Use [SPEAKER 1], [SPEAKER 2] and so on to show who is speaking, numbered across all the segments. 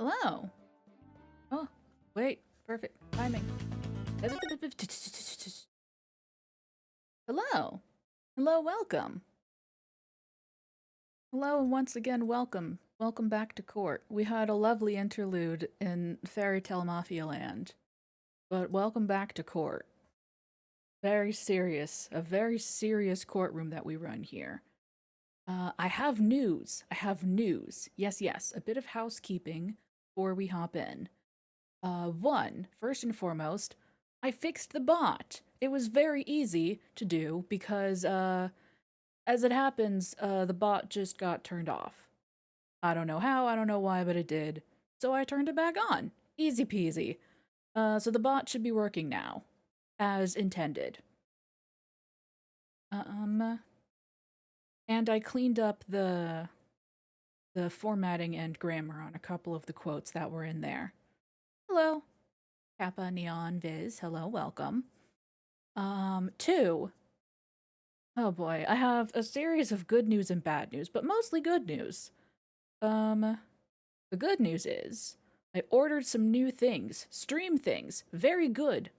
[SPEAKER 1] Hello. Oh, wait. Perfect timing. Hello. Hello, welcome. Hello, and once again, welcome. Welcome back to court. We had a lovely interlude in Fairy Tale Mafia Land, but welcome back to court. Very serious. A very serious courtroom that we run here. I have news. I have news. Yes, yes. A bit of housekeeping before we hop in. First and foremost, I fixed the bot. It was very easy to do because, as it happens, the bot just got turned off. I don't know how, I don't know why, but it did. So I turned it back on. Easy peasy. So the bot should be working now, as intended. And I cleaned up the formatting and grammar on a couple of the quotes that were in there. Hello. Kappa Neon Viz, hello, welcome. Two. Oh boy, I have a series of good news and bad news, but mostly good news. The good news is I ordered some new things, stream things, very good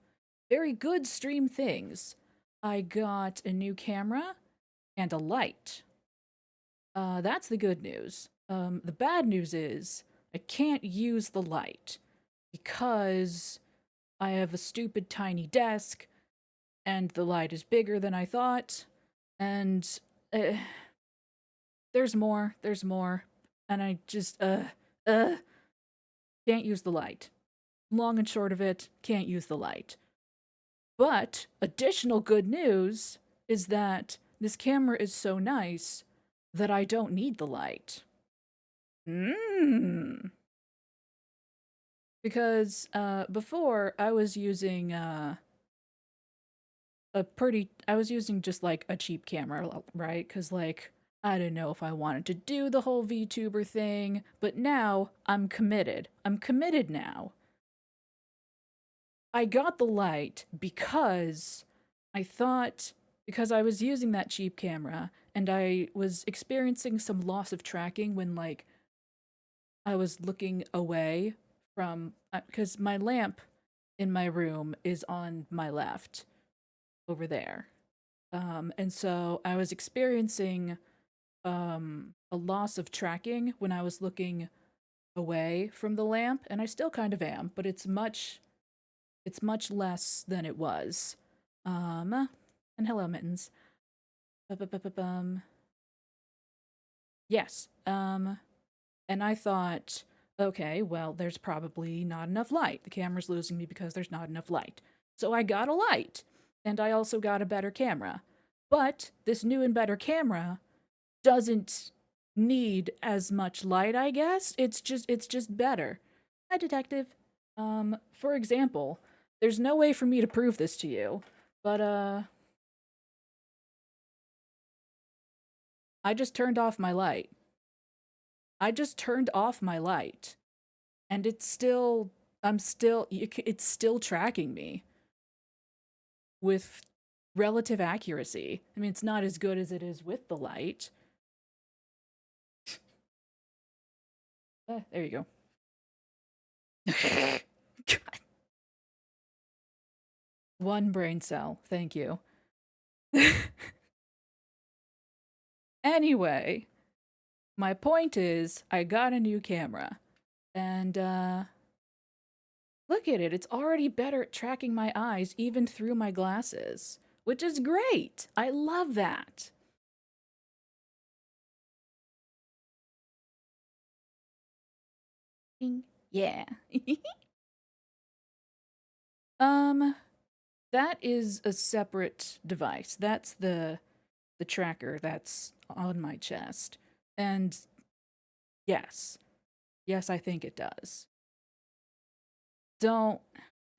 [SPEAKER 1] stream things. I got a new camera and a light. That's the good news. The bad news is I can't use the light because I have a stupid tiny desk and the light is bigger than I thought, and there's more, and I just, can't use the light. Long and short of it, can't use the light. But additional good news is that this camera is so nice that I don't need the light. Because, before, I was using, I was using just like a cheap camera, right? Because, like, I didn't know if I wanted to do the whole VTuber thing, but now I'm committed. I'm committed now. I got the light because because I was using that cheap camera and I was experiencing some loss of tracking when, like, I was looking away from, because my lamp in my room is on my left over there. And so I was experiencing a loss of tracking when I was looking away from the lamp, and I still kind of am, but it's much less than it was. And hello, Mittens. Yes. And I thought, okay, well, there's probably not enough light. The camera's losing me because there's not enough light. So I got a light, and I also got a better camera. But this new and better camera doesn't need as much light, I guess. It's just better. Hi, detective. For example, there's no way for me to prove this to you, but I just turned off my light. I just turned off my light, and it's still tracking me with relative accuracy. I mean, it's not as good as it is with the light. There you go. God. One brain cell, thank you. Anyway, my point is, I got a new camera, and look at it, it's already better at tracking my eyes even through my glasses, which is great. I love that. Yeah. That is a separate device. That's the tracker that's on my chest. And yes. Yes, I think it does. Don't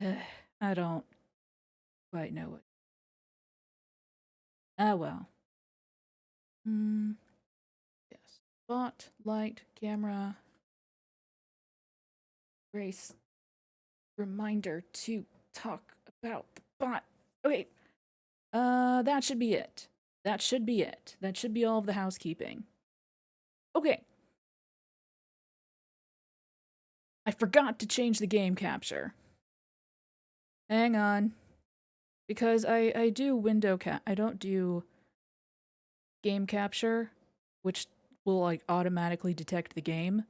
[SPEAKER 1] I don't quite know it. Ah well. Yes. Bot, light, camera. Grace. Reminder to talk about the bot. Okay. That should be it. That should be it. That should be all of the housekeeping. Okay. I forgot to change the game capture. Hang on. Because I do I don't do game capture, which will like automatically detect the game.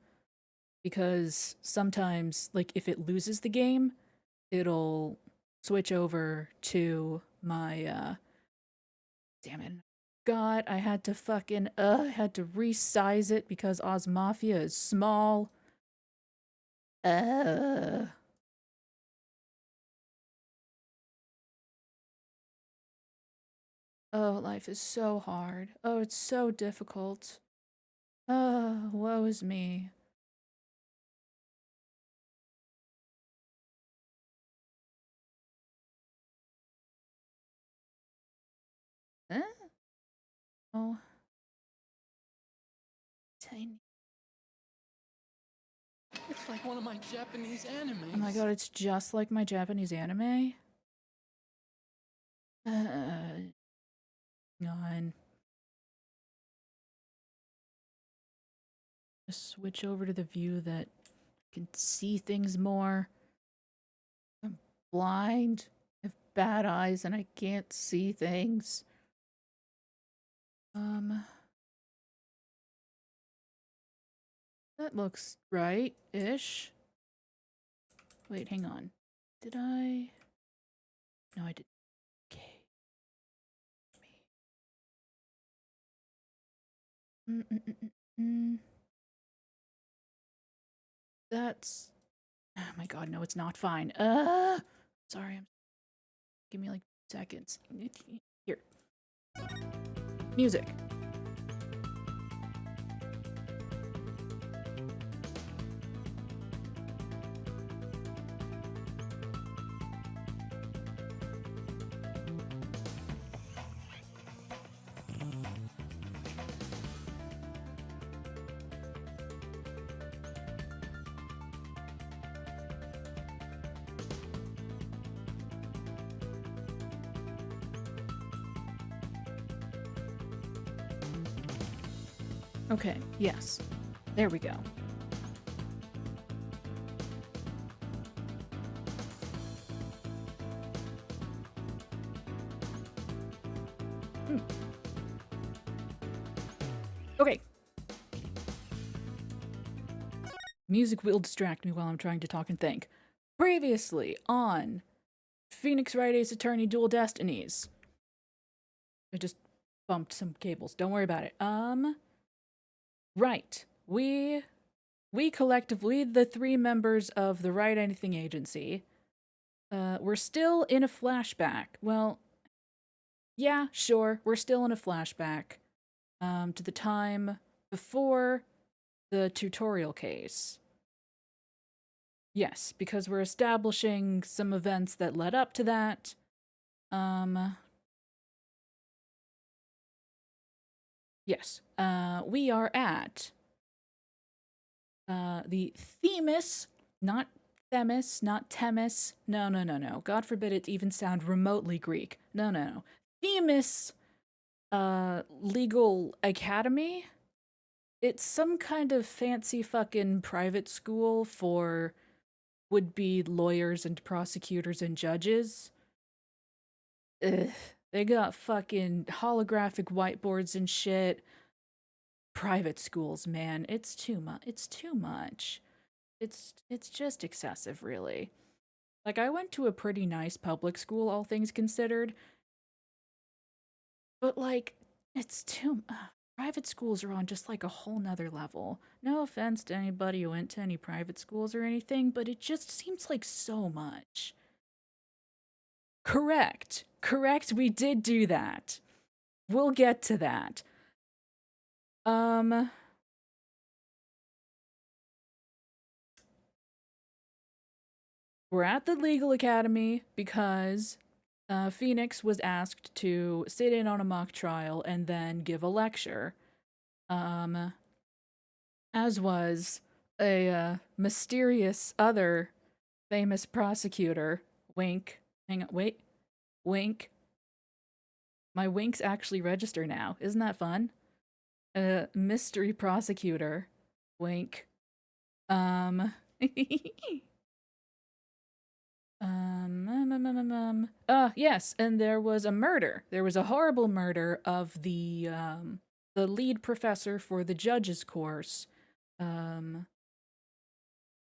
[SPEAKER 1] Because sometimes, like, if it loses the game, it'll switch over to my, damn it. God, I had to I had to resize it because Oz Mafia is small. Uh. Oh, life is so hard. Oh, it's so difficult. Oh, woe is me. Eh? Oh. Tiny.
[SPEAKER 2] It's like one of my Japanese animes.
[SPEAKER 1] Oh my god, it's just like my Japanese anime? On. Just switch over to the view that can see things more. I'm blind. I have bad eyes and I can't see things. That looks right-ish. Wait, hang on. Did I? No, I didn't. Okay. That's... Oh my god, no, it's not fine. Sorry, give me like seconds. Here. Music. Okay, yes. There we go. Okay. Music will distract me while I'm trying to talk and think. Previously on Phoenix Wright Ace Attorney Dual Destinies. I just bumped some cables. Don't worry about it. Right. We collectively, the 3 members of the Write Anything Agency, we're still in a flashback. Well, yeah, sure, we're still in a flashback. To the time before the tutorial case. Yes, because we're establishing some events that led up to that. Yes, we are at the Themis, not Themis, not Themis. No, no, no, no. God forbid it even sound remotely Greek. No, no, no. Themis, Legal Academy. It's some kind of fancy fucking private school for would-be lawyers and prosecutors and judges. Ugh. They got fucking holographic whiteboards and shit. Private schools, man. It's too much. It's too much. It's just excessive, really. Like, I went to a pretty nice public school, all things considered. But, like, it's too... private schools are on just, like, a whole nother level. No offense to anybody who went to any private schools or anything, but it just seems like so much. Correct. Correct, we did do that. We'll get to that. We're at the Legal Academy because Phoenix was asked to sit in on a mock trial and then give a lecture. As was a mysterious other famous prosecutor. Wink. Hang on, wait. Wink. My winks actually register now. Isn't that fun? A mystery prosecutor. Wink. Yes, and there was a murder. There was a horrible murder of the lead professor for the judges course, um,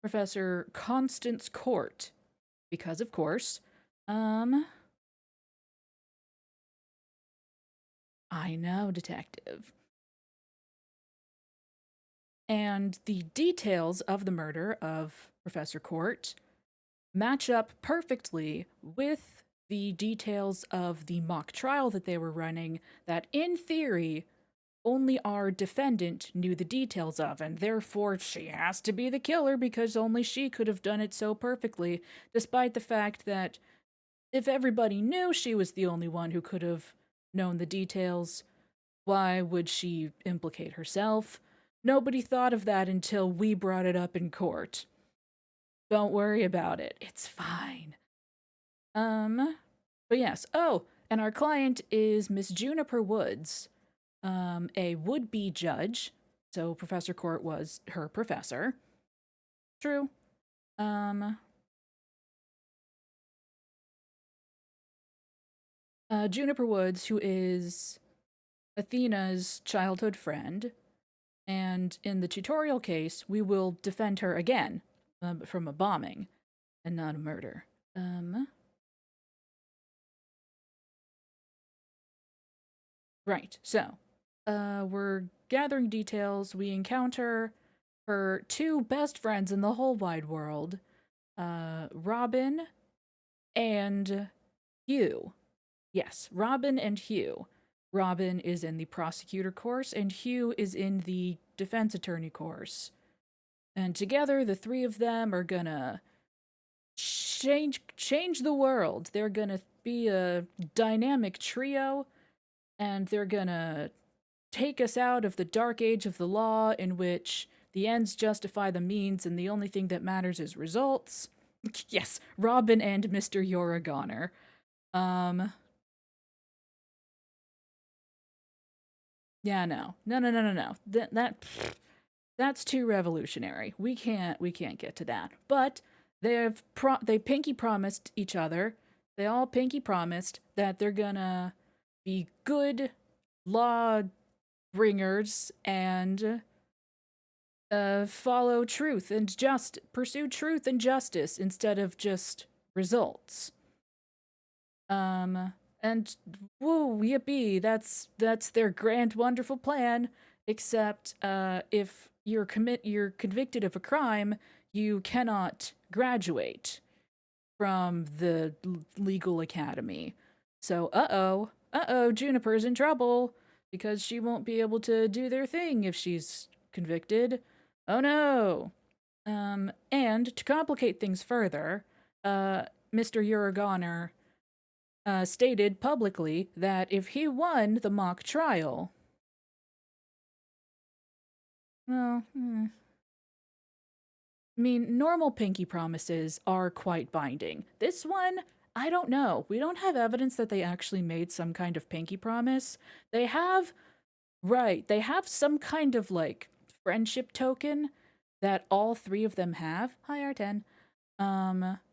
[SPEAKER 1] Professor Constance Court, because of course, um, I know, detective. And the details of the murder of Professor Court match up perfectly with the details of the mock trial that they were running, that in theory only our defendant knew the details of, and therefore she has to be the killer because only she could have done it so perfectly, despite the fact that if everybody knew she was the only one who could have known the details, why would she implicate herself? Nobody thought of that until we brought it up in court. Don't worry about it. It's fine. But yes. Oh, and our client is Miss Juniper Woods, a would-be judge. So Professor Court was her professor. True. Juniper Woods, who is Athena's childhood friend, and in the tutorial case, we will defend her again from a bombing and not a murder. Right. So, we're gathering details. We encounter her two best friends in the whole wide world, Robin and Hugh. Yes, Robin and Hugh. Robin is in the prosecutor course, and Hugh is in the defense attorney course. And together, the three of them are gonna change the world. They're gonna be a dynamic trio, and they're gonna take us out of the dark age of the law in which the ends justify the means and the only thing that matters is results. Yes, Robin and Mr. Yoragoner. Yeah, no. That's too revolutionary. We can't get to that. But they pinky promised each other. They all pinky promised that they're gonna be good law bringers and follow truth and pursue truth and justice instead of just results. And woo, yippee, that's their grand, wonderful plan. Except, if you're convicted of a crime, you cannot graduate from the legal academy. So, Juniper's in trouble because she won't be able to do their thing if she's convicted. Oh no. And to complicate things further, Mr. Uragoner stated publicly that if he won the mock trial, well, I mean, normal pinky promises are quite binding. This one, I don't know. We don't have evidence that they actually made some kind of pinky promise. They have, right, they have some kind of like friendship token that all three of them have. Hi, R10.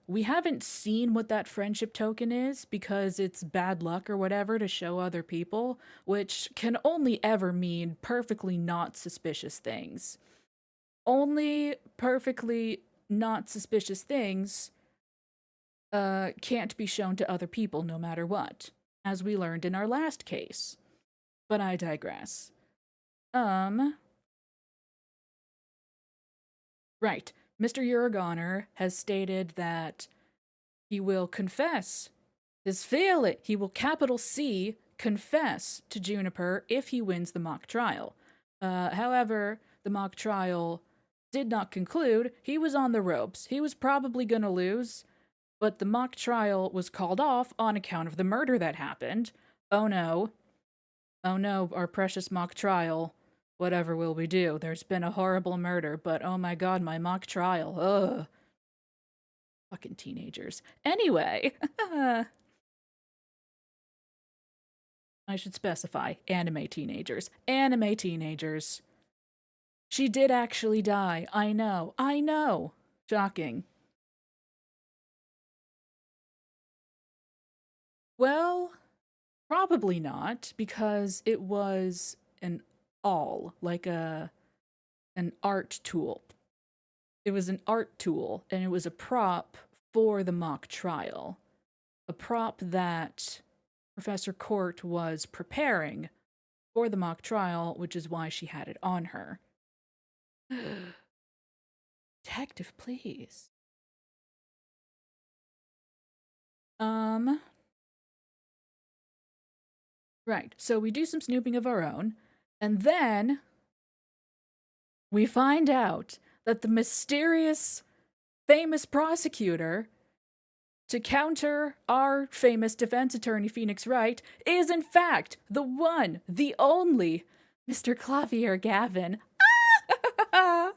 [SPEAKER 1] We haven't seen what that friendship token is because it's bad luck or whatever to show other people, which can only ever mean perfectly not suspicious things. Only perfectly not suspicious things can't be shown to other people no matter what, as we learned in our last case. But I digress. Right. Mr. Uragoner has stated that he will confess his feeling. He will capital C confess to Juniper if he wins the mock trial. However, the mock trial did not conclude. He was on the ropes. He was probably going to lose, but the mock trial was called off on account of the murder that happened. Oh no. Oh no, our precious mock trial. Whatever will we do? There's been a horrible murder, but oh my god, my mock trial. Ugh. Fucking teenagers. Anyway, I should specify anime teenagers. Anime teenagers. She did actually die. I know. Shocking. Well, probably not, because it was an awl, like an art tool. It was an art tool, and it was a prop for the mock trial. A prop that Professor Court was preparing for the mock trial, which is why she had it on her. Detective, please. Right. So we do some snooping of our own, and then we find out that the mysterious, famous prosecutor to counter our famous defense attorney, Phoenix Wright, is in fact the one, the only Mr. Clavier Gavin. I'm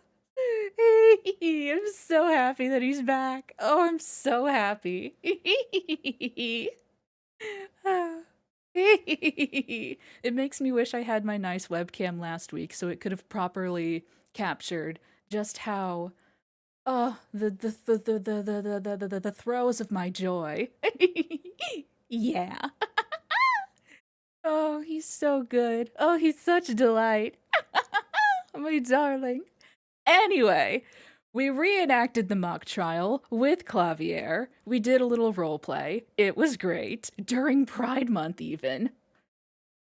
[SPEAKER 1] so happy that he's back. Oh, I'm so happy. It makes me wish I had my nice webcam last week so it could have properly captured just how the throes of my joy. Yeah. Oh, he's so good. Oh, he's such a delight. My darling. Anyway, we reenacted the mock trial with Clavier. We did a little role play. It was great. During Pride Month, even.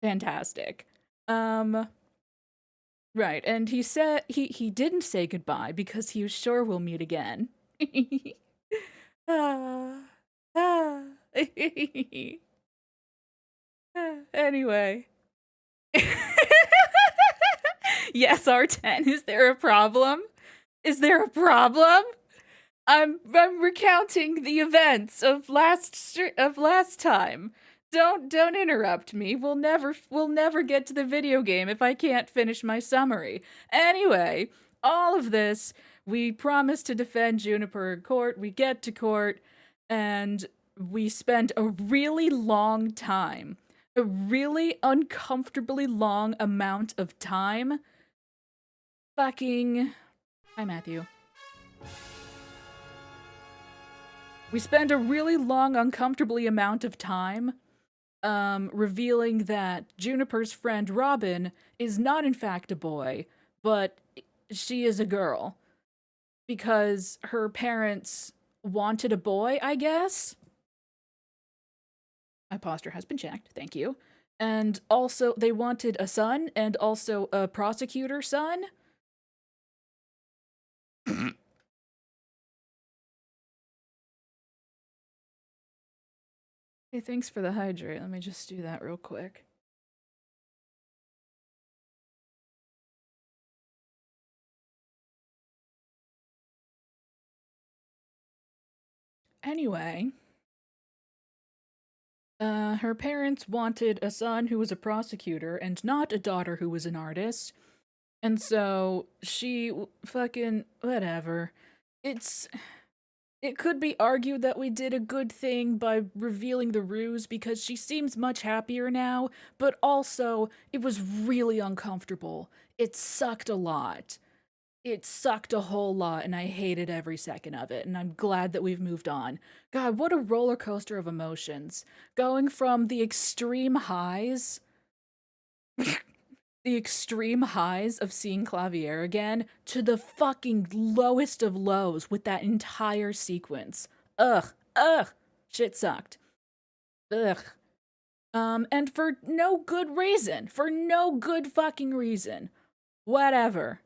[SPEAKER 1] Fantastic. Right, and he said he didn't say goodbye because he was sure we'll meet again. Ah, ah. Anyway. Yes, R10. Is there a problem? Is there a problem? I'm recounting the events of last time. Don't interrupt me. We'll never get to the video game if I can't finish my summary. Anyway, all of this, we promised to defend Juniper in court. We get to court, and we spend a really long time, a really uncomfortably long amount of time fucking. Hi, Matthew. We spend a really long, uncomfortably amount of time revealing that Juniper's friend Robin is not in fact a boy, but she is a girl. Because her parents wanted a boy, I guess? My posture has been checked, thank you. And also, they wanted a son and also a prosecutor son? Hey, thanks for the hydrate. Let me just do that real quick. Anyway, her parents wanted a son who was a prosecutor and not a daughter who was an artist. And so she fucking whatever. It could be argued that we did a good thing by revealing the ruse because she seems much happier now, but also it was really uncomfortable. It sucked a lot. It sucked a whole lot, and I hated every second of it, and I'm glad that we've moved on. God, what a roller coaster of emotions. Going from the extreme highs the extreme highs of seeing Clavier again to the fucking lowest of lows with that entire sequence. Ugh, shit sucked. Ugh. And for no good reason. For no good fucking reason. Whatever.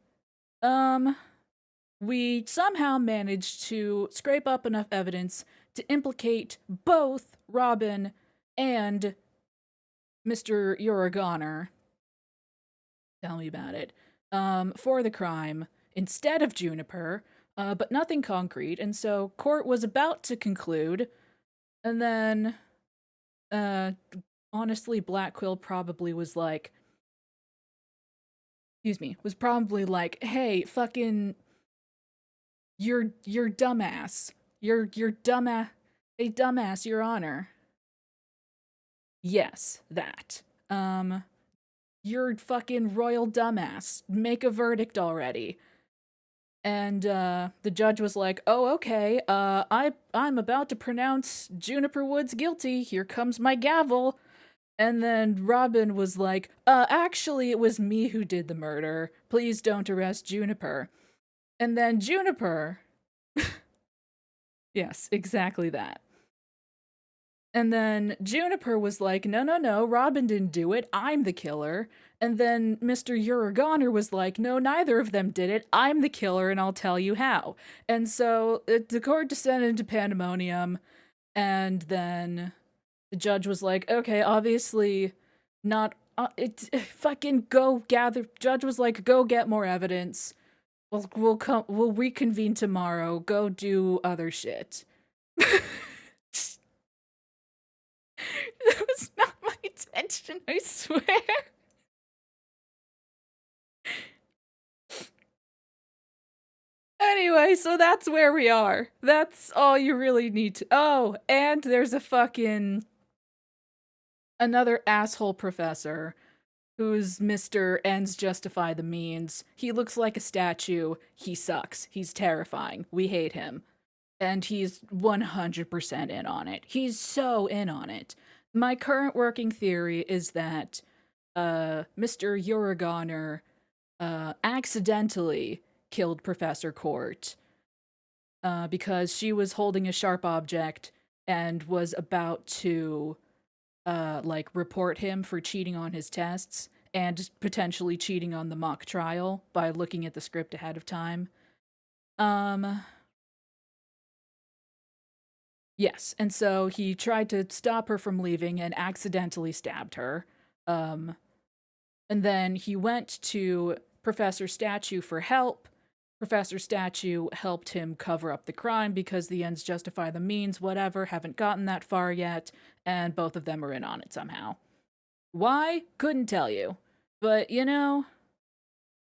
[SPEAKER 1] We somehow managed to scrape up enough evidence to implicate both Robin and Mr. Uragoner. Tell me about it. For the crime instead of Juniper, but nothing concrete. And so court was about to conclude, and then, honestly, Black Quill probably was like, was probably like, hey, fucking, you're dumbass. You're dumbass. Hey, dumbass, Your Honor. Yes, that. You're fucking royal dumbass. Make a verdict already. And the judge was like, "Oh, okay. I'm about to pronounce Juniper Woods guilty. Here comes my gavel." And then Robin was like, actually, it was me who did the murder. Please don't arrest Juniper." And then Juniper, yes, exactly that. And then Juniper was like, "No, no, no, Robin didn't do it. I'm the killer." And then Mr. Uragoner was like, "No, neither of them did it. I'm the killer, and I'll tell you how." And so the court descended into pandemonium, and then the judge was like, "Okay, obviously not. Fucking go gather." Judge was like, "Go get more evidence. We'll reconvene tomorrow. Go do other shit." That was not my intention, I swear. Anyway, so that's where we are. That's all you really need to. Oh, and there's a fucking another asshole professor who's Mr. Ends Justify the Means. He looks like a statue. He sucks. He's terrifying. We hate him. And he's 100% in on it. He's so in on it. My current working theory is that Mr. Uragoner accidentally killed Professor Court because she was holding a sharp object and was about to report him for cheating on his tests and potentially cheating on the mock trial by looking at the script ahead of time. Yes, and so he tried to stop her from leaving and accidentally stabbed her. And then he went to Professor Statue for help. Professor Statue helped him cover up the crime because the ends justify the means, whatever, haven't gotten that far yet, and both of them are in on it somehow. Why? Couldn't tell you. But, you know,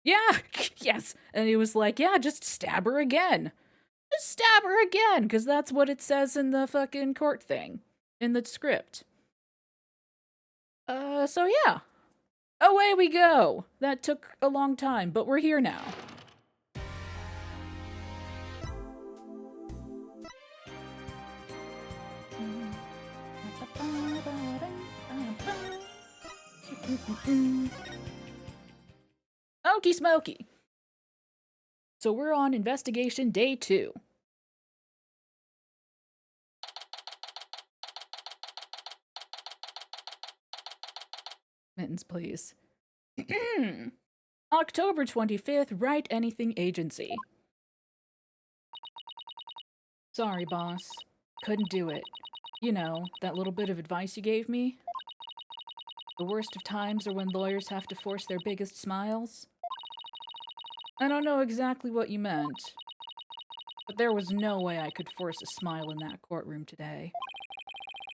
[SPEAKER 1] yeah, yes. And he was like, "Yeah, just stab her again. Just stab her again," because that's what it says in the fucking court thing, in the script. So yeah. Away we go! That took a long time, but we're here now. Okie smoky. So we're on investigation day 2. Mittens, please. October 25th, Write Anything Agency. Sorry, boss. Couldn't do it. You know, that little bit of advice you gave me? The worst of times are when lawyers have to force their biggest smiles. I don't know exactly what you meant, but there was no way I could force a smile in that courtroom today.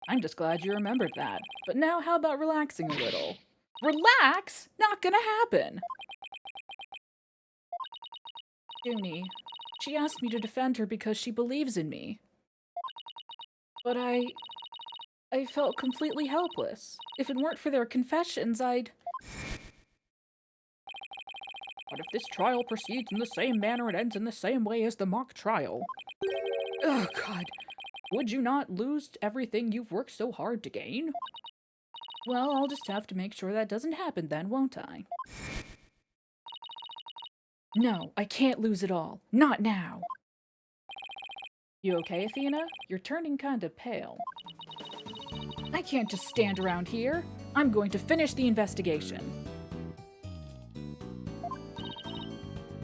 [SPEAKER 1] I'm just glad you remembered that. But now how about relaxing a little? Relax? Not gonna happen! Junie, she asked me to defend her because she believes in me. But I felt completely helpless. If it weren't for their confessions, I'd... What if this trial proceeds in the same manner and ends in the same way as the mock trial? Oh, God. Would you not lose everything you've worked so hard to gain? Well, I'll just have to make sure that doesn't happen then, won't I? No, I can't lose it all. Not now. You okay, Athena? You're turning kinda pale. I can't just stand around here. I'm going to finish the investigation.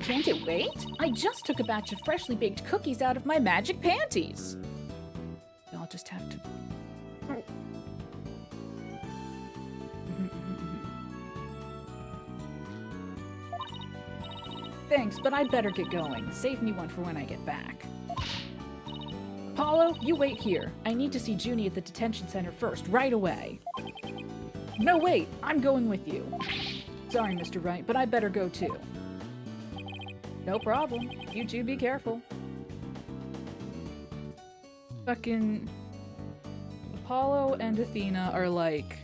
[SPEAKER 1] Can't it wait? I just took a batch of freshly baked cookies out of my magic panties. I'll just have to... Thanks, but I'd better get going. Save me one for when I get back. Apollo, you wait here. I need to see Junie at the detention center first, right away. No, wait. I'm going with you. Sorry, Mr. Wright, but I better go too. No problem. You two be careful. Fucking... Apollo and Athena are like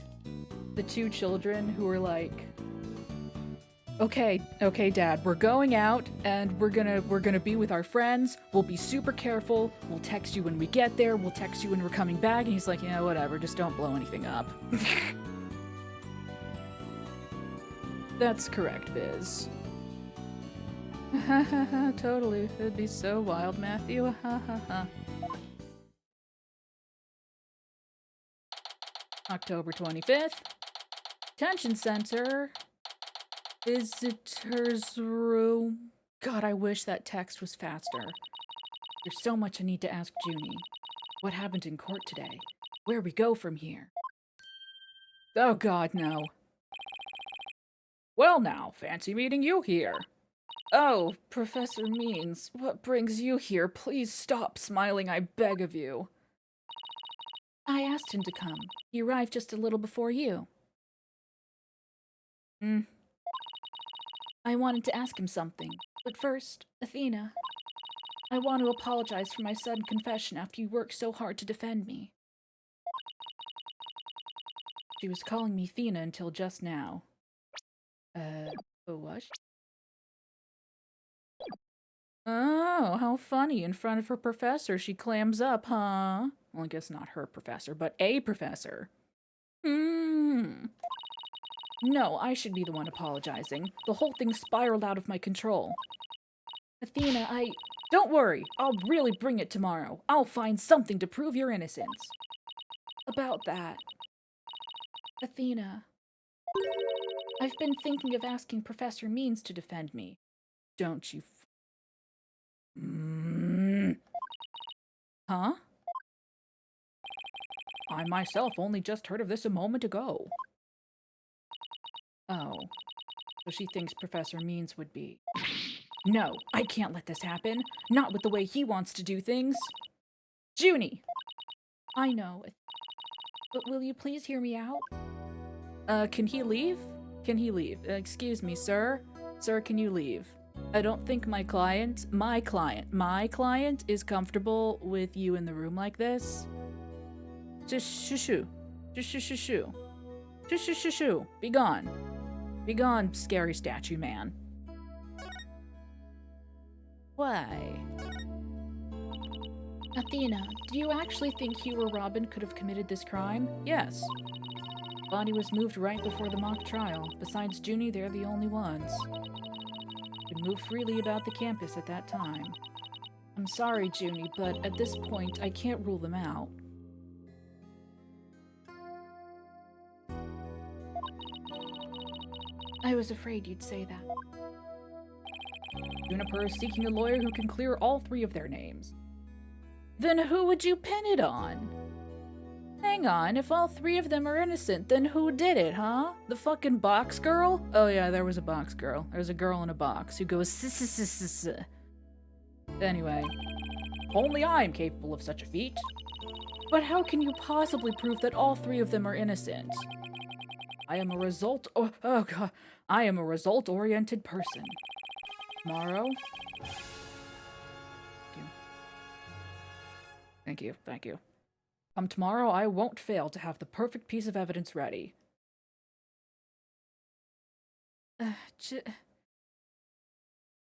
[SPEAKER 1] the two children who are like Okay, Dad, we're going out, and we're gonna be with our friends. We'll be super careful. We'll text you when we get there. We'll text you when we're coming back. And he's like, yeah, whatever. Just don't blow anything up. That's correct, Biz. Totally. It'd be so wild, Matthew. October 25th. Detention Center. Visitor's room. God, I wish that text was faster. There's so much I need to ask Junie. What happened in court today? Where we go from here? Oh God, no. Well now, fancy meeting you here. Oh, Professor Means, what brings you here? Please stop smiling, I beg of you. I asked him to come. He arrived just a little before you. I wanted to ask him something. But first, Athena, I want to apologize for my sudden confession after you worked so hard to defend me. She was calling me Athena until just now. What? Oh, how funny. In front of her professor, she clams up, huh? Well, I guess not her professor, but a professor. No, I should be the one apologizing. The whole thing spiraled out of my control. Athena, Don't worry, I'll really bring it tomorrow. I'll find something to prove your innocence. About that. Athena, I've been thinking of asking Professor Means to defend me. Don't you Huh? I myself only just heard of this a moment ago. Oh, so she thinks Professor Means would be. No, I can't let this happen. Not with the way he wants to do things. Junie! I know, but will you please hear me out? Can he leave? Can he leave? Excuse me, sir? Sir, can you leave? I don't think my client is comfortable with you in the room like this. Just shoo-shoo. Just shoo-shoo-shoo. Just shoo-shoo-shoo. Be gone. Be gone, scary statue man. Why? Athena, do you actually think Hugh or Robin could have committed this crime? Yes. Body was moved right before the mock trial. Besides Junie, they're the only ones. Could move freely about the campus at that time. I'm sorry, Junie, but at this point, I can't rule them out. I was afraid you'd say that. Juniper is seeking a lawyer who can clear all three of their names. Then who would you pin it on? Hang on, if all three of them are innocent, then who did it, huh? The fucking box girl? Oh yeah, there was a box girl. There's a girl in a box who goes sis. Anyway, only I am capable of such a feat. But how can you possibly prove that all three of them are innocent? I am a result- oh god. I am a result-oriented person. Tomorrow? Thank you. Come tomorrow, I won't fail to have the perfect piece of evidence ready.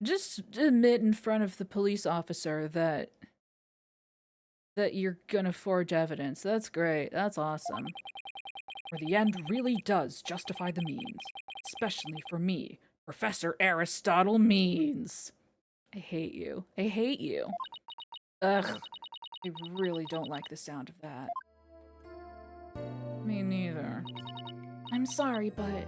[SPEAKER 1] Just admit in front of the police officer that you're gonna forge evidence. That's great. That's awesome. Where the end really does justify the means. Especially for me, Professor Aristotle Means. I hate you. Ugh. I really don't like the sound of that. Me neither. I'm sorry, but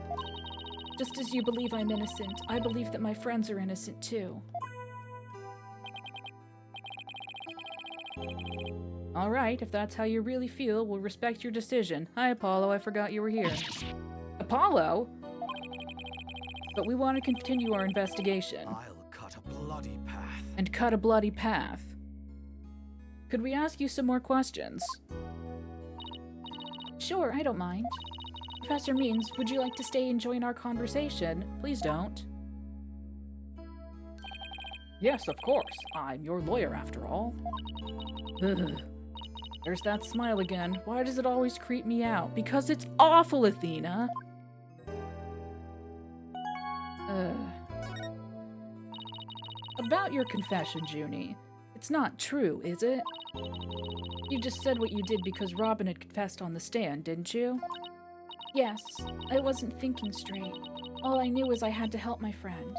[SPEAKER 1] just as you believe I'm innocent, I believe that my friends are innocent too. Alright, if that's how you really feel, we'll respect your decision. Hi, Apollo, I forgot you were here. Apollo? But we want to continue our investigation.
[SPEAKER 3] I'll cut a bloody path.
[SPEAKER 1] And cut a bloody path. Could we ask you some more questions? Sure, I don't mind. Professor Means, would you like to stay and join our conversation? Please don't. Yes, of course. I'm your lawyer, after all. Ugh. There's that smile again. Why does it always creep me out? Because it's awful, Athena! About your confession, Junie. It's not true, is it? You just said what you did because Robin had confessed on the stand, didn't you? Yes, I wasn't thinking straight. All I knew was I had to help my friend.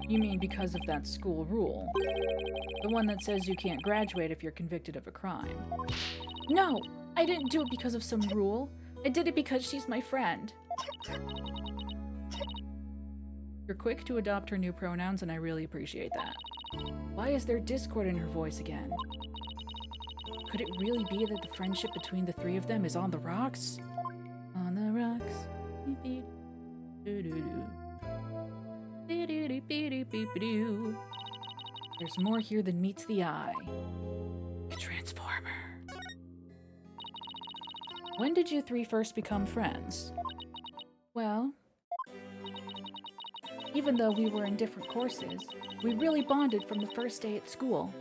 [SPEAKER 1] You mean because of that school rule? The one that says you can't graduate if you're convicted of a crime. No, I didn't do it because of some rule. I did it because she's my friend. You're quick to adopt her new pronouns, and I really appreciate that. Why is there discord in her voice again? Could it really be that the friendship between the three of them is on the rocks? On the rocks. There's more here than meets the eye. A transformer. When did you three first become friends? Well, even though we were in different courses, we really bonded from the first day at school.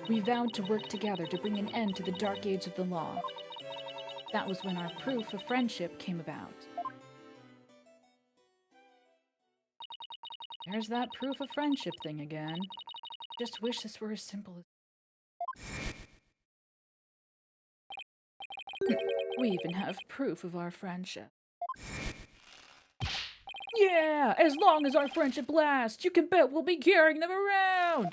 [SPEAKER 1] We vowed to work together to bring an end to the dark age of the law. That was when our proof of friendship came about. There's that proof of friendship thing again. Just wish this were as simple as... We even have proof of our friendship. Yeah! As long as our friendship lasts, you can bet we'll be carrying them around!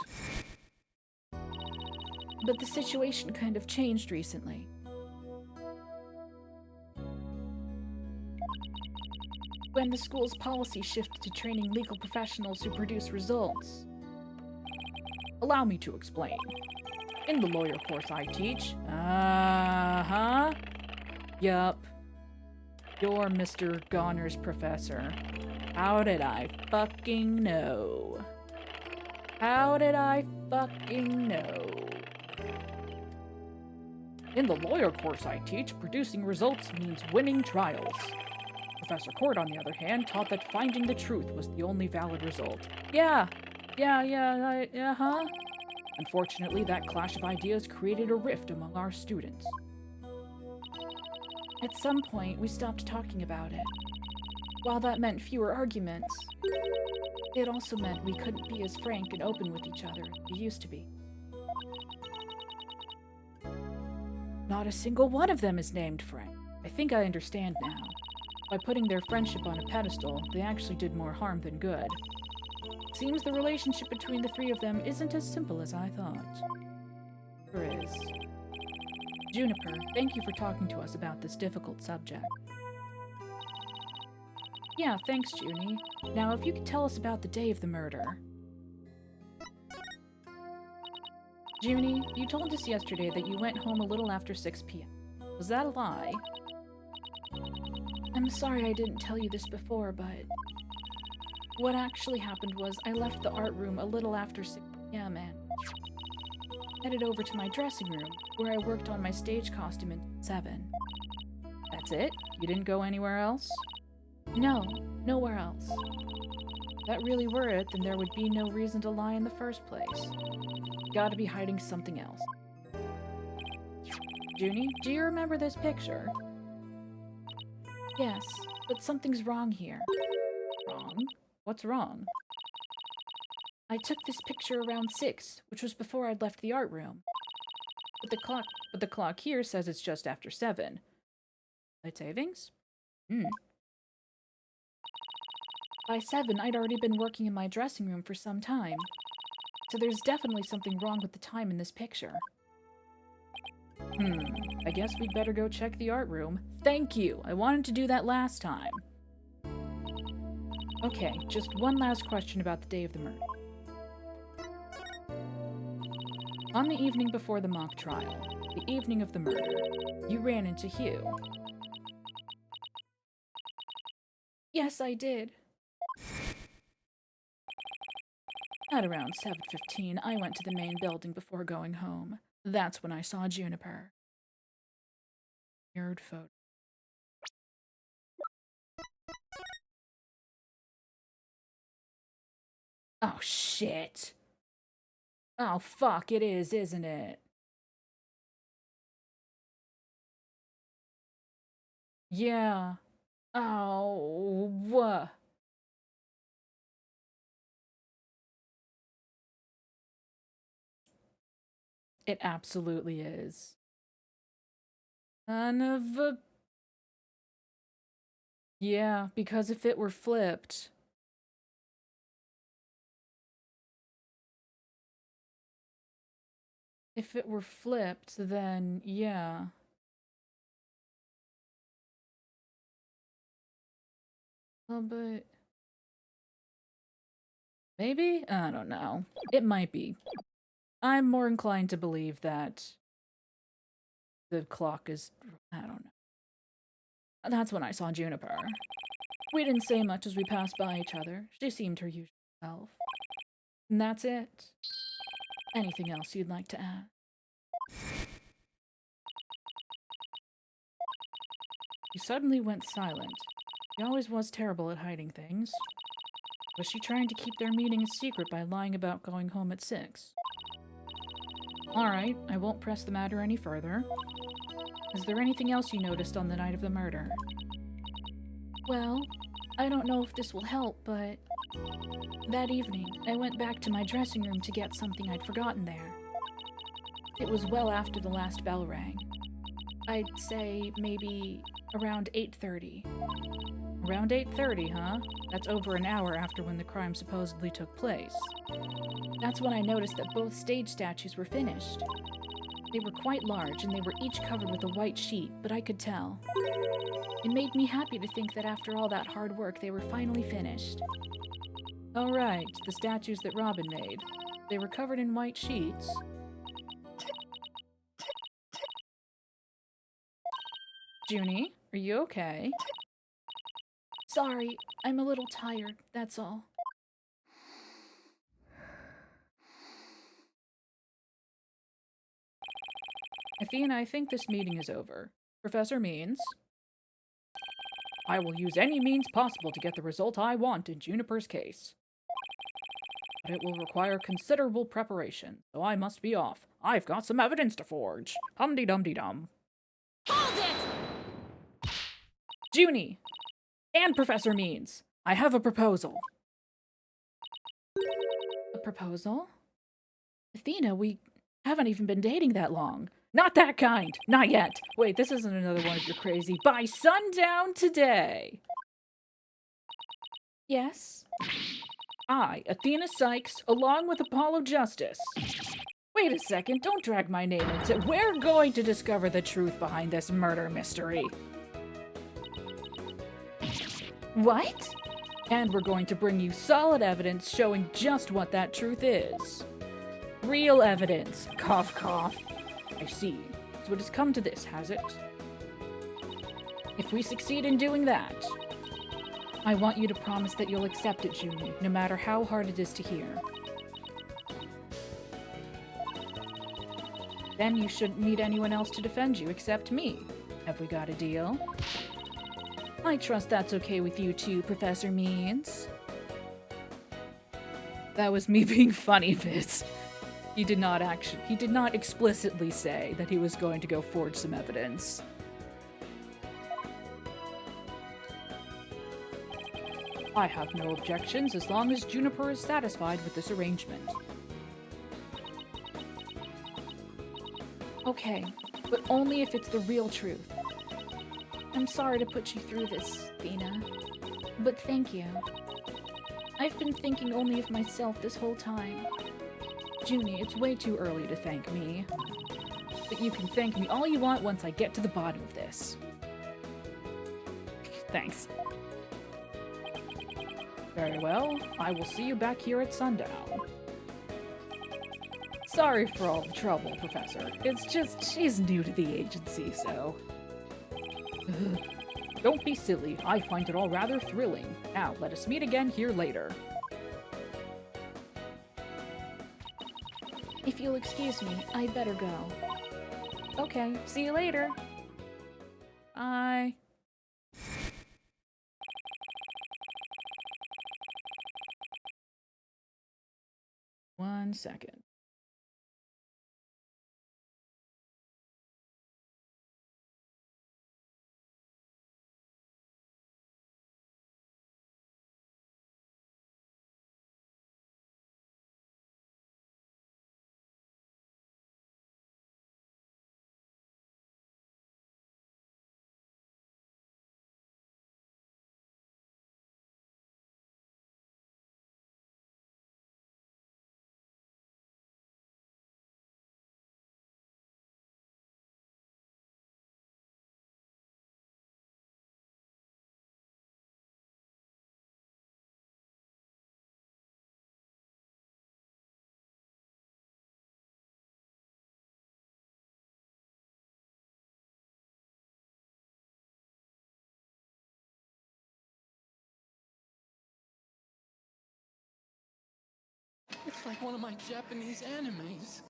[SPEAKER 1] But the situation kind of changed recently. When the school's policy shifted to training legal professionals who produce results. Allow me to explain. In the lawyer course I teach, Yup. You're Mr. Goner's professor. How did I fucking know? How did I fucking know? In the lawyer course I teach, producing results means winning trials. Professor Cord, on the other hand, taught that finding the truth was the only valid result. Unfortunately, that clash of ideas created a rift among our students. At some point, we stopped talking about it. While that meant fewer arguments, it also meant we couldn't be as frank and open with each other as we used to be. Not a single one of them is named Frank. I think I understand now. By putting their friendship on a pedestal, they actually did more harm than good. Seems the relationship between the three of them isn't as simple as I thought. Sure is. Juniper, thank you for talking to us about this difficult subject. Yeah, thanks, Junie. Now, if you could tell us about the day of the murder. Junie, you told us yesterday that you went home a little after 6 p.m. Was that a lie? I'm sorry I didn't tell you this before, but... what actually happened was I left the art room a little after 6 p.m. and headed over to my dressing room, where I worked on my stage costume until 7. That's it? You didn't go anywhere else? No, nowhere else. If that really were it, then there would be no reason to lie in the first place. Gotta be hiding something else. Junie, do you remember this picture? Yes, but something's wrong here. Wrong? What's wrong? I took this picture around 6, which was before I'd left the art room. But the clock here says it's just after 7. Light savings? By 7, I'd already been working in my dressing room for some time. So there's definitely something wrong with the time in this picture. I guess we'd better go check the art room. Thank you! I wanted to do that last time. Okay, just one last question about the day of the murder. On the evening before the mock trial, the evening of the murder, you ran into Hugh. Yes, I did. At around 7:15, I went to the main building before going home. That's when I saw Juniper. Mirrored photo. Oh, shit. Oh, fuck, it is, isn't it? Yeah. Oh. It absolutely is. Son of a... Yeah, because if it were flipped... If it were flipped, then yeah. Well, but... Maybe? I don't know. It might be. I'm more inclined to believe that the clock is... I don't know. That's when I saw Juniper. We didn't say much as we passed by each other. She seemed her usual self. And that's it. Anything else you'd like to add? She suddenly went silent. She always was terrible at hiding things. Was she trying to keep their meeting a secret by lying about going home at 6? Alright, I won't press the matter any further. Is there anything else you noticed on the night of the murder? Well, I don't know if this will help, but that evening, I went back to my dressing room to get something I'd forgotten there. It was well after the last bell rang. I'd say maybe around 8:30. Around 8:30, huh? That's over an hour after when the crime supposedly took place. That's when I noticed that both stage statues were finished. They were quite large, and they were each covered with a white sheet, but I could tell. It made me happy to think that after all that hard work, they were finally finished. Oh right, the statues that Robin made. They were covered in white sheets. Junie, are you okay? Sorry, I'm a little tired, that's all. Athena, I think this meeting is over. Professor Means? I will use any means possible to get the result I want in Juniper's case. But it will require considerable preparation, so I must be off. I've got some evidence to forge. Hum-de-dum-de-dum.
[SPEAKER 4] Hold it!
[SPEAKER 1] Junie! And Professor Means! I have a proposal. A proposal? Athena, we haven't even been dating that long. Not that kind! Not yet! Wait, this isn't another one of your crazy by sundown today! Yes? I, Athena Sykes, along with Apollo Justice. Wait a second, don't drag my name into it. We're going to discover the truth behind this murder mystery. What? And we're going to bring you solid evidence showing just what that truth is. Real evidence. Cough, cough. I see. So it has come to this, has it? If we succeed in doing that, I want you to promise that you'll accept it, Junie, no matter how hard it is to hear. Then you shouldn't need anyone else to defend you except me. Have we got a deal? I trust that's okay with you too, Professor Means. That was me being funny, Viz. He did not explicitly say that he was going to go forge some evidence. I have no objections as long as Juniper is satisfied with this arrangement. Okay, but only if it's the real truth. I'm sorry to put you through this, Athena, but thank you. I've been thinking only of myself this whole time. Junie, it's way too early to thank me. But you can thank me all you want once I get to the bottom of this. Thanks. Very well, I will see you back here at sundown. Sorry for all the trouble, Professor. It's just, she's new to the agency, so... Don't be silly. I find it all rather thrilling. Now, let us meet again here later. If you'll excuse me, I'd better go. Okay, see you later. Bye. One second.
[SPEAKER 2] looks like one of my Japanese animes.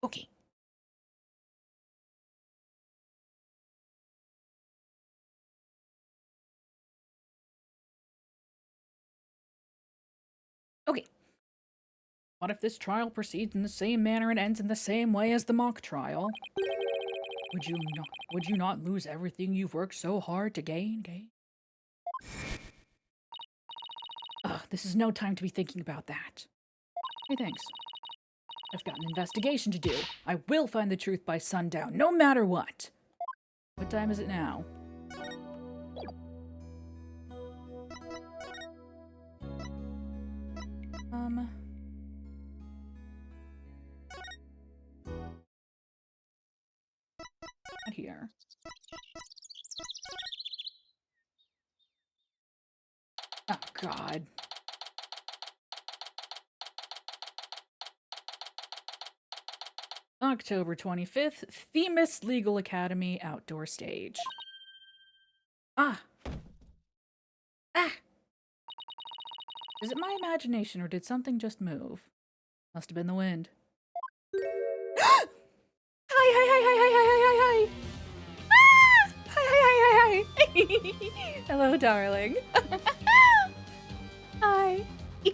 [SPEAKER 1] Okay. Okay. What if this trial proceeds in the same manner and ends in the same way as the mock trial? Would you not lose everything you've worked so hard to gain? Ugh, this is no time to be thinking about that. Hey, thanks. I've got an investigation to do. I will find the truth by sundown, no matter what. What time is it now? Not here. Oh, God. October 25th, Themis Legal Academy Outdoor Stage. Ah! Ah! Is it my imagination or did something just move? Must have been the wind. Hi, hi, hi, hi, hi, hi, hi, hi, hi! Ah! Hi, hi, hi, hi, hi! Hello, darling. Hi.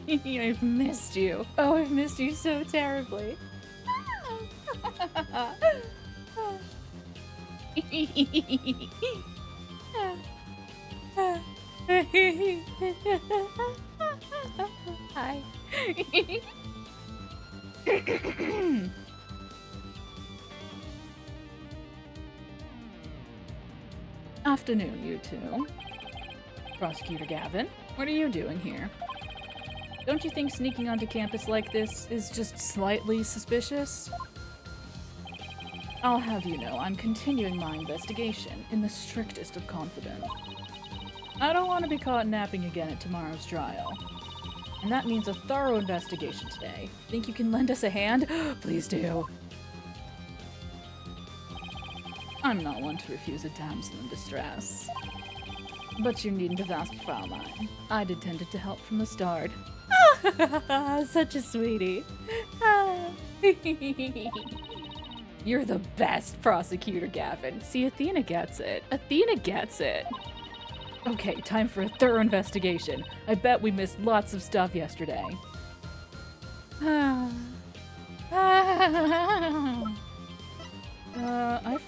[SPEAKER 1] I've missed you. Oh, I've missed you so terribly. Hi. Afternoon, you two. Prosecutor Gavin, what are you doing here? Don't you think sneaking onto campus like this is just slightly suspicious? I'll have you know, I'm continuing my investigation in the strictest of confidence. I don't want to be caught napping again at tomorrow's trial. And that means a thorough investigation today. Think you can lend us a hand? Please do. I'm not one to refuse a damsel in distress. But you needn't have asked, Fraulein. I'd intended to help from the start. Such a sweetie. You're the best, Prosecutor Gavin. See, Athena gets it. Athena gets it. Okay, time for a thorough investigation. I bet we missed lots of stuff yesterday. I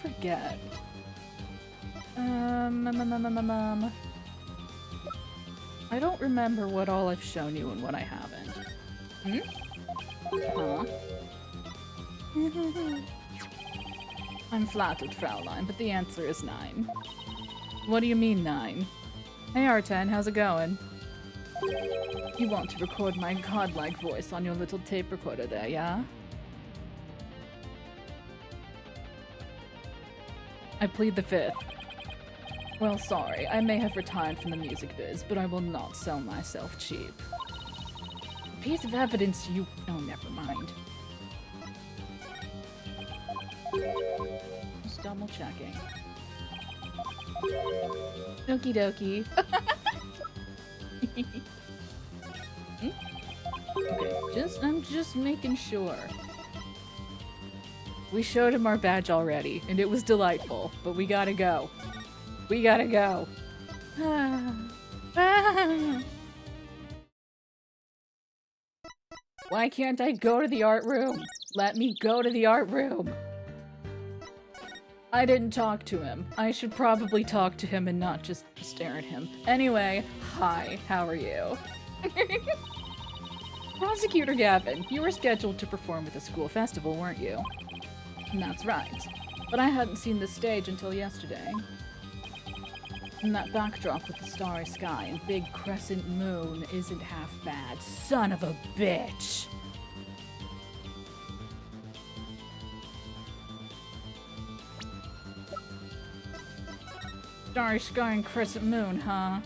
[SPEAKER 1] forget. I don't remember what all I've shown you and what I haven't. Huh? I'm flattered, Fraulein, but the answer is 9. What do you mean 9? Hey R10, how's it going? You want to record my godlike voice on your little tape recorder there, yeah? I plead the 5th. Well, sorry, I may have retired from the music biz, but I will not sell myself cheap. A piece of evidence you... Oh, never mind. Just double checking. Okie dokie. Okay, I'm just making sure. We showed him our badge already, and it was delightful, but we gotta go. We gotta go. Why can't I go to the art room? Let me go to the art room. I didn't talk to him. I should probably talk to him and not just stare at him. Anyway, hi, how are you? Prosecutor Gavin, you were scheduled to perform at the school festival, weren't you? That's right. But I hadn't seen the stage until yesterday. And that backdrop with the starry sky and big crescent moon isn't half bad. Son of a bitch! Starry sky and crescent moon, huh?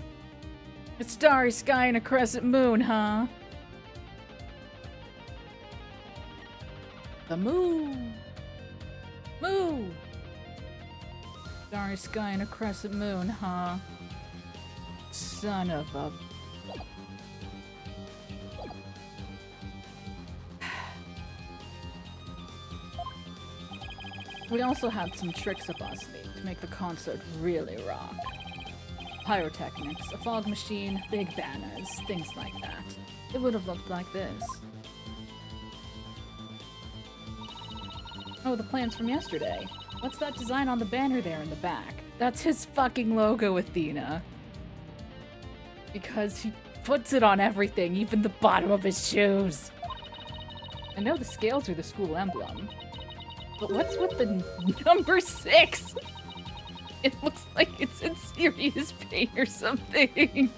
[SPEAKER 1] A starry sky and a crescent moon, huh? The moon! Moo! Starry sky and a crescent moon, huh? Son of a... We also had some tricks up our sleeve to make the concert really rock. Pyrotechnics, a fog machine, big banners, things like that. It would have looked like this. Oh, the plans from yesterday. What's that design on the banner there in the back? That's his fucking logo, Athena. Because he puts it on everything, even the bottom of his shoes. I know the scales are the school emblem. But what's with the number 6? It looks like it's in serious pain or something.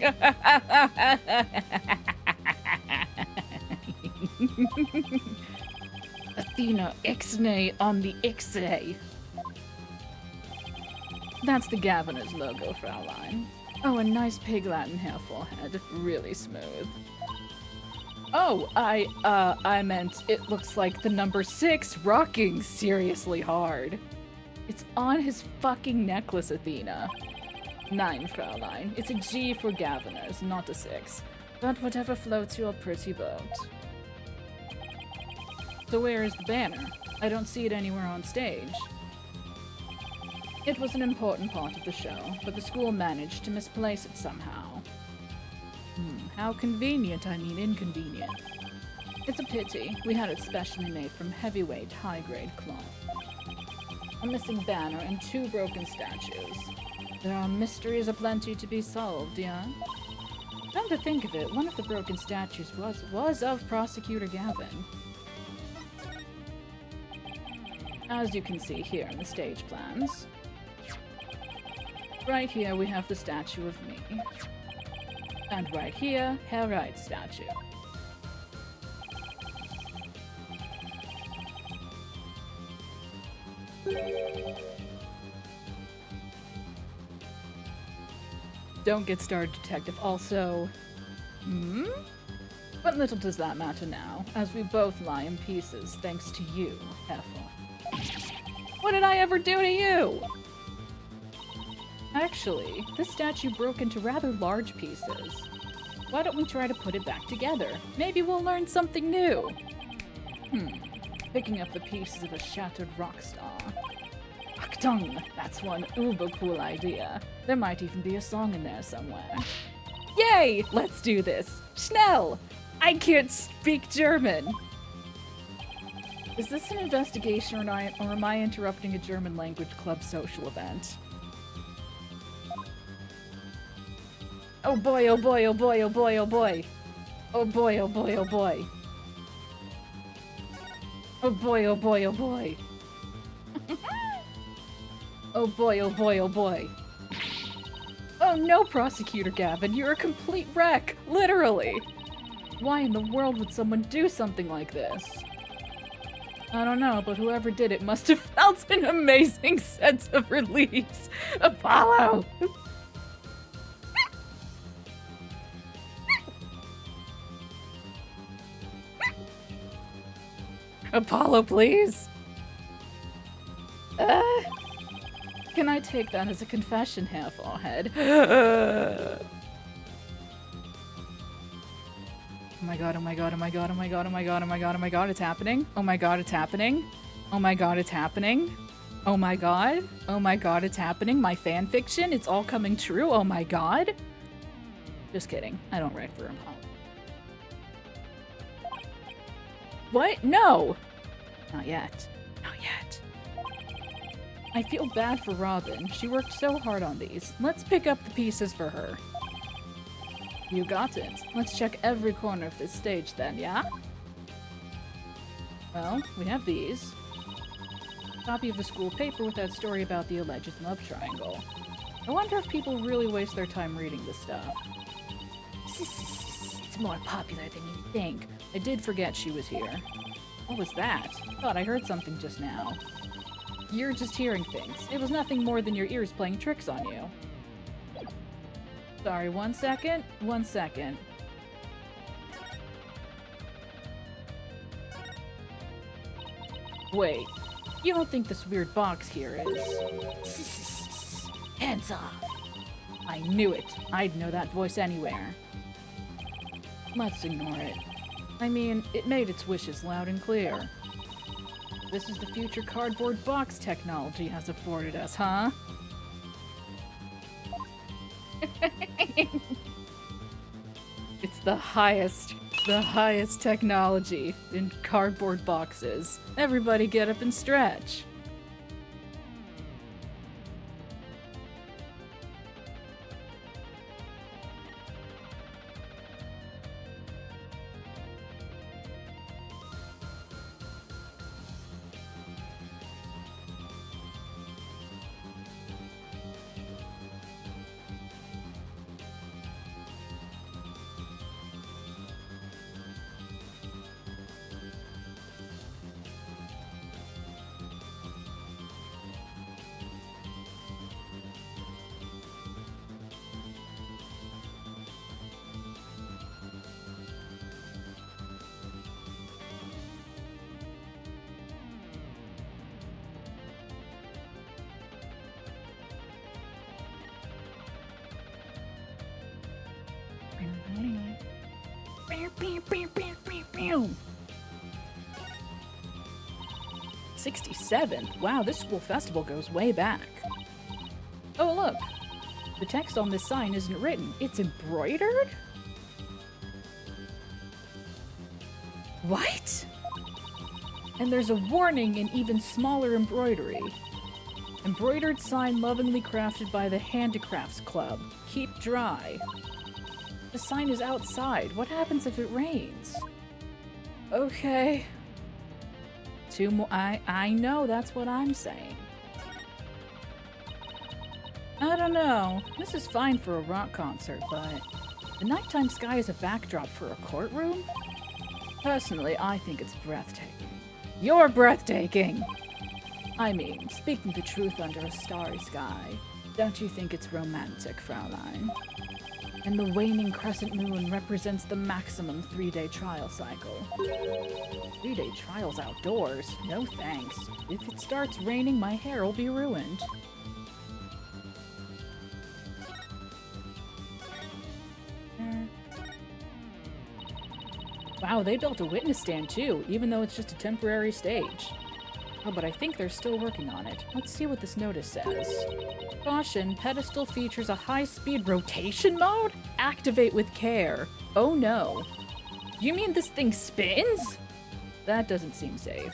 [SPEAKER 1] Athena Ixnay on the Ixay. That's the Governor's logo, Fraulein. Oh, a nice pig Latin hair forehead. Really smooth. Oh, I meant it looks like the number 6 rocking seriously hard. It's on his fucking necklace, Athena. 9, Fraulein. It's a G for Governors, not a 6. But whatever floats your pretty boat. So where is the banner? I don't see it anywhere on stage. It was an important part of the show, but the school managed to misplace it somehow. How convenient, I mean inconvenient. It's a pity. We had it specially made from heavyweight, high-grade cloth. A missing banner and 2 broken statues. There are mysteries aplenty to be solved, yeah? Come to think of it, one of the broken statues was of Prosecutor Gavin. As you can see here in the stage plans. Right here we have the statue of me. And right here, Herr Wright's statue. Don't get started, Detective. Also, But little does that matter now, as we both lie in pieces thanks to you, Ethel. What did I ever do to you? Actually, this statue broke into rather large pieces. Why don't we try to put it back together? Maybe we'll learn something new. Picking up the pieces of a shattered rock star. Achtung! That's one uber cool idea. There might even be a song in there somewhere. Yay! Let's do this! Schnell! I can't speak German! Is this an investigation or am I interrupting a German language club social event? Oh boy, oh boy, oh boy, oh boy, oh boy. Oh boy, oh boy, oh boy. Oh boy, oh boy, oh boy. Oh boy, oh boy, oh boy. Oh no, Prosecutor Gavin, you're a complete wreck, literally. Why in the world would someone do something like this? I don't know, but whoever did it must have felt an amazing sense of release. Apollo! Apollo, please. Can I take that as a confession, Hair Forehead? Oh my god, oh my god, oh my god, oh my god, oh my god, oh my god, oh my god, it's happening. Oh my god, it's happening. Oh my god, it's happening. Oh my god. Oh my god, it's happening. My fan fiction, it's all coming true. Oh my god. Just kidding. I don't write for Apollo. What? No! Not yet. Not yet. I feel bad for Robin. She worked so hard on these. Let's pick up the pieces for her. You got it. Let's check every corner of this stage then, yeah? Well, we have these. Copy of the school paper with that story about the alleged love triangle. I wonder if people really waste their time reading this stuff. It's more popular than you think. I did forget she was here. What was that? Thought I heard something just now. You're just hearing things. It was nothing more than your ears playing tricks on you. Sorry, 1 second. 1 second. Wait, you don't think this weird box here is... Hands off. I knew it. I'd know that voice anywhere. Let's ignore it. I mean, it made its wishes loud and clear. This is the future cardboard box technology has afforded us, huh? It's the highest technology in cardboard boxes. Everybody get up and stretch. '67. Wow, this school festival goes way back. Oh, look. The text on this sign isn't written. It's embroidered? What? And there's a warning in even smaller embroidery. Embroidered sign lovingly crafted by the Handicrafts Club. Keep dry. The sign is outside. What happens if it rains? Okay. 2 more. I know, that's what I'm saying. I don't know. This is fine for a rock concert, but the nighttime sky is a backdrop for a courtroom? Personally, I think it's breathtaking. You're breathtaking! I mean, speaking the truth under a starry sky, don't you think it's romantic, Fraulein? And the waning crescent moon represents the maximum 3-day trial cycle. 3-day trials outdoors? No thanks. If it starts raining, my hair will be ruined. Wow, they built a witness stand too, even though it's just a temporary stage. Oh, but I think they're still working on it. Let's see what this notice says. Caution, pedestal features a high-speed rotation mode? Activate with care. Oh no. You mean this thing spins? That doesn't seem safe.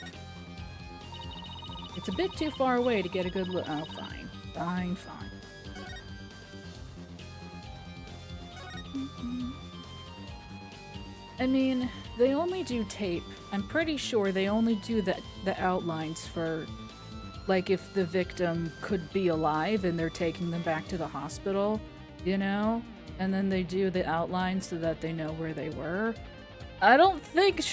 [SPEAKER 1] It's a bit too far away to get a good look. Oh, fine. Fine, fine. I mean, they only do tape. I'm pretty sure they only do the outlines for, like, if the victim could be alive and they're taking them back to the hospital, you know? And then they do the outlines so that they know where they were. I don't think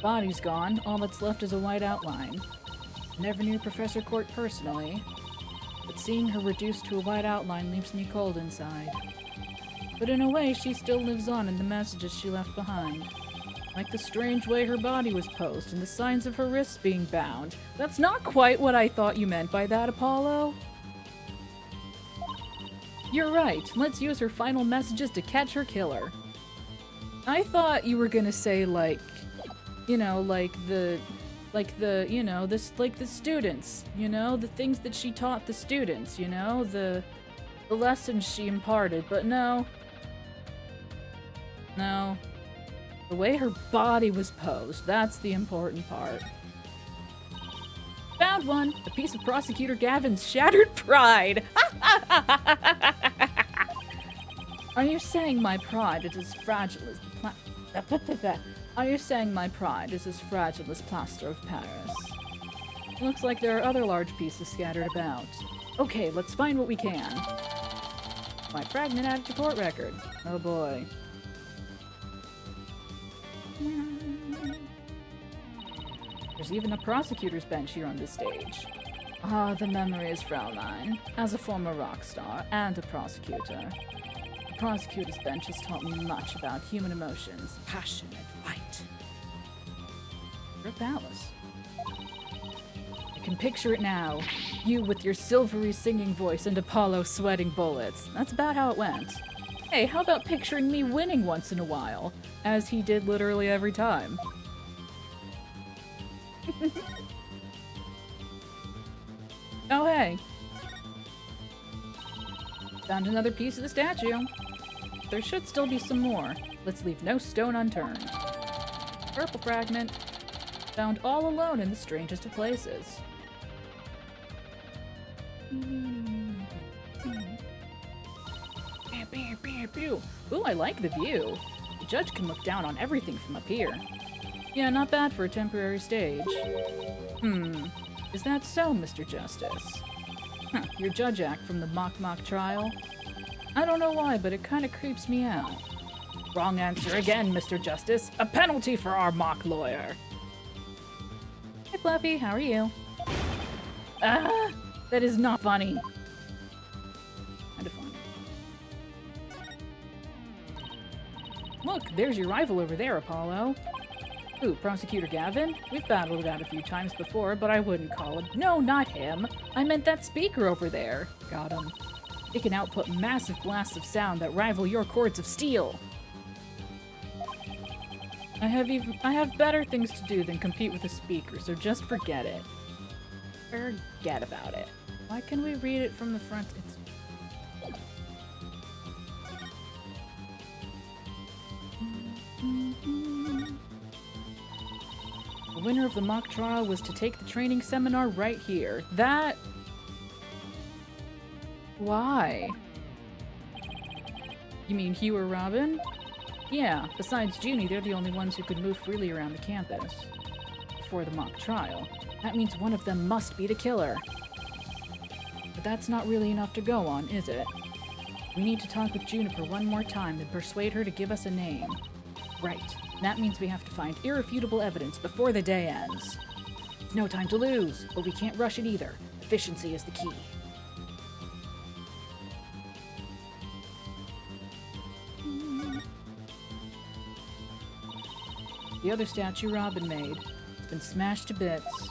[SPEAKER 1] Body's gone. All that's left is a white outline. Never knew Professor Court personally, but seeing her reduced to a white outline leaves me cold inside. But in a way, she still lives on in the messages she left behind. Like the strange way her body was posed and the signs of her wrists being bound. That's not quite what I thought you meant by that, Apollo. You're right. Let's use her final messages to catch her killer. I thought you were gonna say, like, You know, like the, you know, this, like the students, you know, the things that she taught the students, you know, the lessons she imparted, but no. No. The way her body was posed, that's the important part. Found one! A piece of Prosecutor Gavin's shattered pride! Are you saying my pride is as fragile as the Are you saying my pride is as fragile as plaster of Paris? Looks like there are other large pieces scattered about. Okay, let's find what we can. My fragment added to court record. Oh boy. There's even a prosecutor's bench here on this stage. Ah, the memories, Fraulein. As a former rock star and a prosecutor, the prosecutor's bench has taught me much about human emotions, passion, and fight. You're Pallas. I can picture it now. You with your silvery singing voice and Apollo sweating bullets. That's about how it went. Hey, how about picturing me winning once in a while? As he did literally every time. Oh, hey. Found another piece of the statue. There should still be some more. Let's leave no stone unturned. Purple fragment. Found all alone in the strangest of places. Ooh, I like the view. The judge can look down on everything from up here. Yeah, not bad for a temporary stage. Is that so, Mr. Justice? Huh, your judge act from the mock trial? I don't know why, but it kinda creeps me out. Wrong answer again, Mr. Justice. A penalty for our mock lawyer. Hey, Fluffy, how are you? Ah, that is not funny. Kinda funny. Look, there's your rival over there, Apollo. Ooh, Prosecutor Gavin? We've battled it out a few times before, but I wouldn't call him. No, not him. I meant that speaker over there. Got him. It can output massive blasts of sound that rival your cords of steel. I have better things to do than compete with a speaker, so just forget it. Forget about it. Why can we read it from the front? It's... The winner of the mock trial was to take the training seminar right here. That... Why? You mean Hugh or Robin? Yeah, besides Junie, they're the only ones who could move freely around the campus. Before the mock trial. That means one of them must be the killer. But that's not really enough to go on, is it? We need to talk with Juniper one more time and persuade her to give us a name. Right. That means we have to find irrefutable evidence before the day ends. There's no time to lose, but we can't rush it either. Efficiency is the key. The other statue Robin made has been smashed to bits.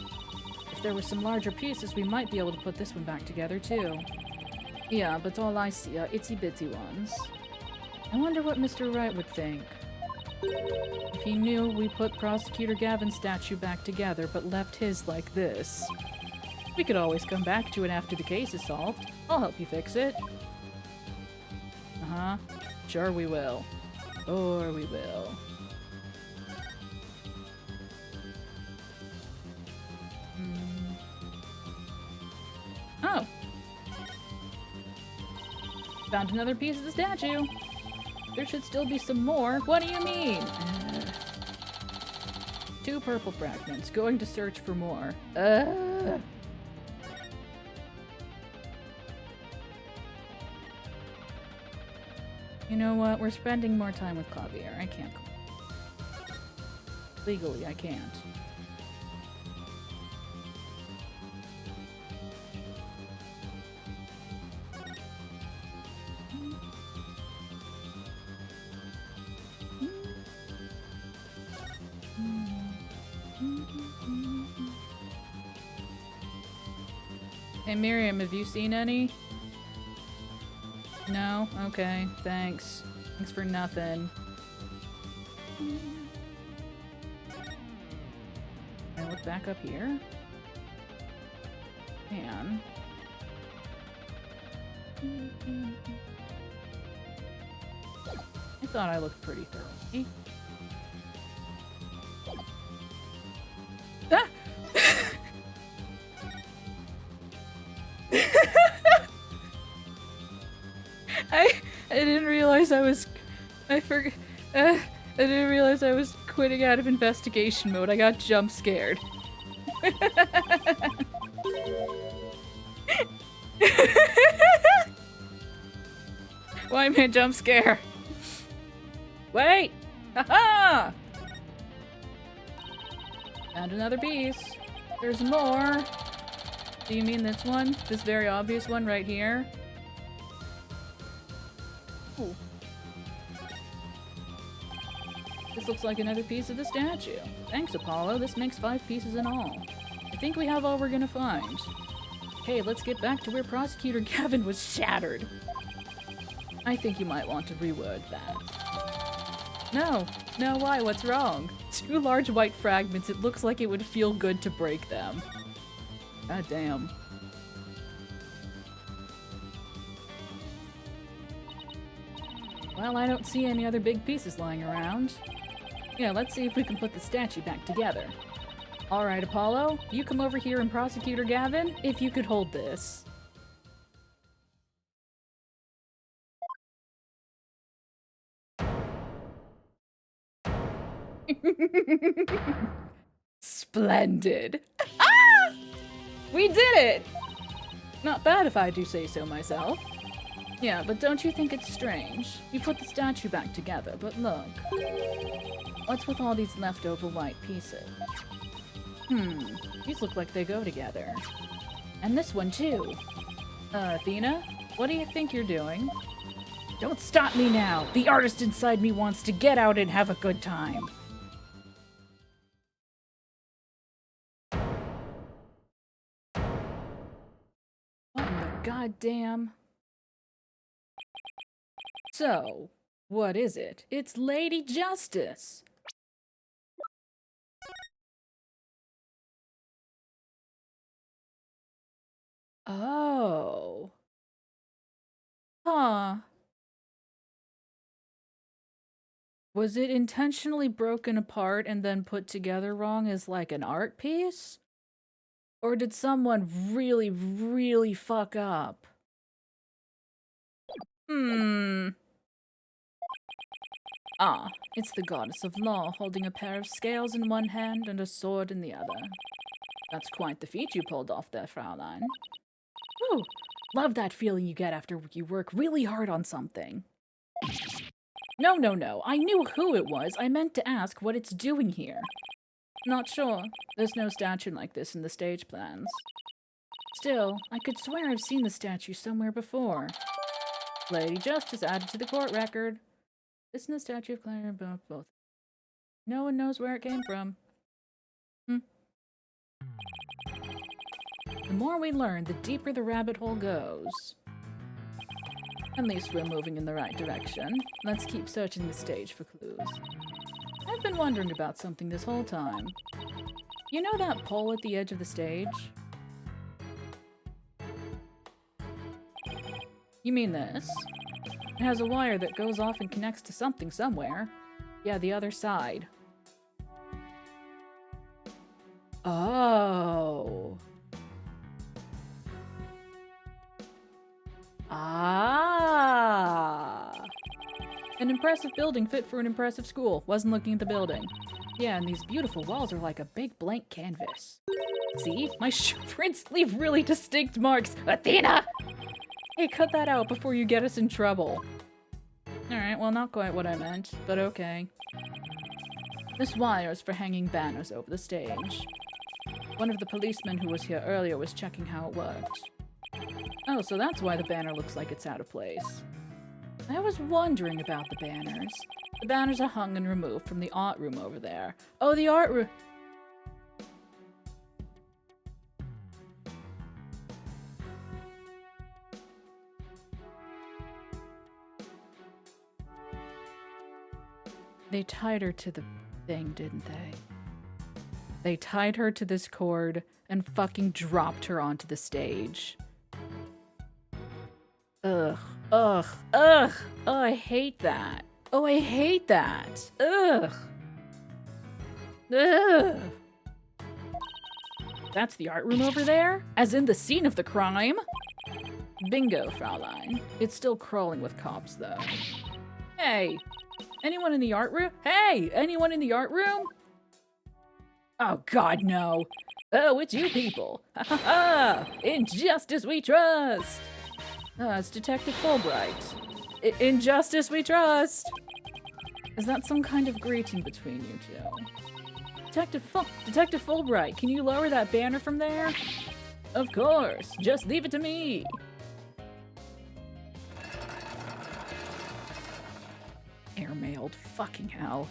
[SPEAKER 1] If there were some larger pieces, we might be able to put this one back together too. Yeah, but all I see are itsy-bitsy ones. I wonder what Mr. Wright would think. If he knew we put Prosecutor Gavin's statue back together but left his like this. We could always come back to it after the case is solved. I'll help you fix it. Uh-huh. Sure we will. Sure we will. Oh. Found another piece of the statue. There should still be some more. What do you mean? 2 purple fragments. Going to search for more. You know what? We're spending more time with Clavier. I can't. Legally, I can't. Hey Miriam, have you seen any? No? Okay, thanks. Thanks for nothing. back up here. And... I thought I looked pretty thoroughly. Ah! I didn't realize I was... I didn't realize I was quitting out of investigation mode. I got jump scared. Why man jump scare? Wait! Haha! Found another piece. There's more. Do you mean this one? This very obvious one right here? Ooh. This looks like another piece of the statue. Thanks, Apollo. This makes 5 pieces in all. I think we have all we're gonna find. Okay, let's get back to where Prosecutor Gavin was shattered. I think you might want to reword that. No, why? What's wrong? 2 large white fragments. It looks like it would feel good to break them. God damn. Well, I don't see any other big pieces lying around. Yeah, let's see if we can put the statue back together. Alright, Apollo, you come over here and Prosecutor Gavin, if you could hold this. Splendid. Ah! We did it! Not bad if I do say so myself. Yeah, but don't you think it's strange? You put the statue back together, but look. What's with all these leftover white pieces? These look like they go together. And this one too. Athena? What do you think you're doing? Don't stop me now! The artist inside me wants to get out and have a good time. What in the goddamn... So, what is it? It's Lady Justice! Oh. Huh. Was it intentionally broken apart and then put together wrong as like an art piece? Or did someone really, really fuck up? Ah, it's the goddess of law holding a pair of scales in one hand and a sword in the other. That's quite the feat you pulled off there, Fraulein. Ooh, love that feeling you get after you work really hard on something. No, I knew who it was. I meant to ask what it's doing here. Not sure. There's no statue like this in the stage plans. Still, I could swear I've seen the statue somewhere before. Lady Justice added to the court record. This and the statue of Clara both. No one knows where it came from. The more we learn, the deeper the rabbit hole goes. At least we're moving in the right direction. Let's keep searching the stage for clues. I've been wondering about something this whole time. You know that pole at the edge of the stage? You mean this? It has a wire that goes off and connects to something somewhere. Yeah, the other side. Oh. Ah. An impressive building fit for an impressive school. Wasn't looking at the building. Yeah, and these beautiful walls are like a big blank canvas. See? My shoe prints leave really distinct marks. Athena! Hey, cut that out before you get us in trouble. Alright, well, not quite what I meant, but okay. This wire is for hanging banners over the stage. One of the policemen who was here earlier was checking how it worked. Oh, so that's why the banner looks like it's out of place. I was wondering about the banners. The banners are hung and removed from the art room over there. Oh, the art room! They tied her to the thing, didn't they? They tied her to this cord and fucking dropped her onto the stage. Ugh. Ugh. Ugh. Oh, I hate that. Oh, I hate that. Ugh. Ugh. That's the art room over there? As in the scene of the crime? Bingo, Fraulein. It's still crawling with cops, though. Hey! Anyone in the art room? Hey! Anyone in the art room? Oh, God, no. Oh, it's you people. Ha ha ha! In justice we trust! It's Detective Fulbright. In justice we trust! Is that some kind of greeting between you two? Detective Fulbright, can you lower that banner from there? Of course, just leave it to me. Airmailed, fucking hell.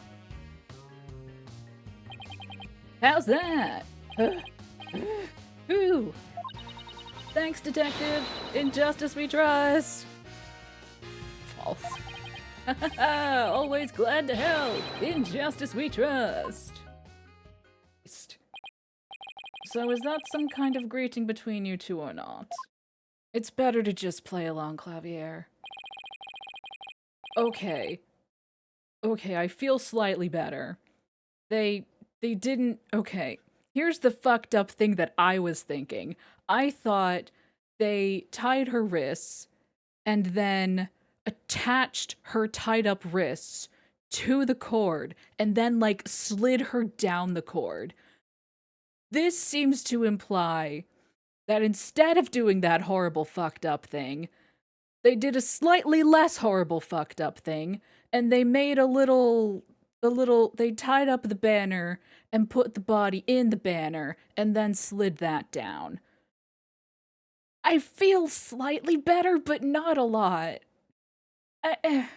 [SPEAKER 1] How's that? Ooh. Thanks, Detective. In justice we trust. False. Always glad to help. In justice we trust. So is that some kind of greeting between you two or not? It's better to just play along, Clavier. Okay. Okay, I feel slightly better. They didn't... Okay. Here's the fucked up thing that I was thinking. I thought they tied her wrists and then attached her tied up wrists to the cord and then, like, slid her down the cord. This seems to imply that instead of doing that horrible fucked up thing, they did a slightly less horrible fucked up thing, and they made they tied up the banner and put the body in the banner and then slid that down. I feel slightly better, but not a lot. I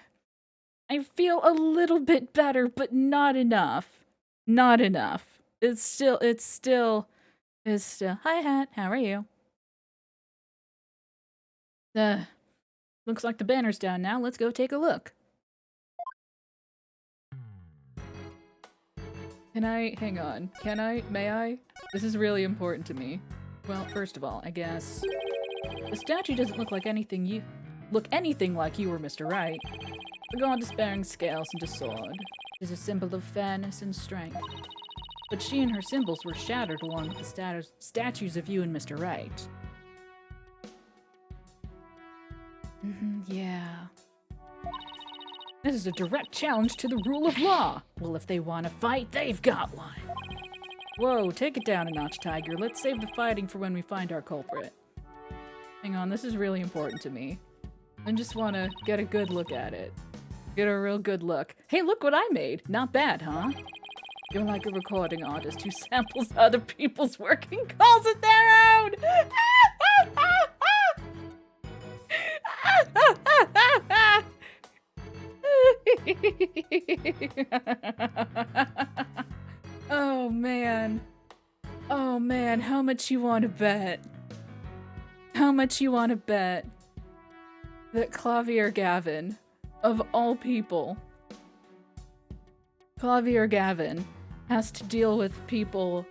[SPEAKER 1] feel a little bit better, but not enough. Not enough. It's still, hi Hat, how are you? Looks like the banner's down now, let's go take a look. Hang on, may I? This is really important to me. Well, first of all, I guess, the statue doesn't look anything like you or Mr. Wright. The goddess bearing scales and a sword is a symbol of fairness and strength. But she and her symbols were shattered along with the statues of you and Mr. Wright. Yeah. This is a direct challenge to the rule of law. Well, if they want to fight, they've got one. Whoa, take it down a notch, Tiger. Let's save the fighting for when we find our culprit. Hang on, this is really important to me. I just want to get a good look at it. Get a real good look. Hey, look what I made. Not bad, huh? You're like a recording artist who samples other people's work and calls it their own! Oh man. Oh man, how much you want to bet? How much you want to bet that Clavier Gavin, of all people, Clavier Gavin has to deal with people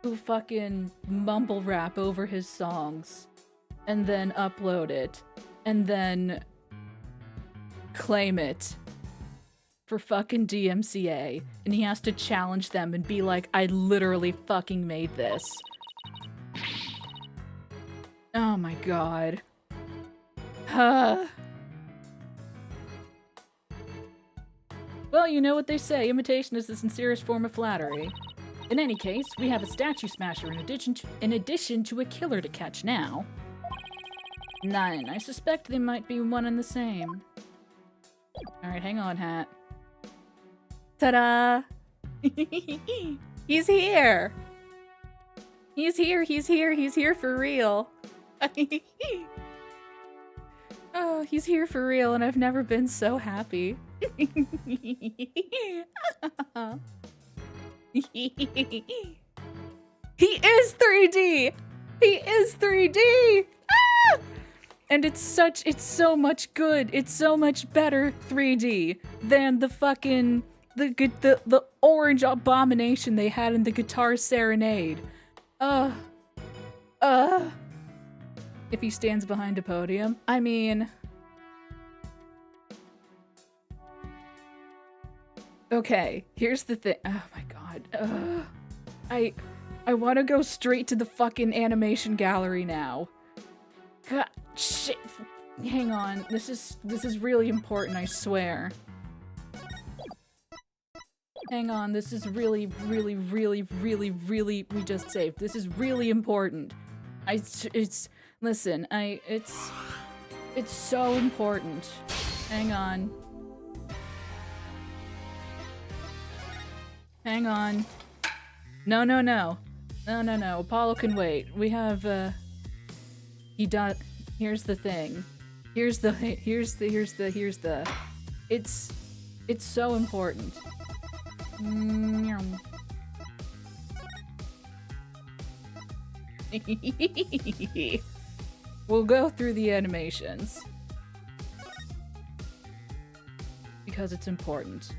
[SPEAKER 1] who fucking mumble rap over his songs and then upload it and then claim it for fucking DMCA, and he has to challenge them and be like, I literally fucking made this. Oh my god. Well, you know what they say, imitation is the sincerest form of flattery. In any case, we have a statue smasher in addition to a killer to catch now. 9. I suspect they might be one and the same. Alright, hang on, Hat. Ta-da! He's here! He's here for real. Oh, he's here for real, and I've never been so happy. He is 3D! He is 3D! Ah! And it's so much good. It's so much better 3D than the the orange abomination they had in the Guitar Serenade. If he stands behind a podium. I mean... Okay, here's the thing. Oh my god. I want to go straight to the fucking animation gallery now. God, shit. Hang on. This is really important, I swear. Hang on, this is really, really, really, really, really, we just saved. This is really important. Listen, it's so important. Hang on. Hang on. No. Apollo can wait. We have, here's the thing. Here's the, it's so important. We'll go through the animations. Because it's important.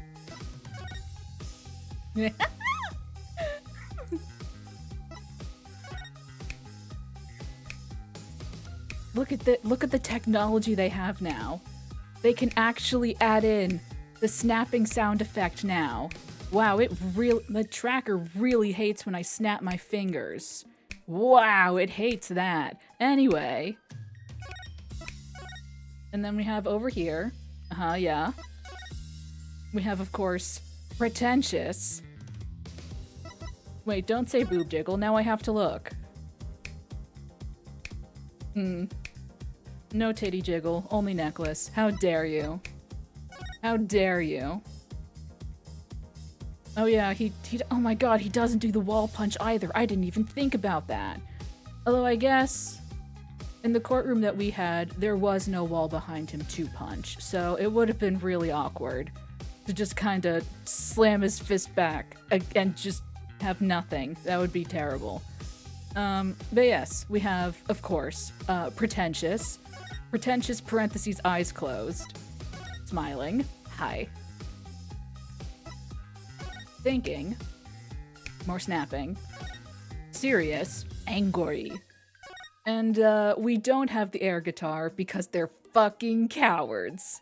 [SPEAKER 1] Look at the technology they have now. They can actually add in the snapping sound effect now. Wow, the tracker really hates when I snap my fingers. Wow, it hates that. Anyway. And then we have over here. Yeah. We have, of course, pretentious. Wait, don't say boob jiggle. Now I have to look. No titty jiggle, only necklace. How dare you? How dare you? Oh yeah, oh my god, he doesn't do the wall punch either. I didn't even think about that. Although I guess in the courtroom that we had, there was no wall behind him to punch. So it would have been really awkward to just kind of slam his fist back and just have nothing. That would be terrible. But yes, we have, of course, pretentious. Pretentious parentheses eyes closed. Smiling. Hi. Thinking. More snapping. Serious. Angry. And, we don't have the air guitar because they're fucking cowards.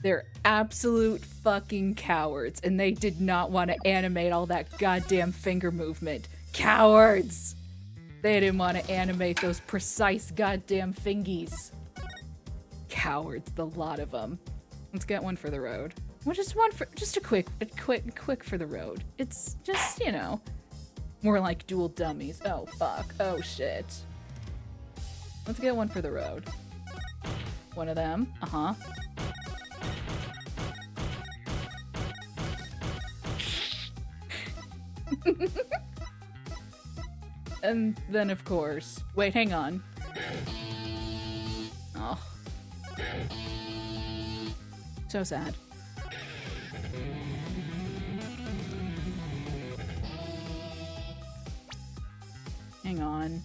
[SPEAKER 1] They're absolute fucking cowards, and they did not want to animate all that goddamn finger movement. Cowards! They didn't want to animate those precise goddamn fingies. Cowards, the lot of them. Let's get one for the road. Well, just a quick for the road. It's just, you know, more like dual dummies. Oh, fuck. Oh, shit. Let's get one for the road. One of them. Uh-huh. And then, of course... Wait, hang on. Oh. So sad. Hang on.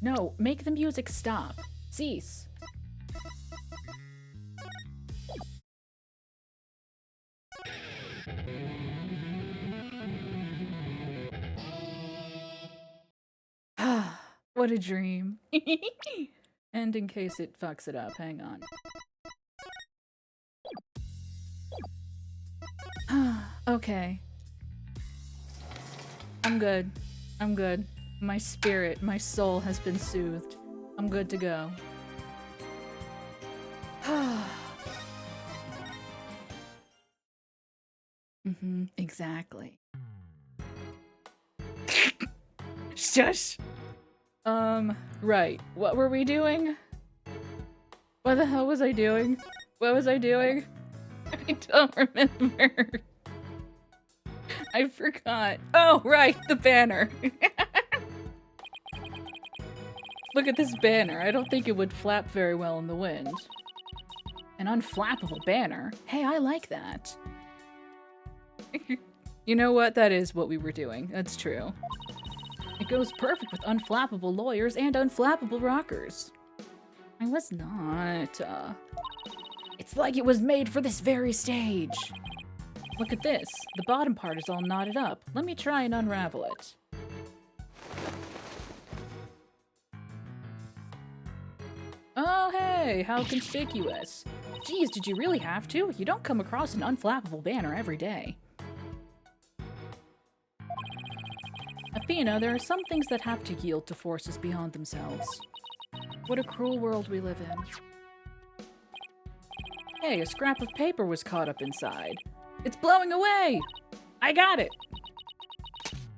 [SPEAKER 1] No, make the music stop. Cease. What a dream. And in case it fucks it up, hang on. Okay. I'm good. I'm good. My spirit, my soul has been soothed. I'm good to go. Exactly. Shush! Right. What were we doing? What the hell was I doing? What was I doing? I don't remember. I forgot. Oh, right, the banner. Look at this banner. I don't think it would flap very well in the wind. An unflappable banner? Hey, I like that. You know what? That is what we were doing. That's true. It goes perfect with unflappable lawyers and unflappable rockers. I was not. It's It's like it was made for this very stage. Look at this. The bottom part is all knotted up. Let me try and unravel it. Oh, hey, how conspicuous. Geez, did you really have to? You don't come across an unflappable banner every day. Athena, there are some things that have to yield to forces beyond themselves. What a cruel world we live in. Hey, a scrap of paper was caught up inside. It's blowing away! I got it!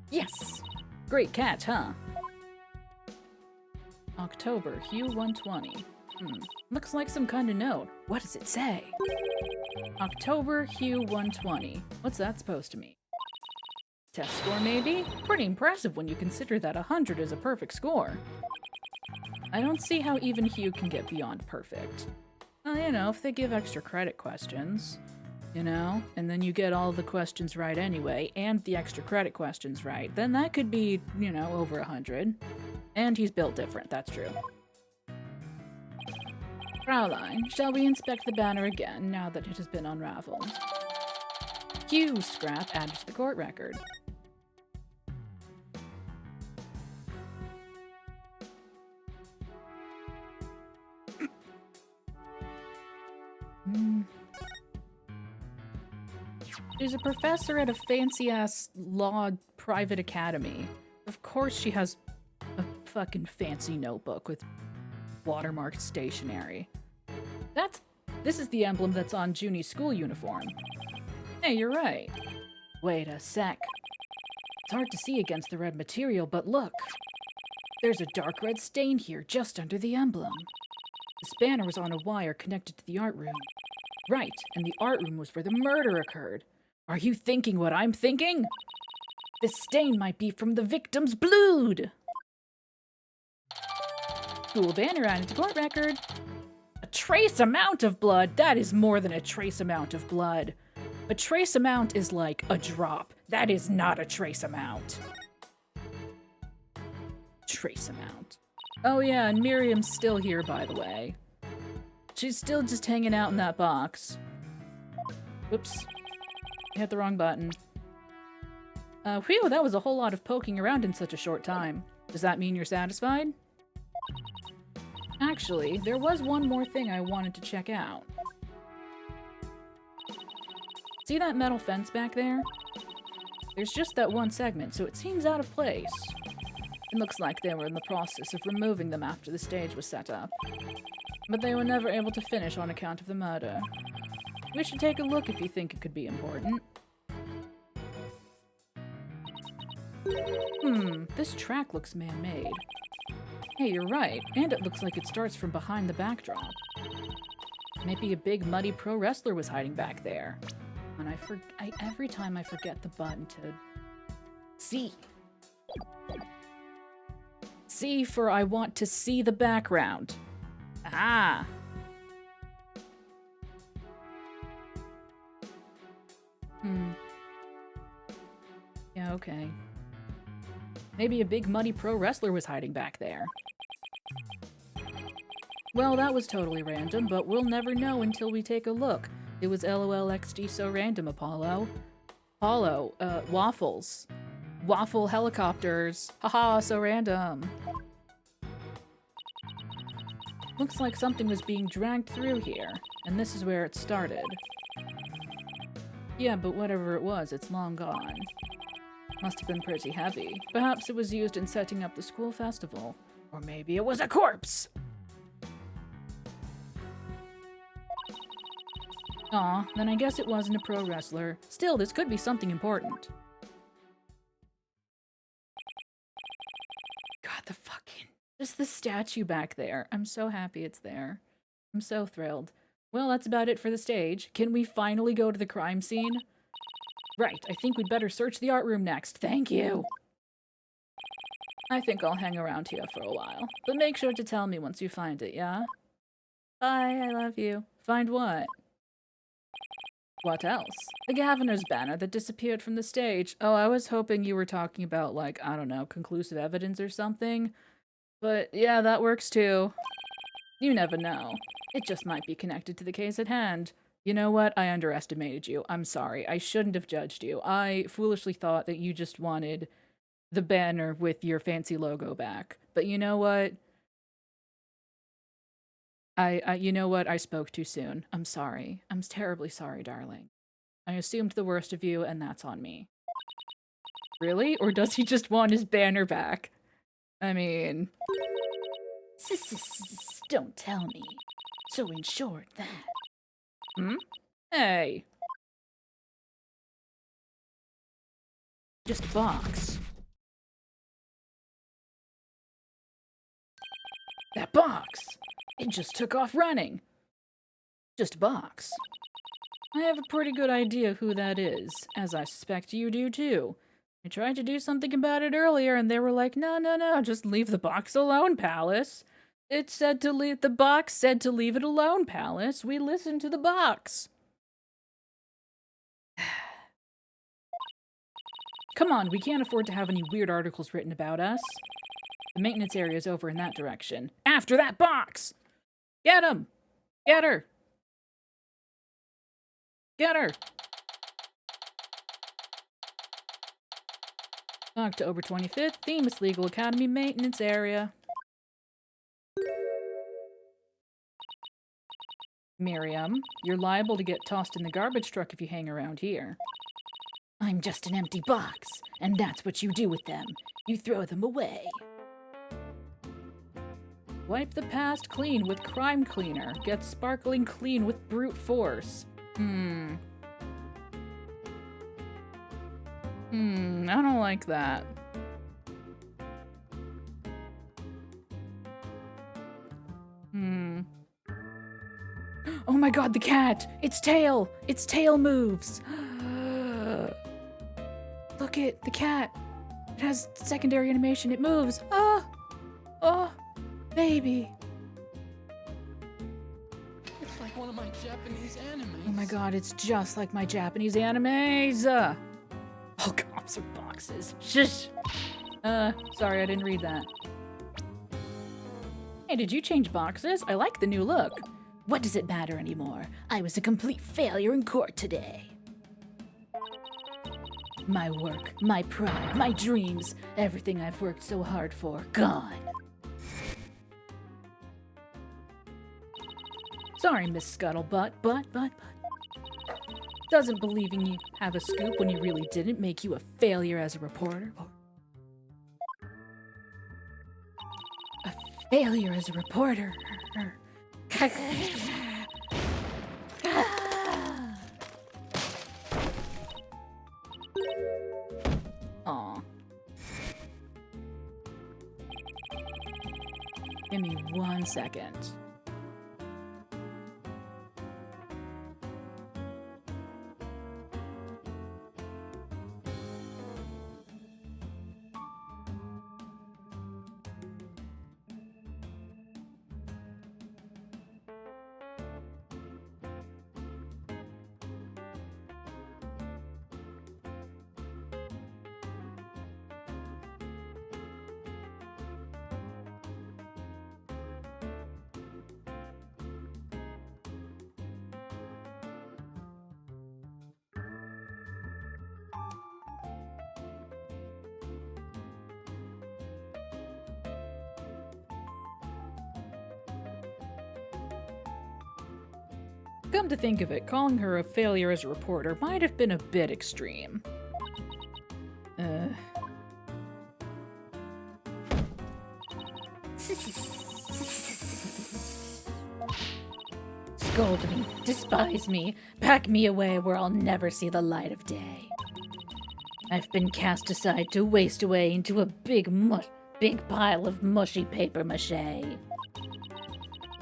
[SPEAKER 1] Yes! Great catch, huh? October, hue 120. Looks like some kind of note. What does it say? October, hue 120. What's that supposed to mean? Test score, maybe? Pretty impressive when you consider that 100 is a perfect score. I don't see how even hue can get beyond perfect. Well, you know, if they give extra credit questions, you know, and then you get all the questions right anyway, and the extra credit questions right, then that could be, you know, over 100. And he's built different, that's true. Fraulein, shall we inspect the banner again now that it has been unraveled? Hue scrap added to the court record. She's a professor at a fancy-ass law private academy. Of course she has a fucking fancy notebook with watermarked stationery. This is the emblem that's on Junie's school uniform. Hey, you're right. Wait a sec. It's hard to see against the red material, but look. There's a dark red stain here just under the emblem. This banner was on a wire connected to the art room. Right, and the art room was where the murder occurred. Are you thinking what I'm thinking? This stain might be from the victim's blood! School banner added to court record. A trace amount of blood? That is more than a trace amount of blood. A trace amount is like a drop. That is not a trace amount. Trace amount. Oh yeah, and Miriam's still here, by the way. She's still just hanging out in that box. Whoops. I hit the wrong button. Whew, that was a whole lot of poking around in such a short time. Does that mean you're satisfied? Actually, there was one more thing I wanted to check out. See that metal fence back there? There's just that one segment, so it seems out of place. It looks like they were in the process of removing them after the stage was set up. But they were never able to finish on account of the murder. We should take a look if you think it could be important. This track looks man-made. Hey, you're right, and it looks like it starts from behind the backdrop. Maybe a big muddy pro wrestler was hiding back there. And every time I forget the button to... see. See for I want to see the background. Ah! Yeah, okay. Maybe a big muddy pro wrestler was hiding back there. Well, that was totally random, but we'll never know until we take a look. It was LOLXD so random, Apollo. Apollo, waffles. Waffle helicopters. Haha, so random. Looks like something was being dragged through here, and this is where it started. Yeah, but whatever it was, it's long gone. Must have been pretty heavy. Perhaps it was used in setting up the school festival. Or maybe it was a corpse! Aw, then I guess it wasn't a pro wrestler. Still, this could be something important. God, the fucking... just the statue back there. I'm so happy it's there. I'm so thrilled. Well, that's about it for the stage. Can we finally go to the crime scene? Right, I think we'd better search the art room next. Thank you! I think I'll hang around here for a while. But make sure to tell me once you find it, yeah? Bye, I love you. Find what? What else? The Governor's banner that disappeared from the stage. Oh, I was hoping you were talking about, like, I don't know, conclusive evidence or something. But yeah, that works too. You never know. It just might be connected to the case at hand. You know what? I underestimated you. I'm sorry. I shouldn't have judged you. I foolishly thought that you just wanted the banner with your fancy logo back. But you know what? You know what? I spoke too soon. I'm sorry. I'm terribly sorry, darling. I assumed the worst of you, and that's on me. Really? Or does he just want his banner back? I mean...
[SPEAKER 4] Don't tell me. So in short, that...
[SPEAKER 1] Hmm? Hey. Just a box. That box! It just took off running. Just a box. I have a pretty good idea who that is, as I suspect you do too. I tried to do something about it earlier, and they were like, no, just leave the box alone, Pallas. It said to leave, the box said to leave it alone, Pallas. We listened to the box. Come on, we can't afford to have any weird articles written about us. The maintenance area is over in that direction. After that box! Get him! Get her! Get her! October 25th, Themis Legal Academy Maintenance Area. Miriam, you're liable to get tossed in the garbage truck if you hang around here.
[SPEAKER 4] I'm just an empty box, and that's what you do with them. You throw them away.
[SPEAKER 1] Wipe the past clean with crime cleaner. Get sparkling clean with brute force. I don't like that. Oh my god, the cat! Its tail! Its tail moves! Look it, the cat! It has secondary animation, it moves! Oh, baby!
[SPEAKER 2] It's like one of my Japanese animes.
[SPEAKER 1] Oh my god, it's just like my Japanese animes! Oh, cops are boxes. Shush! Sorry, I didn't read that. Hey, did you change boxes? I like the new look.
[SPEAKER 4] What does it matter anymore? I was a complete failure in court today. My work, my pride, my dreams, everything I've worked so hard for, gone.
[SPEAKER 1] Sorry, Miss Scuttlebutt, but. Doesn't believing you have a scoop when you really didn't make you a failure as a reporter? A failure as a reporter. Aw. Give me 1 second. Come to think of it, calling her a failure as a reporter might have been a bit extreme.
[SPEAKER 4] Scold me, despise me, pack me away where I'll never see the light of day. I've been cast aside to waste away into a big pile of mushy paper mache.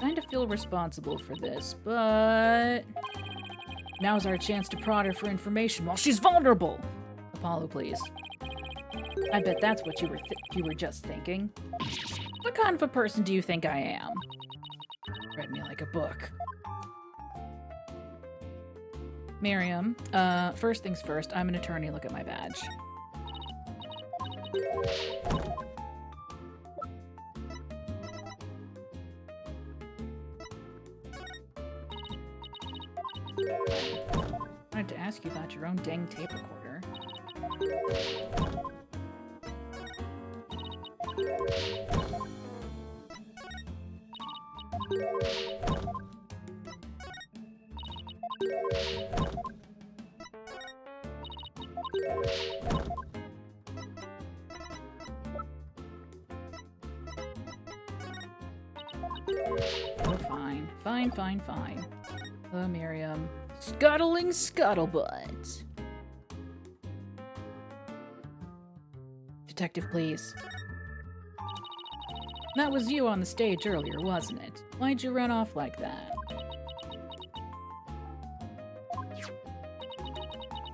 [SPEAKER 1] Kind of feel responsible for this, but now's our chance to prod her for information while she's vulnerable. Apollo, please. I bet that's what you were just thinking. What kind of a person do you think I am? Read me like a book. Miriam, first things first, I'm an attorney. Look at my badge. ask you about your own dang tape recorder. Oh, fine. Fine. Hello, Miriam. Scuttling scuttlebutt. Detective, please. That was you on the stage earlier, wasn't it? Why'd you run off like that?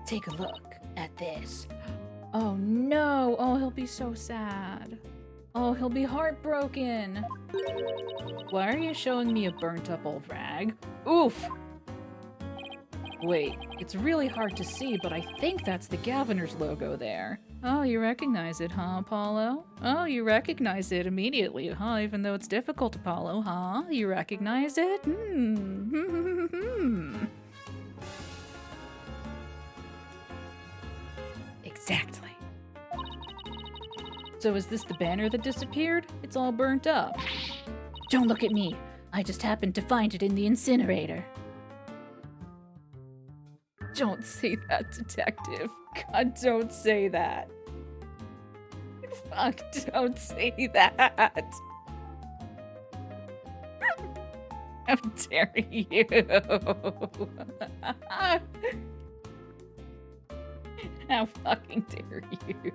[SPEAKER 4] Take a look at this.
[SPEAKER 1] Oh no! Oh, he'll be so sad. Oh, he'll be heartbroken. Why are you showing me a burnt up old rag? Oof! Wait, it's really hard to see, but I think that's the Gaviner's logo there. Oh, you recognize it, huh, Apollo? Oh, you recognize it immediately, huh? Even though it's difficult, Apollo, huh? You recognize it?
[SPEAKER 4] Exactly.
[SPEAKER 1] So is this the banner that disappeared? It's all burnt up.
[SPEAKER 4] Don't look at me. I just happened to find it in the incinerator.
[SPEAKER 1] Don't say that, detective. God, don't say that. Fuck, don't say that. How dare you? How fucking dare you?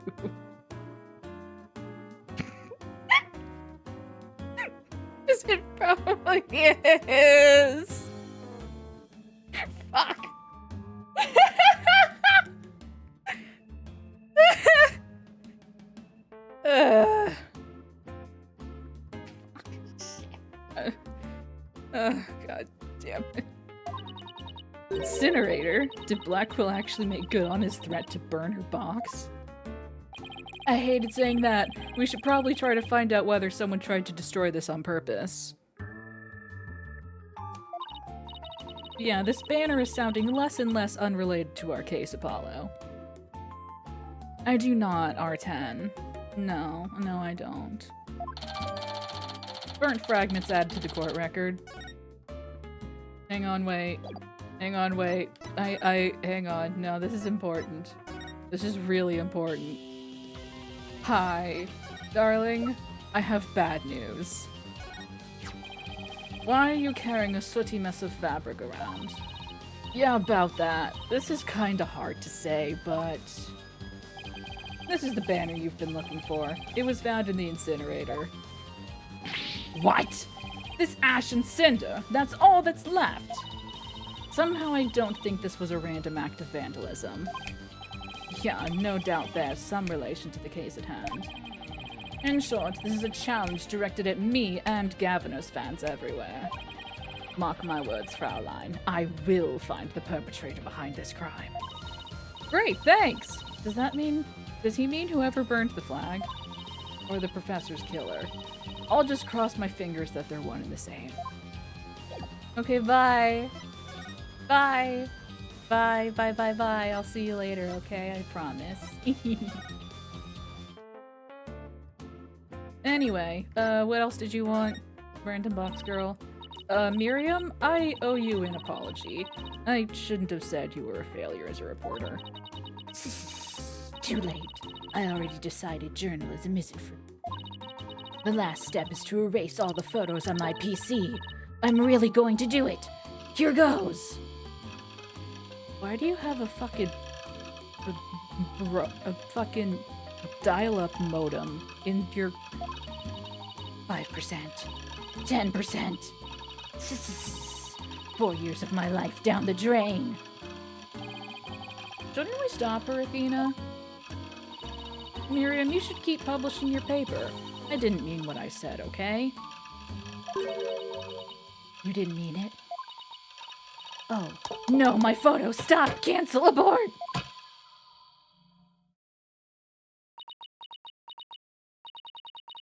[SPEAKER 1] Yes, it probably is. Fuck. God damn it. Incinerator? Did Blackwell actually make good on his threat to burn her box? I hated saying that. We should probably try to find out whether someone tried to destroy this on purpose. Yeah, this banner is sounding less and less unrelated to our case, Apollo. I do not, R10. No, I don't. Burnt fragments added to the court record. Hang on, wait. Hang on. No, this is important. This is really important. Hi, darling. I have bad news. Why are you carrying a sooty mess of fabric around? Yeah, about that. This is kinda hard to say, but... this is the banner you've been looking for. It was found in the incinerator. What? This ash and cinder, that's all that's left. Somehow I don't think this was a random act of vandalism. Yeah, no doubt there's some relation to the case at hand. In short, this is a challenge directed at me and Gaviner's fans everywhere. Mark my words, Fraulein, I will find the perpetrator behind this crime. Great, thanks! Does he mean whoever burned the flag? Or the professor's killer? I'll just cross my fingers that they're one and the same. Okay, bye! Bye! Bye. I'll see you later, okay? I promise. Anyway, what else did you want? Random box girl. Miriam, I owe you an apology. I shouldn't have said you were a failure as a reporter.
[SPEAKER 4] Too late. I already decided journalism isn't for me. The last step is to erase all the photos on my PC. I'm really going to do it. Here goes.
[SPEAKER 1] Why do you have a fucking dial-up modem in your
[SPEAKER 4] 5%, 10%. 4 years of my life down the drain.
[SPEAKER 1] Shouldn't we stop her, Athena? Miriam, you should keep publishing your paper. I didn't mean what I said, okay?
[SPEAKER 4] You didn't mean it? Oh, no, my photo! Stop! Cancel! Abort!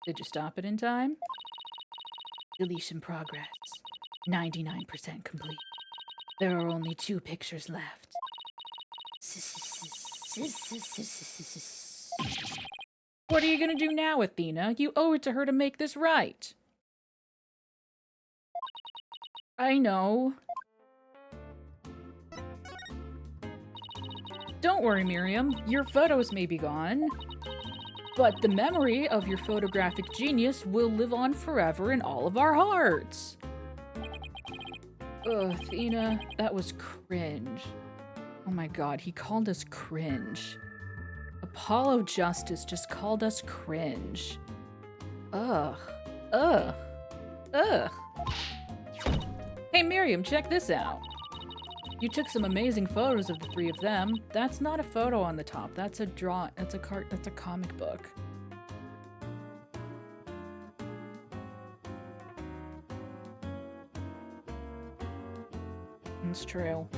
[SPEAKER 1] Did you stop it in time?
[SPEAKER 4] Deletion progress. 99% complete. There are only 2 pictures left.
[SPEAKER 1] What are you gonna do now, Athena? You owe it to her to make this right. I know. Don't worry, Miriam. Your photos may be gone, but the memory of your photographic genius will live on forever in all of our hearts. Ugh, Athena, that was cringe. Oh my god, he called us cringe. Apollo Justice just called us cringe. Ugh. Ugh. Ugh. Hey Miriam, check this out. You took some amazing photos of the three of them. That's not a photo on the top. That's a that's a comic book. It's true.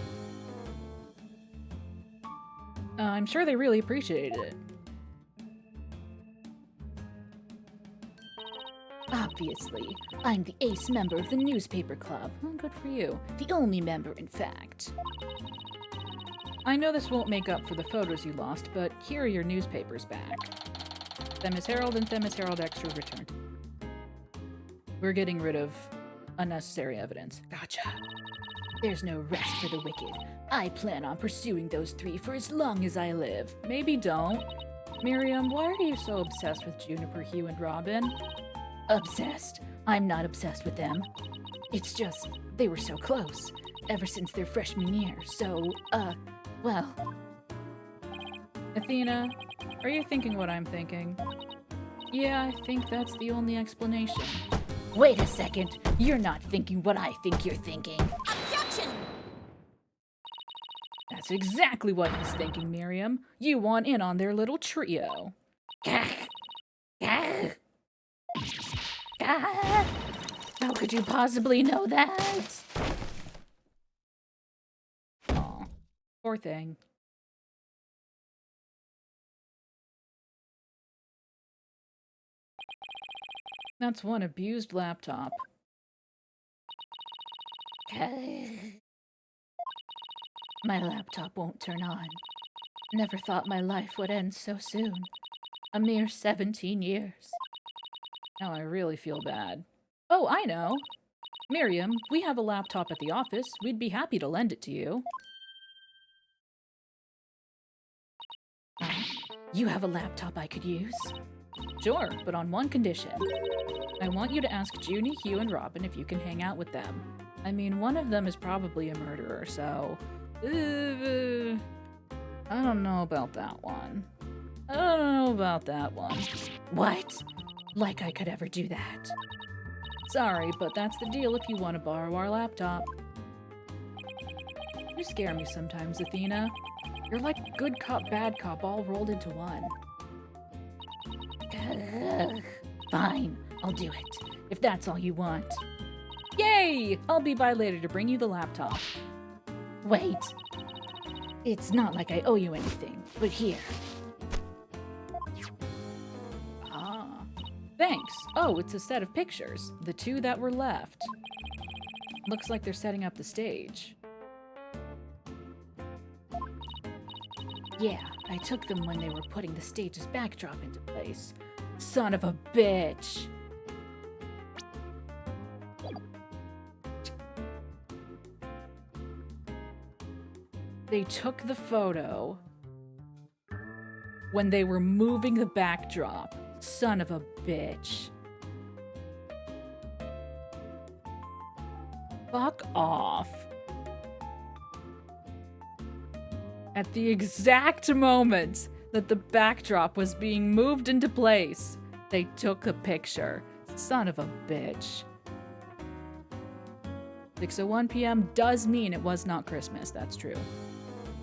[SPEAKER 1] I'm sure they really appreciated it.
[SPEAKER 4] Obviously, I'm the ace member of the newspaper club. Well, good for you. The only member, in fact.
[SPEAKER 1] I know this won't make up for the photos you lost, but here are your newspapers back. Themis Herald and Themis Herald Extra returned. We're getting rid of unnecessary evidence.
[SPEAKER 4] Gotcha. There's no rest for the wicked. I plan on pursuing those three for as long as I live.
[SPEAKER 1] Maybe don't. Miriam, why are you so obsessed with Juniper, Hugh, and Robin?
[SPEAKER 4] Obsessed? I'm not obsessed with them. It's just, they were so close, ever since their freshman year, so, well.
[SPEAKER 1] Athena, are you thinking what I'm thinking? Yeah, I think that's the only explanation.
[SPEAKER 4] Wait a second, you're not thinking what I think you're thinking.
[SPEAKER 5] Objection!
[SPEAKER 1] That's exactly what he's thinking, Miriam. You want in on their little trio.
[SPEAKER 4] How could you possibly know that?
[SPEAKER 1] Aw, poor thing. That's one abused laptop.
[SPEAKER 4] My laptop won't turn on. Never thought my life would end so soon. A mere 17 years.
[SPEAKER 1] Now I really feel bad. Oh, I know. Miriam, we have a laptop at the office. We'd be happy to lend it to you.
[SPEAKER 4] You have a laptop I could use?
[SPEAKER 1] Sure, but on one condition. I want you to ask Junie, Hugh, and Robin if you can hang out with them. I mean, one of them is probably a murderer, so... I don't know about that one. I don't know about that one.
[SPEAKER 4] What? Like I could ever do that.
[SPEAKER 1] Sorry, but that's the deal if you want to borrow our laptop. You scare me sometimes, Athena. You're like good cop, bad cop all rolled into one.
[SPEAKER 4] Fine, I'll do it. If that's all you want.
[SPEAKER 1] Yay! I'll be by later to bring you the laptop.
[SPEAKER 4] Wait. It's not like I owe you anything, but here.
[SPEAKER 1] Ah. Thanks. Oh, it's a set of pictures. The two that were left. Looks like they're setting up the stage.
[SPEAKER 4] Yeah, I took them when they were putting the stage's backdrop into place. Son of a bitch!
[SPEAKER 1] They took the photo when they were moving the backdrop. Son of a bitch. Fuck off. At the exact moment that the backdrop was being moved into place, they took a picture. Son of a bitch. 6:01 p.m. does mean it was not Christmas, that's true.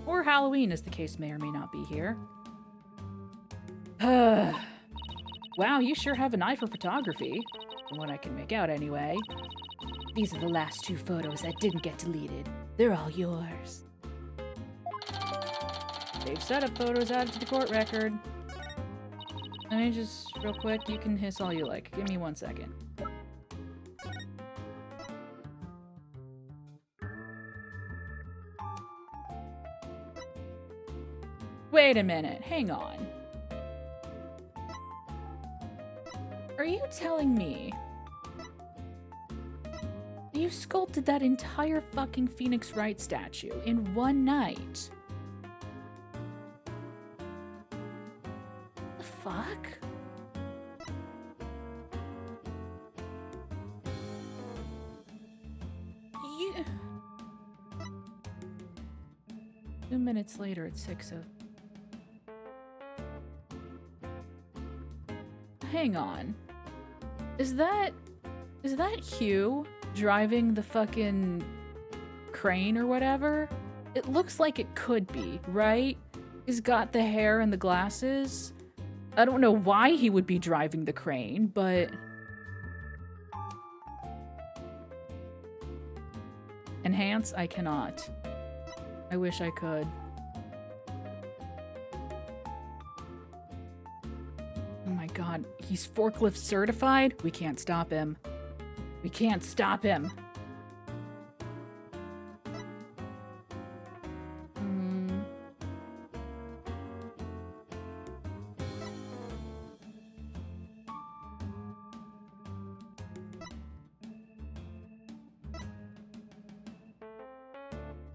[SPEAKER 1] Or Halloween, as the case may or may not be here. Wow, you sure have an eye for photography. From what I can make out, anyway.
[SPEAKER 4] These are the last two photos that didn't get deleted. They're all yours.
[SPEAKER 1] Stage setup photos added to the court record. Let me just, real quick, you can hiss all you like. Give me 1 second. Wait a minute, hang on. Are you telling me you sculpted that entire fucking Phoenix Wright statue in one night? The fuck? You... 2 minutes later at 6:00. Hang on. Is that Hugh driving the fucking crane or whatever? It looks like it could be, right? He's got the hair and the glasses. I don't know why he would be driving the crane, but... Enhance? I cannot. I wish I could. Oh my god, he's forklift certified? We can't stop him. We can't stop him.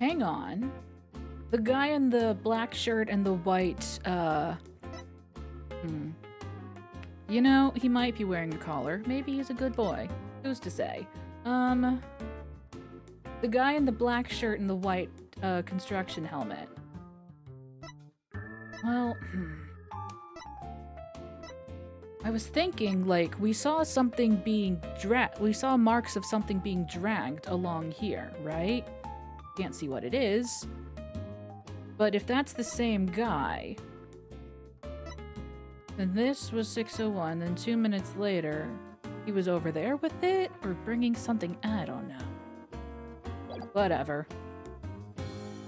[SPEAKER 1] Hang on. The guy in the black shirt and the white, You know, he might be wearing a collar. Maybe he's a good boy. Who's to say? The guy in the black shirt and the white, construction helmet. Well, I was thinking, like, we saw something being we saw marks of something being dragged along here, right? Can't see what it is. But if that's the same guy... And this was 6:01, then 2 minutes later, he was over there with it? Or bringing something? I don't know. Whatever.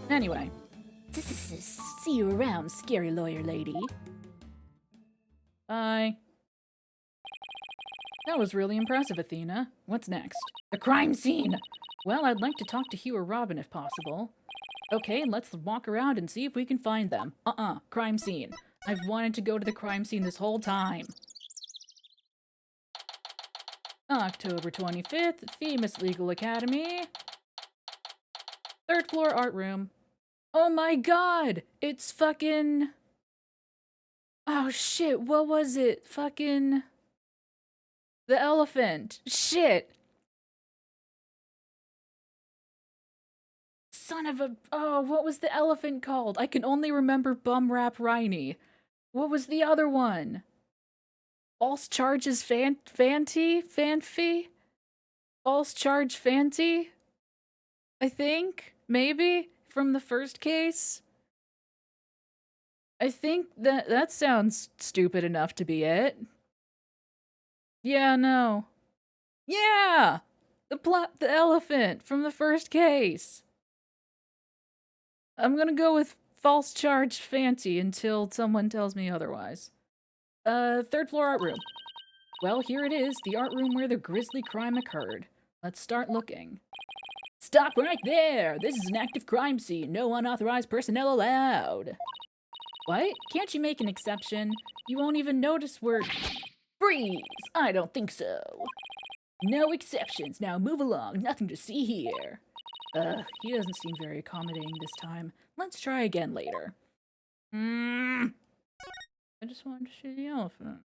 [SPEAKER 1] Anyway. See you around, scary lawyer lady. Bye. That was really impressive, Athena. What's next? The crime scene! Well, I'd like to talk to Hugh or Robin if possible. Okay, let's walk around and see if we can find them. Crime scene. I've wanted to go to the crime scene this whole time. October 25th, Themis Legal Academy. 3rd floor art room. Oh my god! It's fucking... Oh shit, what was it? Fucking... The elephant. Shit! Son of a... Oh, what was the elephant called? I can only remember Bum Rap Riney. What was the other one? False Charges Fanty? False Charge Fanty? I think? Maybe? From the first case? I think that sounds stupid enough to be it. Yeah, no. Yeah! The elephant from the first case. I'm gonna go with False Charge Fancy until someone tells me otherwise. 3rd floor art room. Well, here it is, the art room where the grisly crime occurred. Let's start looking. Stop right there! This is an active crime scene. No unauthorized personnel allowed. What? Can't you make an exception? You won't even notice we're... Freeze! I don't think so. No exceptions. Now move along. Nothing to see here. He doesn't seem very accommodating this time. Let's try again later. I just wanted to see the elephant.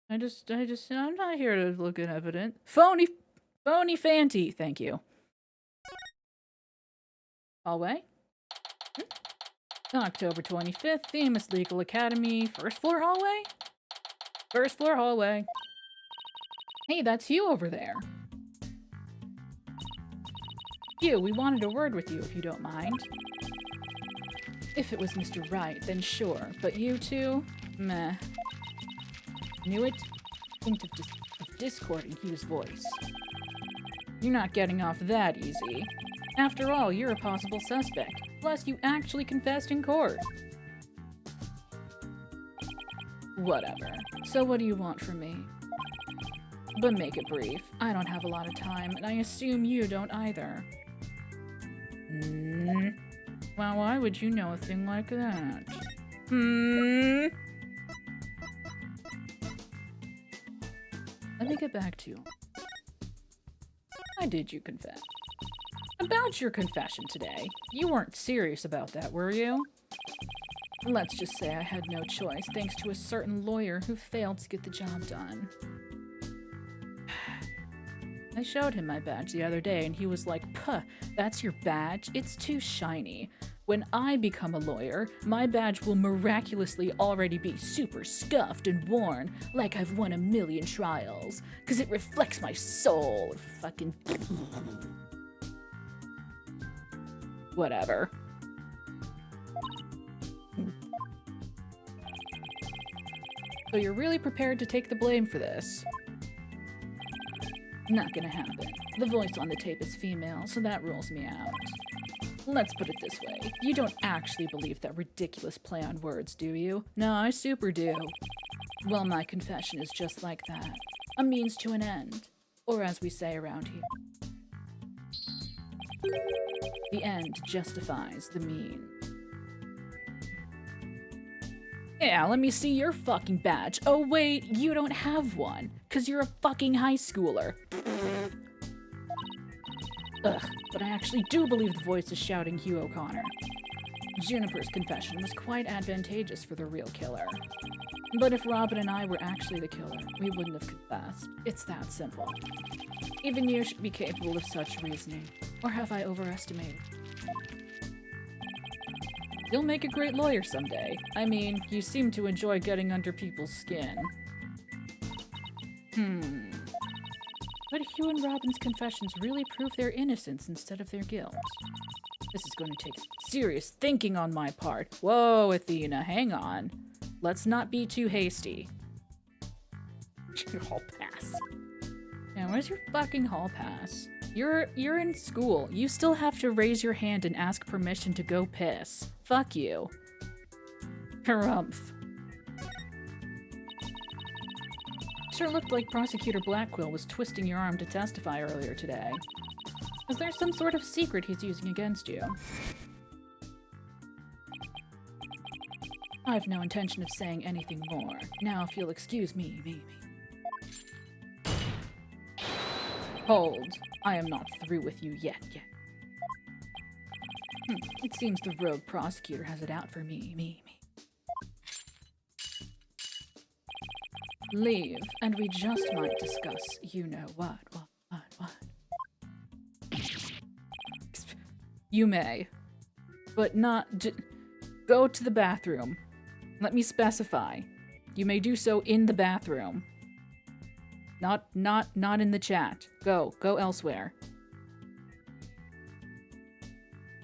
[SPEAKER 1] I'm not here to look at evidence. Phony Fanty, thank you. Hallway. October 25th, Themis Legal Academy, 1st floor hallway? 1st floor hallway. Hey, that's you over there. Hugh, we wanted a word with you, if you don't mind. If it was Mr. Wright, then sure. But you two? Meh. Knew it? Hint of discord in Hugh's voice. You're not getting off that easy. After all, you're a possible suspect. Plus, you actually confessed in court. Whatever. So what do you want from me? But make it brief. I don't have a lot of time, and I assume you don't either. Well, why would you know a thing like that? Let me get back to you. Why did you confess? About your confession today. You weren't serious about that, were you? Let's just say I had no choice thanks to a certain lawyer who failed to get the job done. I showed him my badge the other day and he was like, "Puh, that's your badge? It's too shiny. When I become a lawyer, my badge will miraculously already be super scuffed and worn, like I've won 1,000,000 trials, 'cause it reflects my soul." Fucking... Whatever. So you're really prepared to take the blame for this? Not gonna happen. The voice on the tape is female, so that rules me out. Let's put it this way. You don't actually believe that ridiculous play on words, do you? No, I super do. Well, my confession is just like that. A means to an end. Or as we say around here. The end justifies the means. Yeah, let me see your fucking badge. Oh wait, you don't have one, 'cause you're a fucking high schooler. Ugh, but I actually do believe the voice is shouting Hugh O'Connor. Juniper's confession was quite advantageous for the real killer. But if Robin and I were actually the killer, we wouldn't have confessed. It's that simple. Even you should be capable of such reasoning. Or have I overestimated? You'll make a great lawyer someday. I mean, you seem to enjoy getting under people's skin. But Hugh and Robin's confessions really prove their innocence instead of their guilt. This is going to take serious thinking on my part. Whoa, Athena, hang on. Let's not be too hasty. Hall pass. Now, where's your fucking hall pass? You're in school. You still have to raise your hand and ask permission to go piss. Fuck you. Harumph. Sure looked like Prosecutor Blackquill was twisting your arm to testify earlier today. Is there some sort of secret he's using against you? I have no intention of saying anything more. Now, if you'll excuse me. Hold. I am not through with you yet. It seems the rogue prosecutor has it out for me. Leave, and we just might discuss you-know-what. You may. But not go to the bathroom. Let me specify. You may do so in the bathroom. Not in the chat. Go elsewhere.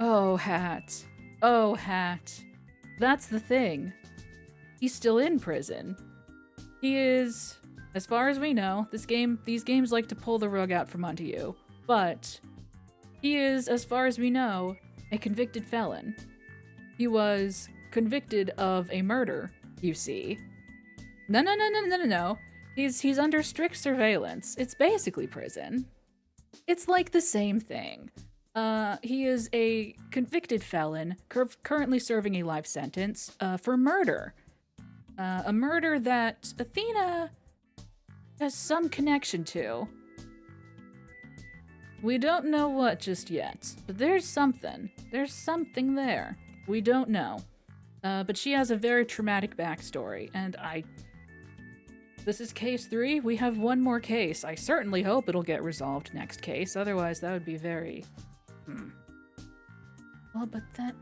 [SPEAKER 1] Oh, Hat. That's the thing. He's still in prison. He is, as far as we know, these games like to pull the rug out from under you, but he is, as far as we know, a convicted felon. He was convicted of a murder, you see. No. He's under strict surveillance. It's basically prison. It's like the same thing. He is a convicted felon, currently serving a life sentence, for murder. A murder that Athena has some connection to. We don't know what just yet, but there's something. There's something there. We don't know. But she has a very traumatic backstory, and This is case 3. We have one more case. I certainly hope it'll get resolved next case, otherwise that would be very... Well, but that...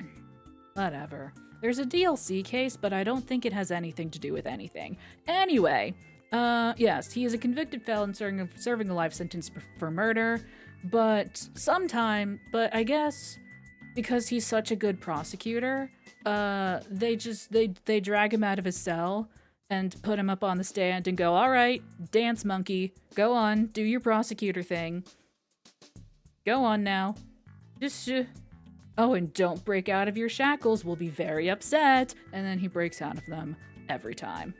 [SPEAKER 1] Whatever. There's a DLC case, but I don't think it has anything to do with anything. Anyway, yes, he is a convicted felon serving a life sentence for murder, but I guess because he's such a good prosecutor, they drag him out of his cell and put him up on the stand and go, "All right, dance monkey, go on, do your prosecutor thing. Go on now. Oh, and don't break out of your shackles, we'll be very upset." And then he breaks out of them every time.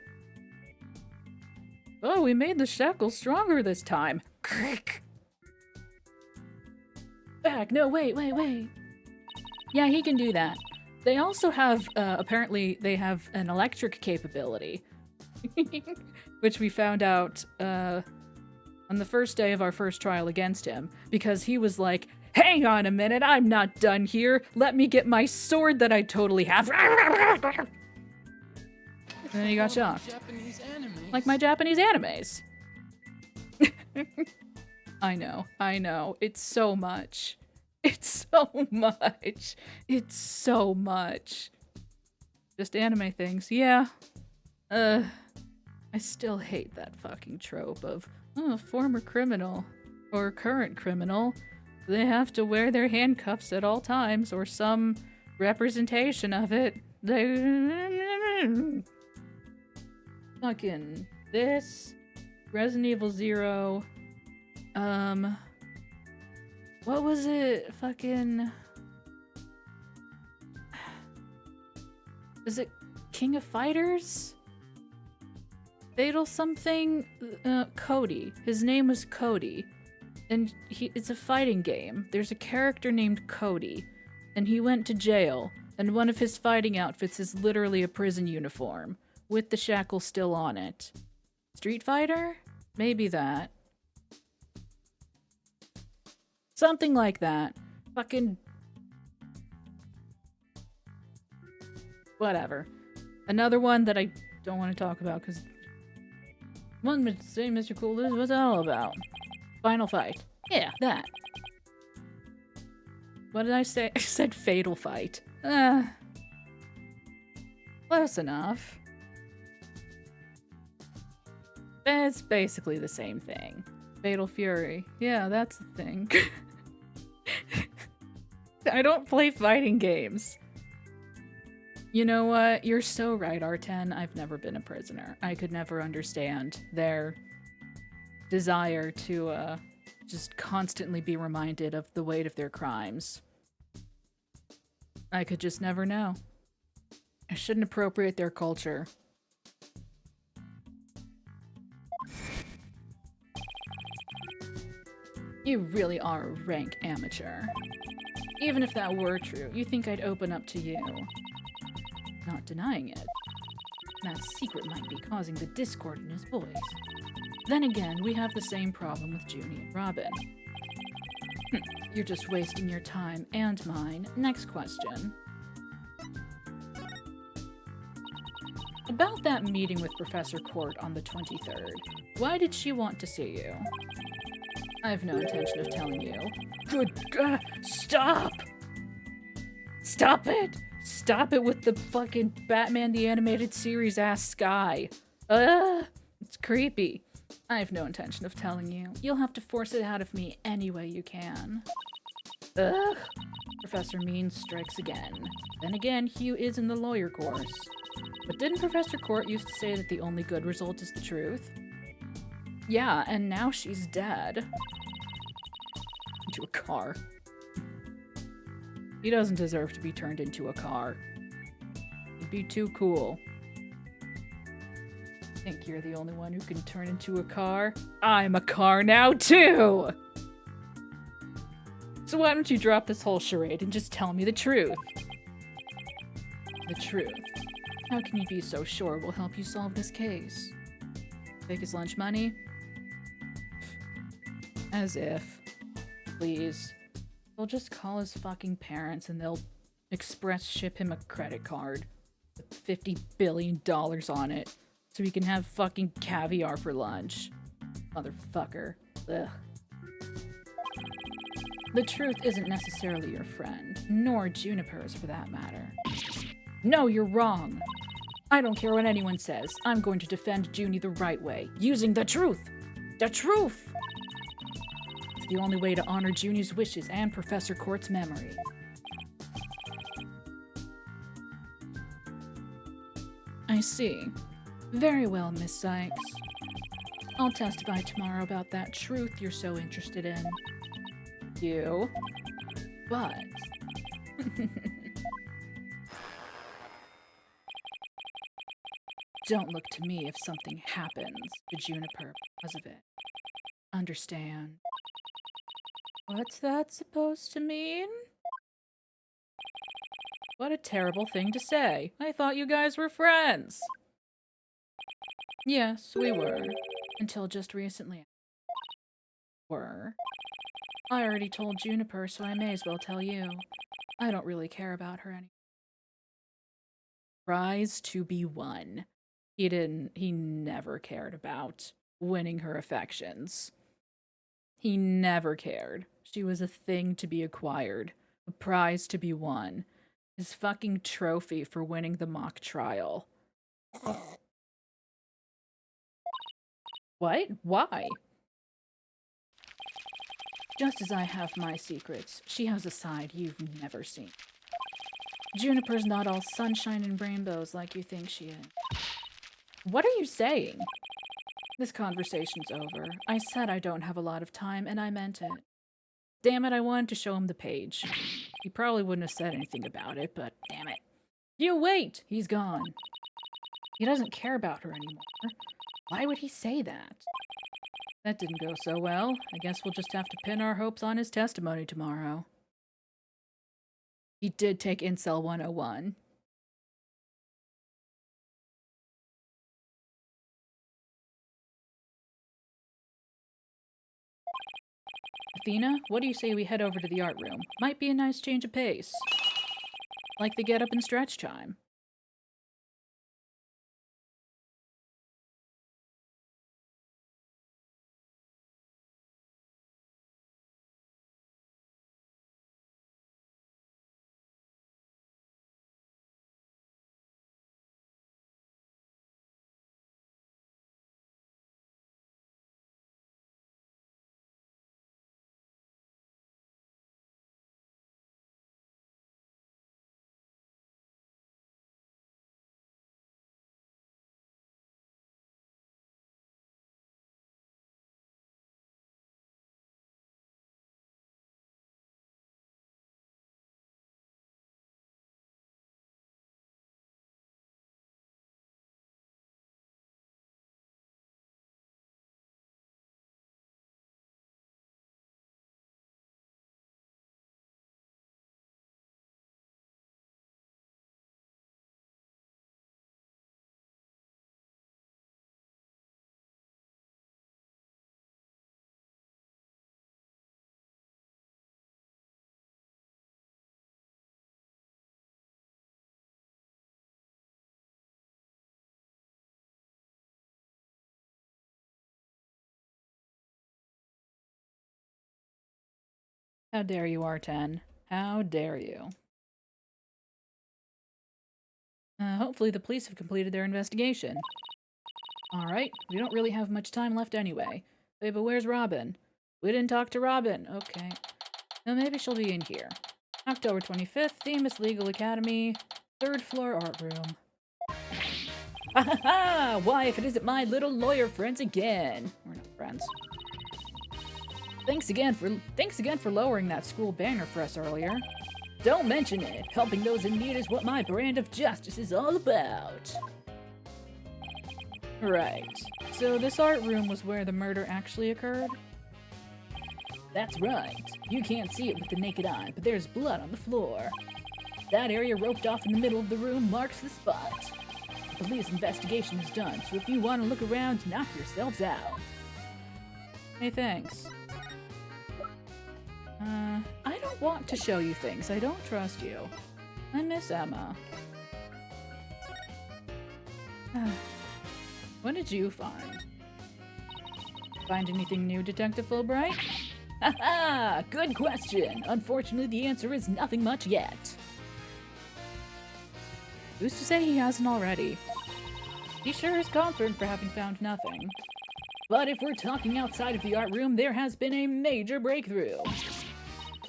[SPEAKER 1] "Oh, we made the shackles stronger this time." Back, no, wait. Yeah, he can do that. They also have, apparently, they have an electric capability. Which we found out, on the first day of our first trial against him, because he was like, hang on a minute, I'm not done here. Let me get my sword that I totally have. And then he got shocked.
[SPEAKER 2] Japanese animes.
[SPEAKER 1] Like my Japanese animes. I know. It's so much. It's so much. It's so much. Just anime things, yeah. I still hate that fucking trope of, oh, former criminal or current criminal. They have to wear their handcuffs at all times or some representation of it. They... Fucking this. Resident Evil 0. What was it? Fucking... Is it King of Fighters? Fatal something? Cody. His name was Cody. And it's a fighting game. There's a character named Cody. And he went to jail. And one of his fighting outfits is literally a prison uniform. With the shackles still on it. Street Fighter? Maybe that. Something like that. Fucking... Whatever. Another one that I don't want to talk about because... One would say, Mr. Cool, this is what's that all about. Final Fight. Yeah, that. What did I say? I said Fatal Fight. Close enough. It's basically the same thing. Fatal Fury. Yeah, that's the thing. I don't play fighting games. You know what? You're so right, R10. I've never been a prisoner. I could never understand their desire to just constantly be reminded of the weight of their crimes. I could just never know. I shouldn't appropriate their culture. You really are a rank amateur. Even if that were true, you think I'd open up to you. Not denying it. That secret might be causing the discord in his voice. Then again, we have the same problem with Junie and Robin. You're just wasting your time and mine. Next question. About that meeting with Professor Court on the 23rd, why did she want to see you? I have no intention of telling you. Good God, stop! Stop it! Stop it with the fucking Batman the Animated Series ass sky. It's creepy. I have no intention of telling you. You'll have to force it out of me any way you can. Ugh. Professor Mean strikes again. Then again, Hugh is in the lawyer course. But didn't Professor Court used to say that the only good result is the truth? Yeah, and now she's dead. Into a car. He doesn't deserve to be turned into a car. He'd be too cool. Think you're the only one who can turn into a car? I'm a car now, too! So why don't you drop this whole charade and just tell me the truth? The truth. How can you be so sure we'll help you solve this case? Take his lunch money? As if. Please. They'll just call his fucking parents and they'll express ship him a credit card with $50 billion on it so he can have fucking caviar for lunch. Motherfucker. Ugh. The truth isn't necessarily your friend, nor Juniper's for that matter. No, you're wrong. I don't care what anyone says. I'm going to defend Junie the right way, using the truth. The truth! It's the only way to honor Junie's wishes and Professor Court's memory. I see. Very well, Miss Sykes. I'll testify tomorrow about that truth you're so interested in. You? But... Don't look to me if something happens to Juniper because of it. Understand? What's that supposed to mean? What a terrible thing to say. I thought you guys were friends. Yes, we were. Until just recently. Were. I already told Juniper, so I may as well tell you. I don't really care about her anymore. Prize to be won. He never cared about winning her affections. He never cared. She was a thing to be acquired, a prize to be won. His fucking trophy for winning the mock trial. What? Why? Just as I have my secrets, she has a side you've never seen. Juniper's not all sunshine and rainbows like you think she is. What are you saying? This conversation's over. I said I don't have a lot of time, and I meant it. Damn it, I wanted to show him the page. He probably wouldn't have said anything about it, but damn it. You wait! He's gone. He doesn't care about her anymore. Why would he say that? That didn't go so well. I guess we'll just have to pin our hopes on his testimony tomorrow. He did take Incel 101. Athena, what do you say we head over to the art room? Might be a nice change of pace. Like the get up and stretch time. How dare you, R10? How dare you? Hopefully the police have completed their investigation. Alright, we don't really have much time left anyway. Wait, but where's Robin? We didn't talk to Robin. Okay. Now maybe she'll be in here. October 25th, theme is Legal Academy, 3rd floor art room. Ha ha ha! Why, if it isn't my little lawyer friends again. We're not friends. Thanks again for lowering that school banner for us earlier. Don't mention it. Helping those in need is what my brand of justice is all about. Right. So this art room was where the murder actually occurred? That's right. You can't see it with the naked eye, but there's blood on the floor. That area roped off in the middle of the room marks the spot. The police investigation is done, so if you want to look around, knock yourselves out. Hey, thanks. I don't want to show you things. I don't trust you. I miss Emma. What did you find? Find anything new, Detective Fulbright? Haha! Good question! Unfortunately, the answer is nothing much yet. Who's to say he hasn't already? He sure is confident for having found nothing. But if we're talking outside of the art room, there has been a major breakthrough.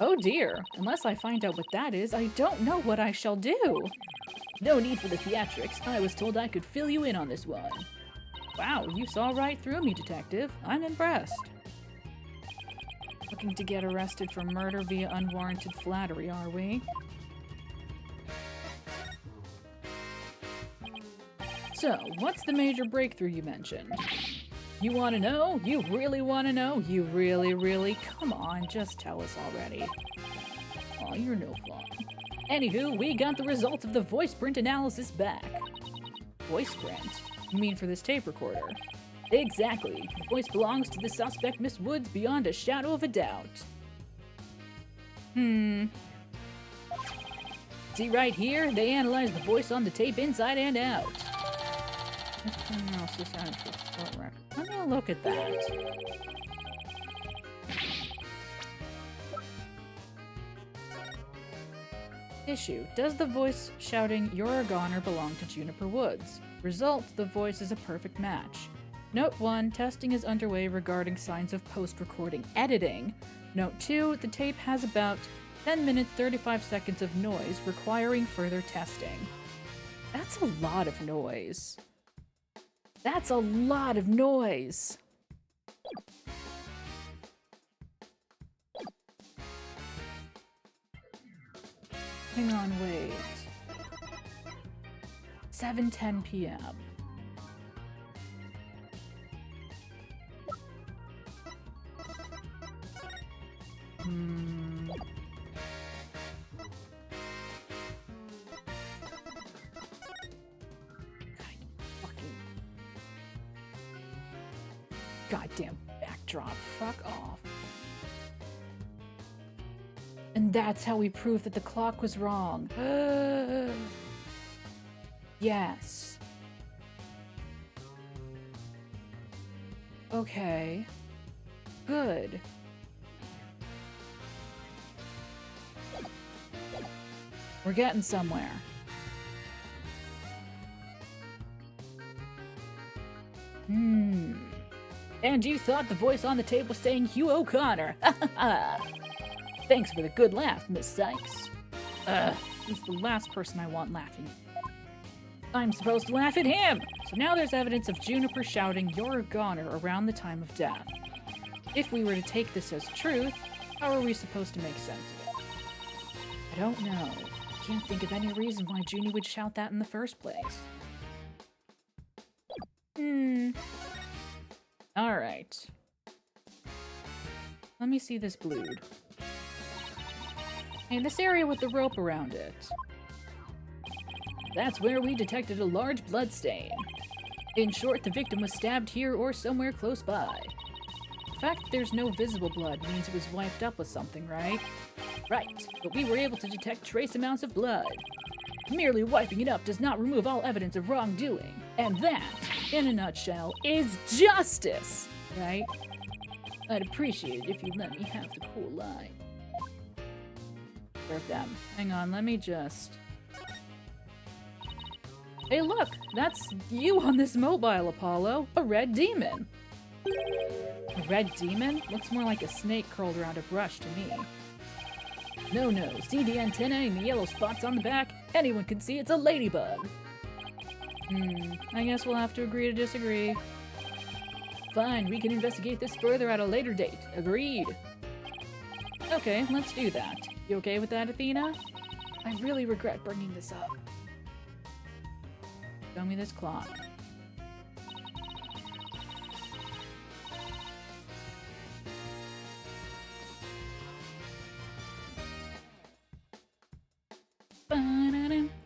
[SPEAKER 1] Oh dear, unless I find out what that is, I don't know what I shall do. No need for the theatrics. I was told I could fill you in on this one. Wow, you saw right through me, Detective. I'm impressed. Looking to get arrested for murder via unwarranted flattery, are we? So, what's the major breakthrough you mentioned? You want to know? You really want to know? You really? Come on, just tell us already. Aw, you're no fun. Anywho, we got the results of the voice print analysis back. Voice print? You mean for this tape recorder? Exactly. The voice belongs to the suspect, Miss Woods, beyond a shadow of a doubt. See right here? They analyzed the voice on the tape inside and out. Let me look at that. Issue. Does the voice shouting, "You're a goner," belong to Juniper Woods? Result. The voice is a perfect match. Note 1. Testing is underway regarding signs of post-recording editing. Note 2. The tape has about 10 minutes 35 seconds of noise requiring further testing. That's a lot of noise. That's a lot of noise. Hang on, wait. 7:10 p.m. Goddamn backdrop. Fuck off. And that's how we prove that the clock was wrong. Yes. Okay. Good. We're getting somewhere. And you thought the voice on the tape was saying Hugh O'Connor. Thanks for the good laugh, Miss Sykes. He's the last person I want laughing. I'm supposed to laugh at him! So now there's evidence of Juniper shouting, "You're a goner," around the time of death. If we were to take this as truth, how are we supposed to make sense of it? I don't know. I can't think of any reason why Junie would shout that in the first place. Alright. Let me see this blued. And this area with the rope around it. That's where we detected a large blood stain. In short, the victim was stabbed here or somewhere close by. The fact that there's no visible blood means it was wiped up with something, right? Right, but we were able to detect trace amounts of blood. Merely wiping it up does not remove all evidence of wrongdoing. And that, in a nutshell, is justice, right? I'd appreciate it if you'd let me have the cool line. Serve them. Hang on, let me just... Hey look, that's you on this mobile, Apollo. A red demon. A red demon? Looks more like a snake curled around a brush to me. No, see the antennae and the yellow spots on the back? Anyone can see it's a ladybug. I guess we'll have to agree to disagree. Fine, we can investigate this further at a later date. Agreed. Okay, let's do that. You okay with that, Athena? I really regret bringing this up. Show me this clock.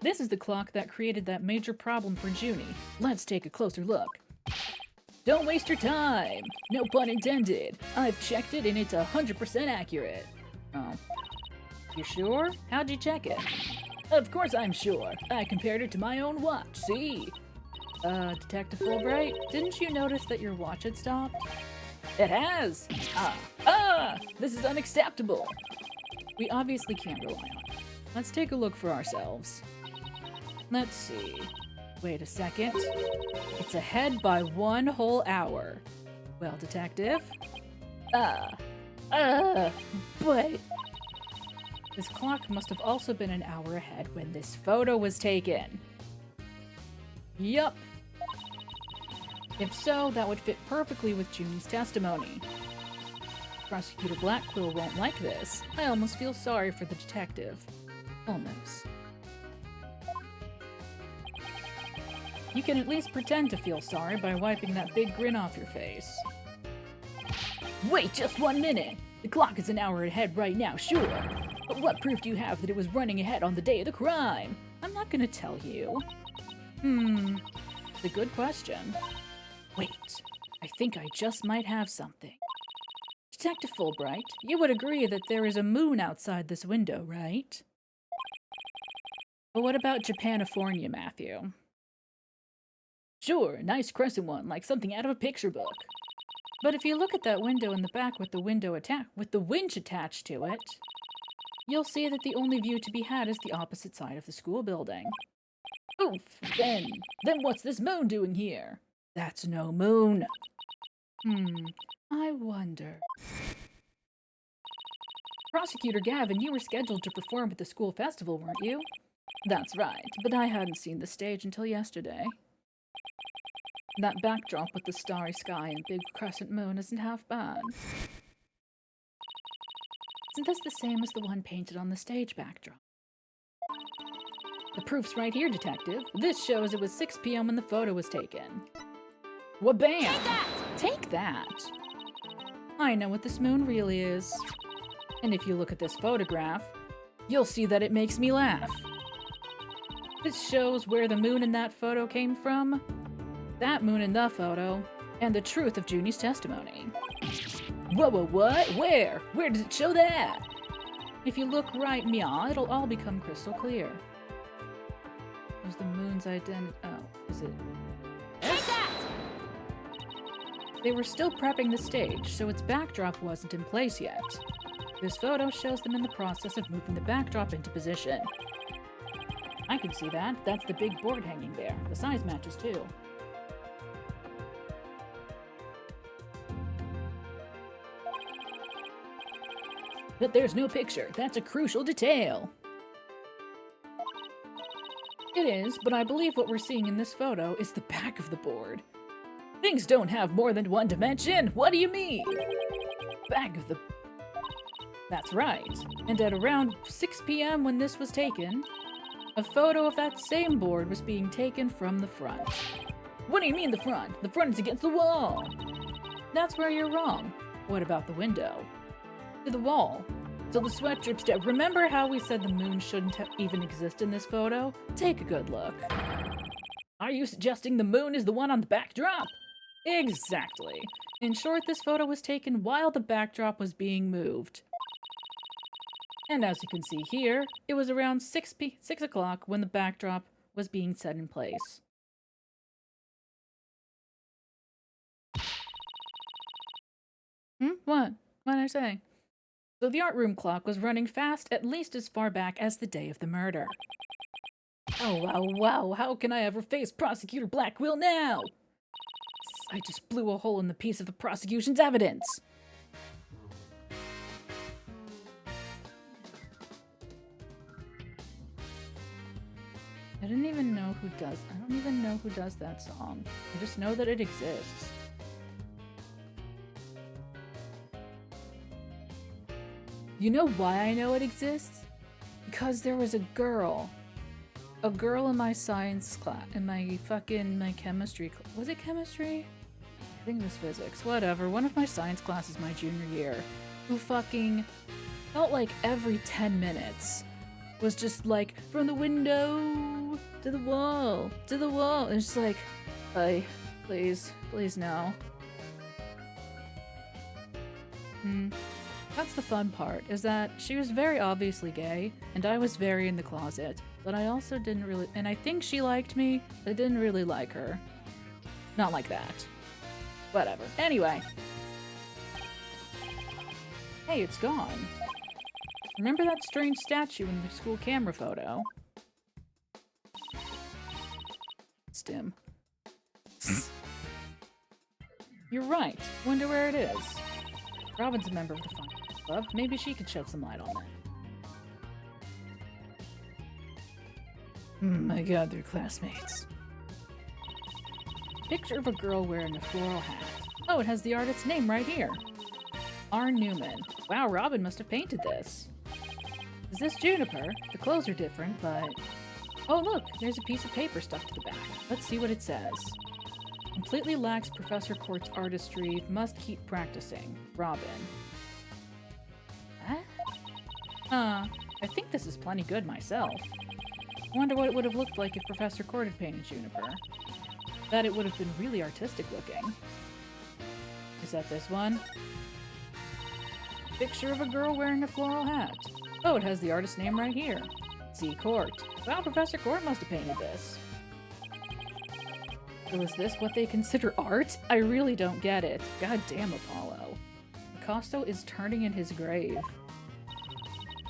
[SPEAKER 1] This is the clock that created that major problem for Junie. Let's take a closer look. Don't waste your time! No pun intended. I've checked it and it's 100% accurate. Oh. You sure? How'd you check it? Of course I'm sure. I compared it to my own watch, see? Detective Fulbright, didn't you notice that your watch had stopped? It has! This is unacceptable! We obviously can't rely on it. Let's take a look for ourselves. Let's see. Wait a second. It's ahead by 1 whole hour. Well, Detective? But... This clock must have also been an hour ahead when this photo was taken. Yup. If so, that would fit perfectly with Junie's testimony. Prosecutor Blackquill won't like this. I almost feel sorry for the detective. Almost. You can at least pretend to feel sorry by wiping that big grin off your face. Wait just 1 minute! The clock is an hour ahead right now, sure. But what proof do you have that it was running ahead on the day of the crime? I'm not gonna tell you. It's a good question. Wait, I think I just might have something. Detective Fulbright, you would agree that there is a moon outside this window, right? But what about Japanifornia, Matthew? Sure, a nice crescent one, like something out of a picture book. But if you look at that window in the back with the winch attached to it, you'll see that the only view to be had is the opposite side of the school building. Oof, then what's this moon doing here? That's no moon. I wonder. Prosecutor Gavin, you were scheduled to perform at the school festival, weren't you? That's right, but I hadn't seen the stage until yesterday. That backdrop with the starry sky and big crescent moon isn't half bad. Isn't this the same as the one painted on the stage backdrop? The proof's right here, Detective. This shows it was 6 p.m. when the photo was taken. Wabam! Take that! Take that! I know what this moon really is. And if you look at this photograph, you'll see that it makes me laugh. This shows where the moon in that photo came from, that moon in the photo, and the truth of Junie's testimony. Whoa, what? Where? Where does it show that? If you look right, Mia, it'll all become crystal clear. Was the moon's identity? Oh, is it? Take that! They were still prepping the stage, so its backdrop wasn't in place yet. This photo shows them in the process of moving the backdrop into position. I can see that. That's the big board hanging there. The size matches too. But there's no picture. That's a crucial detail. It is, but I believe what we're seeing in this photo is the back of the board. Things don't have more than one dimension. What do you mean? Back of the... That's right. And at around 6 p.m. when this was taken, a photo of that same board was being taken from the front. What do you mean the front? The front is against the wall. That's where you're wrong. What about the window? To the wall. So the sweat drips down. Remember how we said the moon shouldn't even exist in this photo? Take a good look. Are you suggesting the moon is the one on the backdrop? Exactly. In short, this photo was taken while the backdrop was being moved. And as you can see here, it was around 6 o'clock when the backdrop was being set in place. What? What did I say? So the art room clock was running fast at least as far back as the day of the murder. Oh, wow, how can I ever face Prosecutor Blackquill now? I just blew a hole in the piece of the prosecution's evidence. I don't even know who does that song. I just know that it exists. You know why I know it exists? Because there was a girl in my science class, in my chemistry, was it chemistry? I think it was physics, whatever, one of my science classes my junior year, who fucking felt like every 10 minutes was just like, from the window to the wall, and it's just like, please no. That's the fun part, is that she was very obviously gay, and I was very in the closet, but I also didn't really, and I think she liked me, but I didn't really like her. Not like that. Whatever. Anyway. Hey, it's gone. Remember that strange statue in the school camera photo? It's dim. You're right. Wonder where it is. Robin's a member of the Fun Club. Maybe she could shed some light on that. My god, they're classmates. Picture of a girl wearing a floral hat. Oh, it has the artist's name right here. R. Newman. Wow, Robin must have painted this. Is this Juniper? The clothes are different, but... Oh look, there's a piece of paper stuck to the back. Let's see what it says. Completely lacks Professor Court's artistry, must keep practicing. Robin. Huh? I think this is plenty good myself. Wonder what it would have looked like if Professor Cord had painted Juniper. Bet it would have been really artistic looking. Is that this one? Picture of a girl wearing a floral hat. Oh, it has the artist's name right here. Z. Court. Wow, Professor Court must have painted this. So is this what they consider art? I really don't get it. God damn, Apollo. Picasso is turning in his grave.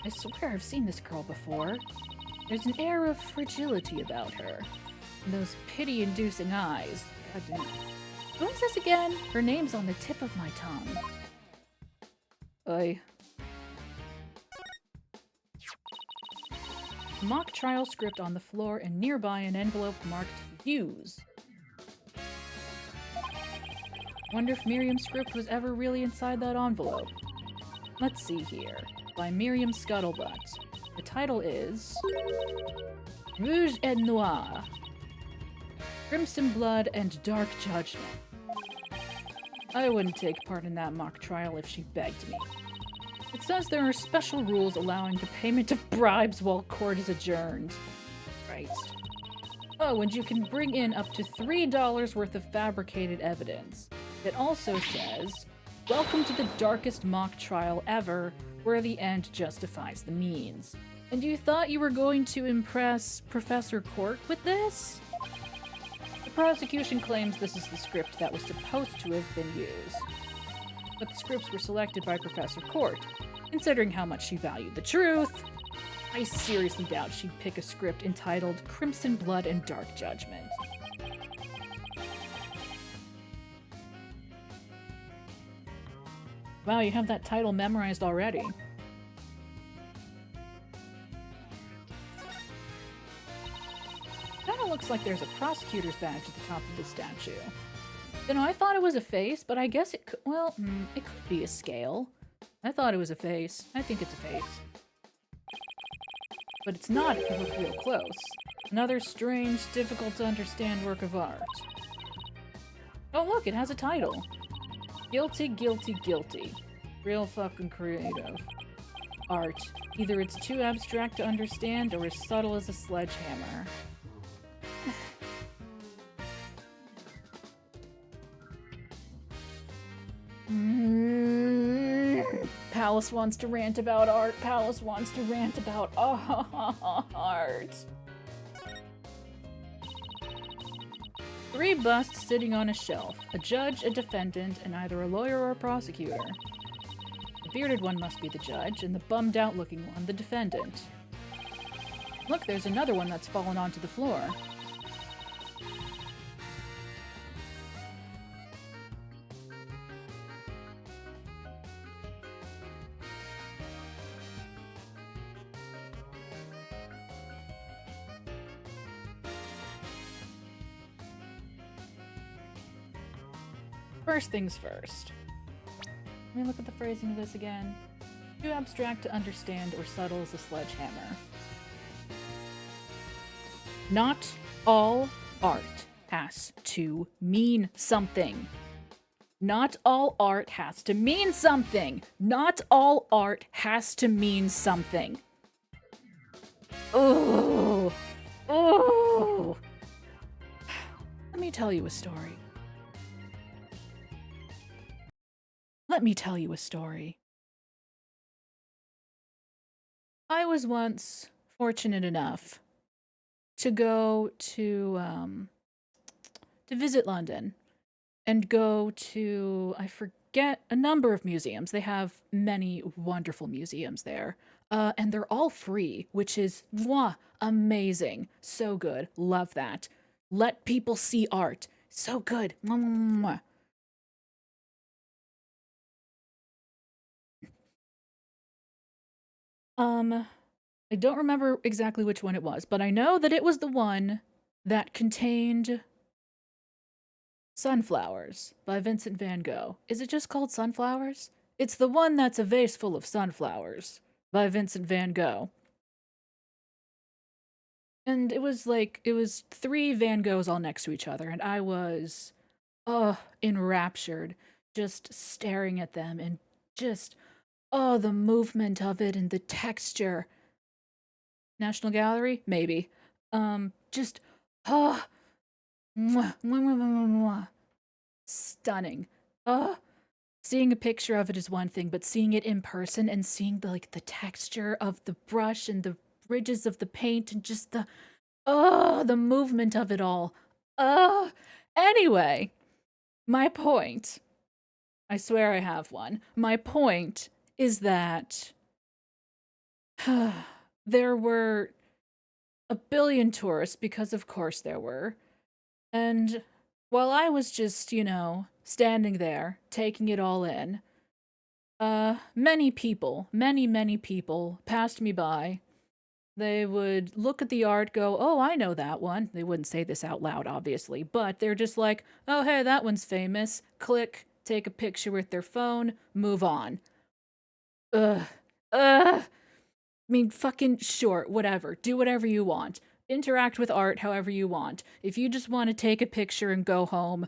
[SPEAKER 1] I swear I've seen this girl before. There's an air of fragility about her. And those pity-inducing eyes. God damn. Who is this again? Her name's on the tip of my tongue. Oy. Mock trial script on the floor and nearby an envelope marked Hughes. Wonder if Miriam's script was ever really inside that envelope. Let's see here. By Miriam Scuttlebutt. The title is Rouge et Noir. Crimson Blood and Dark Judgment. I wouldn't take part in that mock trial if she begged me. It says there are special rules allowing the payment of bribes while court is adjourned. Christ. Oh, and you can bring in up to $3 worth of fabricated evidence. It also says, welcome to the darkest mock trial ever, where the end justifies the means. And you thought you were going to impress Professor Court with this? The prosecution claims this is the script that was supposed to have been used. But the scripts were selected by Professor Court. Considering how much she valued the truth, I seriously doubt she'd pick a script entitled Crimson Blood and Dark Judgment. Wow, you have that title memorized already. Kinda looks like there's a prosecutor's badge at the top of the statue. You know, I thought it was a face, but I guess it could, well, it could be a scale. I thought it was a face. I think it's a face. But it's not if you look real close. Another strange, difficult to understand work of art. Oh look, it has a title. Guilty, guilty, guilty. Real fucking creative. Art. Either it's too abstract to understand or as subtle as a sledgehammer. Pallas wants to rant about art. Pallas wants to rant about art. 3 busts sitting on a shelf. A judge, a defendant, and either a lawyer or a prosecutor. The bearded one must be the judge, and the bummed out looking one the defendant. Look, there's another one that's fallen onto the floor. First things first. Let me look at the phrasing of this again. Too abstract to understand or subtle as a sledgehammer. Not all art has to mean something. Not all art has to mean something. Not all art has to mean something. Oh. Oh. Let me tell you a story. Let me tell you a story. I was once fortunate enough to go to visit London and go to, I forget, a number of museums. They have many wonderful museums there. And they're all free, which is amazing. So good. Love that. Let people see art. So good. Mwah. I don't remember exactly which one it was, but I know that it was the one that contained Sunflowers by Vincent van Gogh. Is it just called Sunflowers? It's the one that's a vase full of sunflowers by Vincent van Gogh. And it was 3 Van Goghs all next to each other, and I was, enraptured, just staring at them and just Oh, the movement of it and the texture. National Gallery? Maybe. Just, ah, mwah, mwah, mwah, mwah, mwah. Stunning. Seeing a picture of it is one thing, but seeing it in person and seeing the texture of the brush and the ridges of the paint and just the movement of it all. Anyway, my point, I swear I have one. My point is that there were a billion tourists, because of course there were. And while I was just, standing there, taking it all in, many people, many people passed me by. They would look at the art, go, oh, I know that one. They wouldn't say this out loud, obviously, but they're just like, oh, hey, that one's famous. Click, take a picture with their phone, move on. Ugh. I mean, fucking sure, whatever. Do whatever you want. Interact with art however you want. If you just want to take a picture and go home,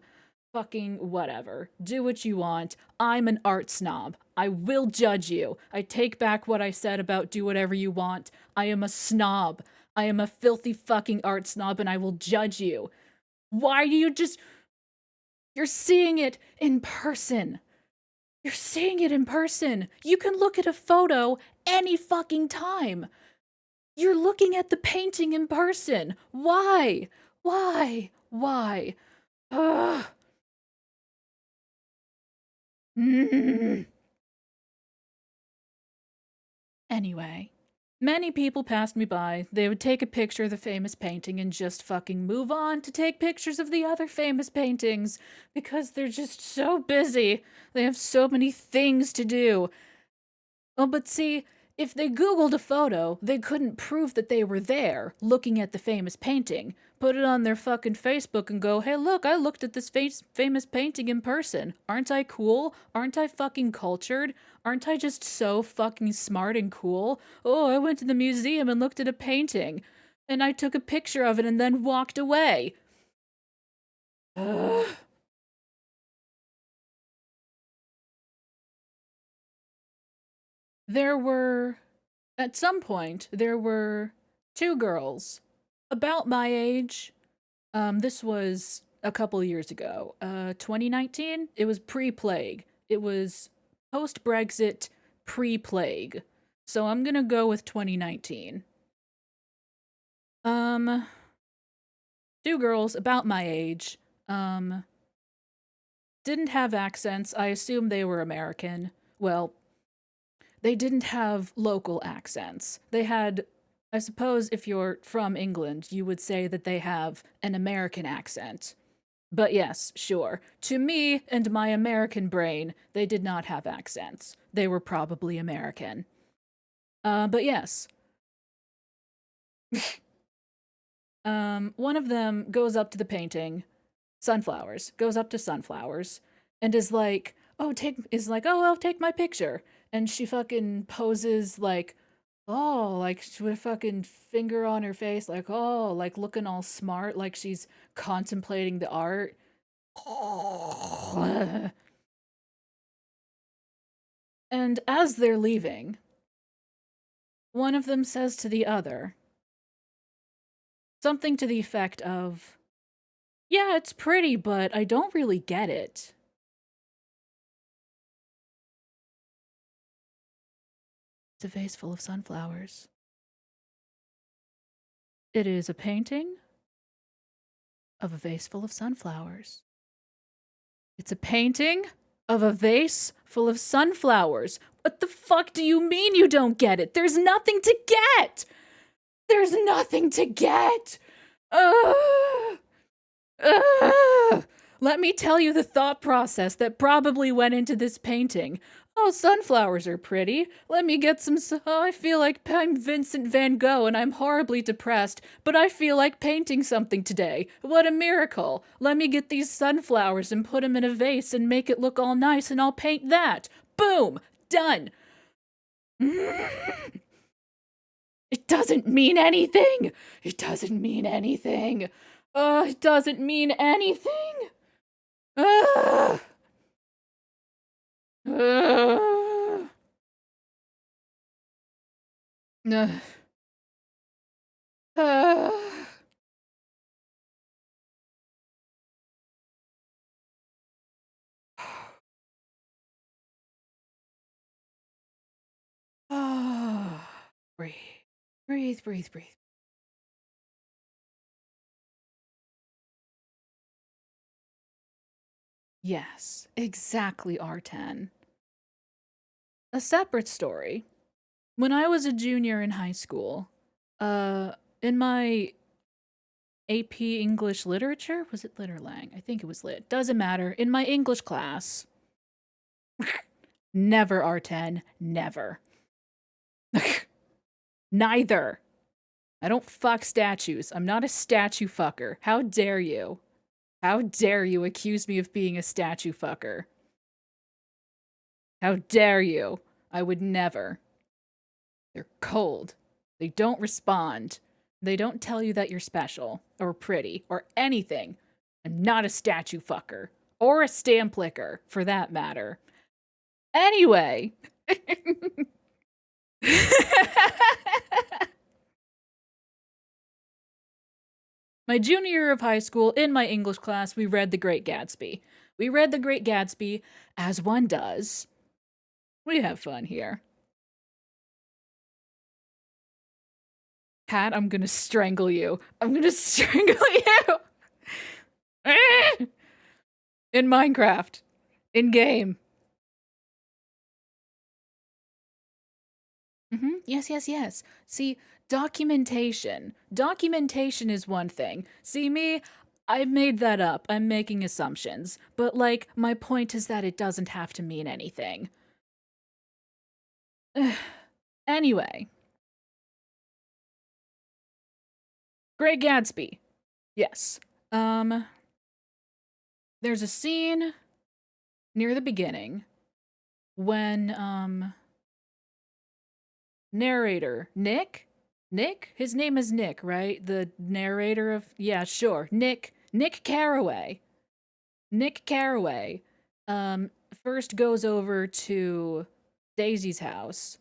[SPEAKER 1] fucking whatever. Do what you want. I'm an art snob. I will judge you. I take back what I said about do whatever you want. I am a snob. I am a filthy fucking art snob and I will judge you. Why do you just. You're seeing it in person. You're seeing it in person. You can look at a photo any fucking time. You're looking at the painting in person. Why? Why? Ugh. Anyway, many people passed me by. They would take a picture of the famous painting and just fucking move on to take pictures of the other famous paintings because they're just so busy. They have so many things to do. Oh, but see, if they Googled a photo, they couldn't prove that they were there looking at the famous painting. Put it on their fucking Facebook and go, hey, look, I looked at this famous painting in person. Aren't I cool? Aren't I fucking cultured? Aren't I just so fucking smart and cool? Oh, I went to the museum and looked at a painting. And I took a picture of it and then walked away. Ugh. At some point, there were two girls about my age. This was a couple years ago. 2019? It was pre-plague. It was post-Brexit, pre-plague. So I'm gonna go with 2019. Two girls about my age. Didn't have accents. I assume they were American. Well, they didn't have local accents. They had, I suppose if you're from England, you would say that they have an American accent. But yes, sure. To me and my American brain, they did not have accents. They were probably American. But yes. One of them goes up to the painting, sunflowers, goes up to sunflowers, and is like, oh, I'll take my picture. And she fucking poses like, oh, like with a fucking finger on her face, like, oh, like looking all smart, like she's contemplating the art. And as they're leaving, one of them says to the other something to the effect of, yeah, it's pretty, but I don't really get it. It's a vase full of sunflowers. It is a painting of a vase full of sunflowers. It's a painting of a vase full of sunflowers. What the fuck do you mean you don't get it? There's nothing to get! There's nothing to get! Let me tell you the thought process that probably went into this painting. Oh, sunflowers are pretty. Let me get some. Oh, I feel like I'm Vincent van Gogh and I'm horribly depressed, but I feel like painting something today. What a miracle. Let me get these sunflowers and put them in a vase and make it look all nice and I'll paint that. Boom! Done! It doesn't mean anything! It doesn't mean anything! It doesn't mean anything! Ugh. Uh, breathe. Breathe, breathe, breathe. Yes, exactly, R10. A separate story. When I was a junior in high school, in my AP English literature, was it lit or lang? I think it was lit. Doesn't matter. In my English class, never R10, never. Neither. I don't fuck statues. I'm not a statue fucker. How dare you? How dare you accuse me of being a statue fucker? How dare you? I would never. They're cold. They don't respond. They don't tell you that you're special or pretty or anything. I'm not a statue fucker or a stamp licker for that matter. Anyway. My junior year of high school, in my English class, we read The Great Gatsby. We read The Great Gatsby, as one does. We have fun here. Cat, I'm gonna strangle you. I'm gonna strangle you! In Minecraft. In game. Yes, yes, yes. See, documentation. Documentation is one thing. See, me, I made that up. I'm making assumptions. But, like, my point is that it doesn't have to mean anything. Anyway. Great Gatsby. Yes. There's a scene near the beginning when, narrator, Nick? His name is Nick, right? The narrator of, yeah, sure. Nick Carraway. Nick Carraway, first goes over to Daisy's house.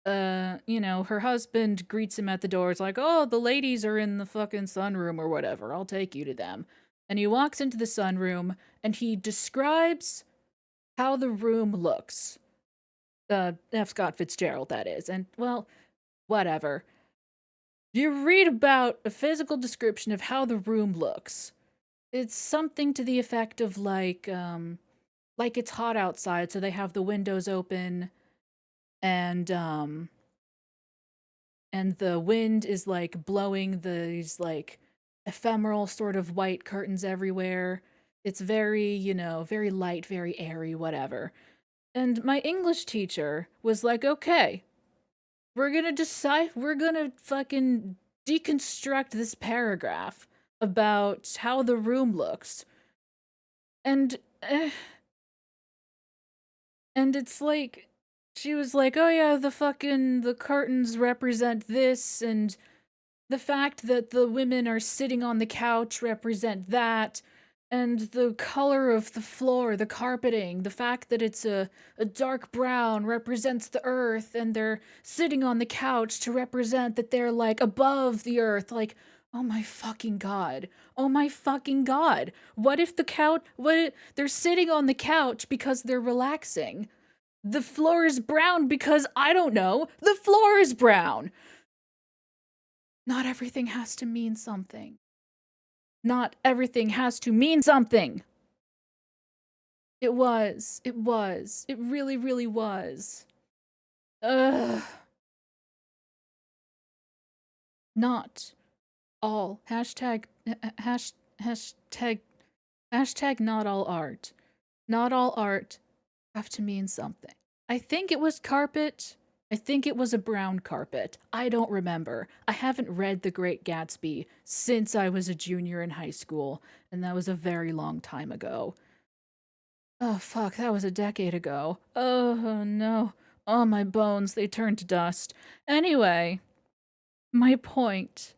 [SPEAKER 1] Her husband greets him at the door. It's like, oh, the ladies are in the fucking sunroom or whatever. I'll take you to them. And he walks into the sunroom and he describes how the room looks. F. Scott Fitzgerald, that is. And, well, whatever. You read about a physical description of how the room looks. It's something to the effect of like it's hot outside, so they have the windows open and the wind is like blowing these like ephemeral sort of white curtains everywhere. It's very, very light, very airy, whatever. And my English teacher was like, okay, we're gonna fucking deconstruct this paragraph about how the room looks. And, and it's like, she was like, oh yeah, the curtains represent this, and the fact that the women are sitting on the couch represent that, and the color of the floor, the carpeting, the fact that it's a dark brown represents the earth, and they're sitting on the couch to represent that they're, like, above the earth. Like, oh my fucking god. Oh my fucking god. What if they're sitting on the couch because they're relaxing? The floor is brown because, I don't know, the floor is brown. Not everything has to mean something. Not everything has to mean something. It was. It was. It really, really was. Ugh. Not all. Hashtag not all art. Not all art have to mean something. I think it was carpet. I think it was a brown carpet. I don't remember. I haven't read The Great Gatsby since I was a junior in high school, and that was a very long time ago. Oh, fuck, that was a decade ago. Oh, no. Oh, my bones, they turned to dust. Anyway, my point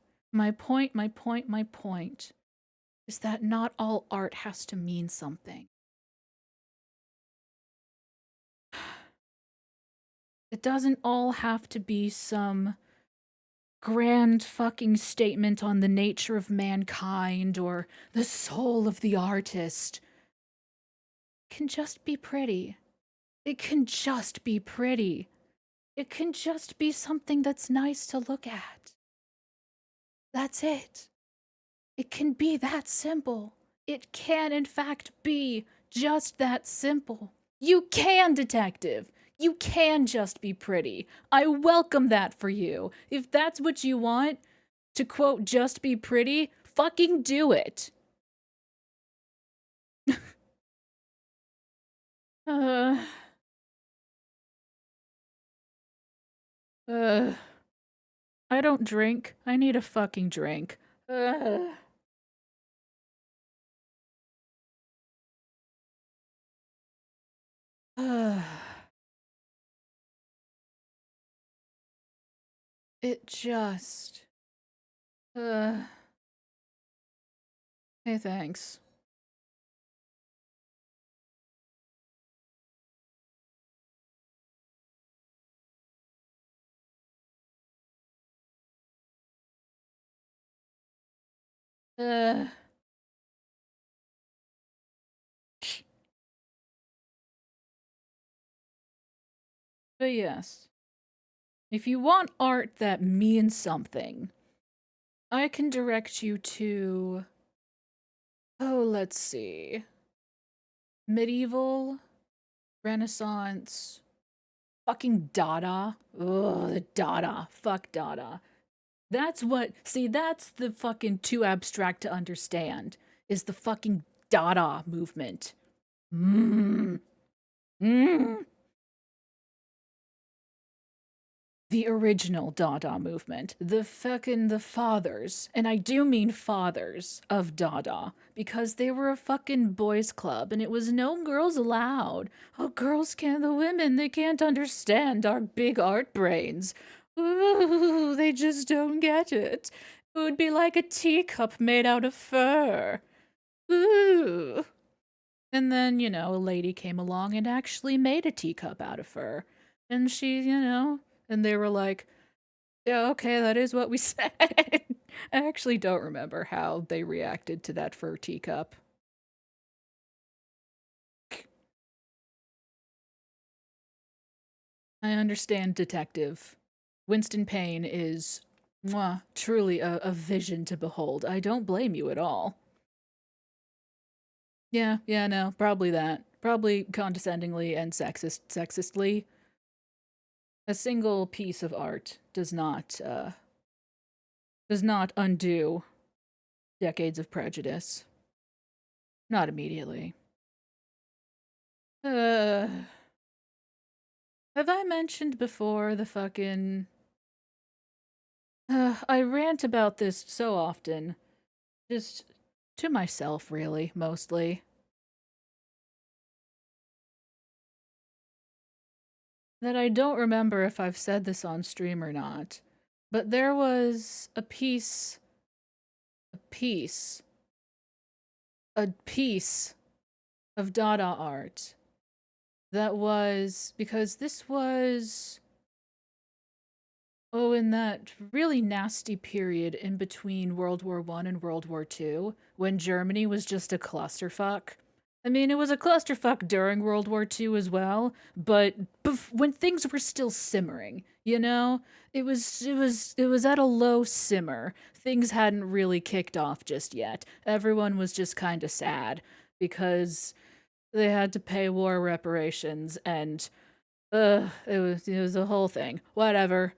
[SPEAKER 1] is that not all art has to mean something. It doesn't all have to be some grand fucking statement on the nature of mankind or the soul of the artist. It can just be pretty. It can just be pretty. It can just be something that's nice to look at. That's it. It can be that simple. It can, in fact, be just that simple. You can, detective. You can just be pretty. I welcome that for you. If that's what you want, to quote, just be pretty, fucking do it. uh, uh, I don't drink. I need a fucking drink. It just. Hey, thanks. Uh. But yes, if you want art that means something, I can direct you to. Oh, let's see. Medieval, Renaissance, fucking Dada. Ugh, the Dada. Fuck Dada. That's what. See, that's the fucking too abstract to understand, is the fucking Dada movement. Mmm. Mmm. The original Dada movement, the fathers, and I do mean fathers of Dada, because they were a fucking boys club and it was no girls allowed. Oh, girls can't, the women, they can't understand our big art brains. Ooh, they just don't get it. It would be like a teacup made out of fur. Ooh. And then, a lady came along and actually made a teacup out of fur. And she, and they were like, yeah, okay, that is what we said. I actually don't remember how they reacted to that fur teacup. I understand, detective. Winston Payne is, truly a vision to behold. I don't blame you at all. Yeah, no, probably that. Probably condescendingly and sexistly. A single piece of art does not undo decades of prejudice. Not immediately. Have I mentioned before the fucking... I rant about this so often. Just to myself, really, mostly. That I don't remember if I've said this on stream or not. But there was a piece of Dada art that was, because this was, in that really nasty period in between World War I and World War II, when Germany was just a clusterfuck. I mean, it was a clusterfuck during World War II as well, but when things were still simmering, it was at a low simmer. Things hadn't really kicked off just yet. Everyone was just kind of sad because they had to pay war reparations, and it was a whole thing. Whatever.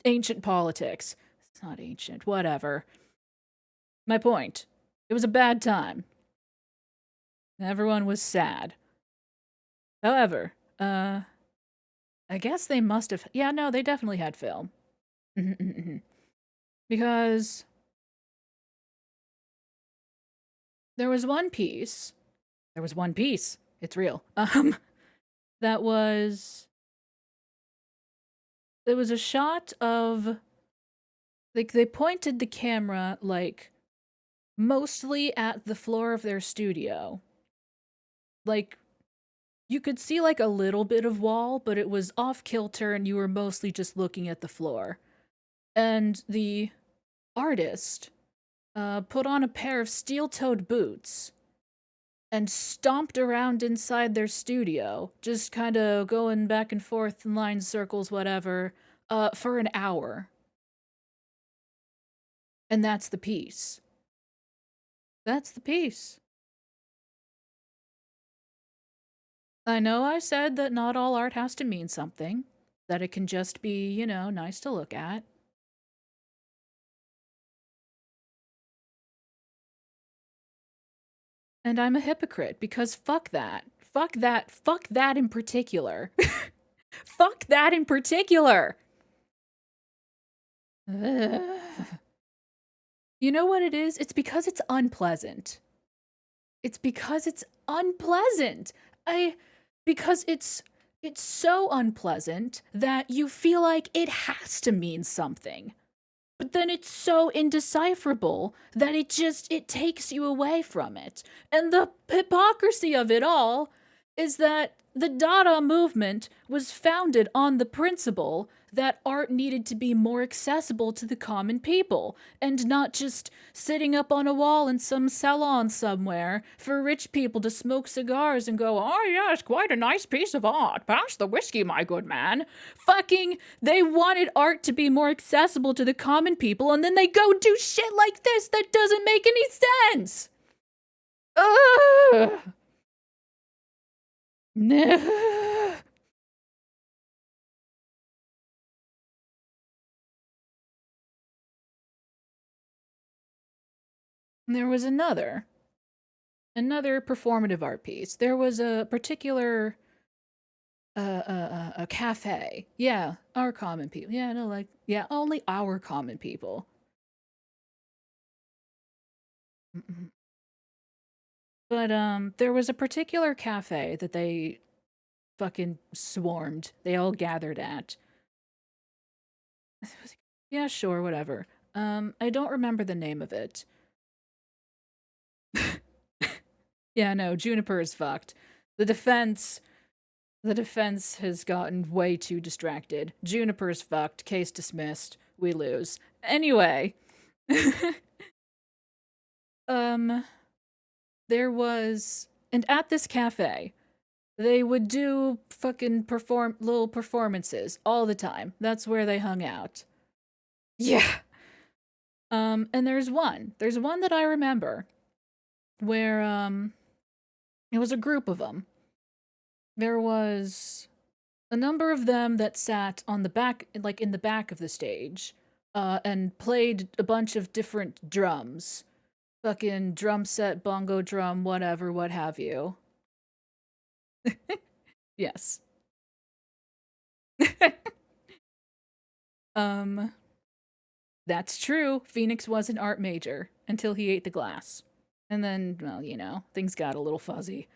[SPEAKER 1] Ancient politics. It's not ancient. Whatever. My point. It was a bad time. Everyone was sad. However, I guess they must have. Yeah, no, they definitely had film. Because there was one piece. It's real. That was. There was a shot of. Like, they pointed the camera, like, mostly at the floor of their studio. Like, you could see, like, a little bit of wall, but it was off kilter and you were mostly just looking at the floor. And the artist put on a pair of steel-toed boots and stomped around inside their studio, just kind of going back and forth in line circles, whatever, for an hour. And that's the piece. That's the piece. I know I said that not all art has to mean something, that it can just be, you know, nice to look at. And I'm a hypocrite because fuck that. Fuck that. Fuck that in particular. Fuck that in particular. Ugh. You know what it is? It's because it's unpleasant. It's because it's unpleasant. Because it's so unpleasant that you feel like it has to mean something. But then it's so indecipherable that it takes you away from it. And the hypocrisy of it all is that the Dada movement was founded on the principle that art needed to be more accessible to the common people, and not just sitting up on a wall in some salon somewhere for rich people to smoke cigars and go, "Oh yes, quite a nice piece of art. Pass the whiskey, my good man." Fucking, they wanted art to be more accessible to the common people, and then they go do shit like this that doesn't make any sense. Ugh. There was another performative art piece. There was a particular a cafe. Yeah, our common people. Yeah, no, like, yeah, only our common people. But there was a particular cafe that they fucking swarmed. They all gathered at. Yeah, sure, whatever. I don't remember the name of it. Yeah, no, Juniper is fucked. The defense has gotten way too distracted. Juniper's fucked. Case dismissed. We lose. Anyway. There was... And at this cafe, they would do fucking little performances all the time. That's where they hung out. Yeah. And there's one that I remember where, it was a group of them. There was a number of them that sat on the back, like in the back of the stage, and played a bunch of different drums. Fucking drum set, bongo drum, whatever, what have you. Yes. That's true. Phoenix was an art major until he ate the glass. And then, well, you know, things got a little fuzzy.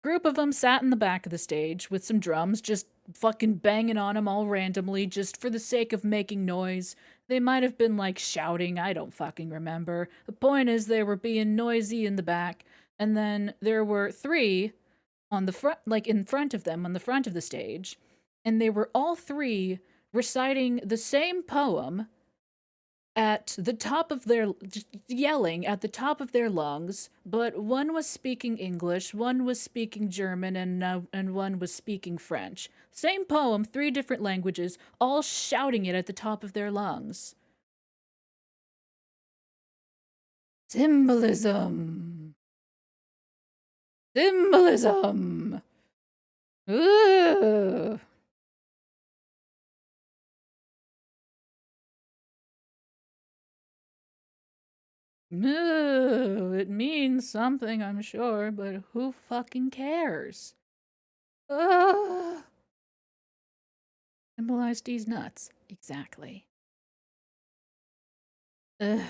[SPEAKER 1] Group of them sat in the back of the stage with some drums, just fucking banging on them all randomly, just for the sake of making noise. They might have been, like, shouting, I don't fucking remember. The point is they were being noisy in the back, and then there were 3 on the front, like, in front of them, on the front of the stage, and they were all 3 reciting the same poem at the top of their, just yelling at the top of their lungs, but one was speaking English, one was speaking German, and one was speaking French. Same poem, 3 different languages, all shouting it at the top of their lungs. Symbolism. Symbolism. Ugh. No, it means something, I'm sure, but who fucking cares? Ugh. Symbolize these nuts. Exactly. Ugh.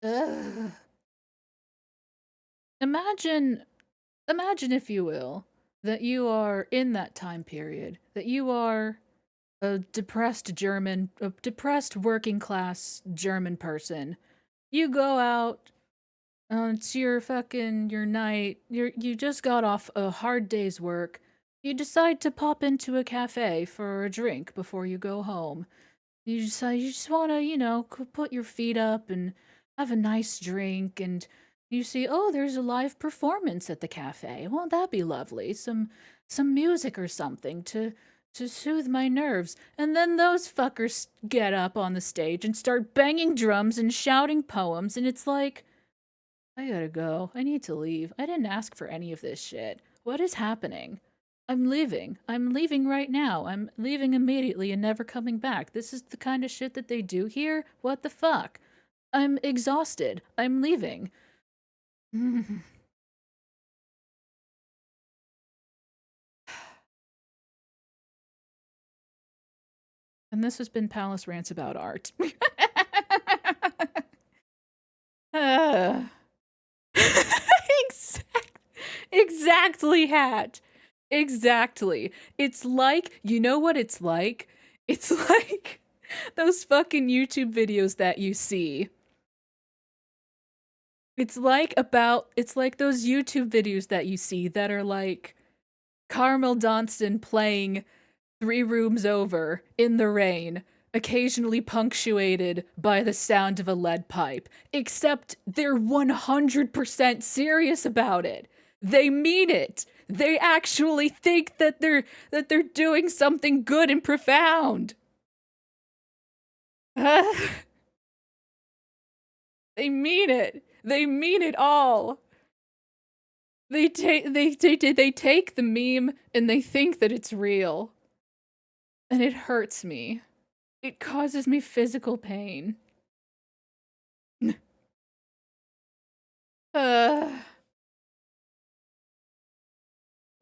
[SPEAKER 1] Ugh. Imagine, if you will, that you are in that time period, that you are a depressed working class German person. You go out, it's your night, you just got off a hard day's work, You decide to pop into a cafe for a drink before you go home. You decide you just want to, put your feet up and have a nice drink, and you see, oh, there's a live performance at the cafe. Won't that be lovely? Some music or something to soothe my nerves. And then those fuckers get up on the stage and start banging drums and shouting poems, and it's like, I gotta go. I need to leave. I didn't ask for any of this shit. What is happening? I'm leaving. I'm leaving right now. I'm leaving immediately and never coming back. This is the kind of shit that they do here? What the fuck? I'm exhausted. I'm leaving. And this has been Pallas Rants about art. Exactly, Hat. Exactly. It's like, you know what it's like? It's like those fucking YouTube videos that you see. It's like those YouTube videos that you see that are like Carmel Johnson playing 3 rooms over in the rain, occasionally punctuated by the sound of a lead pipe. Except they're 100% serious about it. They mean it. They actually think that they're doing something good and profound. They mean it. They mean it all. They take the meme and they think that it's real. And it hurts me. It causes me physical pain.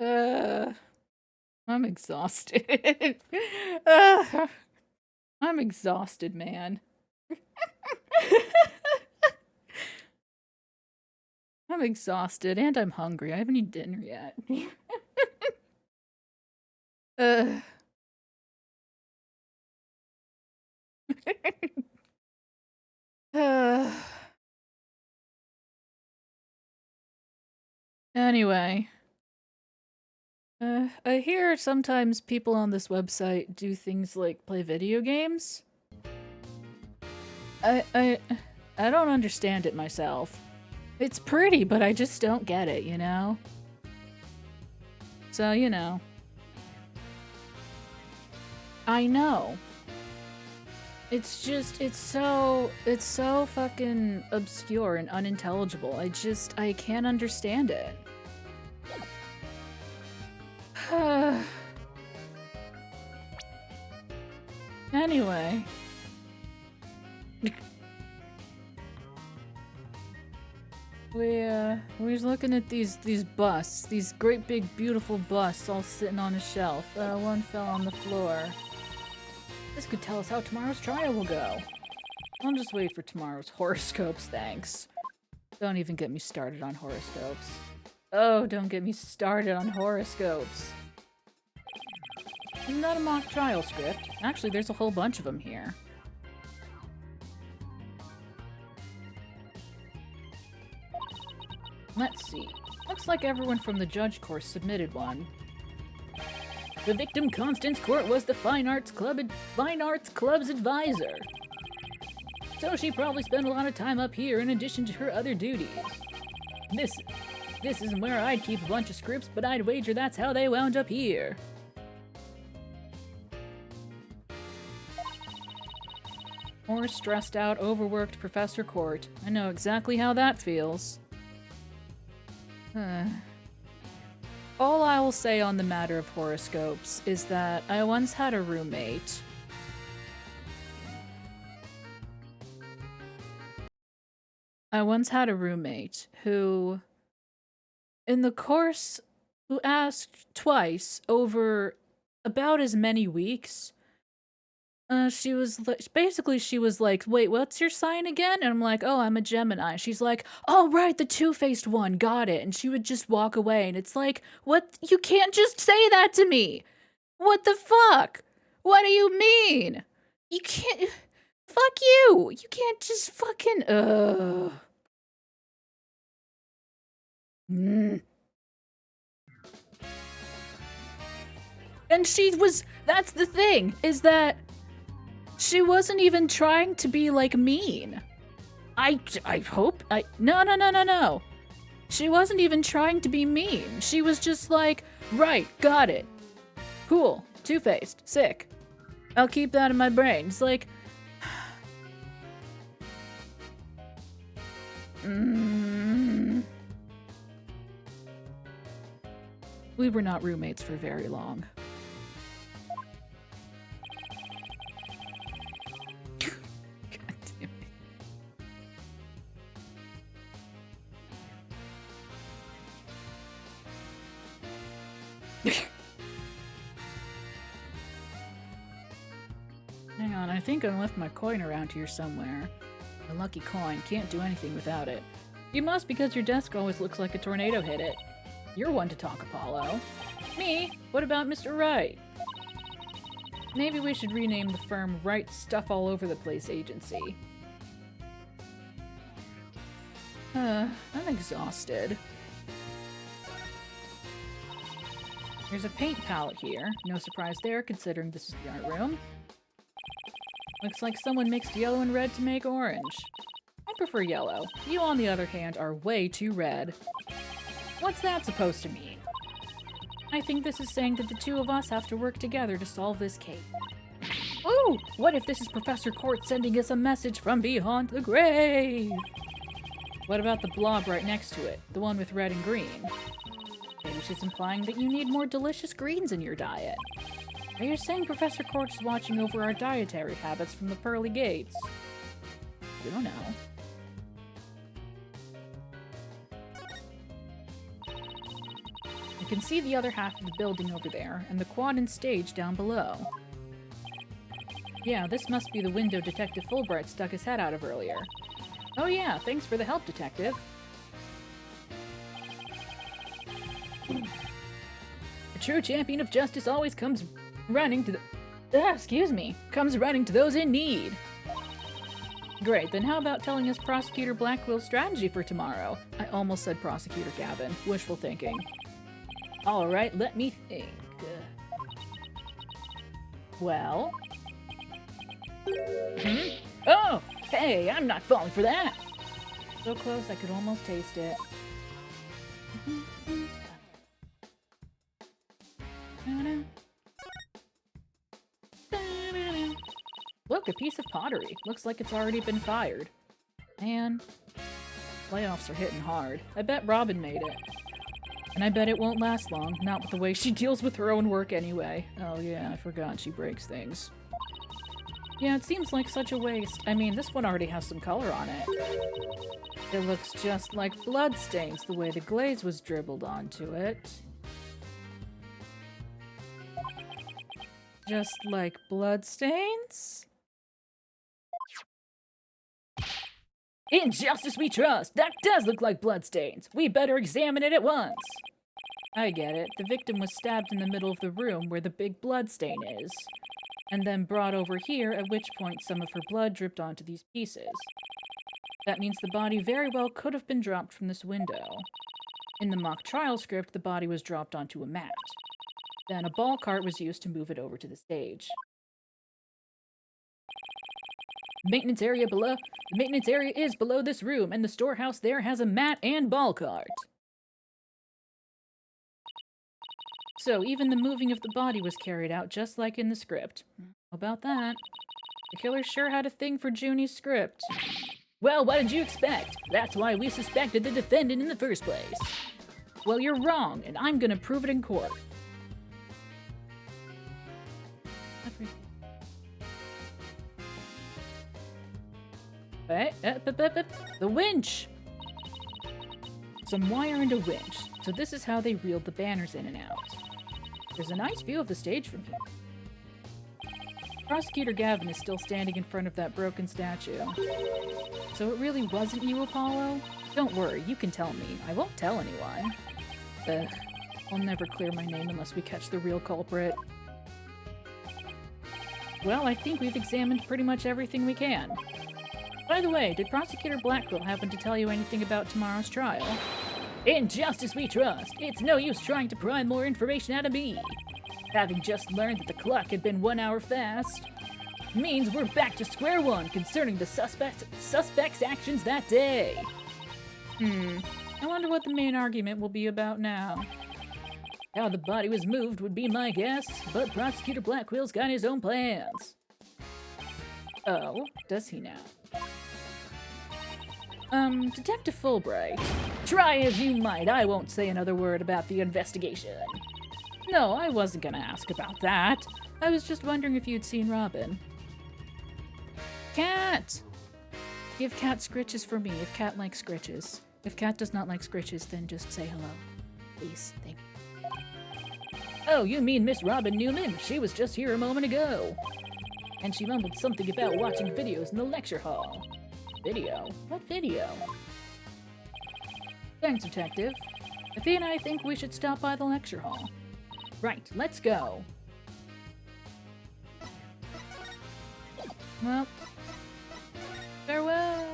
[SPEAKER 1] I'm exhausted. I'm exhausted, man. I'm exhausted and I'm hungry. I haven't eaten dinner yet. Anyway. I hear sometimes people on this website do things like play video games. I don't understand it myself. It's pretty, but I just don't get it, you know? So, you know. I know. It's just, it's so fucking obscure and unintelligible. I can't understand it. Anyway. We was looking at these busts, these great big beautiful busts all sitting on a shelf. One fell on the floor. This could tell us how tomorrow's trial will go. I'll just wait for tomorrow's horoscopes, thanks. Don't even get me started on horoscopes. Oh, don't get me started on horoscopes. Isn't that a mock trial script? Actually, there's a whole bunch of them here. Let's see. Looks like everyone from the judge course submitted one. The victim Constance Court was the Fine Arts Club's advisor. So she probably spent a lot of time up here in addition to her other duties. This isn't where I'd keep a bunch of scripts, but I'd wager that's how they wound up here. Or stressed out, overworked Professor Court. I know exactly how that feels. All I will say on the matter of horoscopes is that I once had a roommate. Who, in the course, who asked twice over about as many weeks. She was like, wait, what's your sign again? And I'm like, oh, I'm a Gemini. She's like, oh, right, the two-faced one, got it. And she would just walk away. And it's like, what? You can't just say that to me. What the fuck? What do you mean? You can't, fuck you. You can't just fucking, And that's the thing, is that she wasn't even trying to be, like, mean. I hope, no. She wasn't even trying to be mean. She was just like, right, got it. Cool, two-faced, sick. I'll keep that in my brain. It's like, we were not roommates for very long. God damn it. Hang on, I think I left my coin around here somewhere. A lucky coin, can't do anything without it. You must, because your desk always looks like a tornado hit it. You're one to talk, Apollo. Me? What about Mr. Wright? Maybe we should rename the firm Wright Stuff All Over the Place Agency. I'm exhausted. There's a paint palette here. No surprise there, considering this is the art room. Looks like someone mixed yellow and red to make orange. I prefer yellow. You, on the other hand, are way too red. What's that supposed to mean? I think this is saying that the two of us have to work together to solve this case. Ooh! What if this is Professor Court sending us a message from beyond the grave? What about the blob right next to it? The one with red and green? Maybe she's implying that you need more delicious greens in your diet. Are you saying Professor Court is watching over our dietary habits from the pearly gates? You don't know. You can see the other half of the building over there, and the quad and stage down below. Yeah, this must be the window Detective Fulbright stuck his head out of earlier. Oh yeah, thanks for the help, Detective. A true champion of justice always comes running to comes running to those in need. Great, then how about telling us Prosecutor Blackwell's strategy for tomorrow? I almost said Prosecutor Gavin. Wishful thinking. Alright, let me think. Well? Oh! Hey, I'm not falling for that! So close I could almost taste it. Look, a piece of pottery. Looks like it's already been fired. Man, playoffs are hitting hard. I bet Robin made it. And I bet it won't last long, not with the way she deals with her own work anyway. Oh yeah, I forgot she breaks things. Yeah, it seems like such a waste. I mean, this one already has some color on it. It looks just like blood stains, the way the glaze was dribbled onto it. Just like blood stains? In justice we trust! That does look like bloodstains! We better examine it at once! I get it. The victim was stabbed in the middle of the room where the big blood stain is, and then brought over here, at which point some of her blood dripped onto these pieces. That means the body very well could have been dropped from this window. In the mock trial script, the body was dropped onto a mat. Then a ball cart was used to move it over to the stage. Maintenance area below. The maintenance area is below this room, and the storehouse there has a mat and ball cart. So even the moving of the body was carried out just like in the script. How about that? The killer sure had a thing for Junie's script. Well, what did you expect? That's why we suspected the defendant in the first place. Well, you're wrong, and I'm gonna prove it in court. The winch! Some wire and a winch. So this is how they reeled the banners in and out. There's a nice view of the stage from here. Prosecutor Gavin is still standing in front of that broken statue. So it really wasn't you, Apollo? Don't worry, you can tell me. I won't tell anyone. Ugh, I'll never clear my name unless we catch the real culprit. Well, I think we've examined pretty much everything we can. By the way, did Prosecutor Blackwell happen to tell you anything about tomorrow's trial? In justice we trust. It's no use trying to pry more information out of me. Having just learned that the clock had been 1 hour fast, means we're back to square one concerning the suspect's actions that day. I wonder what the main argument will be about now. How the body was moved would be my guess, but Prosecutor Blackwell's got his own plans. Oh, does he now? Detective Fulbright, try as you might, I won't say another word about the investigation. No, I wasn't gonna ask about that. I was just wondering if you'd seen Robin. Cat! Give Cat scritches for me if Cat likes scritches. If Cat does not like scritches, then just say hello. Please, thank you. Oh, you mean Miss Robin Newman? She was just here a moment ago. And she mumbled something about watching videos in the lecture hall. Video? What video? Thanks, Detective. Athena, I think we should stop by the lecture hall. Right, let's go. Well, farewell.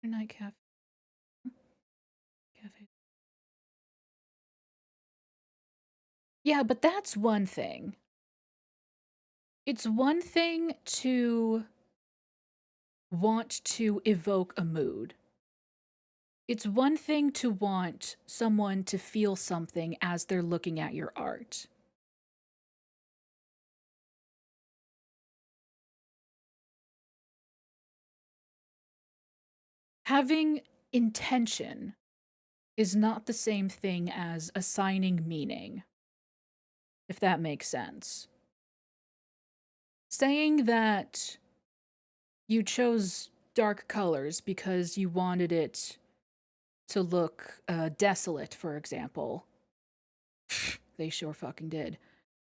[SPEAKER 1] Night cafe. Yeah, but that's one thing. It's one thing to want to evoke a mood. It's one thing to want someone to feel something as they're looking at your art. Having intention is not the same thing as assigning meaning, if that makes sense. Saying that you chose dark colors because you wanted it to look desolate, for example. They sure fucking did.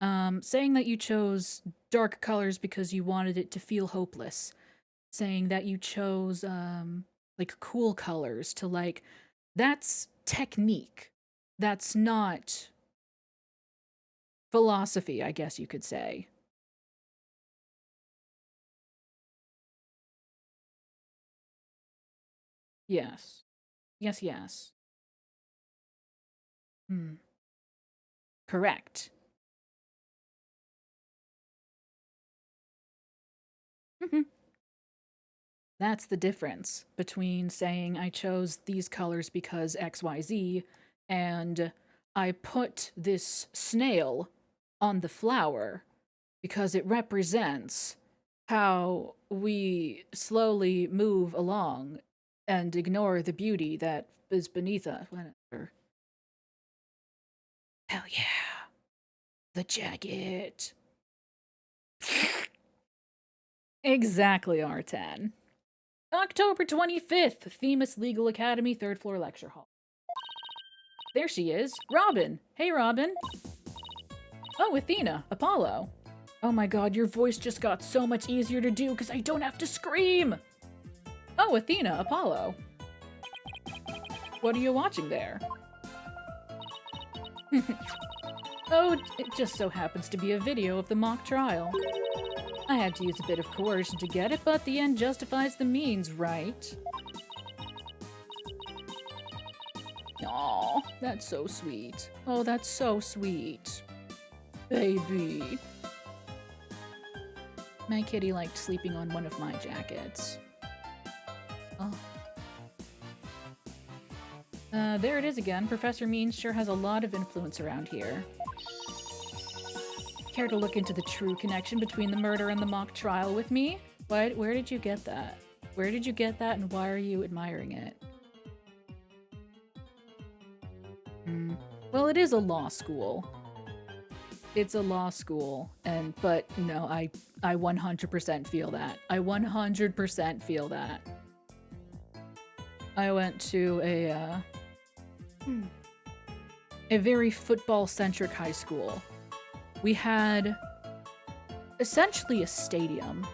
[SPEAKER 1] Saying that you chose dark colors because you wanted it to feel hopeless. Saying that you chose like cool colors to like, that's technique. That's not philosophy, I guess you could say. Yes. Yes, yes. Correct. That's the difference between saying I chose these colors because XYZ and I put this snail on the flower because it represents how we slowly move along and ignore the beauty that is beneath us. Whatever. Hell yeah. The jacket. Exactly, R10. October 25th, Themis Legal Academy, 3rd floor lecture hall. There she is, Robin. Hey, Robin. Oh, Athena, Apollo. Oh my god, your voice just got so much easier to do because I don't have to scream. Oh, Athena, Apollo. What are you watching there? Oh, it just so happens to be a video of the mock trial. I had to use a bit of coercion to get it, but the end justifies the means, right? Aw, that's so sweet. Oh, that's so sweet. Baby. My kitty liked sleeping on one of my jackets. Oh. There it is again. Professor Means sure has a lot of influence around here. Care to look into the true connection between the murder and the mock trial with me? What? Where did you get that? Where did you get that and why are you admiring it? Well, it is a law school. It's a law school, but no, I 100% feel that. I 100% feel that. I went to a very football-centric high school. We had essentially a stadium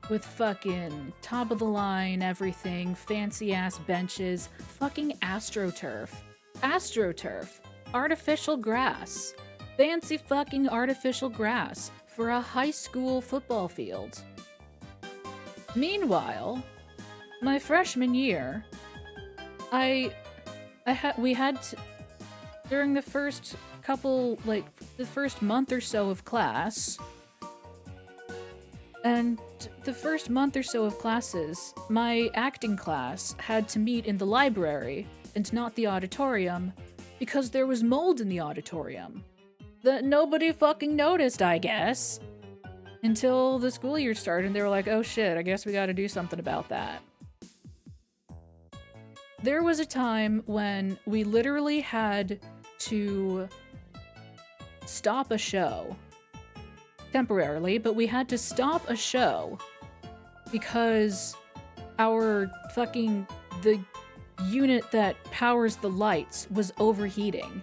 [SPEAKER 1] with fucking top-of-the-line everything, fancy-ass benches, fucking AstroTurf. AstroTurf. artificial grass. Fancy fucking artificial grass for a high school football field. Meanwhile, my freshman year, during the first couple, like, the first month or so of class, and the first month or so of classes, my acting class had to meet in the library and not the auditorium because there was mold in the auditorium that nobody fucking noticed, I guess, until the school year started and they were like, oh shit, I guess we gotta do something about that. There was a time when we literally had to stop a show temporarily, but we had to stop a show because the unit that powers the lights was overheating.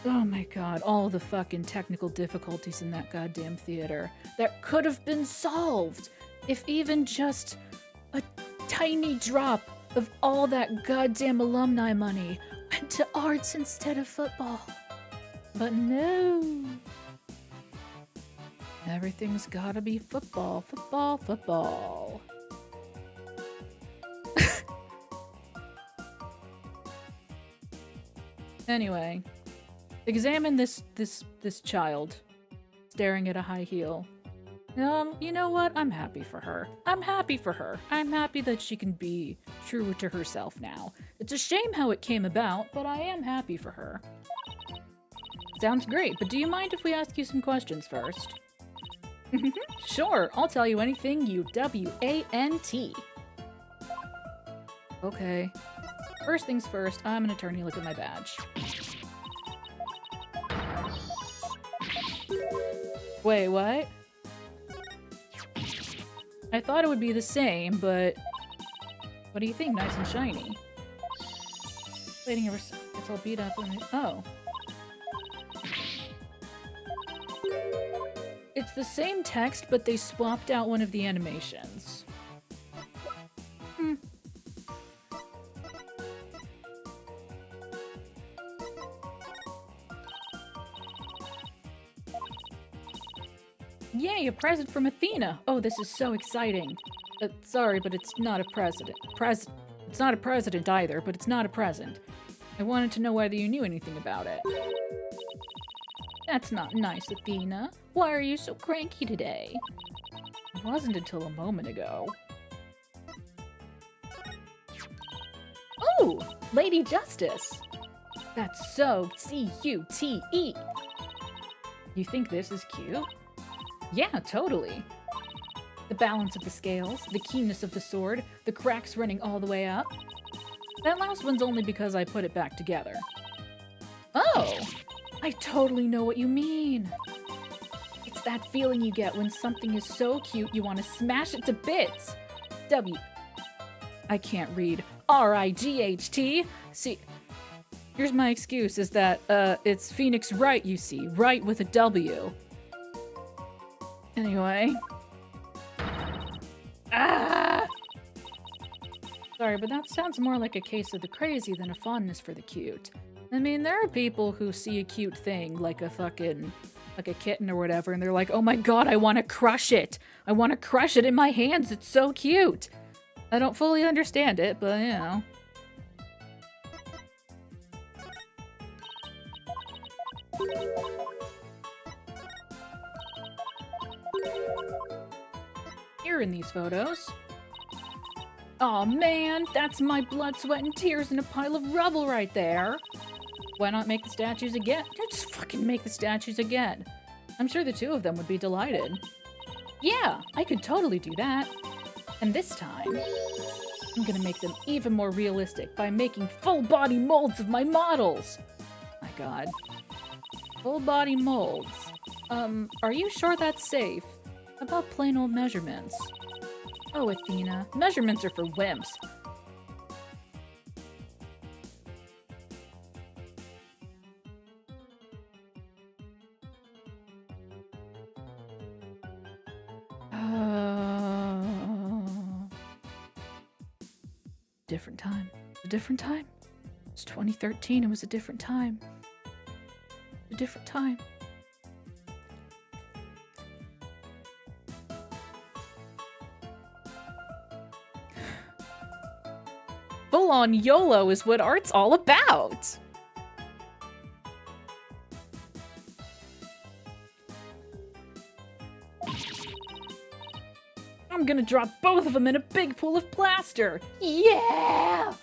[SPEAKER 1] Oh my god, all the fucking technical difficulties in that goddamn theater that could have been solved if even just a tiny drop of all that goddamn alumni money went to arts instead of football. But no. Everything's gotta be football, football, football. Anyway, examine this child staring at a high heel. You know what? I'm happy for her. I'm happy for her. I'm happy that she can be true to herself now. It's a shame how it came about, but I am happy for her. Sounds great, but do you mind if we ask you some questions first? Sure, I'll tell you anything you W-A-N-T. Okay. First things first, I'm gonna turn you look at my badge. Wait, what? I thought it would be the same, but what do you think? Nice and shiny. Waiting ever so it's all beat up and oh. It's the same text, but they swapped out one of the animations. Yay, a present from Athena! Oh, this is so exciting. Sorry, but it's not a president. It's not a president either, but it's not a present. I wanted to know whether you knew anything about it. That's not nice, Athena. Why are you so cranky today? It wasn't until a moment ago. Oh, Lady Justice! That's so C-U-T-E. You think this is cute? Yeah, totally. The balance of the scales, the keenness of the sword, the cracks running all the way up. That last one's only because I put it back together. Oh! I totally know what you mean. It's that feeling you get when something is so cute you want to smash it to bits. I can't read. R-I-G-H-T. See, here's my excuse is that, it's Phoenix Wright, you see. Wright with a W. Anyway. Ah! Sorry, but that sounds more like a case of the crazy than a fondness for the cute. I mean, there are people who see a cute thing, like a kitten or whatever, and they're like, oh my god, I want to crush it! I want to crush it in my hands, it's so cute! I don't fully understand it, but you know. Here in these photos. Aw man, that's my blood, sweat, and tears in a pile of rubble right there! Why not make the statues again? Just fucking make the statues again. I'm sure the two of them would be delighted. Yeah, I could totally do that. And this time, I'm gonna make them even more realistic by making full-body molds of my models! My god. Full-body molds. Are you sure that's safe? How about plain old measurements? Oh, Athena, measurements are for wimps. Different time. A different time? It's 2013. It was a different time. A different time. Full-on YOLO is what art's all about. I'm gonna drop both of them in a big pool of plaster. Yeah!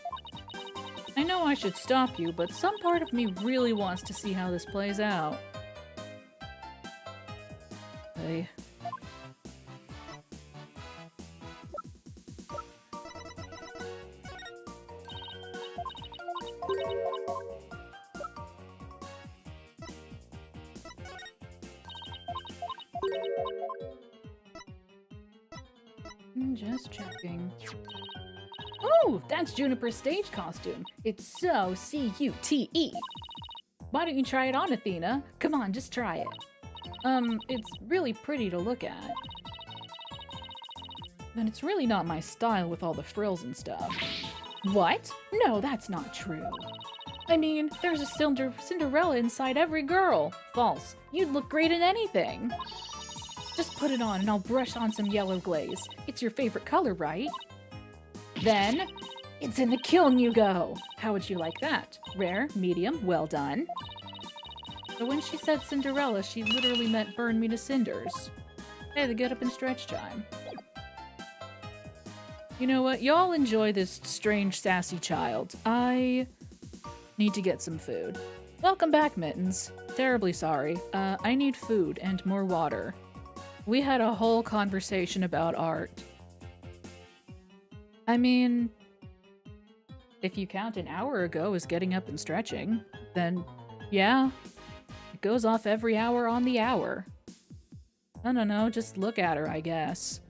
[SPEAKER 1] I know I should stop you, but some part of me really wants to see how this plays out. Hey. Just checking. Oh, that's Juniper's stage costume. It's so C-U-T-E. Why don't you try it on, Athena? Come on, just try it. It's really pretty to look at. Then it's really not my style with all the frills and stuff. What? No, that's not true. I mean, there's a Cinderella inside every girl. False. You'd look great in anything. Just put it on and I'll brush on some yellow glaze. It's your favorite color, right? Then, it's in the kiln you go. How would you like that? Rare, medium, well done. But when she said Cinderella, she literally meant burn me to cinders. Hey, the get up and stretch time. You know what? Y'all enjoy this strange, sassy child. I need to get some food. Welcome back, Mittens. Terribly sorry. I need food and more water. We had a whole conversation about art. I mean, if you count an hour ago as getting up and stretching, then yeah, it goes off every hour on the hour. I don't know, just look at her, I guess.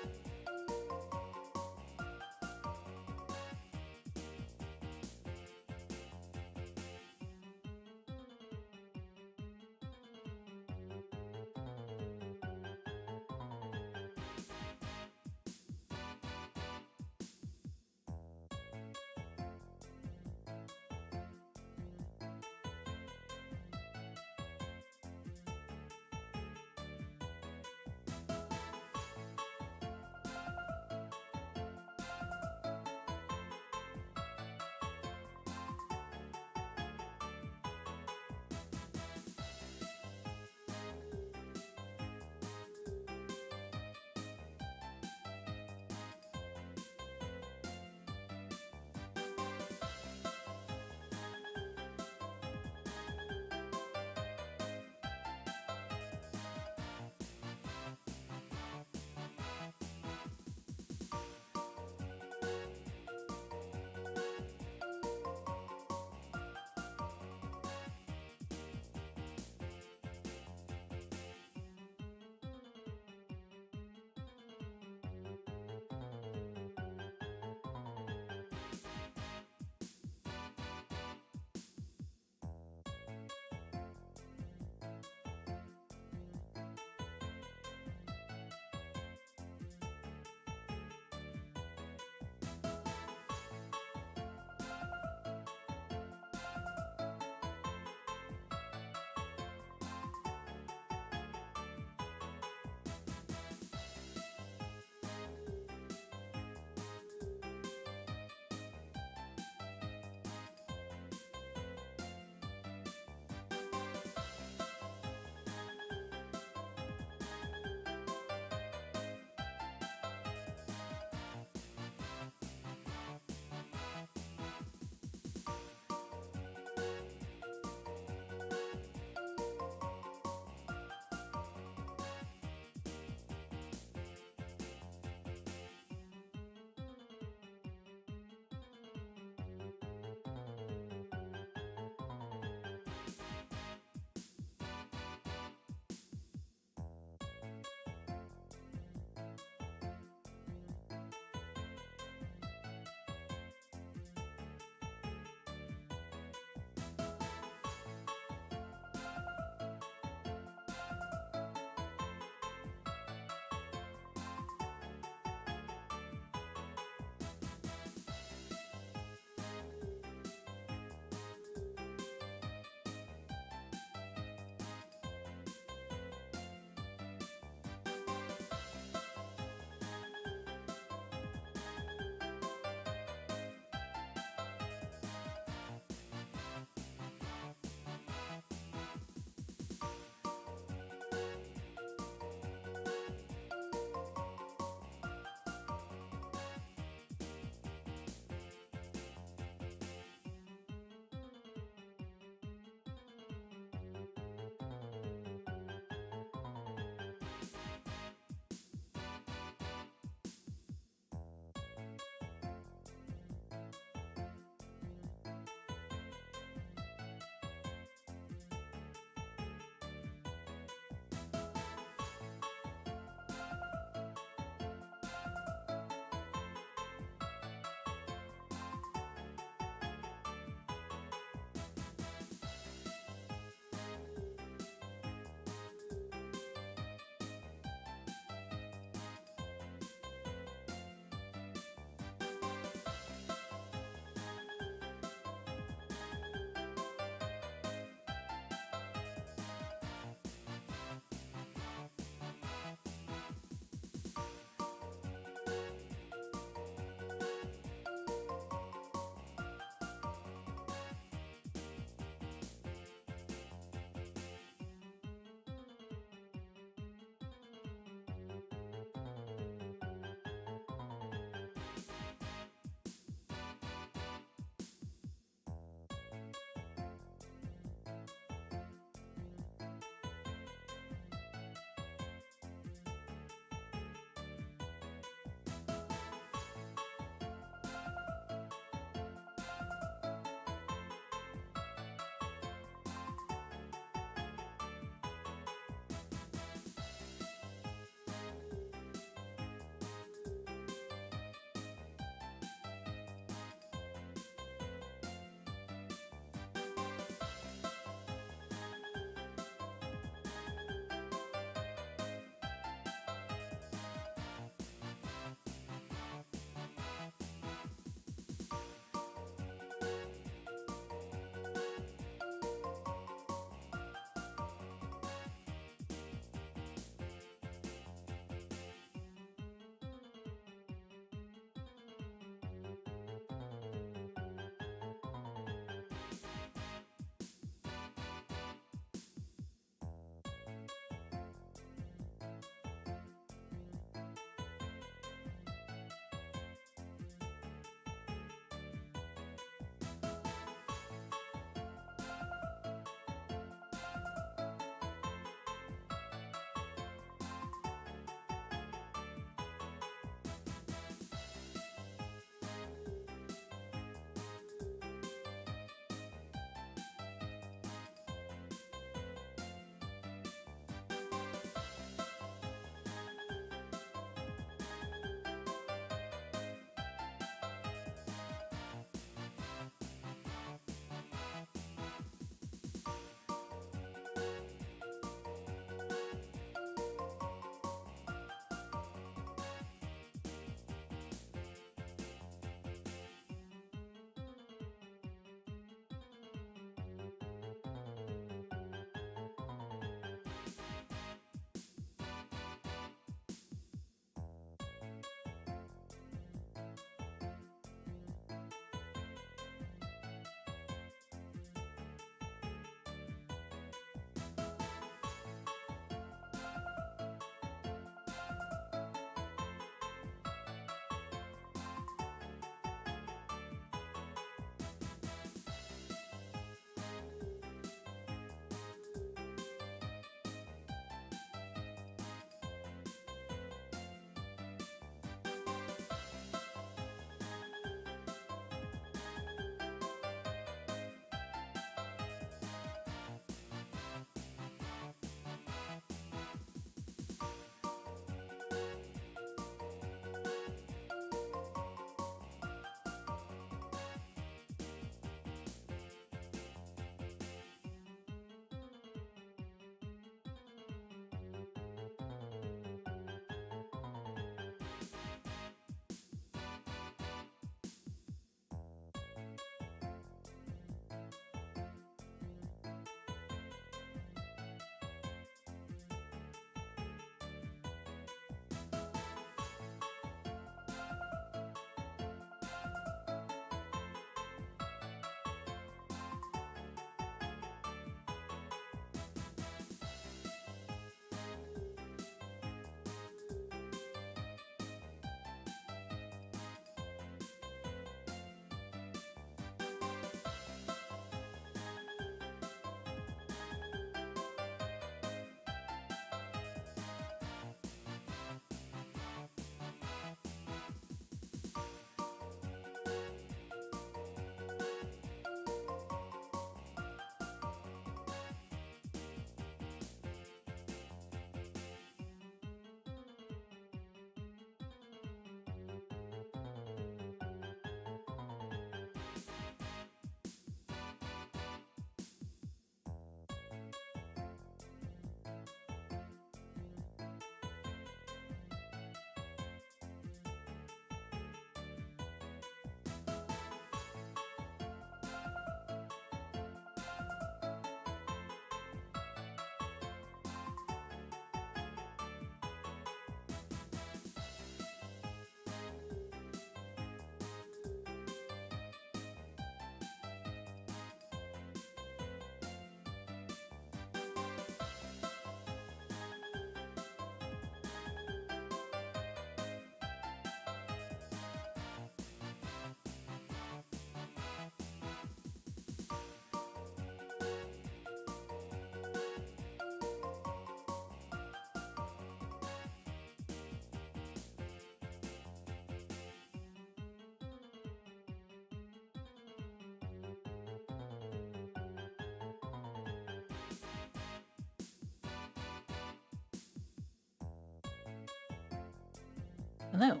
[SPEAKER 1] Hello.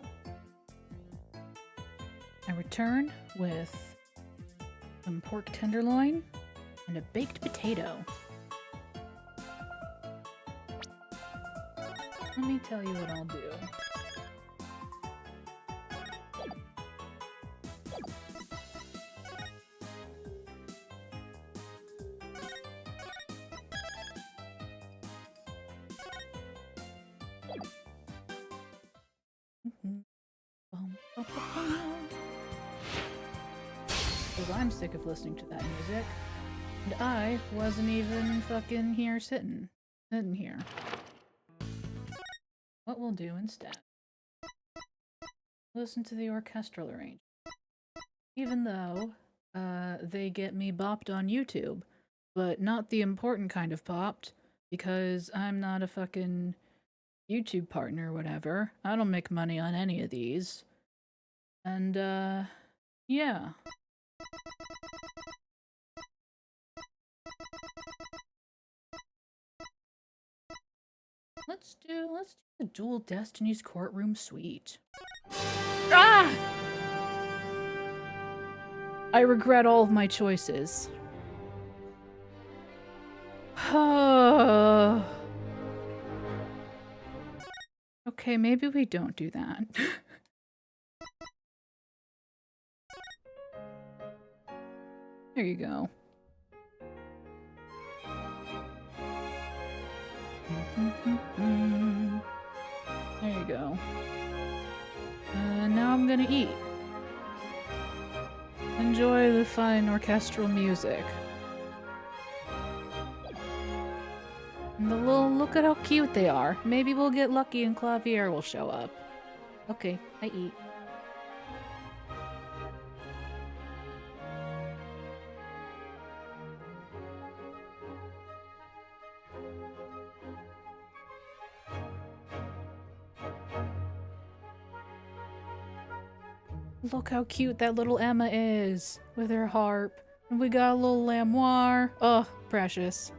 [SPEAKER 1] I return with some pork tenderloin and a baked potato. Let me tell you what I'll do. Because I'm sick of listening to that music. And I wasn't even fucking here sitting here. What we'll do instead, listen to the orchestral arrangement. Even though they get me bopped on YouTube, but not the important kind of bopped, because I'm not a fucking YouTube partner or whatever. I don't make money on any of these. And, yeah. Let's do the dual Destinies courtroom suite. Ah! I regret all of my choices. Okay, maybe we don't do that. There you go. There you go. Now I'm gonna eat. Enjoy the fine orchestral music. And the little, look at how cute they are. Maybe we'll get lucky and Clavier will show up. Okay, I eat. Look how cute that little Emma is with her harp. And we got a little lamoire. Oh, precious.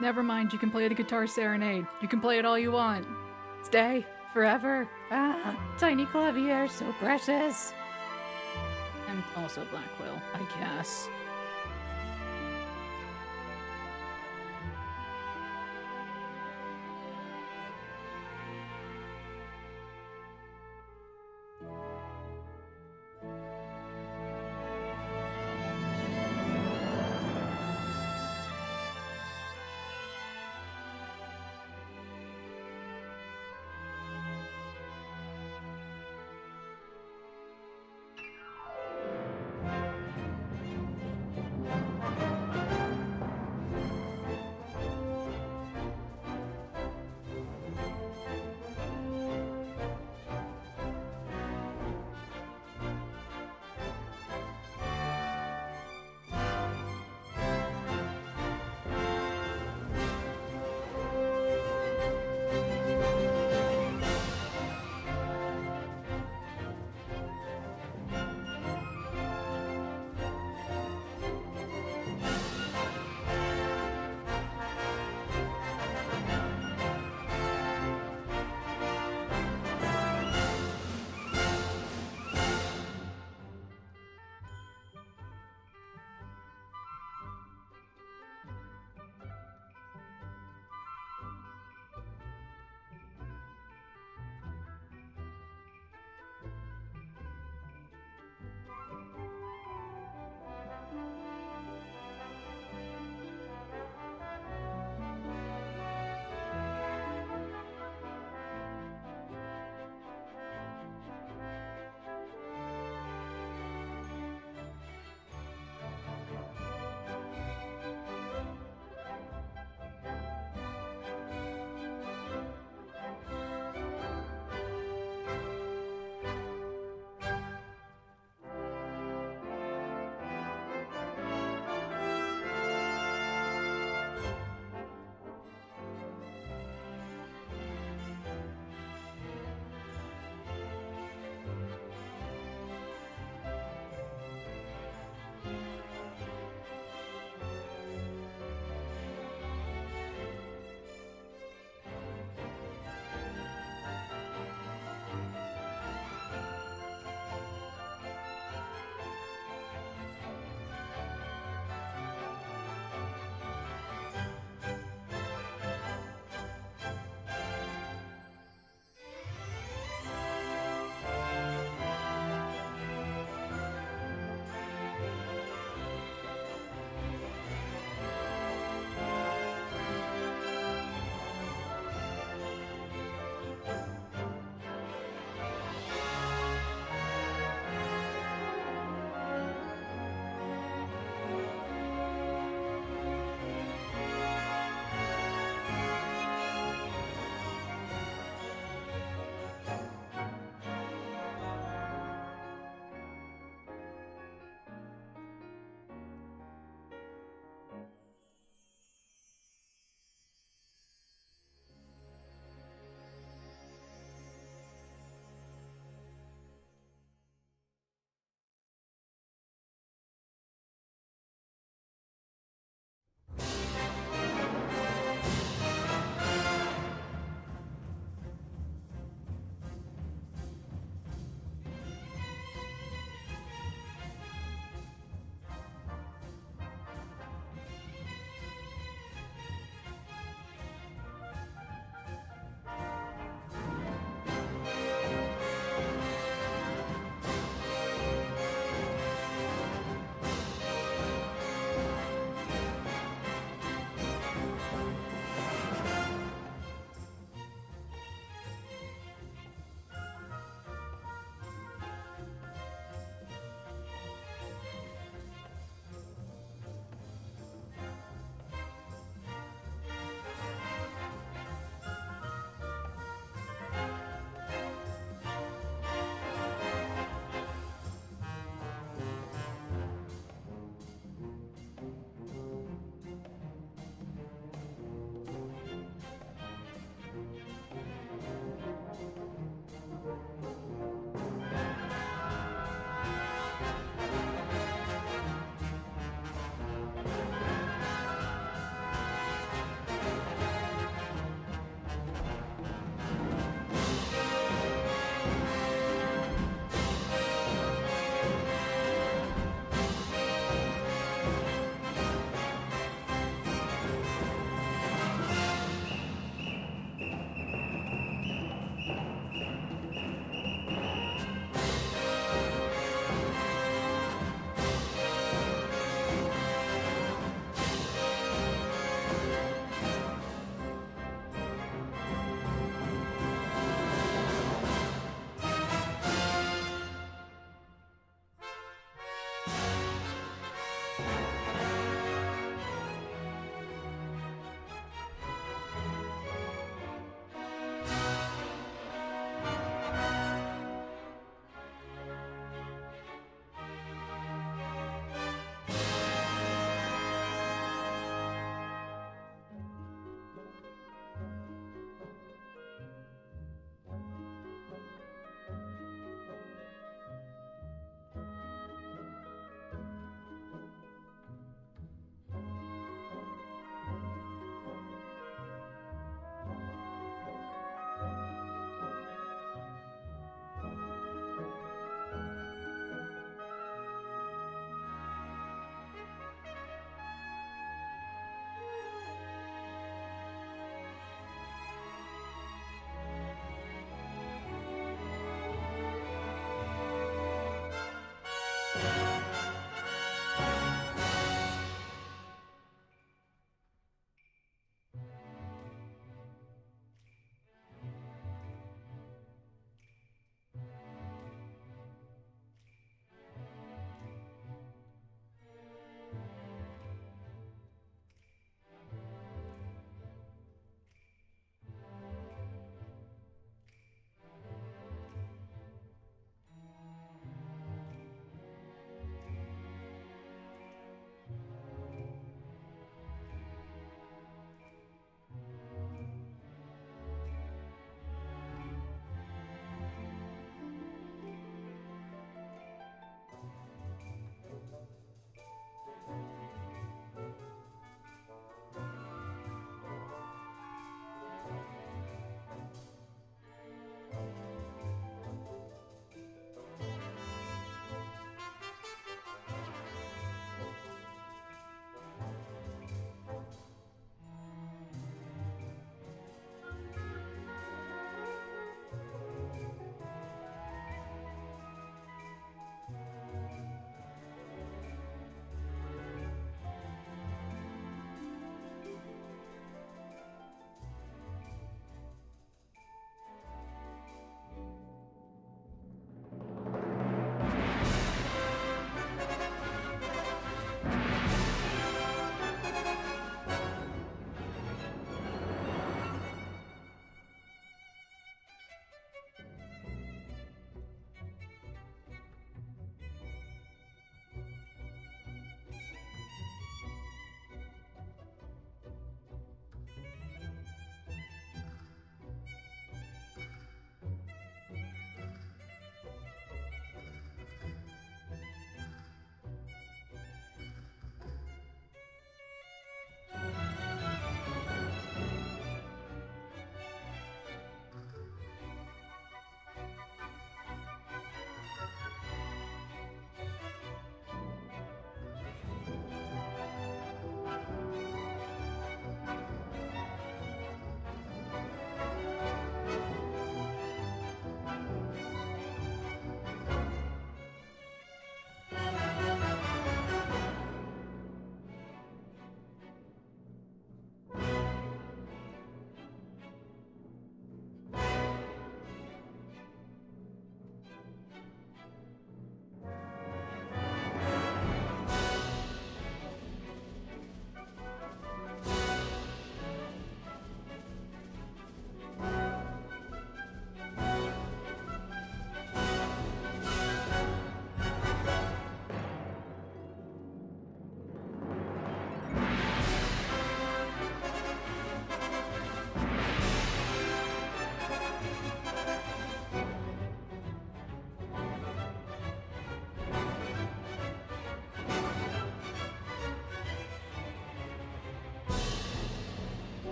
[SPEAKER 1] Never mind, you can play the guitar serenade. You can play it all you want. Stay. Forever.
[SPEAKER 4] Ah, tiny clavier, so precious.
[SPEAKER 1] And also Blackwell, I guess.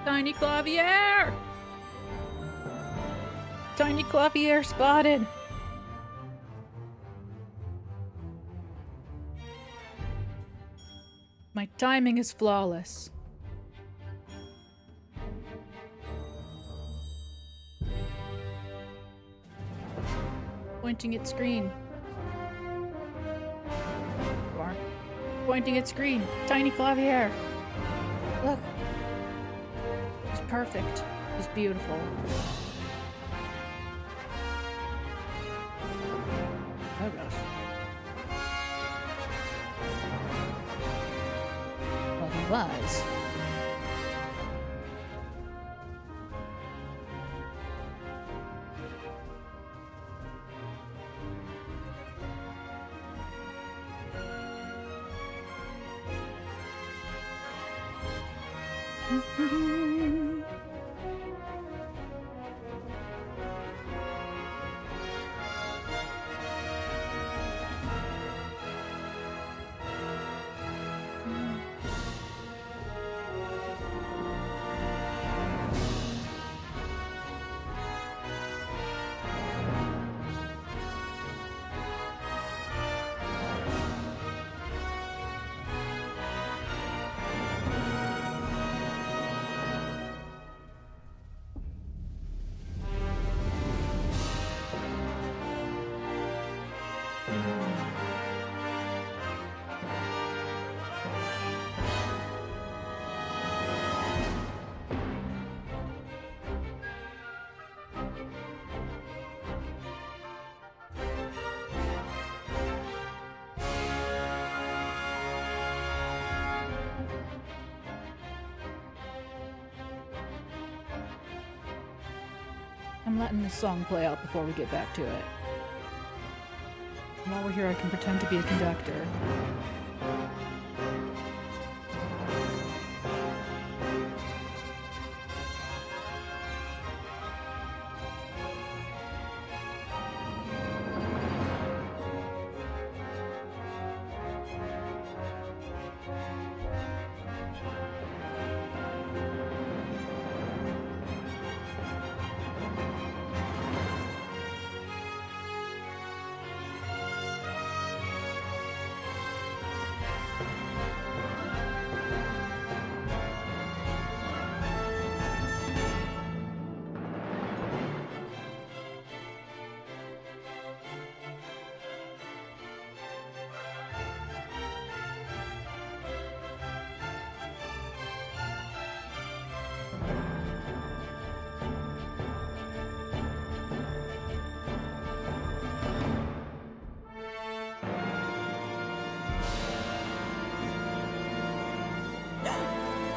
[SPEAKER 1] Tiny Clavier!
[SPEAKER 4] Tiny Clavier spotted!
[SPEAKER 1] My timing is flawless. Pointing at screen. You are. Pointing at screen. Tiny Clavier. Look. He's perfect. He's beautiful. Oh gosh.
[SPEAKER 4] Well, he was.
[SPEAKER 1] I'm letting this song play out before we get back to it. While we're here, I can pretend to be a conductor.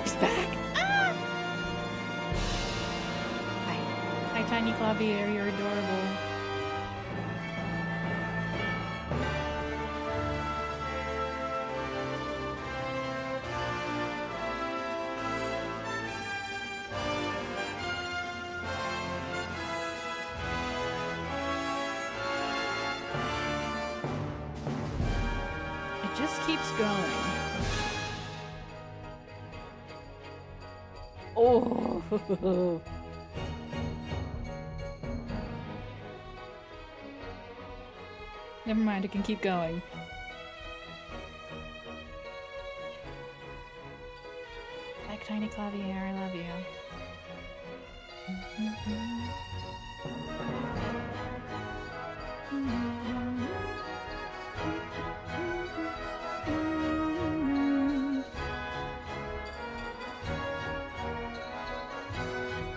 [SPEAKER 1] He's back! Ah! Hi, Tiny Clavier, you're adorable. It just keeps going. Oh! Never mind, I can keep going. Like Tiny Clavier, I love you.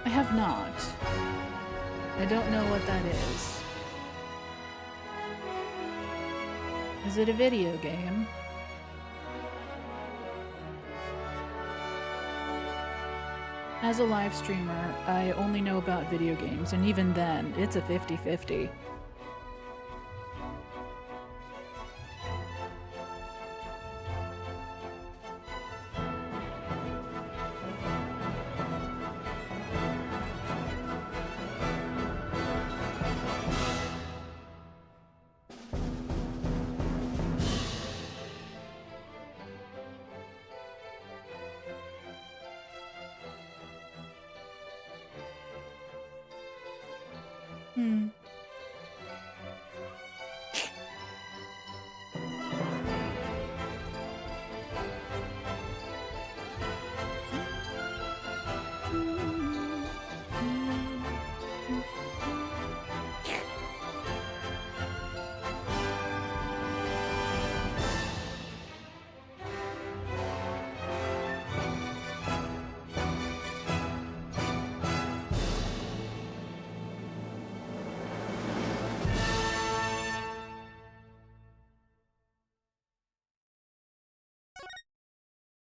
[SPEAKER 1] I have not. I don't know what that is. Is it a video game? As a live streamer, I only know about video games, and even then, it's a 50-50. Hmm.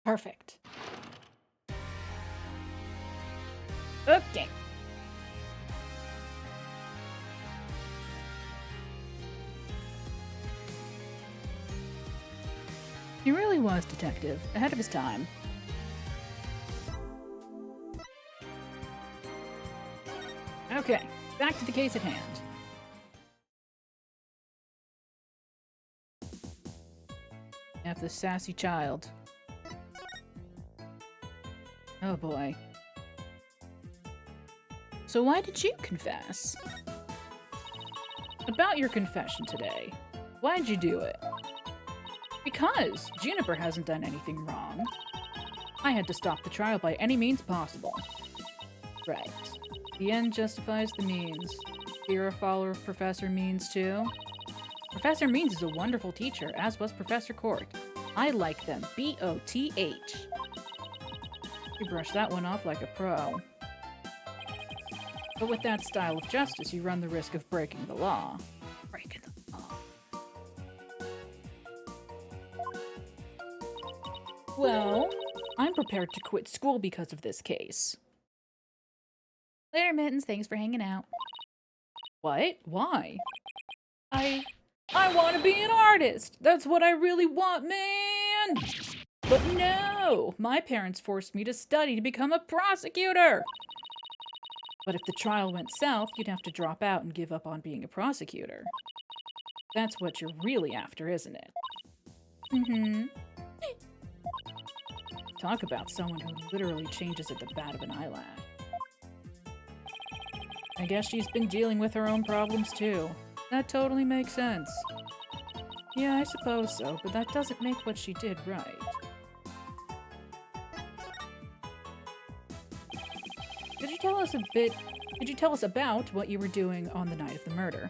[SPEAKER 1] Perfect. Okay. He really was detective, ahead of his time. Okay, back to the case at hand. F the sassy child. Oh boy. So why did you confess? About your confession today. Why'd you do it? Because Juniper hasn't done anything wrong. I had to stop the trial by any means possible. Right. The end justifies the means. You're a follower of Professor Means too? Professor Means is a wonderful teacher, as was Professor Court. I like them. B-O-T-H. You brushed that one off like a pro. But with that style of justice, you run the risk of breaking the law. Breaking the law. Well, I'm prepared to quit school because of this case. Later, Mittens. Thanks for hanging out. What? Why? I want to be an artist. That's what I really want, man. But no, my parents forced me to study to become a prosecutor. But if the trial went south, you'd have to drop out and give up on being a prosecutor. That's what you're really after, isn't it? Mm-hmm. Talk about someone who literally changes at the bat of an eyelash. I guess she's been dealing with her own problems too. That totally makes sense. Yeah, I suppose so, but that doesn't make what she did right. Could you tell us about what you were doing on the night of the murder?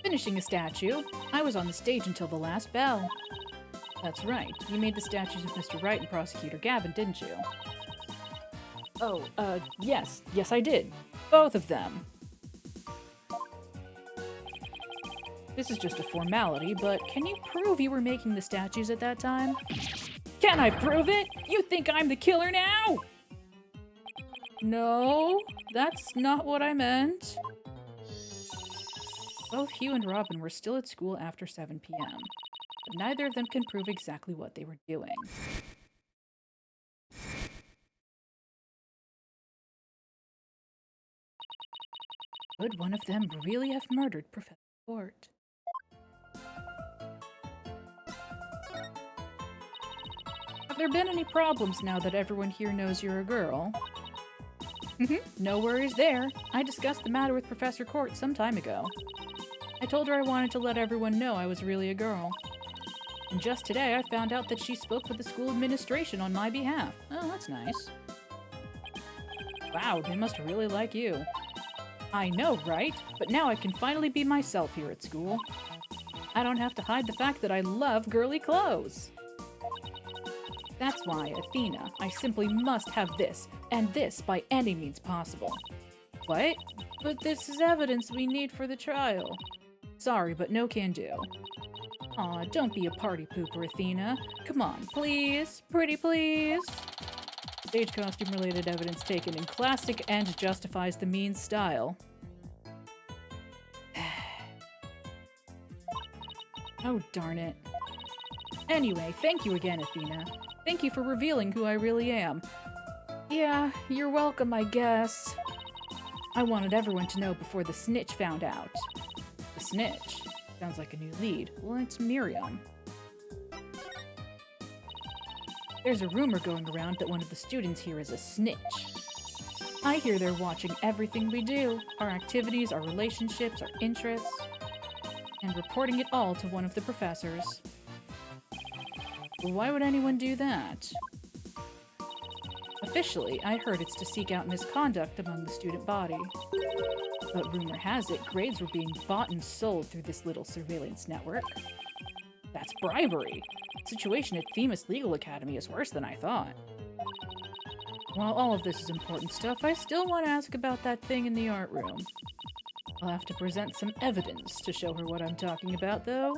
[SPEAKER 1] Finishing a statue. I was on the stage until the last bell. That's right. You made the statues of Mr. Wright and Prosecutor Gavin, didn't you? Oh, yes. Yes, I did. Both of them. This is just a formality, but can you prove you were making the statues at that time? Can I prove it? You think I'm the killer now? No, that's not what I meant. Both Hugh and Robin were still at school after 7 p.m., but neither of them can prove exactly what they were doing. Could one of them really have murdered Professor Court? Have there been any problems now that everyone here knows you're a girl? No worries there. I discussed the matter with Professor Court some time ago. I told her I wanted to let everyone know I was really a girl. And just today I found out that she spoke with the school administration on my behalf. Oh, that's nice. Wow, they must really like you. I know, right? But now I can finally be myself here at school. I don't have to hide the fact that I love girly clothes. That's why, Athena, I simply must have this, and this by any means possible. What? But this is evidence we need for the trial. Sorry, but no can do. Aw, don't be a party pooper, Athena. Come on, please? Pretty please? Stage costume-related evidence taken in classic and justifies the means style. Oh, darn it. Anyway, thank you again, Athena. Thank you for revealing who I really am. Yeah, you're welcome, I guess. I wanted everyone to know before the snitch found out. The snitch? Sounds like a new lead. Well, it's Miriam. There's a rumor going around that one of the students here is a snitch. I hear they're watching everything we do, our activities, our relationships, our interests, and reporting it all to one of the professors. Why would anyone do that? Officially, I heard it's to seek out misconduct among the student body. But rumor has it grades were being bought and sold through this little surveillance network. That's bribery. The situation at Themis Legal Academy is worse than I thought. While all of this is important stuff, I still want to ask about that thing in the art room. I'll have to present some evidence to show her what I'm talking about, though.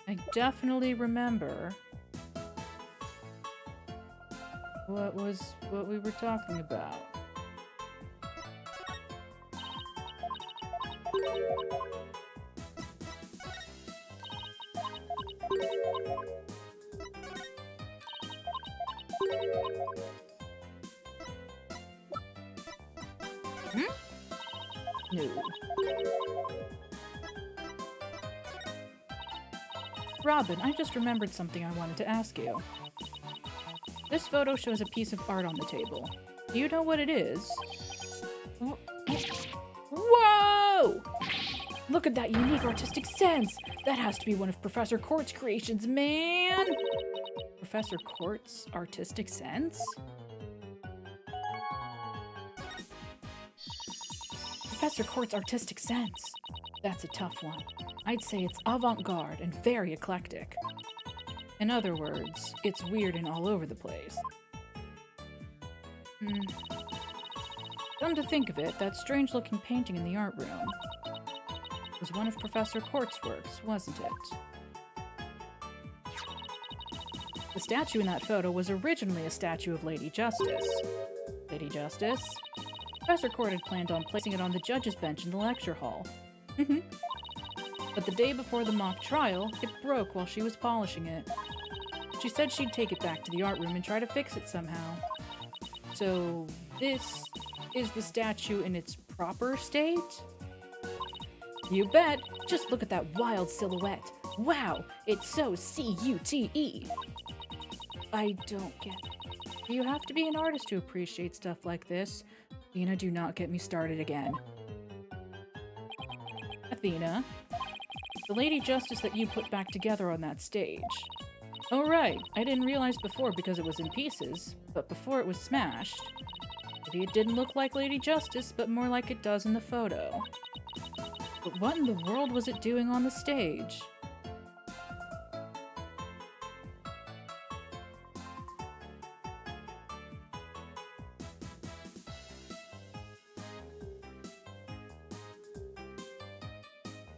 [SPEAKER 1] I definitely remember what we were talking about. No. Robin, I just remembered something I wanted to ask you. This photo shows a piece of art on the table. Do you know what it is? Whoa! Look at that unique artistic sense! That has to be one of Professor Court's creations, man! Professor Court's artistic sense? Professor Court's artistic sense. That's a tough one. I'd say it's avant-garde and very eclectic. In other words, it's weird and all over the place. Come to think of it, that strange-looking painting in the art room was one of Professor Court's works, wasn't it? The statue in that photo was originally a statue of Lady Justice. Lady Justice? Professor Court had planned on placing it on the judge's bench in the lecture hall. But the day before the mock trial, it broke while she was polishing it. She said she'd take it back to the art room and try to fix it somehow. So, this is the statue in its proper state? You bet! Just look at that wild silhouette. Wow! It's so C-U-T-E! I don't get it. Do you have to be an artist to appreciate stuff like this? Athena, do not get me started again. Athena? The Lady Justice that you put back together on that stage. Oh right, I didn't realize before because it was in pieces, but before it was smashed. Maybe it didn't look like Lady Justice, but more like it does in the photo. But what in the world was it doing on the stage?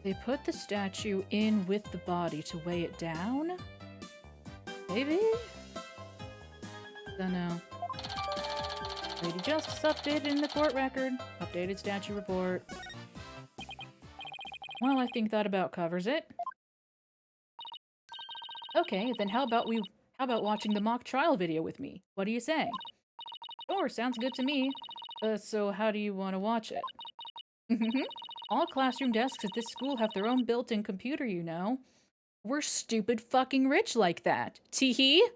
[SPEAKER 1] They put the statue in with the body to weigh it down? Maybe? Dunno. Lady Justice updated in the court record. Updated statue report. Well, I think that about covers it. Okay, then how about watching the mock trial video with me? What do you say? Sure, sounds good to me. So how do you want to watch it? All classroom desks at this school have their own built-in computer, you know. We're stupid fucking rich like that. Tee-hee?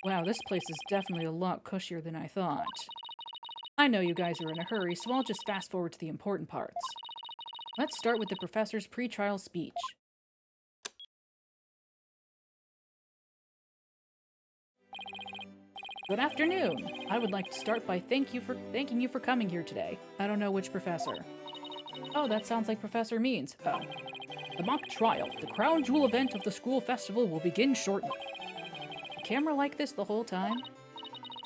[SPEAKER 1] Wow, this place is definitely a lot cushier than I thought. I know you guys are in a hurry, so I'll just fast forward to the important parts. Let's start with the professor's pre-trial speech. Good afternoon. I would like to start by thanking you for coming here today. I don't know which professor. Oh, that sounds like Professor Means. Oh. The mock trial, the crown jewel event of the school festival, will begin shortly. A camera like this the whole time?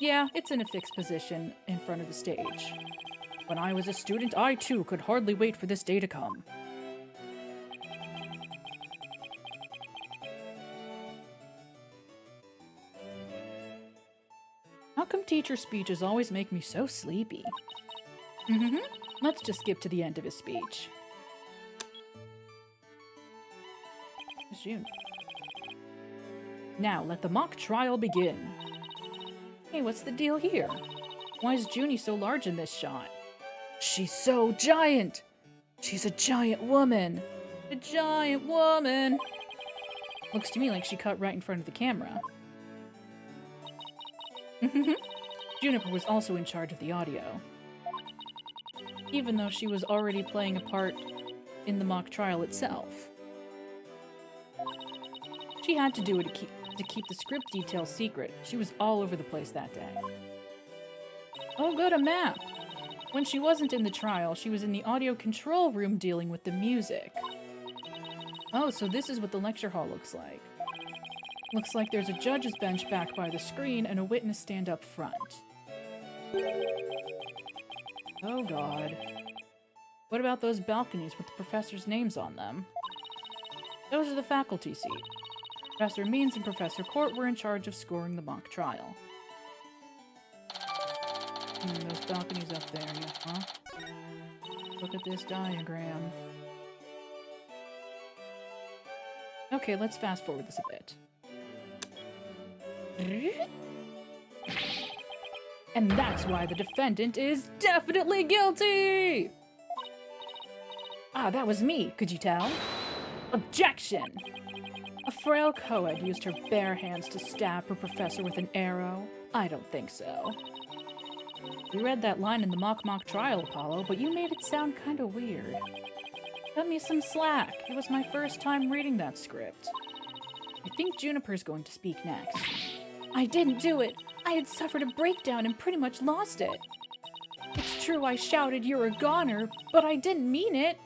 [SPEAKER 1] Yeah, it's in a fixed position in front of the stage. When I was a student, I too could hardly wait for this day to come. How come teacher speeches always make me so sleepy? Let's just skip to the end of his speech. June. Now, let the mock trial begin. Hey, what's the deal here? Why is Junie so large in this shot? She's so giant! She's a giant woman! A giant woman! Looks to me like she cut right in front of the camera. Juniper was also in charge of the audio. Even though she was already playing a part in the mock trial itself. She had to do it to keep the script details secret. She was all over the place that day. Oh, good, a map! When she wasn't in the trial, she was in the audio control room dealing with the music. Oh, so this is what the lecture hall looks like. Looks like there's a judge's bench back by the screen and a witness stand up front. Oh god. What about those balconies with the professors' names on them? Those are the faculty seats. Professor Means and Professor Court were in charge of scoring the mock trial. Those balconies up there, yeah, huh? Look at this diagram. Okay, let's fast forward this a bit. And that's why the defendant is definitely guilty! Ah, that was me, could you tell? Objection! A frail co-ed used her bare hands to stab her professor with an arrow? I don't think so. You read that line in the mock trial, Apollo, but you made it sound kinda weird. Cut me some slack. It was my first time reading that script. I think Juniper's going to speak next. I didn't do it. I had suffered a breakdown and pretty much lost it. It's true I shouted, "You're a goner," but I didn't mean it.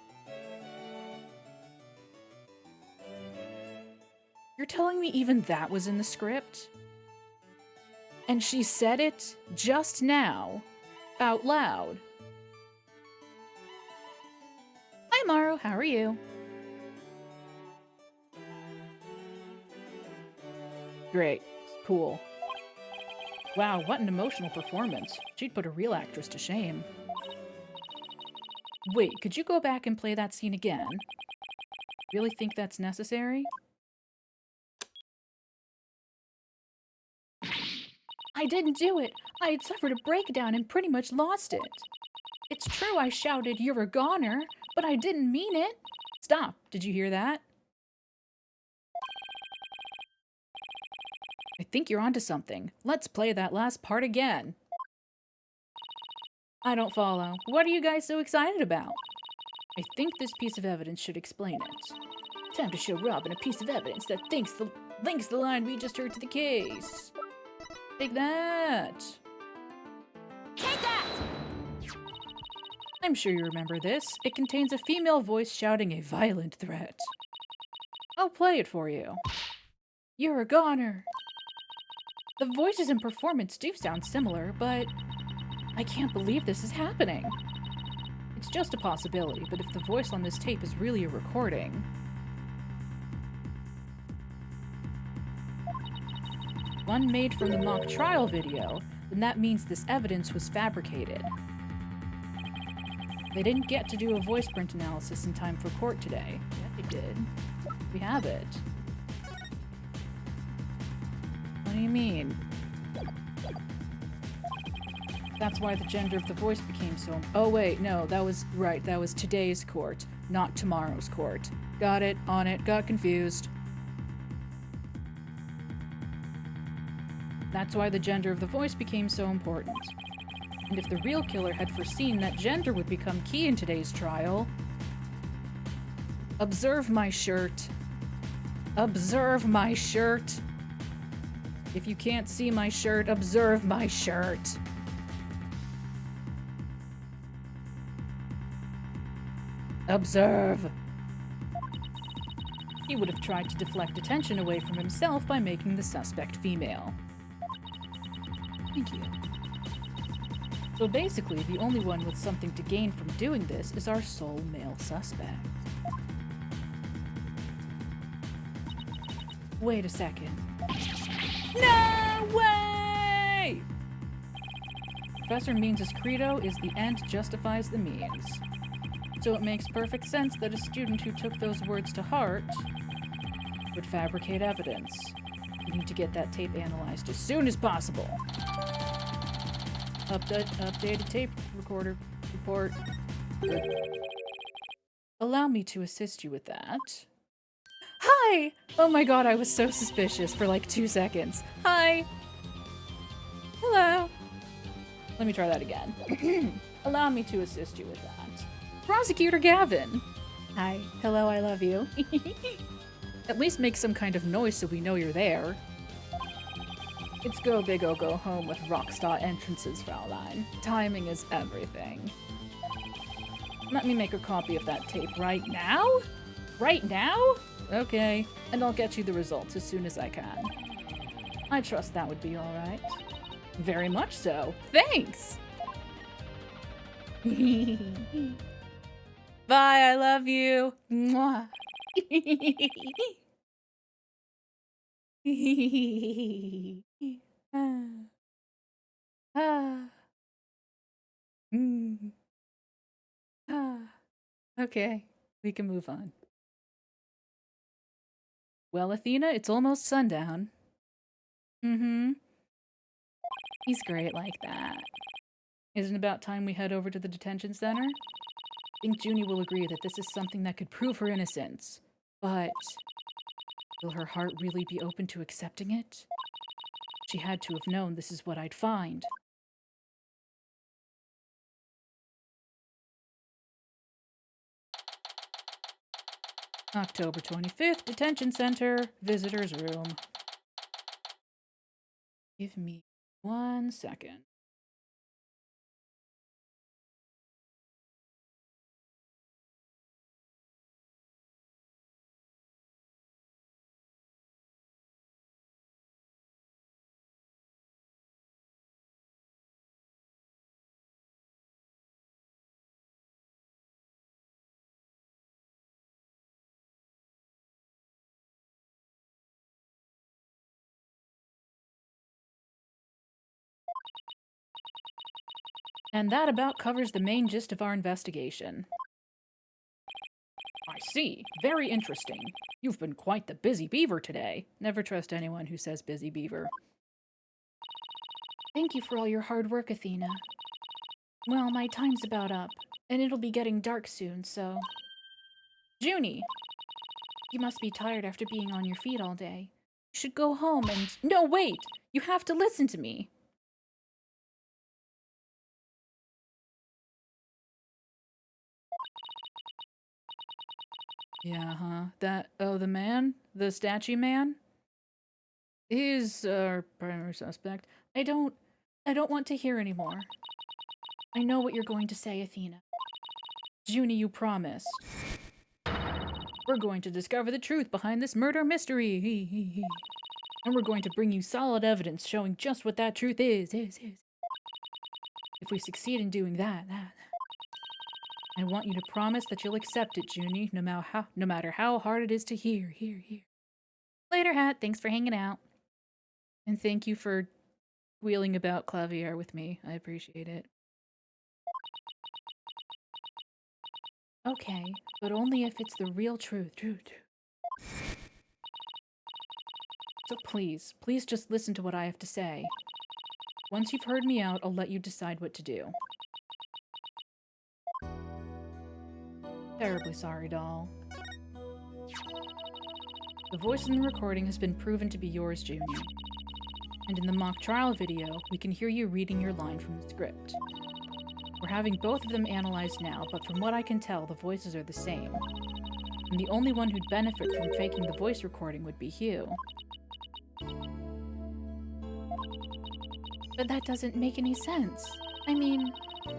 [SPEAKER 1] You're telling me even that was in the script? And she said it just now, out loud. Hi, Maru. How are you? Great. Cool. Wow, what an emotional performance. She'd put a real actress to shame. Wait, could you go back and play that scene again? Really think that's necessary? I didn't do it. I had suffered a breakdown and pretty much lost it. It's true I shouted, "You're a goner," but I didn't mean it. Stop. Did you hear that? I think you're onto something. Let's play that last part again. I don't follow. What are you guys so excited about? I think this piece of evidence should explain it. Time to show Robin a piece of evidence that links the line we just heard to the case. Take that!
[SPEAKER 5] Take that!
[SPEAKER 1] I'm sure you remember this. It contains a female voice shouting a violent threat. I'll play it for you. You're a goner. The voices and performance do sound similar, but I can't believe this is happening. It's just a possibility, but if the voice on this tape is really a recording... one made from the mock trial video, then that means this evidence was fabricated. They didn't get to do a voice print analysis in time for court today. Yeah, they did. We have it. What do you mean? That's why the gender of the voice became so... Oh wait, no, that was... Right, that was today's court, not tomorrow's court. Got it, on it, got confused. That's why the gender of the voice became so important. And if the real killer had foreseen that gender would become key in today's trial... Observe my shirt. Observe my shirt. If you can't see my shirt, observe my shirt. Observe. He would have tried to deflect attention away from himself by making the suspect female. Thank you. So basically, the only one with something to gain from doing this is our sole male suspect. Wait a second. No way! Professor Means' credo is the end justifies the means. So it makes perfect sense that a student who took those words to heart would fabricate evidence. We need to get that tape analyzed as soon as possible. Updated tape recorder report. Good. Allow me to assist you with that. Hi! Oh my god, I was so suspicious for like 2 seconds. Hi! Hello. Let me try that again. Allow me to assist you with that. Prosecutor Gavin. Hi. Hello, I love you. At least make some kind of noise so we know you're there. It's go big or go home with rockstar entrances, Fraulein. Timing is everything. Let me make a copy of that tape right now? Right now? Okay, and I'll get you the results as soon as I can. I trust that would be alright. Very much so. Thanks! Bye, I love you. Mwah. Okay, we can move on. Well, Athena, it's almost sundown. Mm-hmm. He's great like that. Isn't it about time we head over to the detention center? I think Junie will agree that this is something that could prove her innocence. But will her heart really be open to accepting it? She had to have known this is what I'd find. October 25th, detention center, visitor's room. Give me 1 second. And that about covers the main gist of our investigation. I see. Very interesting. You've been quite the busy beaver today. Never trust anyone who says busy beaver. Thank you for all your hard work, Athena. Well, my time's about up, and it'll be getting dark soon, so... Junie! You must be tired after being on your feet all day. You should go home and... No, wait! You have to listen to me! Yeah, huh? The man? The statue man? He's our primary suspect. I don't want to hear anymore. I know what you're going to say, Athena. Junie, you promised. We're going to discover the truth behind this murder mystery. And we're going to bring you solid evidence showing just what that truth is. If we succeed in doing that, I want you to promise that you'll accept it, Junie, no matter how hard it is to hear. Later, Hat. Thanks for hanging out. And thank you for wheeling about Clavier with me. I appreciate it. Okay, but only if it's the real truth. So please just listen to what I have to say. Once you've heard me out, I'll let you decide what to do. Terribly sorry, doll. The voice in the recording has been proven to be yours, Junie. And in the mock trial video, we can hear you reading your line from the script. We're having both of them analyzed now, but from what I can tell, the voices are the same. And the only one who'd benefit from faking the voice recording would be Hugh. But that doesn't make any sense. I mean,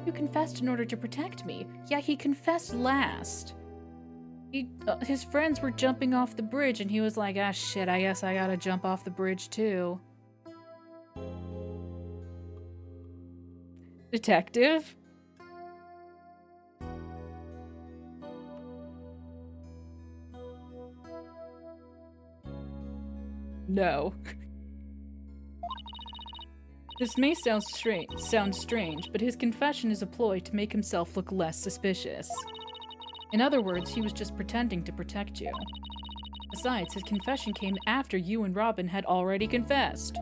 [SPEAKER 1] you confessed in order to protect me. Yeah, he confessed last. His friends were jumping off the bridge and he was like, ah shit, I guess I gotta jump off the bridge too. Detective? No. This may sound strange, but his confession is a ploy to make himself look less suspicious. In other words, he was just pretending to protect you. Besides, his confession came after you and Robin had already confessed.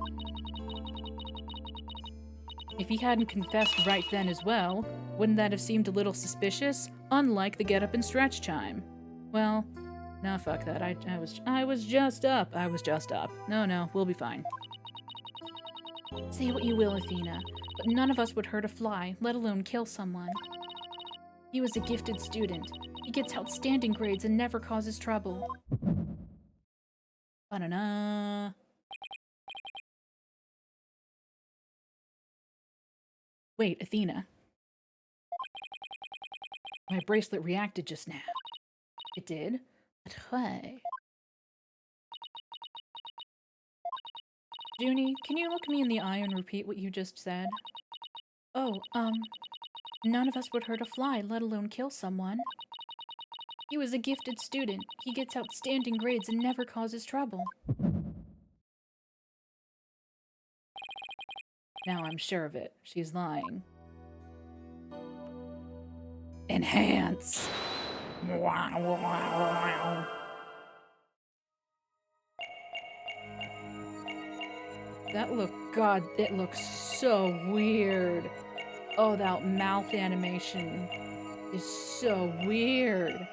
[SPEAKER 1] If he hadn't confessed right then as well, wouldn't that have seemed a little suspicious? Unlike the get up and stretch chime. Well, no, fuck that. I was just up. No, we'll be fine. Say what you will, Athena, but none of us would hurt a fly, let alone kill someone. He was a gifted student. He gets outstanding grades and never causes trouble. Ba-da-na. Wait, Athena. My bracelet reacted just now. It did? But why? Junie, can you look me in the eye and repeat what you just said? Oh, none of us would hurt a fly, let alone kill someone. He was a gifted student. He gets outstanding grades and never causes trouble. Now I'm sure of it. She's lying. Enhance! God, it looks so weird. Oh, that mouth animation is so weird.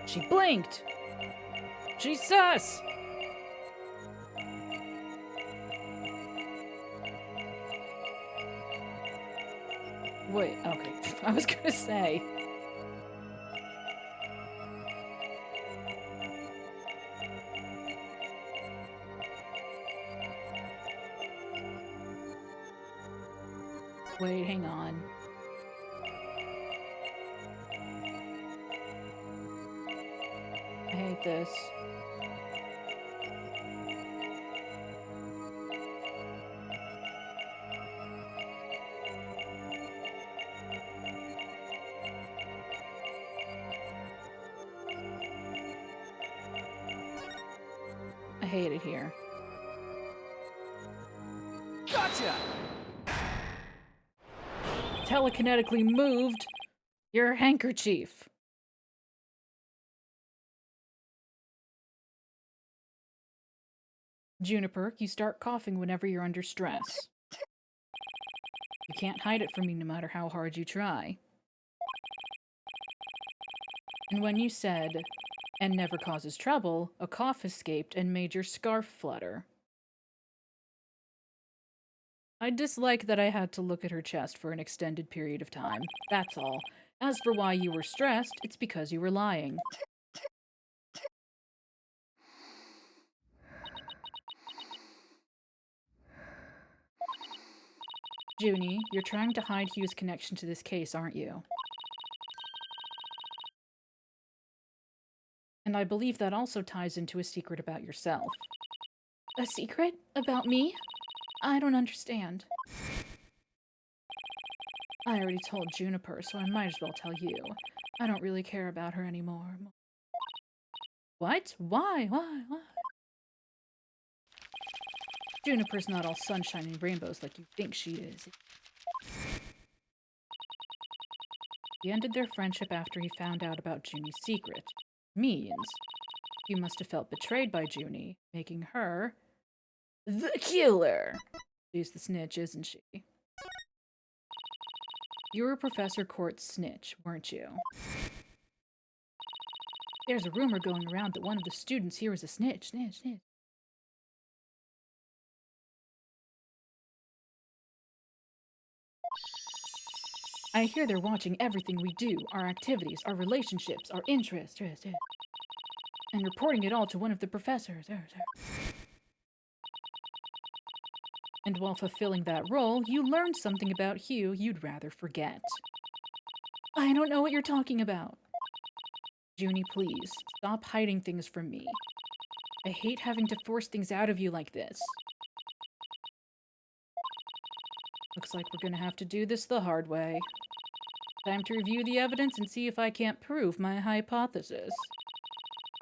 [SPEAKER 1] She blinked! She's sus! Wait, okay. I was gonna say. Wait, hang on. I hate this. I hate it here.
[SPEAKER 3] Gotcha!
[SPEAKER 1] Telekinetically moved your handkerchief. Juniper, you start coughing whenever you're under stress. You can't hide it from me no matter how hard you try. And when you said, and never causes trouble, a cough escaped and made your scarf flutter. I dislike that I had to look at her chest for an extended period of time. That's all. As for why you were stressed, it's because you were lying. Junie, you're trying to hide Hugh's connection to this case, aren't you? And I believe that also ties into a secret about yourself. A secret? About me? I don't understand. I already told Juniper, so I might as well tell you. I don't really care about her anymore. What? Why? Juniper's not all sunshine and rainbows like you think she is. He ended their friendship after he found out about Junie's secret. Means you must have felt betrayed by Junie, making her the killer. She's the snitch, isn't she? You were Professor Court's snitch, weren't you? There's a rumor going around that one of the students here is a snitch. I hear they're watching everything we do, our activities, our relationships, our interests, and reporting it all to one of the professors. And while fulfilling that role, you learned something about Hugh you'd rather forget. I don't know what you're talking about. Junie, please, stop hiding things from me. I hate having to force things out of you like this. Looks like we're gonna have to do this the hard way. Time to review the evidence and see if I can't prove my hypothesis.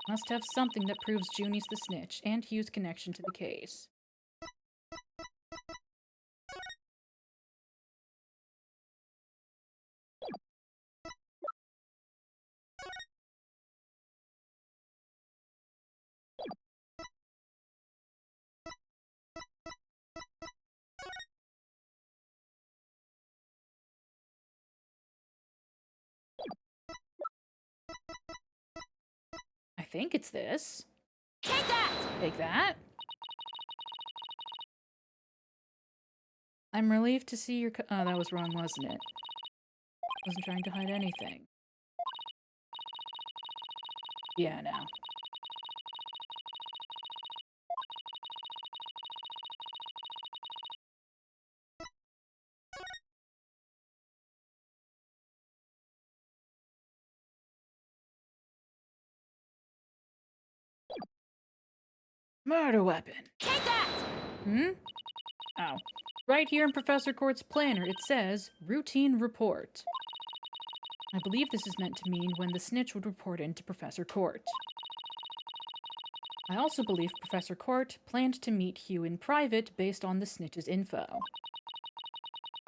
[SPEAKER 1] Must have something that proves Junie's the snitch and Hugh's connection to the case. I think it's this.
[SPEAKER 5] Take that!
[SPEAKER 1] Take that. I'm relieved to see your oh, that was wrong, wasn't it? Wasn't trying to hide anything. Yeah, now. Murder weapon.
[SPEAKER 5] Take that!
[SPEAKER 1] Hmm? Oh. Right here in Professor Court's planner, it says, routine report. I believe this is meant to mean when the snitch would report in to Professor Court. I also believe Professor Court planned to meet Hugh in private based on the snitch's info.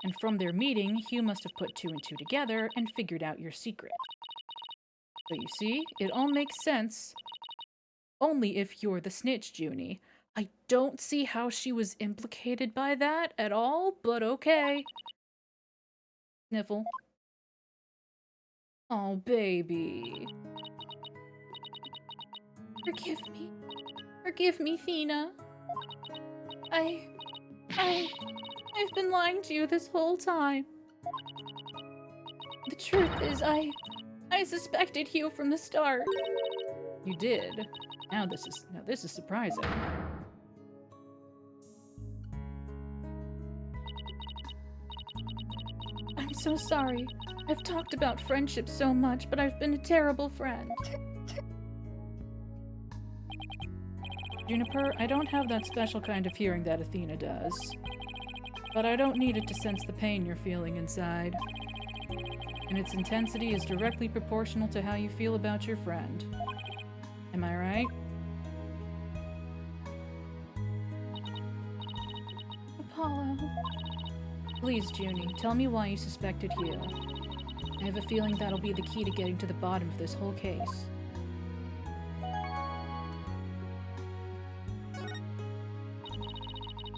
[SPEAKER 1] And from their meeting, Hugh must have put two and two together and figured out your secret. So you see, it all makes sense. Only if you're the snitch, Junie. I don't see how she was implicated by that at all, but okay. Sniffle. Oh, baby. Forgive me. Forgive me, Thena. I've been lying to you this whole time. The truth is, I suspected Hugh from the start. You did? Now this is surprising. I'm so sorry. I've talked about friendship so much, but I've been a terrible friend. Juniper, I don't have that special kind of hearing that Athena does. But I don't need it to sense the pain you're feeling inside. And its intensity is directly proportional to how you feel about your friend. Am I right? Apollo. Please, Junie, tell me why you suspected Hugh. I have a feeling that'll be the key to getting to the bottom of this whole case.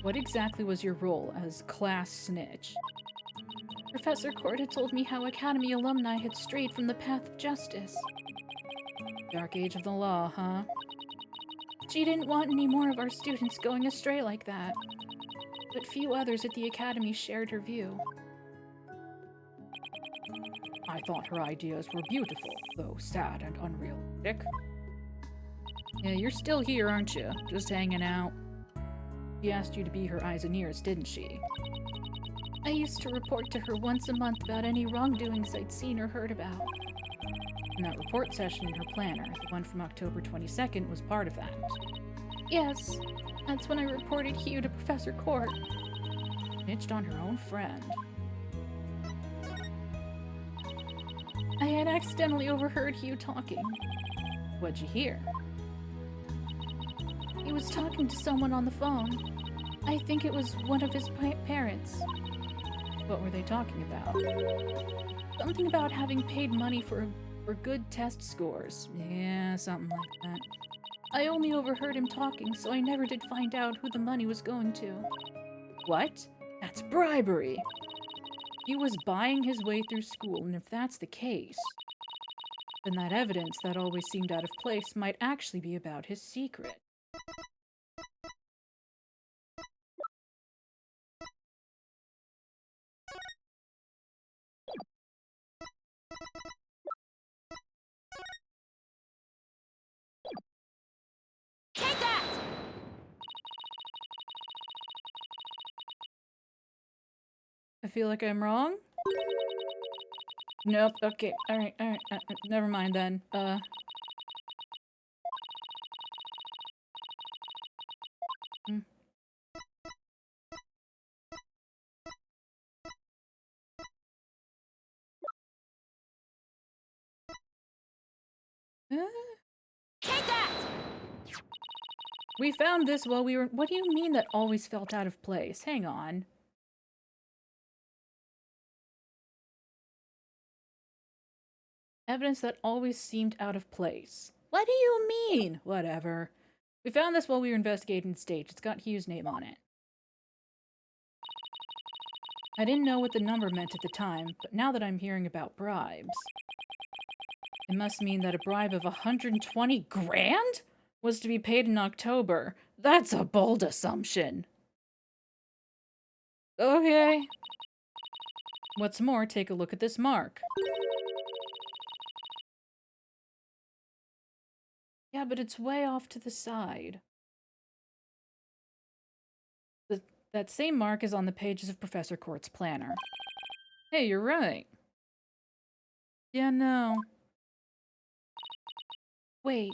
[SPEAKER 1] What exactly was your role as class snitch? Professor Court had told me how Academy alumni had strayed from the path of justice. Dark age of the law, huh? She didn't want any more of our students going astray like that. But few others at the Academy shared her view. I thought her ideas were beautiful, though sad and unrealistic. Yeah, you're still here, aren't you? Just hanging out. She asked you to be her eyes and ears, didn't she? I used to report to her once a month about any wrongdoings I'd seen or heard about. And that report session in her planner, the one from October 22nd, was part of that. Yes, that's when I reported Hugh to Professor Court. Snitched on her own friend. I had accidentally overheard Hugh talking. What'd you hear? He was talking to someone on the phone. I think it was one of his parents. What were they talking about? Something about having paid money for good test scores. Yeah, something like that. I only overheard him talking, so I never did find out who the money was going to. What? That's bribery! He was buying his way through school, and if that's the case, then that evidence that always seemed out of place might actually be about his secret.
[SPEAKER 5] Take that!
[SPEAKER 1] I feel like I'm wrong? Nope, okay, alright, never mind then. Hmm. Uh,
[SPEAKER 5] Take that!
[SPEAKER 1] we found this while we were— What do you mean that always felt out of place? Hang on. Evidence that always seemed out of place. What do you mean? Whatever. We found this while we were investigating the stage. It's got Hugh's name on it. I didn't know what the number meant at the time, but now that I'm hearing about bribes, it must mean that a bribe of 120 grand was to be paid in October. That's a bold assumption. Okay. What's more, take a look at this mark. Yeah, but it's way off to the side. That same mark is on the pages of Professor Court's planner. Hey, you're right. Yeah, no. Wait,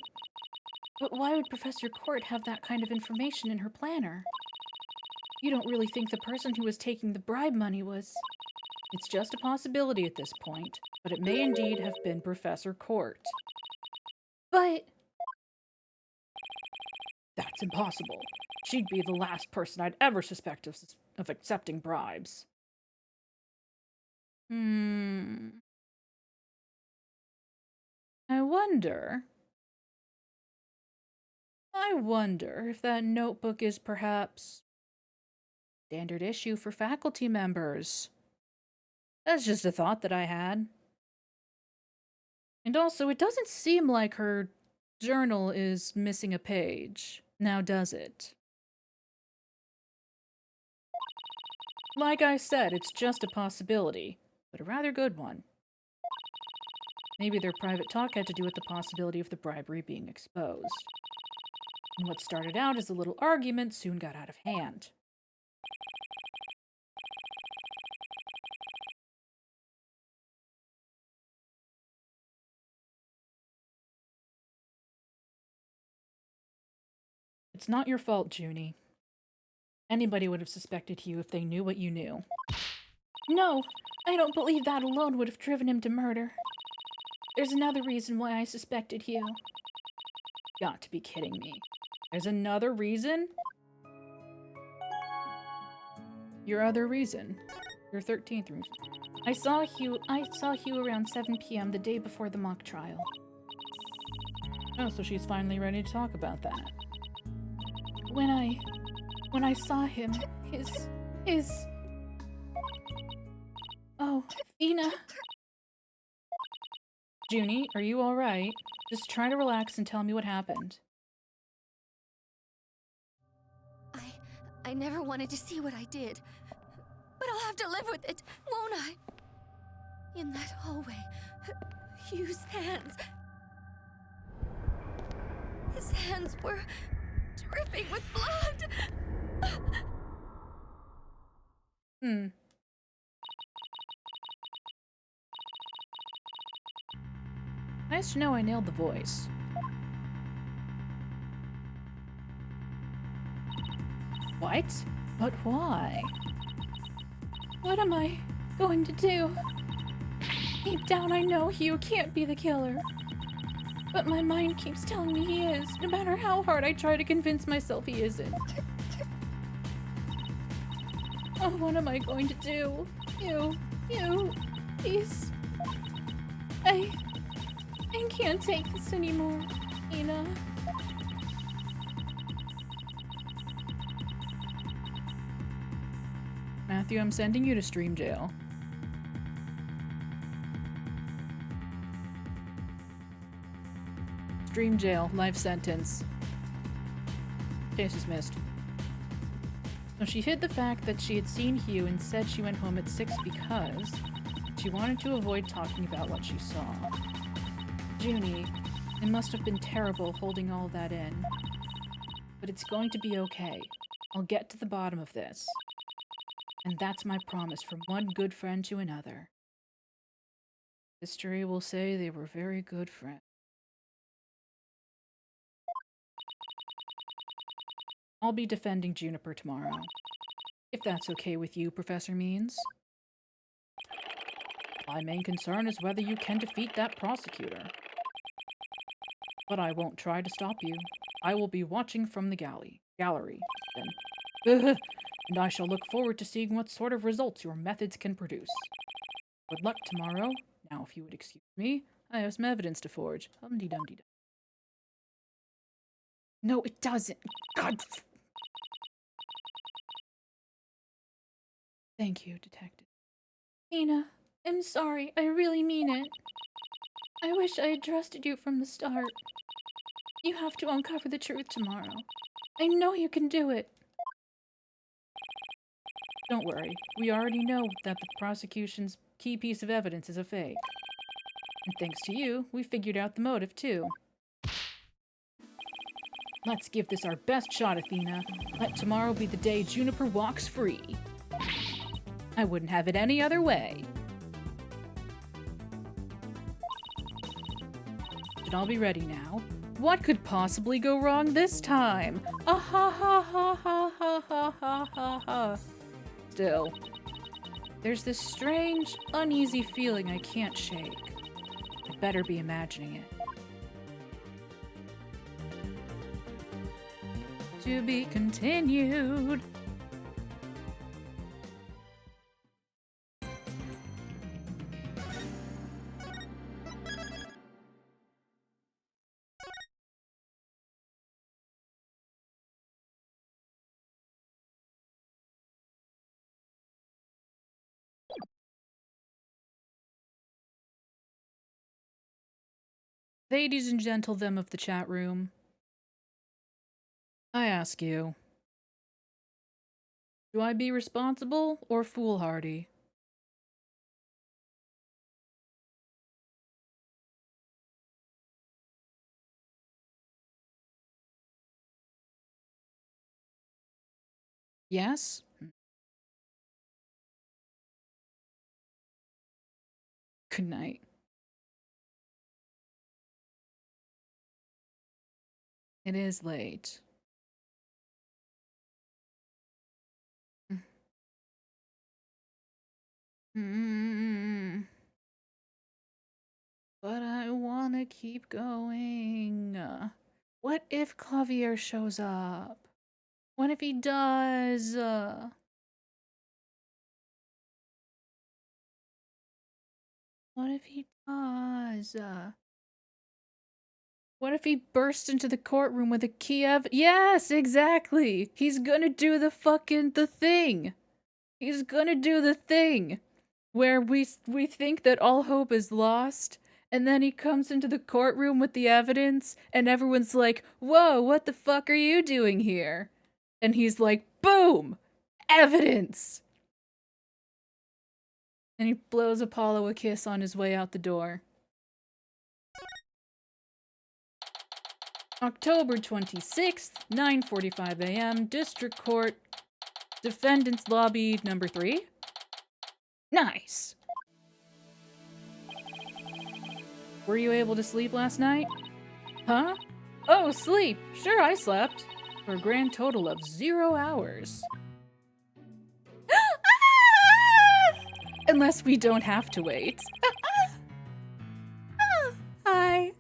[SPEAKER 1] but why would Professor Court have that kind of information in her planner? You don't really think the person who was taking the bribe money was— It's just a possibility at this point, but it may indeed have been Professor Court. But that's impossible. She'd be the last person I'd ever suspect of accepting bribes. I wonder if that notebook is perhaps standard issue for faculty members. That's just a thought that I had. And also, it doesn't seem like her journal is missing a page. Now, does it? Like I said, it's just a possibility, but a rather good one. Maybe their private talk had to do with the possibility of the bribery being exposed. And what started out as a little argument soon got out of hand. It's not your fault, Junie. Anybody would have suspected you if they knew what you knew. No, I don't believe that alone would have driven him to murder. There's another reason why I suspected Hugh. Got to be kidding me. There's another reason? Your other reason. Your 13th reason. I saw Hugh around 7 p.m. the day before the mock trial. Oh, so she's finally ready to talk about that. When I saw him, his... Oh, Thena. Junie, are you alright? Just try to relax and tell me what happened.
[SPEAKER 5] I never wanted to see what I did. But I'll have to live with it, won't I? In that hallway, Hugh's hands... His hands were dripping with blood.
[SPEAKER 1] Nice to know I nailed the voice. What? But why? What am I going to do? Deep down I know Hugh can't be the killer. But my mind keeps telling me he is, no matter how hard I try to convince myself he isn't. Oh, what am I going to do? Hugh, please. I can't take this anymore, Ina. Matthew, I'm sending you to stream jail. Stream jail, life sentence. Case dismissed. So she hid the fact that she had seen Hugh and said she went home at 6 because she wanted to avoid talking about what she saw. Junie, it must have been terrible holding all that in. But it's going to be okay. I'll get to the bottom of this. And that's my promise from one good friend to another. History will say they were very good friends. I'll be defending Juniper tomorrow. If that's okay with you, Professor Means. My main concern is whether you can defeat that prosecutor. But I won't try to stop you. I will be watching from the gallery, then. And I shall look forward to seeing what sort of results your methods can produce. Good luck tomorrow. Now, if you would excuse me, I have some evidence to forge. Hum-dee-dum-dee-dum. No, it doesn't. God. Thank you, Detective.
[SPEAKER 4] Nina, I'm sorry. I really mean it. I wish I had trusted you from the start. You have to uncover the truth tomorrow. I know you can do it.
[SPEAKER 1] Don't worry. We already know that the prosecution's key piece of evidence is a fake. And thanks to you, we figured out the motive, too. Let's give this our best shot, Athena. Let tomorrow be the day Juniper walks free. I wouldn't have it any other way. Should all be ready now? What could possibly go wrong this time? Ah ha ha ha ha ha ha ha ha ha. Still, there's this strange, uneasy feeling I can't shake. I better be imagining it. To be continued. Ladies and gentlemen of the chat room, I ask you, do I be responsible or foolhardy? Yes? Good night. It is late. But I wanna keep going. What if Clavier shows up? What if he does? What if he does? What if he bursts into the courtroom with a key of— Yes, exactly! He's gonna do the thing! He's gonna do the thing! Where we think that all hope is lost, and then he comes into the courtroom with the evidence, and everyone's like, whoa, what the fuck are you doing here? And he's like, boom! Evidence! And he blows Apollo a kiss on his way out the door. October 26th, 9:45 a.m., District Court, Defendant's Lobby number 3. Nice! Were you able to sleep last night? Huh? Oh, sleep! Sure, I slept. For a grand total of 0 hours. Unless we don't have to wait. Hi.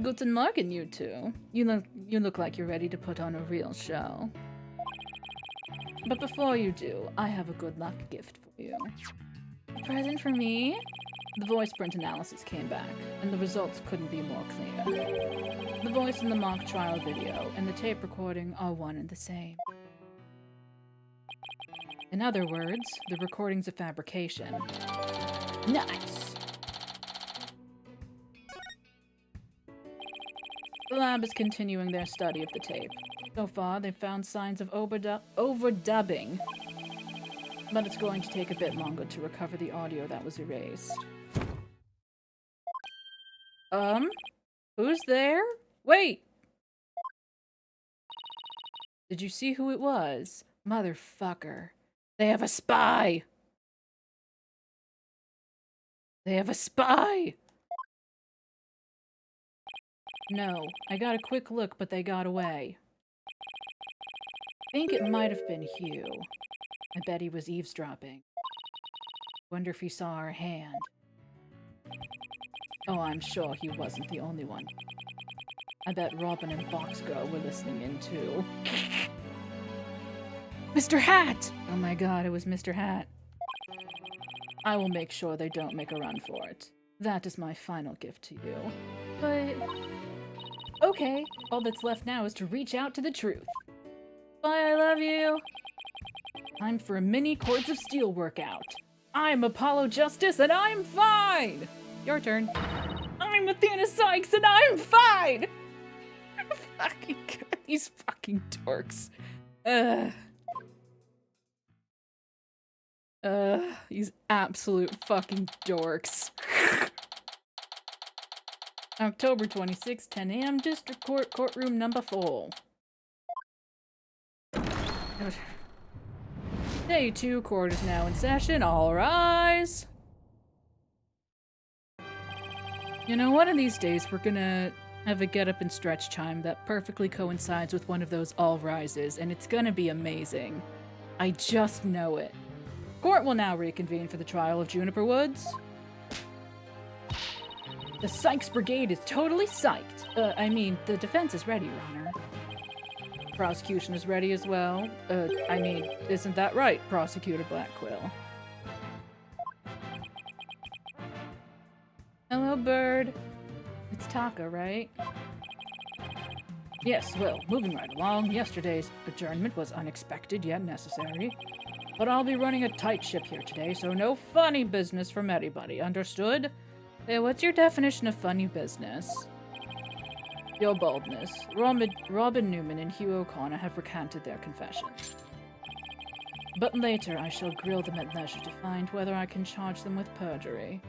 [SPEAKER 1] Guten Morgen, you two. You look like you're ready to put on a real show. But before you do, I have a good luck gift for you. A present for me? The voice print analysis came back, and the results couldn't be more clear. The voice in the mock trial video and the tape recording are one and the same. In other words, the recording's a fabrication. Nice! The lab is continuing their study of the tape. So far, they've found signs of overdubbing. But it's going to take a bit longer to recover the audio that was erased. Who's there? Wait! Did you see who it was? Motherfucker. They have a spy! They have a spy! No, I got a quick look, but they got away. I think it might have been Hugh. I bet he was eavesdropping. Wonder if he saw our hand. Oh, I'm sure he wasn't the only one. I bet Robin and Boxgirl were listening in too. Mr. Hat! Oh my god, it was Mr. Hat. I will make sure they don't make a run for it. That is my final gift to you. But... okay, all that's left now is to reach out to the truth. Bye, I love you! Time for a mini Chords of Steel workout. I'm Apollo Justice and I'm fine! Your turn. I'm Athena Sykes and I'm fine! Fucking God, these fucking dorks. These absolute fucking dorks. October 26, 10 a.m. District Court, courtroom number 4. Day 2, court is now in session. All rise. You know, one of these days we're gonna have a get up and stretch chime that perfectly coincides with one of those all rises, and it's gonna be amazing. I just know it. Court will now reconvene for the trial of Juniper Woods. The Sykes Brigade is totally psyched. I mean, the defense is ready, Your Honor. Prosecution is ready as well. I mean, isn't that right, Prosecutor Blackquill? Hello, Bird. It's Taka, right? Yes, well, moving right along, yesterday's adjournment was unexpected yet necessary. But I'll be running a tight ship here today, so no funny business from anybody, understood? Hey, what's your definition of funny business? Your boldness. Robin Newman and Hugh O'Connor have recanted their confessions. But later I shall grill them at leisure to find whether I can charge them with perjury.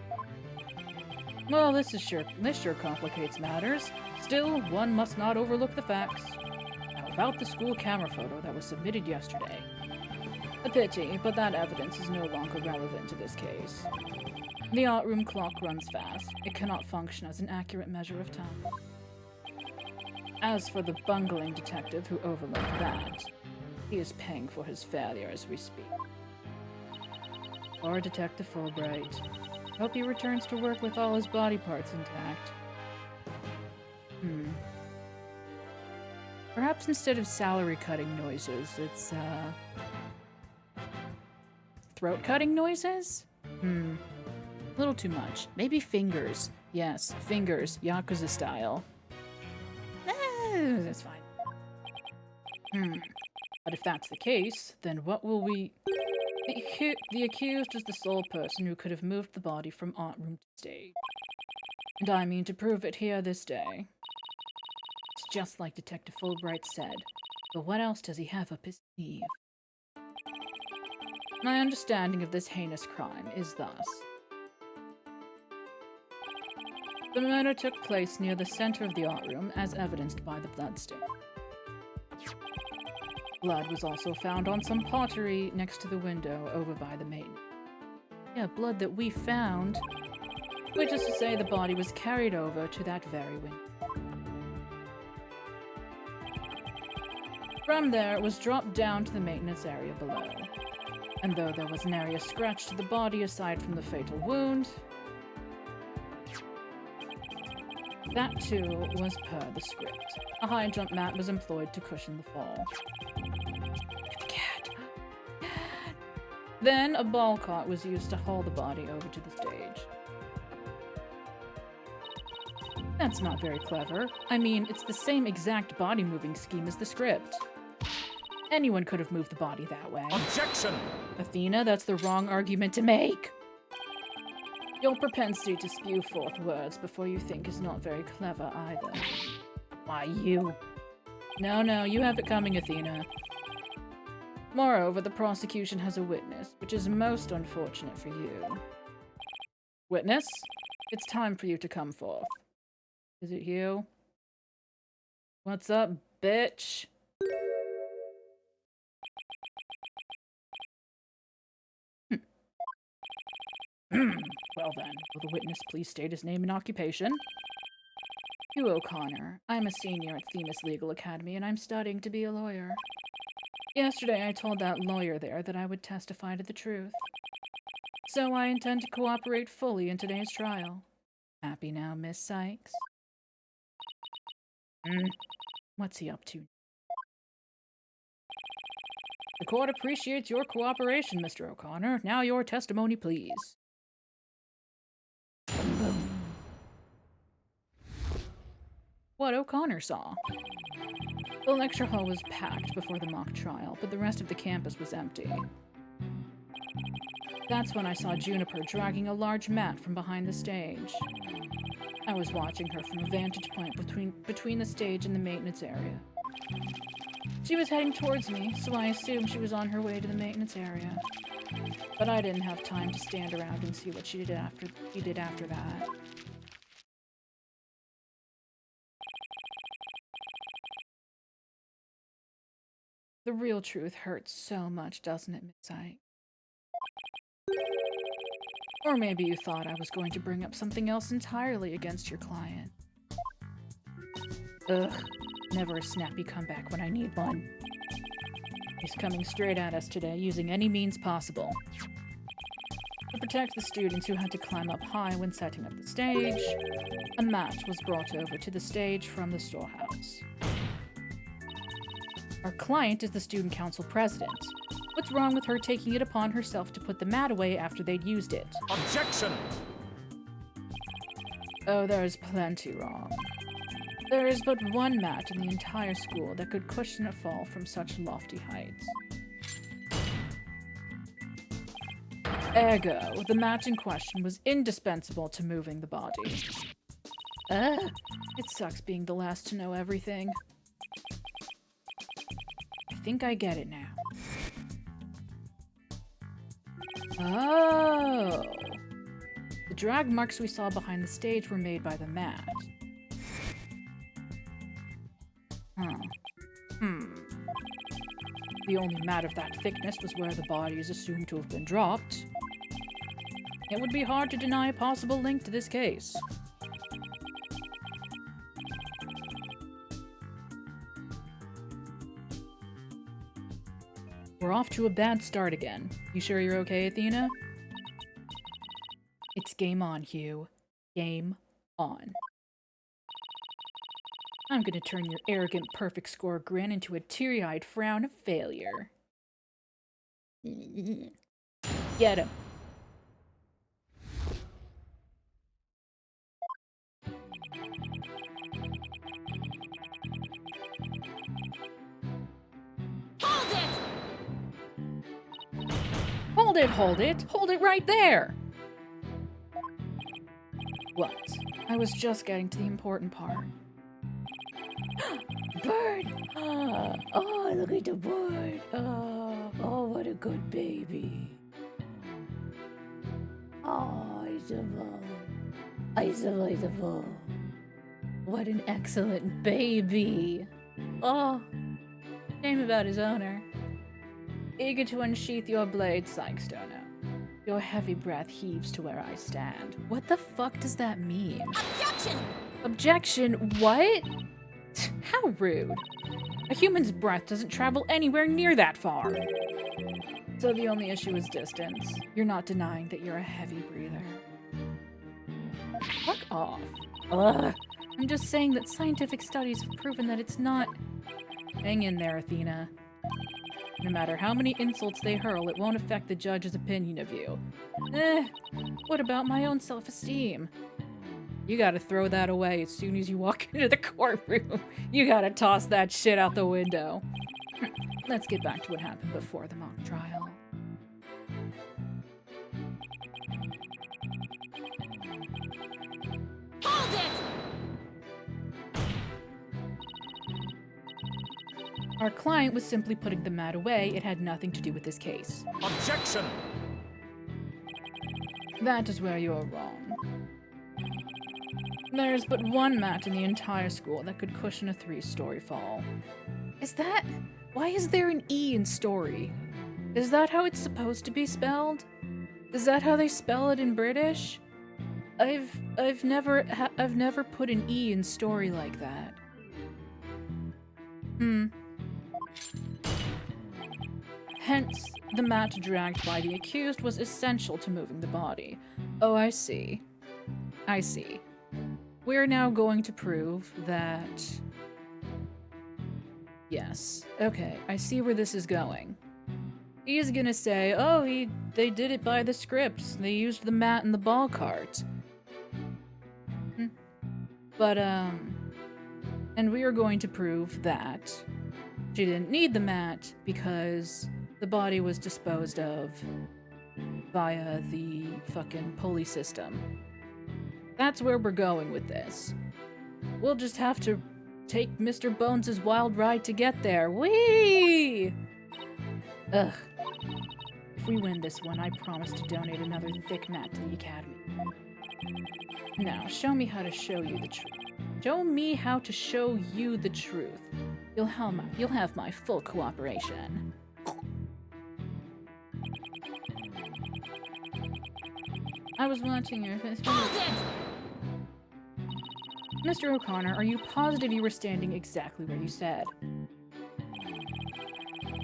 [SPEAKER 1] Well, this sure complicates matters. Still, one must not overlook the facts. Now, about the school camera photo that was submitted yesterday. A pity, but that evidence is no longer relevant to this case. The art room clock runs fast. It cannot function as an accurate measure of time. As for the bungling detective who overlooked that, he is paying for his failure as we speak. Or Detective Fulbright. Hope he returns to work with all his body parts intact. Perhaps instead of salary-cutting noises, it's, throat-cutting noises? A little too much. Maybe fingers. Yes, fingers, Yakuza style. That's fine. But if that's the case, then what will we... The accused is the sole person who could have moved the body from art room to stage. And I mean to prove it here this day. It's just like Detective Fulbright said. But what else does he have up his sleeve? My understanding of this heinous crime is thus. The murder took place near the center of the art room, as evidenced by the bloodstain. Blood was also found on some pottery next to the window over by the main. Yeah, blood that we found. Which is to say the body was carried over to that very window. From there, it was dropped down to the maintenance area below. And though there was an area scratched to the body aside from the fatal wound, that too was per the script. A high jump mat was employed to cushion the fall. The cat. Then a ball cart was used to haul the body over to the stage. That's not very clever. I mean, it's the same exact body moving scheme as the script. Anyone could have moved the body that way.
[SPEAKER 3] Objection!
[SPEAKER 1] Athena, that's the wrong argument to make. Your propensity to spew forth words before you think is not very clever either. Why, you? No, you have it coming, Athena. Moreover, the prosecution has a witness, which is most unfortunate for you. Witness? It's time for you to come forth. Is it you? What's up, bitch? Well then, will the witness please state his name and occupation? Hugh O'Connor. I'm a senior at Themis Legal Academy, and I'm studying to be a lawyer. Yesterday, I told that lawyer there that I would testify to the truth. So I intend to cooperate fully in today's trial. Happy now, Miss Sykes? What's he up to? The court appreciates your cooperation, Mr. O'Connor. Now your testimony, please. What O'Connor saw. The lecture hall was packed before the mock trial, but the rest of the campus was empty. That's when I saw Juniper dragging a large mat from behind the stage. I was watching her from a vantage point between the stage and the maintenance area. She was heading towards me, so I assumed she was on her way to the maintenance area. But I didn't have time to stand around and see what she did after that. The real truth hurts so much, doesn't it, Miss Sykes? Or maybe you thought I was going to bring up something else entirely against your client. Ugh, never a snappy comeback when I need one. He's coming straight at us today, using any means possible. To protect the students who had to climb up high when setting up the stage, a mat was brought over to the stage from the storehouse. Our client is the student council president. What's wrong with her taking it upon herself to put the mat away after they'd used it?
[SPEAKER 3] Objection!
[SPEAKER 1] Oh, there's plenty wrong. There is but one mat in the entire school that could cushion a fall from such lofty heights. Ergo, the mat in question was indispensable to moving the body. It sucks being the last to know everything. I think I get it now. Oh! The drag marks we saw behind the stage were made by the mat. The only mat of that thickness was where the body is assumed to have been dropped. It would be hard to deny a possible link to this case. We're off to a bad start again. You sure you're okay, Athena? It's game on, Hugh. Game on. I'm gonna turn your arrogant perfect score grin into a teary-eyed frown of failure. Get him.
[SPEAKER 5] Hold it!
[SPEAKER 1] Hold it, hold it! Hold it right there! What? I was just getting to the important part.
[SPEAKER 4] Bird! Oh, look at the bird. Oh, what a good baby. Oh, Isabel. What an excellent baby.
[SPEAKER 1] Oh, shame about his owner. Eager to unsheath your blade, Sykestoner. Your heavy breath heaves to where I stand. What the fuck does that mean?
[SPEAKER 5] Objection!
[SPEAKER 1] Objection? What? How rude. A human's breath doesn't travel anywhere near that far. So the only issue is distance. You're not denying that you're a heavy breather. Fuck off.
[SPEAKER 4] Ugh.
[SPEAKER 1] I'm just saying that scientific studies have proven that it's not... Hang in there, Athena. No matter how many insults they hurl, it won't affect the judge's opinion of you. What about my own self-esteem? You gotta throw that away as soon as you walk into the courtroom. You gotta toss that shit out the window. Let's get back to what happened before the mock trial.
[SPEAKER 5] Hold it!
[SPEAKER 1] Our client was simply putting the mat away. It had nothing to do with this case.
[SPEAKER 3] Objection!
[SPEAKER 1] That is where you're wrong. There's but one mat in the entire school that could cushion a 3-story fall. Is that... Why is there an E in story? Is that how it's supposed to be spelled? Is that how they spell it in British? I've never put an E in story like that. Hence, the mat dragged by the accused was essential to moving the body. Oh, I see. I see. We're now going to prove that... Yes. Okay, I see where this is going. He's gonna say, oh, they did it by the scripts. They used the mat and the ball cart. But, and we are going to prove that she didn't need the mat because the body was disposed of via the fucking pulley system. That's where we're going with this. We'll just have to take Mr. Bones' wild ride to get there. Whee! Ugh. If we win this one, I promise to donate another thick mat to the Academy. Now, show me how to show you the truth. Show me how to show you the truth. You'll have my full cooperation. I was watching your... Mr. O'Connor, are you positive you were standing exactly where you said?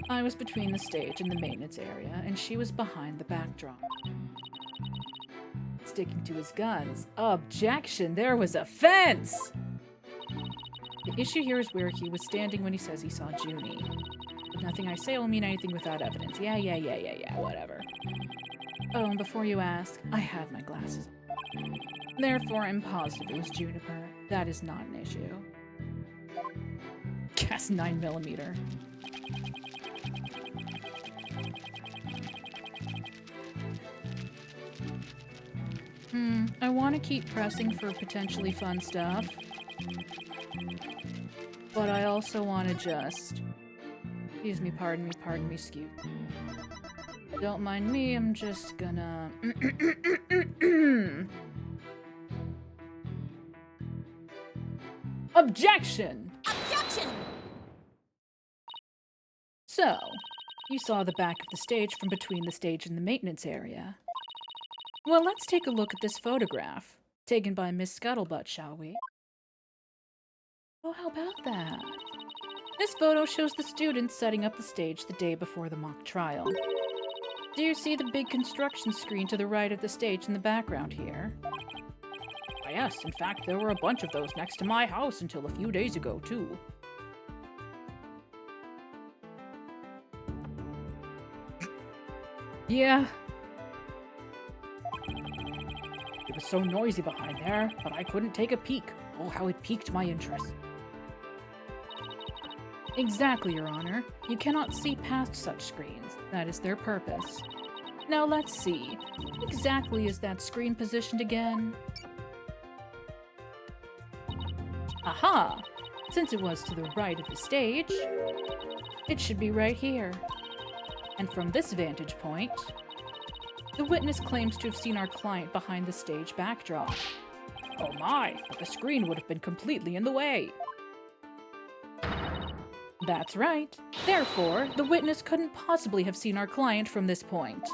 [SPEAKER 1] I was between the stage and the maintenance area, and she was behind the backdrop. Sticking to his guns. Objection! There was a fence! The issue here is where he was standing when he says he saw Junie. But nothing I say will mean anything without evidence. Yeah, whatever. Oh, and before you ask, I had my glasses on. Therefore, I'm positive it was Juniper. That is not an issue. Cast 9mm. I want to keep pressing for potentially fun stuff. But I also want to just... Excuse me, pardon me, excuse me. Don't mind me, I'm just gonna... Objection!
[SPEAKER 5] Objection!
[SPEAKER 1] So, you saw the back of the stage from between the stage and the maintenance area. Well, let's take a look at this photograph, taken by Miss Scuttlebutt, shall we? Oh, how about that? This photo shows the students setting up the stage the day before the mock trial. Do you see the big construction screen to the right of the stage in the background here? Yes, in fact, there were a bunch of those next to my house until a few days ago, too. Yeah. It was so noisy behind there, but I couldn't take a peek. Oh, how it piqued my interest. Exactly, Your Honor. You cannot see past such screens. That is their purpose. Now let's see. How exactly is that screen positioned again? Aha! Since it was to the right of the stage, it should be right here. And from this vantage point, the witness claims to have seen our client behind the stage backdrop. Oh my, but the screen would have been completely in the way. That's right. Therefore, the witness couldn't possibly have seen our client from this point.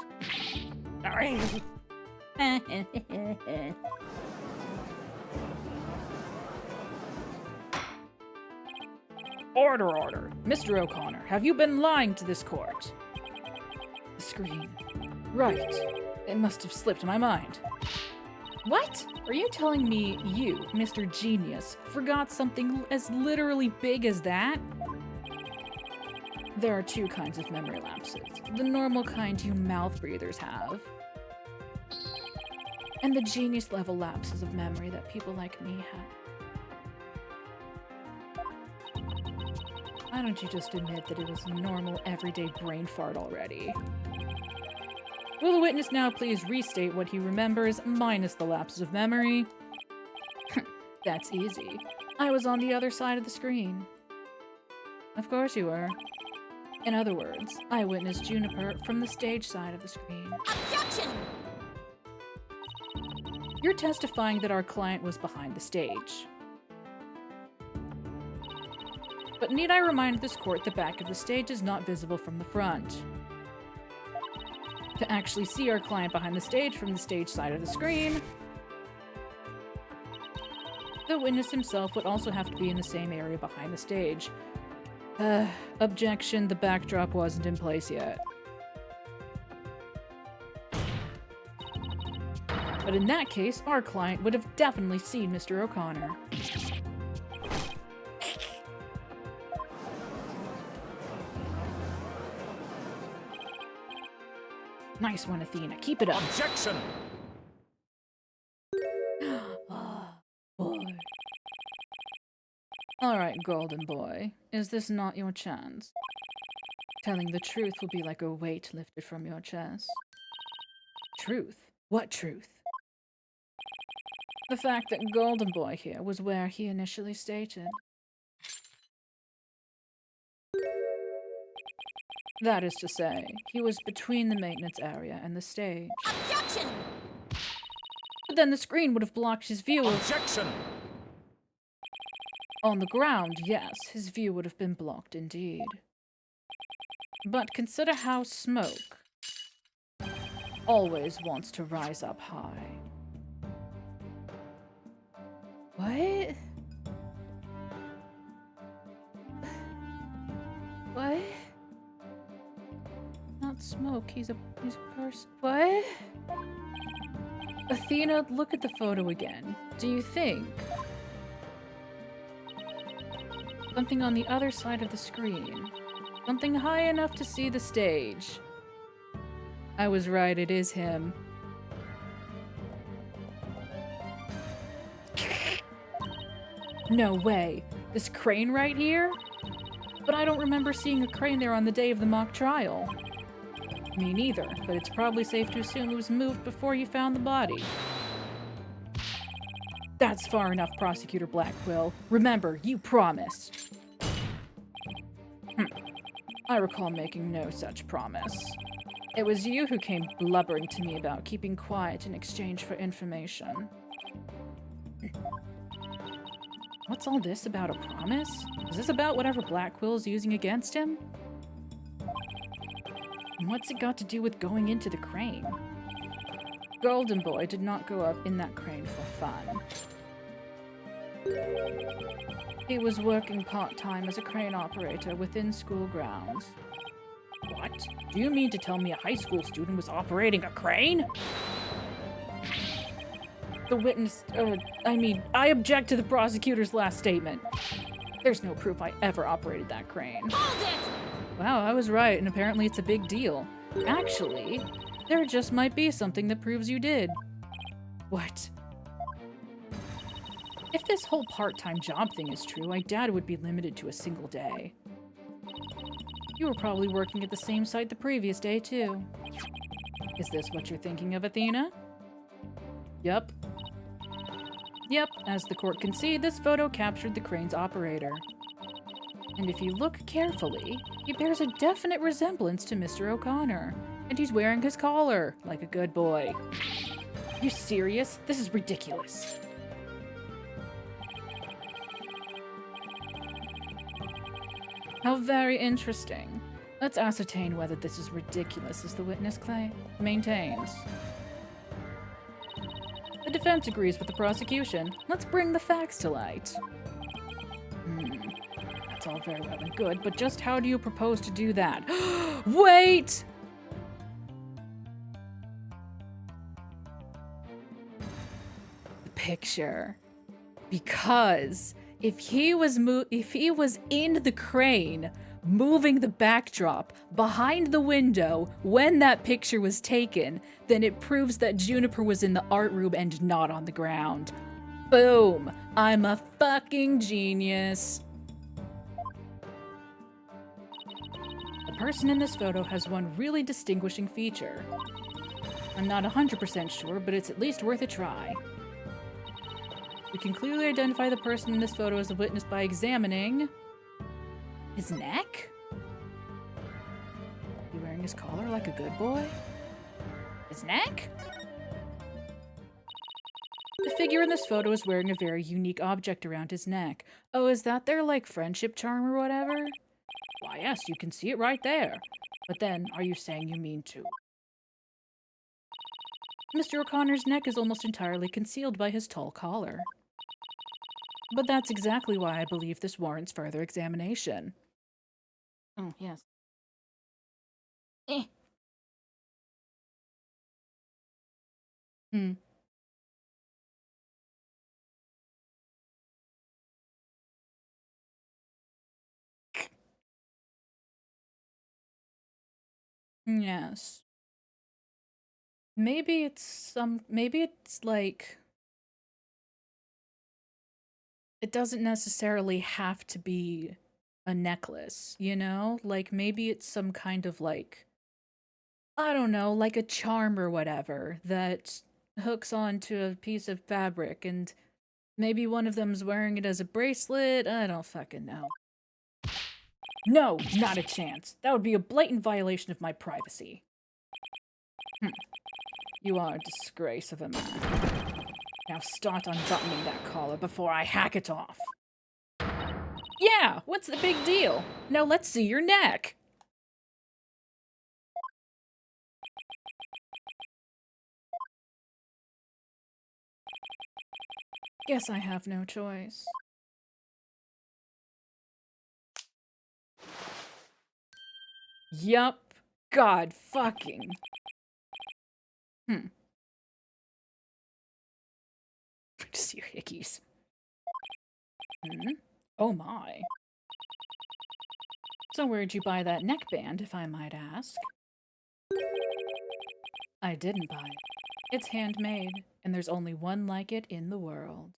[SPEAKER 1] Order. Mr. O'Connor, have you been lying to this court? The screen. Right. It must have slipped my mind. What? Are you telling me you, Mr. Genius, forgot something as literally big as that? There are two kinds of memory lapses. The normal kind you mouth breathers have, and the genius level lapses of memory that people like me have. Why don't you just admit that it was a normal, everyday brain fart already? Will the witness now please restate what he remembers, minus the lapses of memory? That's easy. I was on the other side of the screen. Of course you were. In other words, I witnessed Juniper from the stage side of the screen.
[SPEAKER 5] Objection!
[SPEAKER 1] You're testifying that our client was behind the stage. But need I remind this court the back of the stage is not visible from the front? To actually see our client behind the stage from the stage side of the screen, the witness himself would also have to be in the same area behind the stage. Objection, the backdrop wasn't in place yet. But in that case, our client would have definitely seen Mr. O'Connor. Nice one, Athena. Keep it up.
[SPEAKER 3] Objection!
[SPEAKER 1] Boy. Alright, golden boy. Is this not your chance? Telling the truth will be like a weight lifted from your chest. Truth? What truth? The fact that golden boy here was where he initially stated. That is to say, he was between the maintenance area and the stage.
[SPEAKER 5] Objection!
[SPEAKER 1] But then the screen would have blocked his view of...
[SPEAKER 3] Objection!
[SPEAKER 1] On the ground, yes, his view would have been blocked indeed. But consider how smoke always wants to rise up high. What? What? Not smoke, he's a person. What? Athena, look at the photo again. Do you think something on the other side of the screen? Something high enough to see the stage. I was right, it is him. No way. This crane right here? But I don't remember seeing a crane there on the day of the mock trial. Me neither, but it's probably safe to assume it was moved before you found the body. That's far enough, Prosecutor Blackquill. Remember, you promised. I recall making no such promise. It was you who came blubbering to me about keeping quiet in exchange for information. What's all this about a promise? Is this about whatever Blackwill's using against him? And what's it got to do with going into the crane? Golden Boy did not go up in that crane for fun. He was working part-time as a crane operator within school grounds. What? Do you mean to tell me a high school student was operating a crane? The witness, I object to the prosecutor's last statement. There's no proof I ever operated that crane.
[SPEAKER 5] Hold it!
[SPEAKER 1] Wow, I was right, and apparently it's a big deal. Actually, there just might be something that proves you did. What? If this whole part-time job thing is true, I doubt it would be limited to a single day. You were probably working at the same site the previous day, too. Is this what you're thinking of, Athena? Yep. Yep, as the court can see, this photo captured the crane's operator. And if you look carefully, he bears a definite resemblance to Mr. O'Connor. And he's wearing his collar, like a good boy. You serious? This is ridiculous. How very interesting. Let's ascertain whether this is ridiculous as the witness maintains. The defense agrees with the prosecution. Let's bring the facts to light. That's all very well and good, but just how do you propose to do that? Wait! The picture. Because if he was in the crane, moving the backdrop behind the window when that picture was taken, then it proves that Juniper was in the art room and not on the ground. Boom! I'm a fucking genius. The person in this photo has one really distinguishing feature. I'm not 100% sure, but it's at least worth a try. We can clearly identify the person in this photo as a witness by examining his neck? He wearing his collar like a good boy? His neck? The figure in this photo is wearing a very unique object around his neck. Oh, is that their, like, friendship charm or whatever? Why, yes, you can see it right there. But then, are you saying you mean to Mr. O'Connor's neck is almost entirely concealed by his tall collar. But that's exactly why I believe this warrants further examination.
[SPEAKER 4] Oh, yes.
[SPEAKER 1] Hmm. Yes. Maybe it's like, it doesn't necessarily have to be a necklace, you know? Like, maybe it's some kind of, like, I don't know, like a charm or whatever that hooks onto a piece of fabric, and maybe one of them's wearing it as a bracelet. I don't fucking know. No, not a chance. That would be a blatant violation of my privacy. You are a disgrace of a man. Now start unbuttoning that collar before I hack it off. Yeah, what's the big deal? Now let's see your neck. Guess I have no choice. Yup. God fucking. Just your hickeys. Oh my. So where'd you buy that neckband, if I might ask? I didn't buy it. It's handmade, and there's only one like it in the world.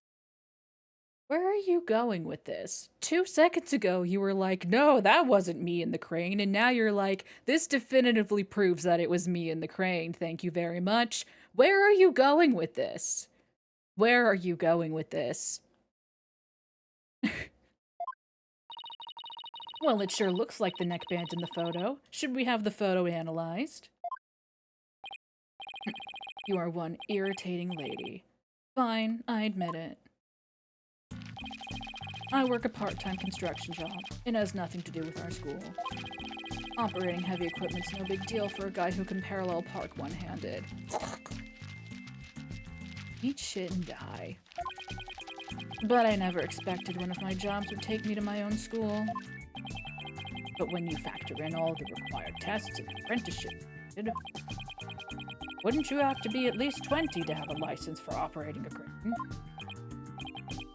[SPEAKER 1] Where are you going with this? 2 seconds ago, you were like, no, that wasn't me in the crane, and now you're like, this definitively proves that it was me in the crane, thank you very much. Where are you going with this? Where are you going with this? Well, it sure looks like the neckband in the photo. Should we have the photo analyzed? You are one irritating lady. Fine, I admit it. I work a part-time construction job. It has nothing to do with our school. Operating heavy equipment's no big deal for a guy who can parallel park one-handed. Eat shit and die. But I never expected one of my jobs would take me to my own school. But when you factor in all the required tests and apprenticeship, wouldn't you have to be at least 20 to have a license for operating a crane?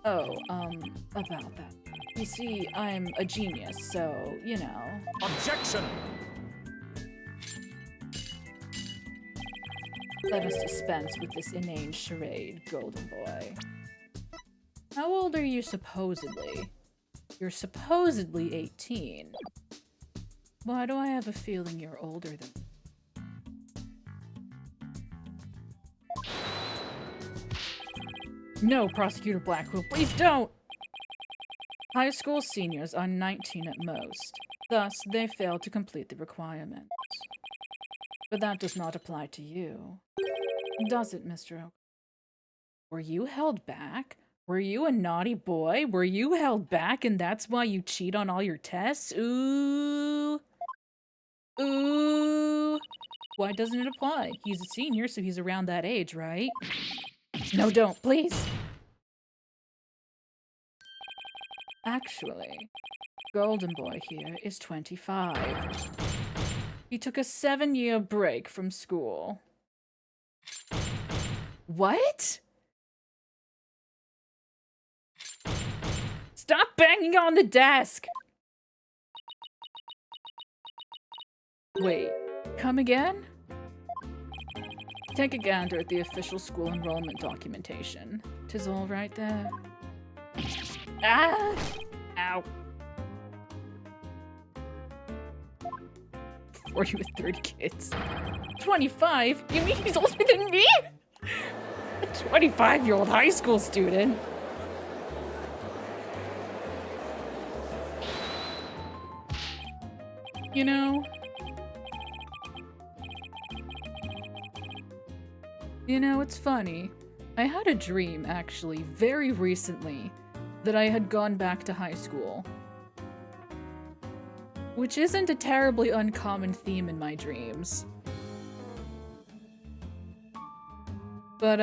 [SPEAKER 1] Oh, about that. You see, I'm a genius, so, you know.
[SPEAKER 3] Objection!
[SPEAKER 1] Let us dispense with this inane charade, Golden Boy. How old are you supposedly? You're supposedly 18. Why do I have a feeling you're older than me? No, Prosecutor Blackwell, please don't! High school seniors are 19 at most. Thus, they fail to complete the requirements. But that does not apply to you. Does it, Mr. Oak? Were you held back? Were you a naughty boy? Were you held back and that's why you cheat on all your tests? Ooh. Ooh. Why doesn't it apply? He's a senior, so he's around that age, right? No, don't, please. Actually, Golden Boy here is 25. He took a 7-year break from school. What? Stop banging on the desk! Wait, come again? Take a gander at the official school enrollment documentation. 'Tis all right there. Ah! Ow. 40 with 30 kids. 25? You mean he's older than me? A 25-year-old high school student. You know, it's funny. I had a dream, actually, very recently, that I had gone back to high school. Which isn't a terribly uncommon theme in my dreams. But,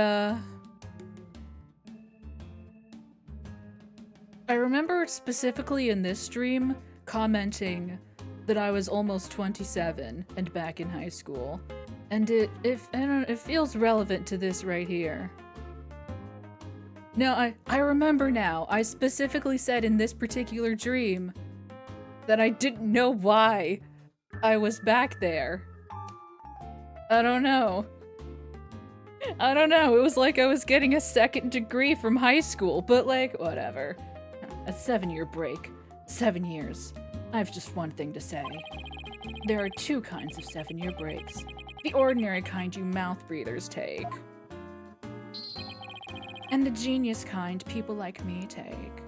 [SPEAKER 1] I remember specifically in this stream commenting that I was almost 27 and back in high school. And I don't know, it feels relevant to this right here. No, I remember now. I specifically said in this particular dream that I didn't know why I was back there. I don't know. I don't know. It was like I was getting a second degree from high school, but like, whatever. A 7-year break. 7 years. I've just one thing to say. There are 2 kinds of 7-year breaks. The ordinary kind you mouth breathers take. And the genius kind people like me take.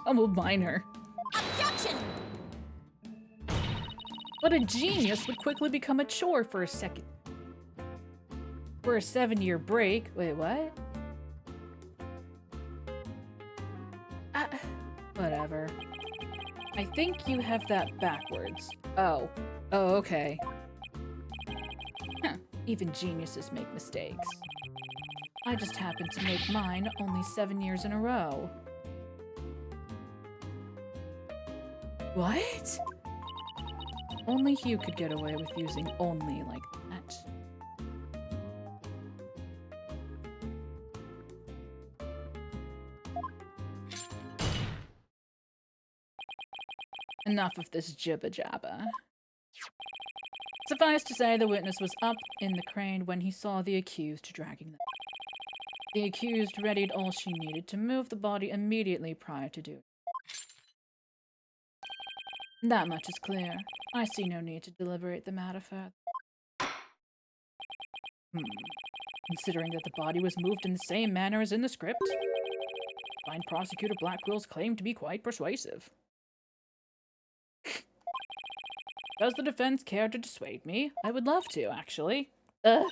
[SPEAKER 1] Double minor.
[SPEAKER 5] Objection!
[SPEAKER 1] But a genius would quickly become a chore for a second. For a 7-year break. Wait, what? Whatever. I think you have that backwards. Oh. Oh, okay. Huh. Even geniuses make mistakes. I just happened to make mine only 7 years in a row. What? Only Hugh could get away with using only like that. Enough of this jibba-jabba. Suffice to say, the witness was up in the crane when he saw the accused dragging them. The accused readied all she needed to move the body immediately prior to doing. That much is clear. I see no need to deliberate the matter further. Considering that the body was moved in the same manner as in the script, I find Prosecutor Blackwell's claim to be quite persuasive. Does the defense care to dissuade me? I would love to, actually. As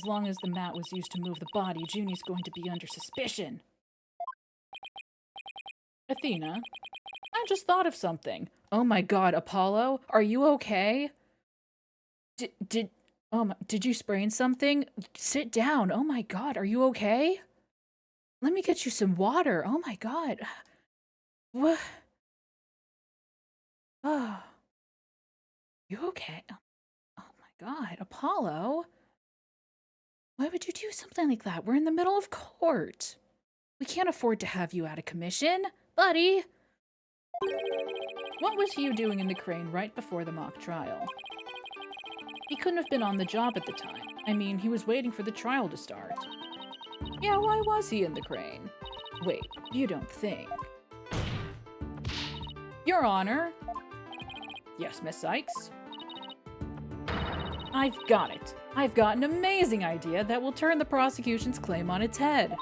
[SPEAKER 1] long as the mat was used to move the body, Junie's going to be under suspicion. Athena, I just thought of something. Oh my god, Apollo, are you okay? Did you sprain something? Sit down. Oh my god, are you okay? Let me get you some water. Oh my god. What? Oh. You okay? Oh my god, Apollo? Why would you do something like that? We're in the middle of court. We can't afford to have you out of commission, buddy. What was Hugh doing in the crane right before the mock trial? He couldn't have been on the job at the time. I mean, he was waiting for the trial to start. Yeah, why was he in the crane? Wait, you don't think? Your Honor. Yes, Miss Sykes? I've got it. I've got an amazing idea that will turn the prosecution's claim on its head.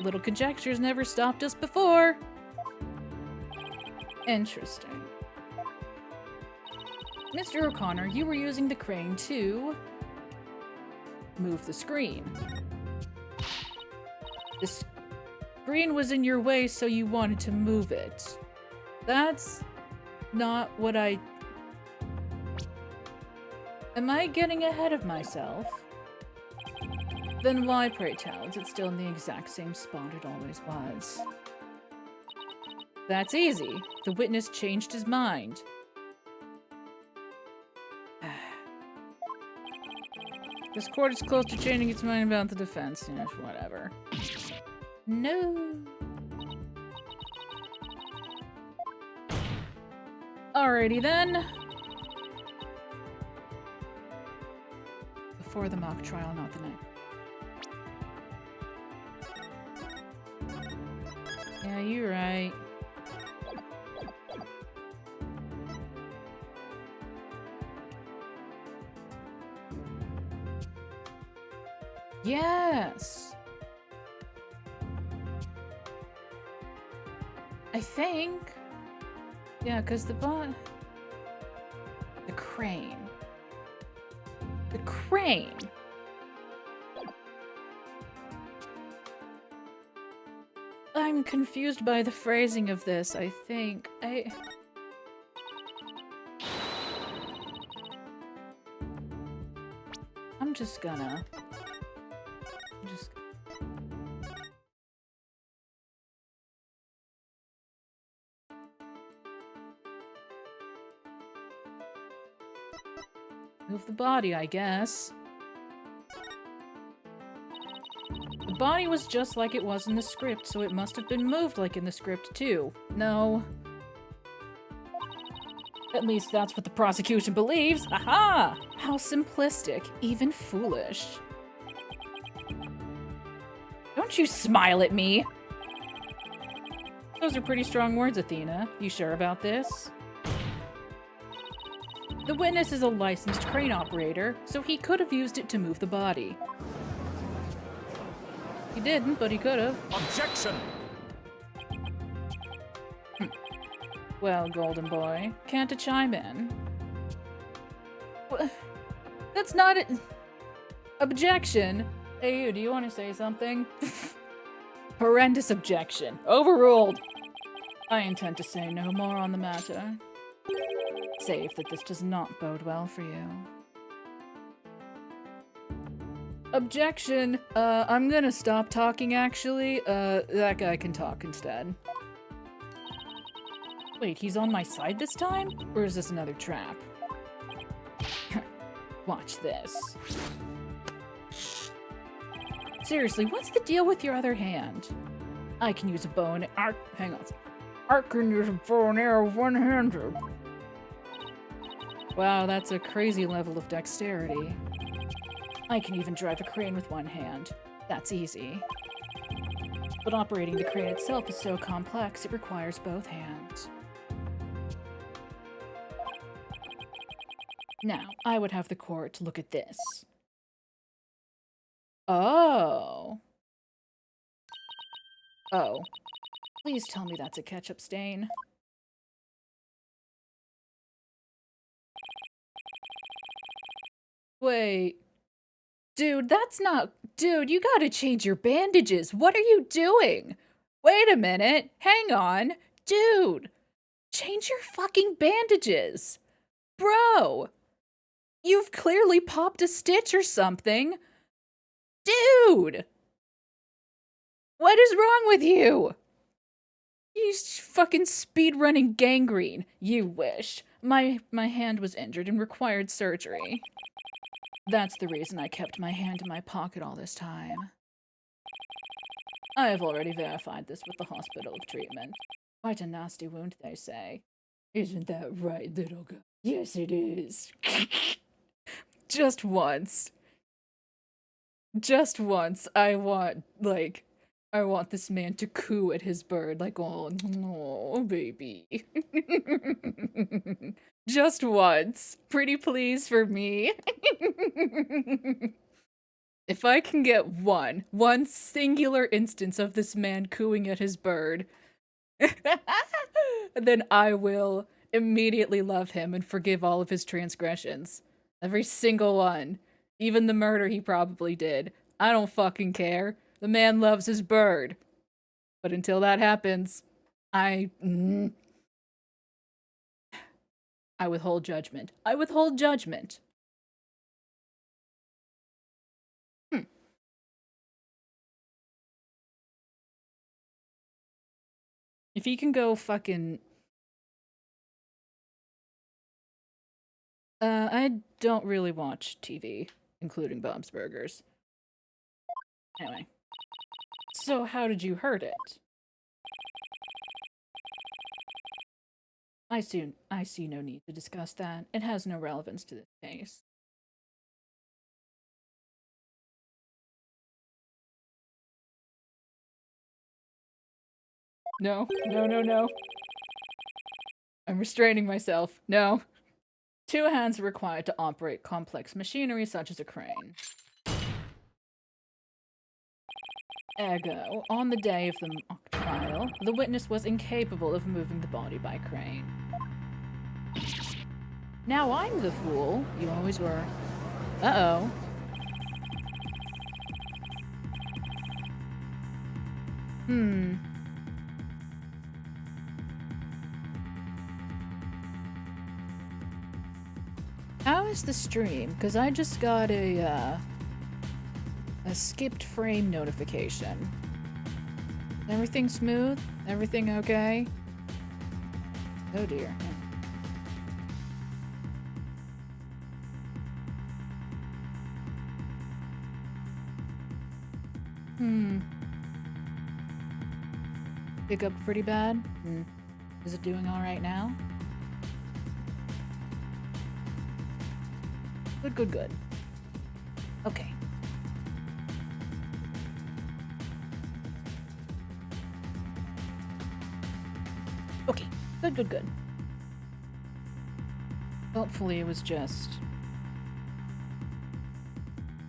[SPEAKER 1] Little conjectures never stopped us before. Interesting. Mr. O'Connor, you were using the crane to move the screen. The screen was in your way, so you wanted to move it. That's not what I... Am I getting ahead of myself? Then why, pray tell, is it still in the exact same spot it always was? That's easy. The witness changed his mind. This court is close to changing its mind about the defense. You know, whatever. No. Alrighty then. Before the mock trial, not the night. Yeah, you're right. Yes! I think. Yeah, because the crane. The crane! I'm confused by the phrasing of this, I think. just gonna... Move the body, I guess. The body was just like it was in the script, so it must have been moved like in the script, too. No. At least that's what the prosecution believes. Aha! How simplistic, even foolish. Don't you smile at me! Those are pretty strong words, Athena. You sure about this? The witness is a licensed crane operator, so he could have used it to move the body. He didn't, but he could have.
[SPEAKER 3] Objection!
[SPEAKER 1] Well, Golden Boy, can't it chime in? That's not it. Objection! Hey, you, do you want to say something? Horrendous objection. Overruled! I intend to say no more on the matter. Save that this does not bode well for you. Objection! I'm gonna stop talking, actually. That guy can talk instead. Wait, he's on my side this time? Or is this another trap? Watch this. Seriously, what's the deal with your other hand? I can use a bow and arc. Hang on. I can use a bow and arrow one-handed. Wow, that's a crazy level of dexterity. I can even drive a crane with one hand. That's easy. But operating the crane itself is so complex, it requires both hands. Now, I would have the court look at this. Oh. Oh. Please tell me that's a ketchup stain. Wait. Dude, that's not... Dude, you gotta change your bandages. What are you doing? Wait a minute. Hang on. Dude. Change your fucking bandages. Bro. You've clearly popped a stitch or something. Dude. What is wrong with you? You fucking speedrunning gangrene. You wish. My hand was injured and required surgery. That's the reason I kept my hand in my pocket all this time. I have already verified this with the hospital of treatment. Quite a nasty wound, they say. Isn't that right, little girl? Yes, it is. Just once. Just once, I want this man to coo at his bird, like, oh, baby. Just once. Pretty please for me. If I can get one singular instance of this man cooing at his bird, then I will immediately love him and forgive all of his transgressions. Every single one. Even the murder he probably did. I don't fucking care. The man loves his bird. But until that happens, I withhold judgment. I withhold judgment. If he can go fucking... I don't really watch TV, including Bob's Burgers. Anyway. So how did you hurt it? I see no need to discuss that. It has no relevance to this case. No. I'm restraining myself. No. 2 hands are required to operate complex machinery such as a crane. Ergo, on the day of the mock trial, the witness was incapable of moving the body by crane. Now I'm the fool. You always were. Uh-oh. How is the stream? Because I just got a, A skipped frame notification. Everything smooth? Everything okay? Oh dear. Pick up pretty bad? Is it doing alright now? Good, good, good. Okay. Okay, good, good, good. Hopefully it was just...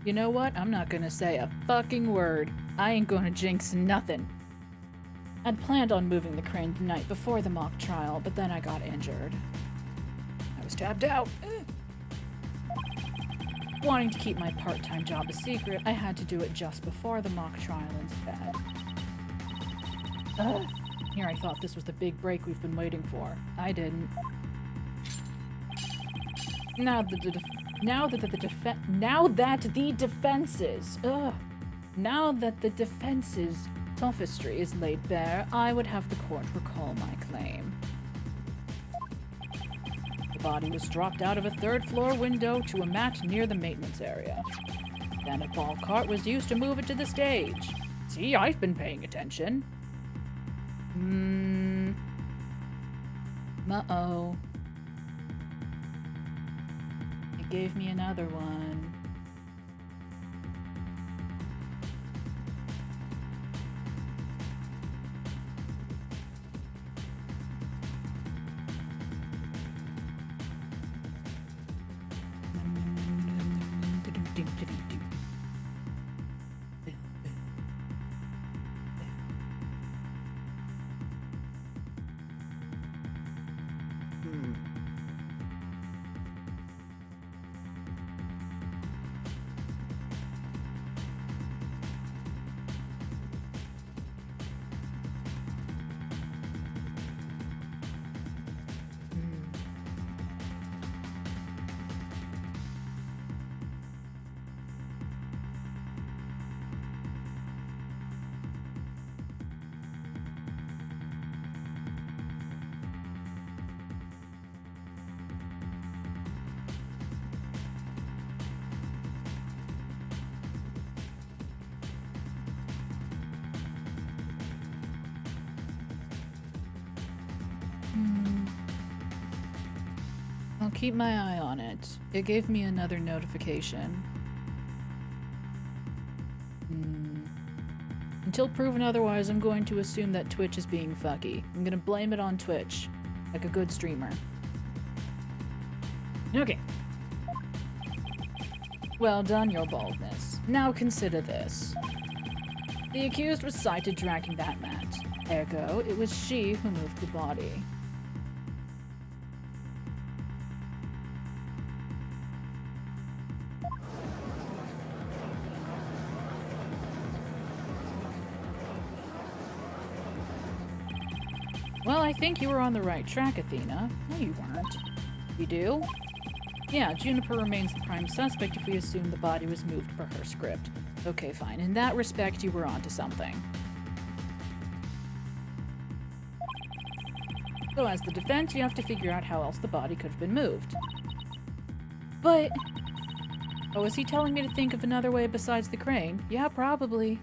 [SPEAKER 1] You know what? I'm not gonna say a fucking word. I ain't gonna jinx nothing. I'd planned on moving the crane the night before the mock trial, but then I got injured. I was tapped out. Wanting to keep my part-time job a secret, I had to do it just before the mock trial instead. Here I thought this was the big break we've been waiting for. I didn't. Now that the defense's sophistry is laid bare, I would have the court recall my claim. The body was dropped out of a third-floor window to a mat near the maintenance area. Then a ball cart was used to move it to the stage. See, I've been paying attention. Uh-oh. It gave me another one. I'll keep my eye on it. It gave me another notification. Until proven otherwise, I'm going to assume that Twitch is being fucky. I'm gonna blame it on Twitch, like a good streamer. Okay. Well done, your baldness. Now consider this. The accused was sighted dragging that mat. Ergo, it was she who moved the body. Well, I think you were on the right track, Athena. No, you weren't. You do? Yeah, Juniper remains the prime suspect if we assume the body was moved per her script. Okay, fine. In that respect, you were onto something. So as the defense, you have to figure out how else the body could have been moved. But... Oh, is he telling me to think of another way besides the crane? Yeah, probably.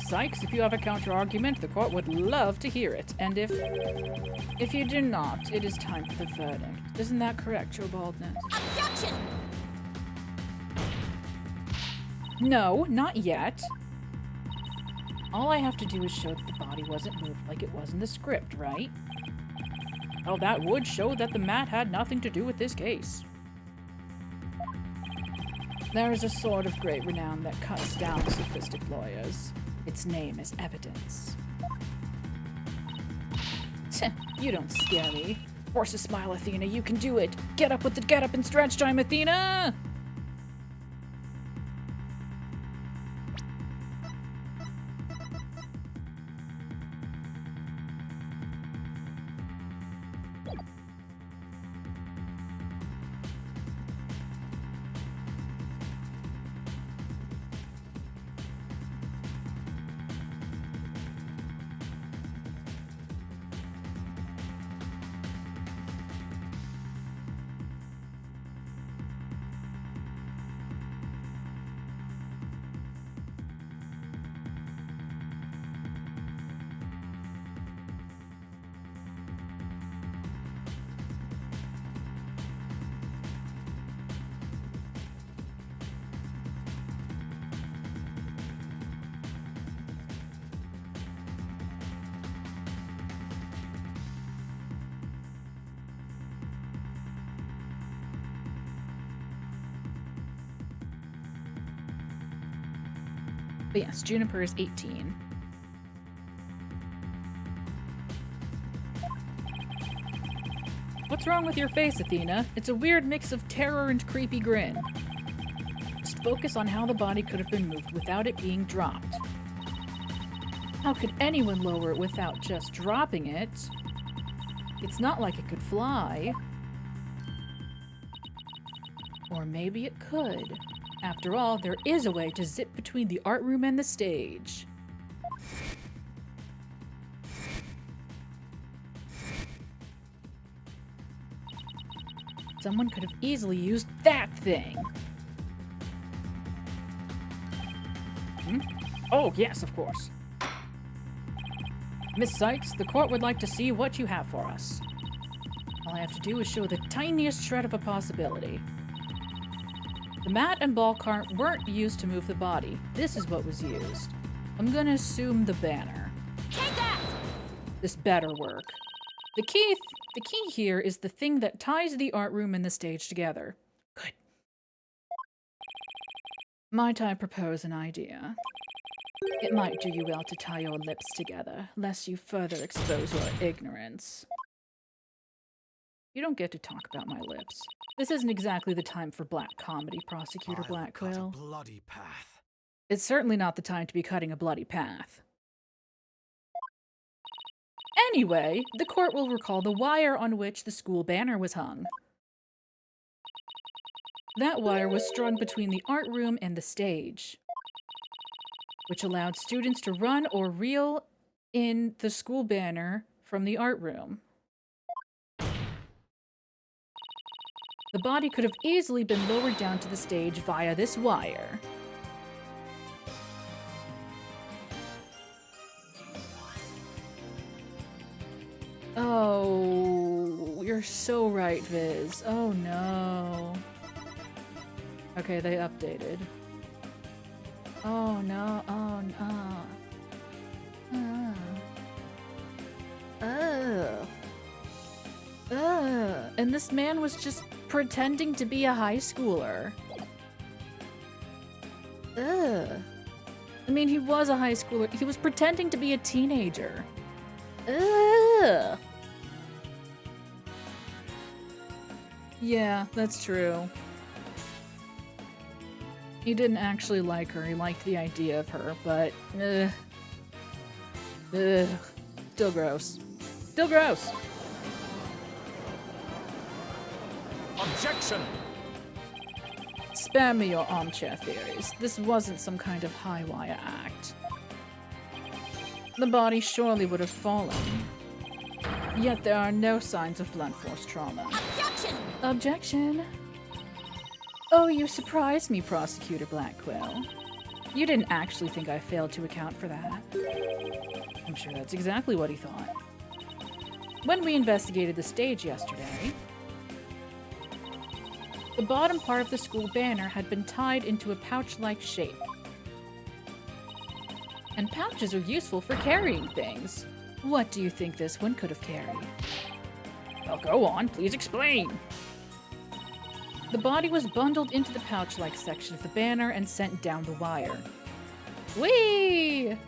[SPEAKER 1] Sykes, if you have a counter-argument, the court would love to hear it. And if you do not, it is time for the verdict. Isn't that correct, your baldness?
[SPEAKER 5] Objection!
[SPEAKER 1] No, not yet. All I have to do is show that the body wasn't moved like it was in the script, right? Oh, that would show that the mat had nothing to do with this case. There is a sword of great renown that cuts down sophistic lawyers. Its name is evidence. You don't scare me. Force a smile, Athena. You can do it. Get up with the get up and stretch time, Athena! But yes, Juniper is 18. What's wrong with your face, Athena? It's a weird mix of terror and creepy grin. Just focus on how the body could have been moved without it being dropped. How could anyone lower it without just dropping it? It's not like it could fly. Or maybe it could. After all, there is a way to zip between the art room and the stage. Someone could have easily used that thing. Oh, yes, of course. Miss Sykes, the court would like to see what you have for us. All I have to do is show the tiniest shred of a possibility. The mat and ball cart weren't used to move the body. This is what was used. I'm gonna assume the banner.
[SPEAKER 5] Take that!
[SPEAKER 1] This better work. The key here is the thing that ties the art room and the stage together. Good. Might I propose an idea? It might do you well to tie your lips together, lest you further expose your ignorance. You don't get to talk about my lips. This isn't exactly the time for black comedy, Prosecutor
[SPEAKER 3] I'll
[SPEAKER 1] Blackwell.
[SPEAKER 3] cut a bloody path.
[SPEAKER 1] It's certainly not the time to be cutting a bloody path. Anyway, the court will recall the wire on which the school banner was hung. That wire was strung between the art room and the stage, which allowed students to run or reel in the school banner from the art room. The body could have easily been lowered down to the stage via this wire. Oh, you're so right, Viz. Oh no. Okay, they updated. Oh no, oh no. And this man was just pretending to be a high schooler. Ugh. I mean, he was a high schooler. He was pretending to be a teenager. Ugh. Yeah, that's true. He didn't actually like her. He liked the idea of her, but ugh. Ugh. Still gross. Still gross.
[SPEAKER 3] Objection!
[SPEAKER 1] Spare me your armchair theories. This wasn't some kind of high wire act. The body surely would have fallen. Yet there are no signs of blunt force trauma.
[SPEAKER 5] Objection!
[SPEAKER 1] Objection! Oh, you surprised me, Prosecutor Blackwell. You didn't actually think I failed to account for that. I'm sure that's exactly what he thought. When we investigated the stage yesterday, the bottom part of the school banner had been tied into a pouch-like shape. And pouches are useful for carrying things. What do you think this one could have carried? Well, go on, please explain. The body was bundled into the pouch-like section of the banner and sent down the wire. Whee!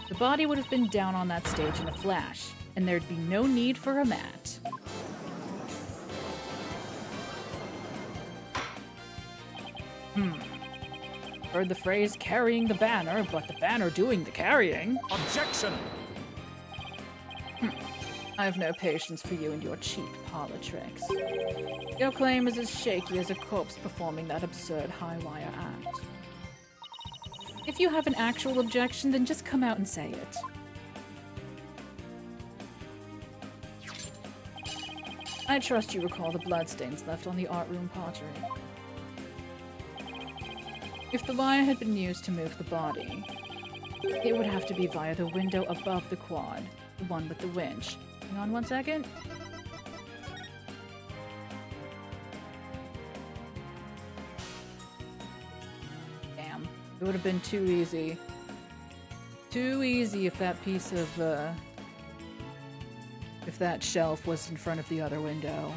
[SPEAKER 1] The body would have been down on that stage in a flash, and there'd be no need for a mat. Heard the phrase carrying the banner, but the banner doing the carrying.
[SPEAKER 3] Objection!
[SPEAKER 1] I have no patience for you and your cheap parlor tricks. Your claim is as shaky as a corpse performing that absurd high wire act. If you have an actual objection, then just come out and say it. I trust you recall the bloodstains left on the art room pottery. If the wire had been used to move the body, it would have to be via the window above the quad, the one with the winch. Hang on one second. Damn. It would have been too easy. Too easy if that piece of, if that shelf was in front of the other window.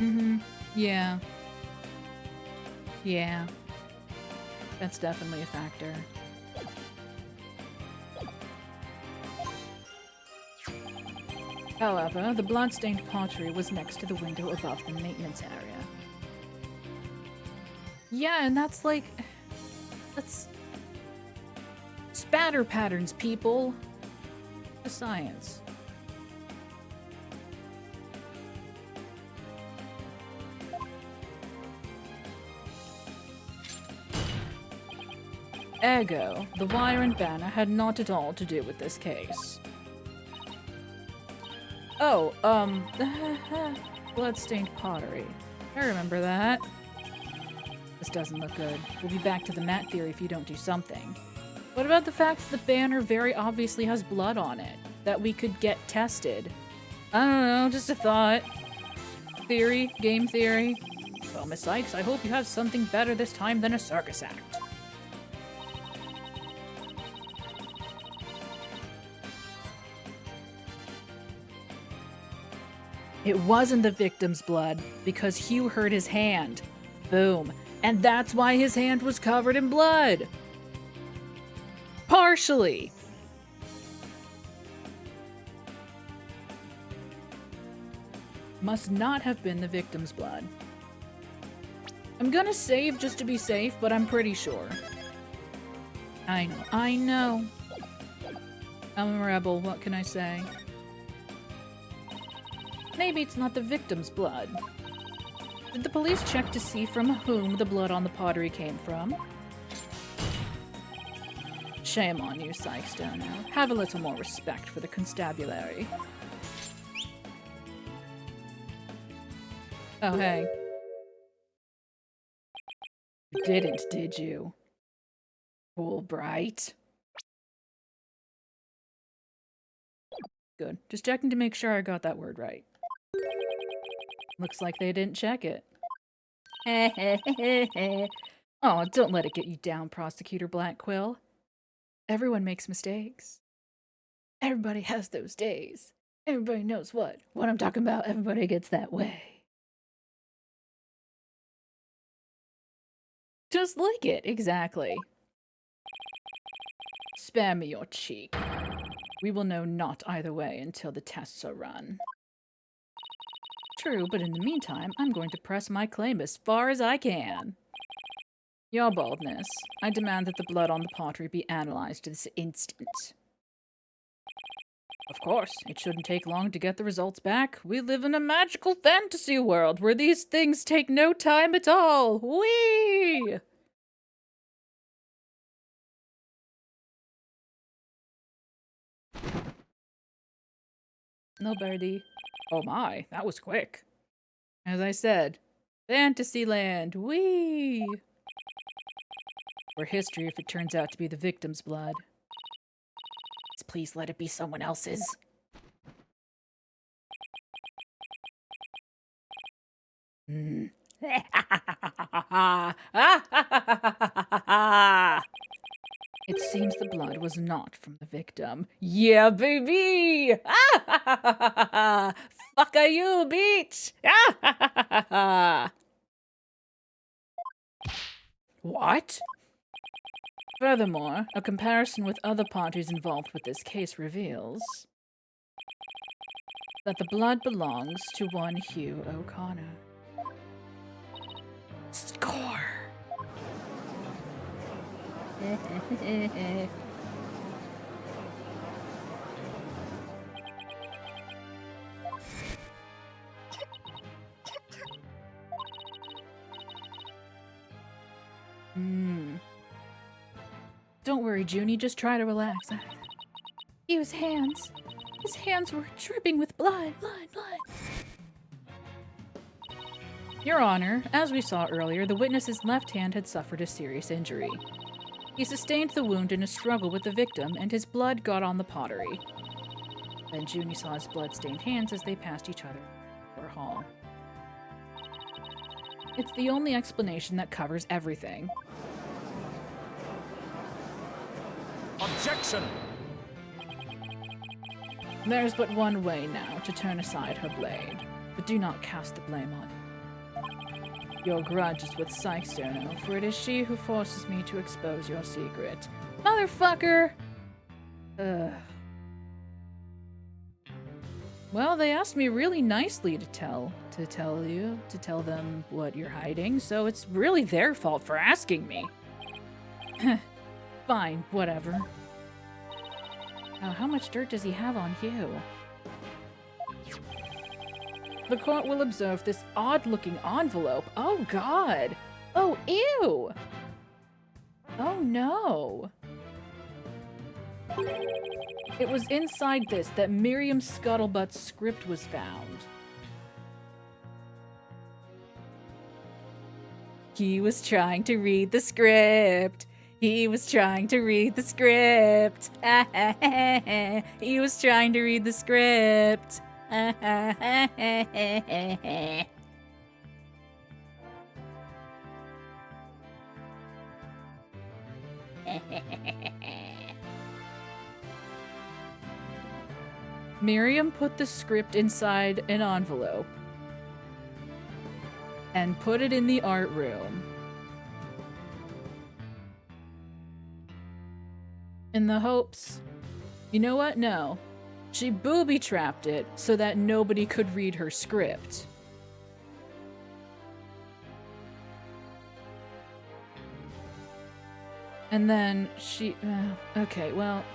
[SPEAKER 1] Mm-hmm. Yeah. Yeah. That's definitely a factor. However, the blood-stained pottery was next to the window above the maintenance area. Yeah, and that's like... That's... spatter patterns, people! The science. Ergo, the wire and banner had not at all to do with this case. Oh, blood-stained pottery. I remember that. This doesn't look good. We'll be back to the mat theory if you don't do something. What about the fact that the banner very obviously has blood on it? That we could get tested? I don't know, just a thought. Theory? Game theory? Well, Miss Sykes, I hope you have something better this time than a circus act. It wasn't the victim's blood, because Hugh hurt his hand. Boom. And that's why his hand was covered in blood. Partially. Must not have been the victim's blood. I'm gonna save just to be safe, but I'm pretty sure. I know. I'm a rebel, what can I say? Maybe it's not the victim's blood. Did the police check to see from whom the blood on the pottery came from? Shame on you, Sykes Dono. Have a little more respect for the constabulary. Oh, hey. You didn't, did you? Wright? Good. Just checking to make sure I got that word right. Looks like they didn't check it. Oh, don't let it get you down, Prosecutor Blackquill. Everyone makes mistakes. Everybody has those days. Everybody knows what I'm talking about. Everybody gets that way. Just like it, exactly. Spare me your cheek. We will know not either way until the tests are run. True, but in the meantime, I'm going to press my claim as far as I can. Your baldness, I demand that the blood on the pottery be analyzed this instant. Of course, it shouldn't take long to get the results back. We live in a magical fantasy world where these things take no time at all. Whee! No, birdie. Oh my, that was quick. As I said, Fantasyland, whee! Or history if it turns out to be the victim's blood. Please let it be someone else's. It seems the blood was not from the victim. Yeah, baby! Fuck are you, bitch! What? Furthermore, a comparison with other parties involved with this case reveals that the blood belongs to one Hugh O'Connor. Score! Don't worry, Junie, just try to relax. His hands were dripping with blood. Your Honor, as we saw earlier, the witness's left hand had suffered a serious injury. He sustained the wound in a struggle with the victim, and his blood got on the pottery. Then Junie saw his blood-stained hands as they passed each other in the hall. It's the only explanation that covers everything.
[SPEAKER 3] Objection!
[SPEAKER 1] There's but one way now to turn aside her blade, but do not cast the blame on Your grudge is with Sykes-Sterno, for it is she who forces me to expose your secret. Motherfucker! Ugh. Well, they asked me really nicely to tell them what you're hiding, so it's really their fault for asking me. Fine, whatever. How much dirt does he have on you? The court will observe this odd-looking envelope. Oh, God! Oh, ew! Oh, no! It was inside this that Miriam Scuttlebutt's script was found. He was trying to read the script. He was trying to read the script. He was trying to read the script. Miriam put the script inside an envelope and put it in the art room. In the hopes... You know what? No. She booby-trapped it so that nobody could read her script. And then she... okay, well...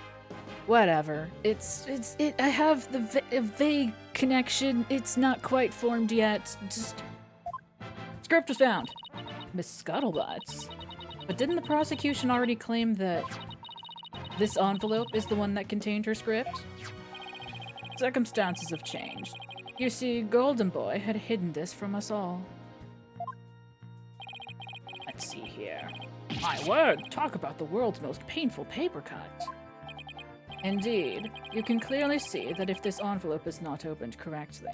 [SPEAKER 1] Whatever. I have a vague connection. It's not quite formed yet. Just... Script was found. Miss Scuttlebutts. But didn't the prosecution already claim that this envelope is the one that contained her script? Circumstances have changed. You see, Golden Boy had hidden this from us all. Let's see here. My word, talk about the world's most painful paper cut. Indeed, you can clearly see that if this envelope is not opened correctly,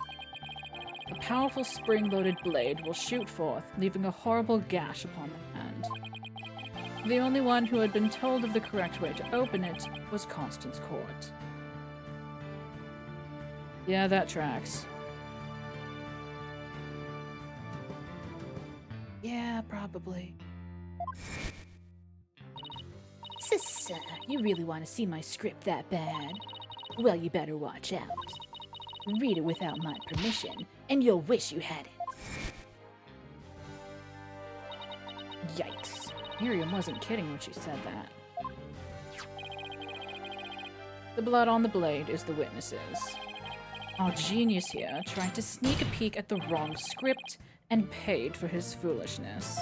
[SPEAKER 1] a powerful spring-loaded blade will shoot forth, leaving a horrible gash upon the hand. The only one who had been told of the correct way to open it was Constance Court. Yeah, that tracks. Yeah, probably.
[SPEAKER 4] Sister, you really want to see my script that bad? Well, you better watch out. Read it without my permission, and you'll wish you had it.
[SPEAKER 1] Yikes. Miriam wasn't kidding when she said that. The blood on the blade is the witnesses. Our genius here tried to sneak a peek at the wrong script and paid for his foolishness.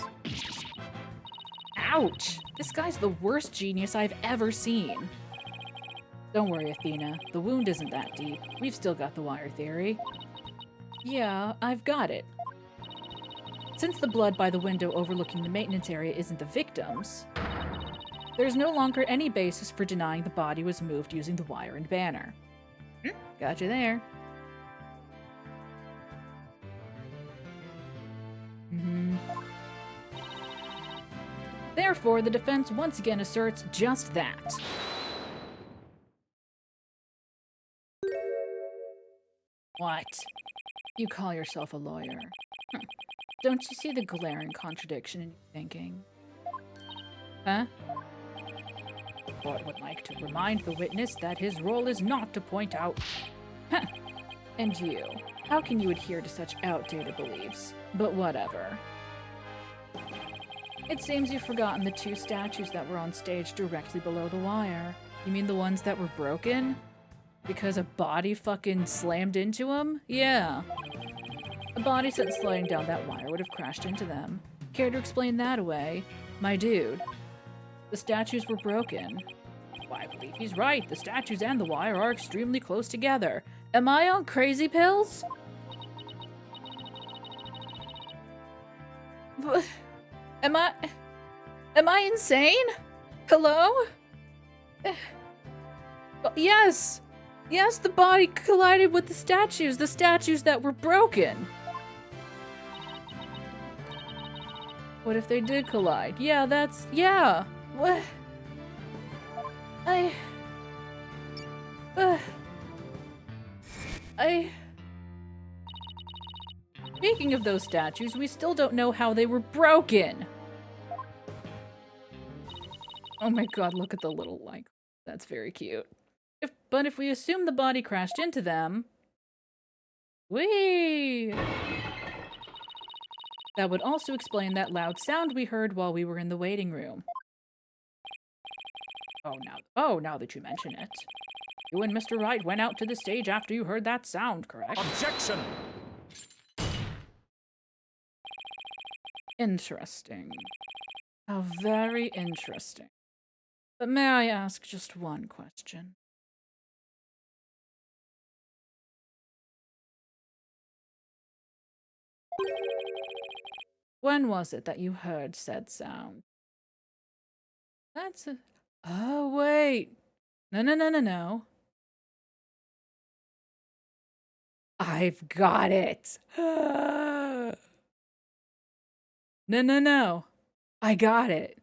[SPEAKER 1] Ouch! This guy's the worst genius I've ever seen. Don't worry, Athena. The wound isn't that deep. We've still got the wire theory. Yeah, I've got it. Since the blood by the window overlooking the maintenance area isn't the victim's, there's no longer any basis for denying the body was moved using the wire and banner. Gotcha there. Therefore, the defense once again asserts just that. What? You call yourself a lawyer. Don't you see the glaring contradiction in your thinking? Huh? Court would like to remind the witness that his role is not to point out... And you, how can you adhere to such outdated beliefs? But whatever. It seems you've forgotten the two statues that were on stage directly below the wire. You mean the ones that were broken? Because a body fucking slammed into them? Yeah. A body sent sliding down that wire would have crashed into them. Care to explain that away? My dude. The statues were broken. Why, I believe he's right. The statues and the wire are extremely close together. Am I on crazy pills? Am I insane? Hello? Yes! Yes, the body collided with the statues that were broken. What if they did collide? Yeah, yeah. What? Speaking of those statues, we still don't know how they were broken. Oh my god, look at the little, like, that's very cute. But if we assume the body crashed into them... Whee! That would also explain that loud sound we heard while we were in the waiting room. Now that you mention it. You and Mr. Wright went out to the stage after you heard that sound, correct?
[SPEAKER 3] Objection!
[SPEAKER 1] Interesting. How very interesting. But may I ask just one question? When was it that you heard said sound? That's a... Oh, wait. No. I've got it. No. I got it.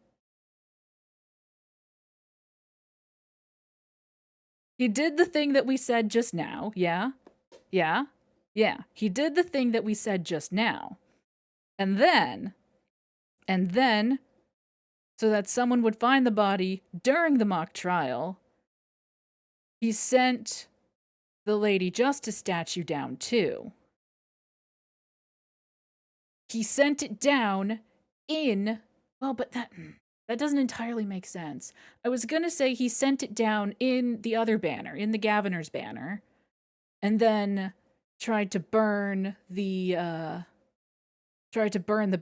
[SPEAKER 1] He did the thing that we said just now, yeah? Yeah? He did the thing that we said just now. And then, so that someone would find the body during the mock trial, he sent the Lady Justice statue down too. He sent it down in... Well, but that doesn't entirely make sense. I was gonna say he sent it down in the other banner, in the Gaviner's banner, and then tried to burn the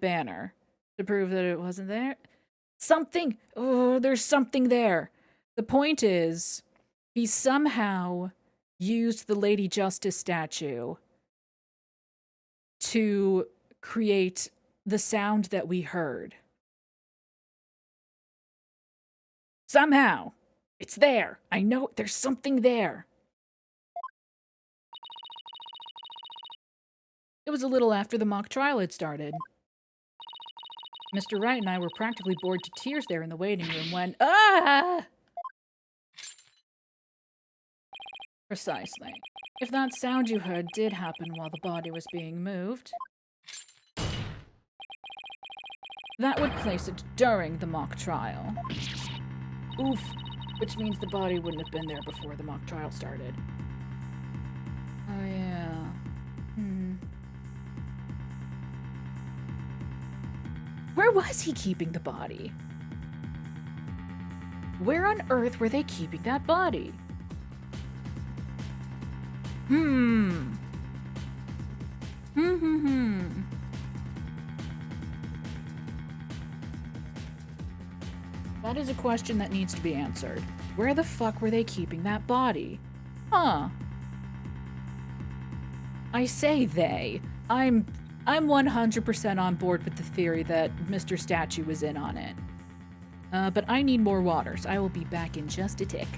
[SPEAKER 1] banner to prove that it wasn't there. There's something there. The point is, he somehow used the Lady Justice statue to create the sound that we heard. Somehow. It's there. I know there's something there. It was a little after the mock trial had started. Mr. Wright and I were practically bored to tears there in the waiting room when... Precisely. If that sound you heard did happen while the body was being moved, that would place it during the mock trial. Oof. Which means the body wouldn't have been there before the mock trial started. Oh, yeah. Where was he keeping the body? Where on earth were they keeping that body? That is a question that needs to be answered. Where the fuck were they keeping that body? Huh. I say they. I'm 100% on board with the theory that Mr. Statue was in on it. But I need more water, so I will be back in just a tick.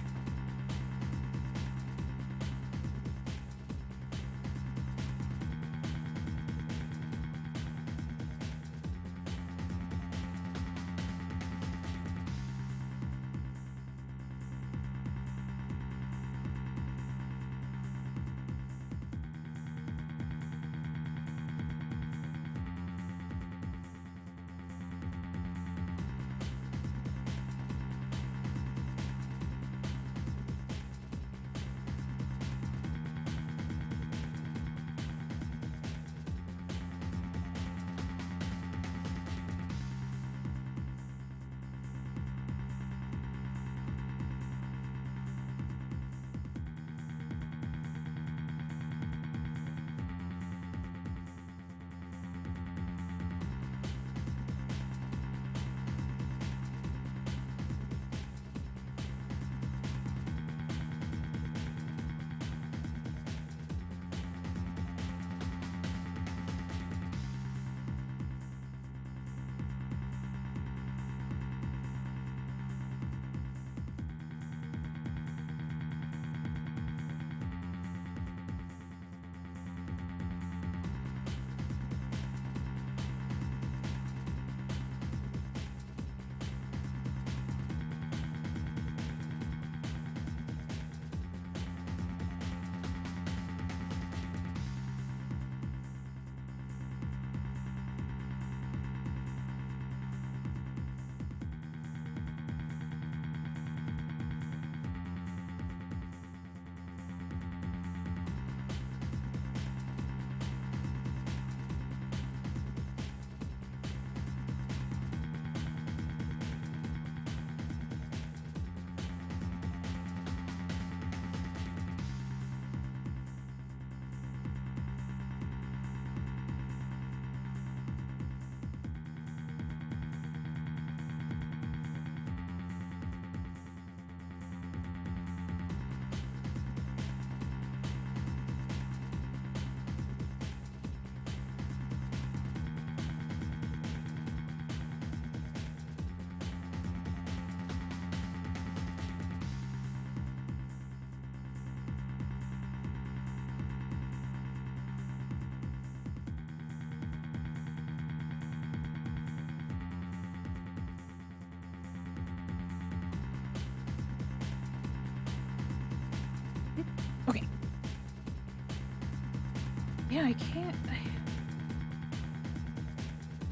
[SPEAKER 1] I can't...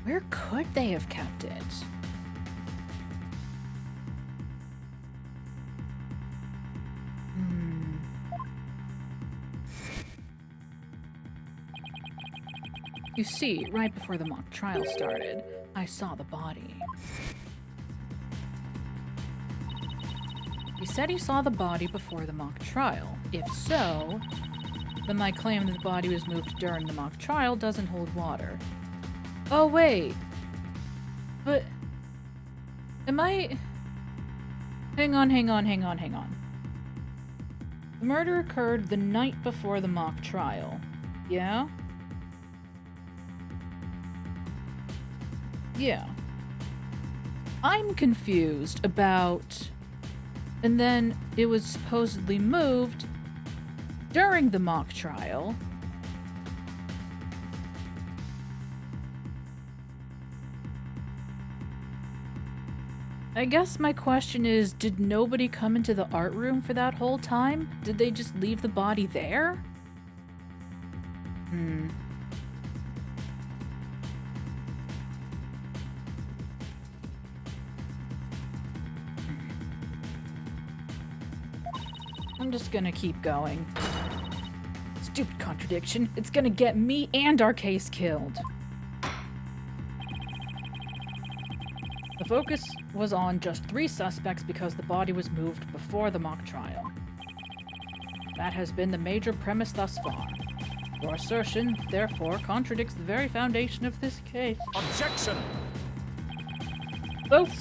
[SPEAKER 1] Where could they have kept it? You see, right before the mock trial started, I saw the body. He said he saw the body before the mock trial. If so, then my claim that the body was moved during the mock trial doesn't hold water. Oh, wait. But... am I... Hang on. The murder occurred the night before the mock trial. Yeah? Yeah. I'm confused about... And then it was supposedly moved during the mock trial. I guess my question is, did nobody come into the art room for that whole time? Did they just leave the body there? I'm just gonna keep going. Stupid contradiction. It's gonna get me and our case killed. The focus was on just 3 suspects because the body was moved before the mock trial. That has been the major premise thus far. Your assertion, therefore, contradicts the very foundation of this case.
[SPEAKER 3] Objection!
[SPEAKER 1] Both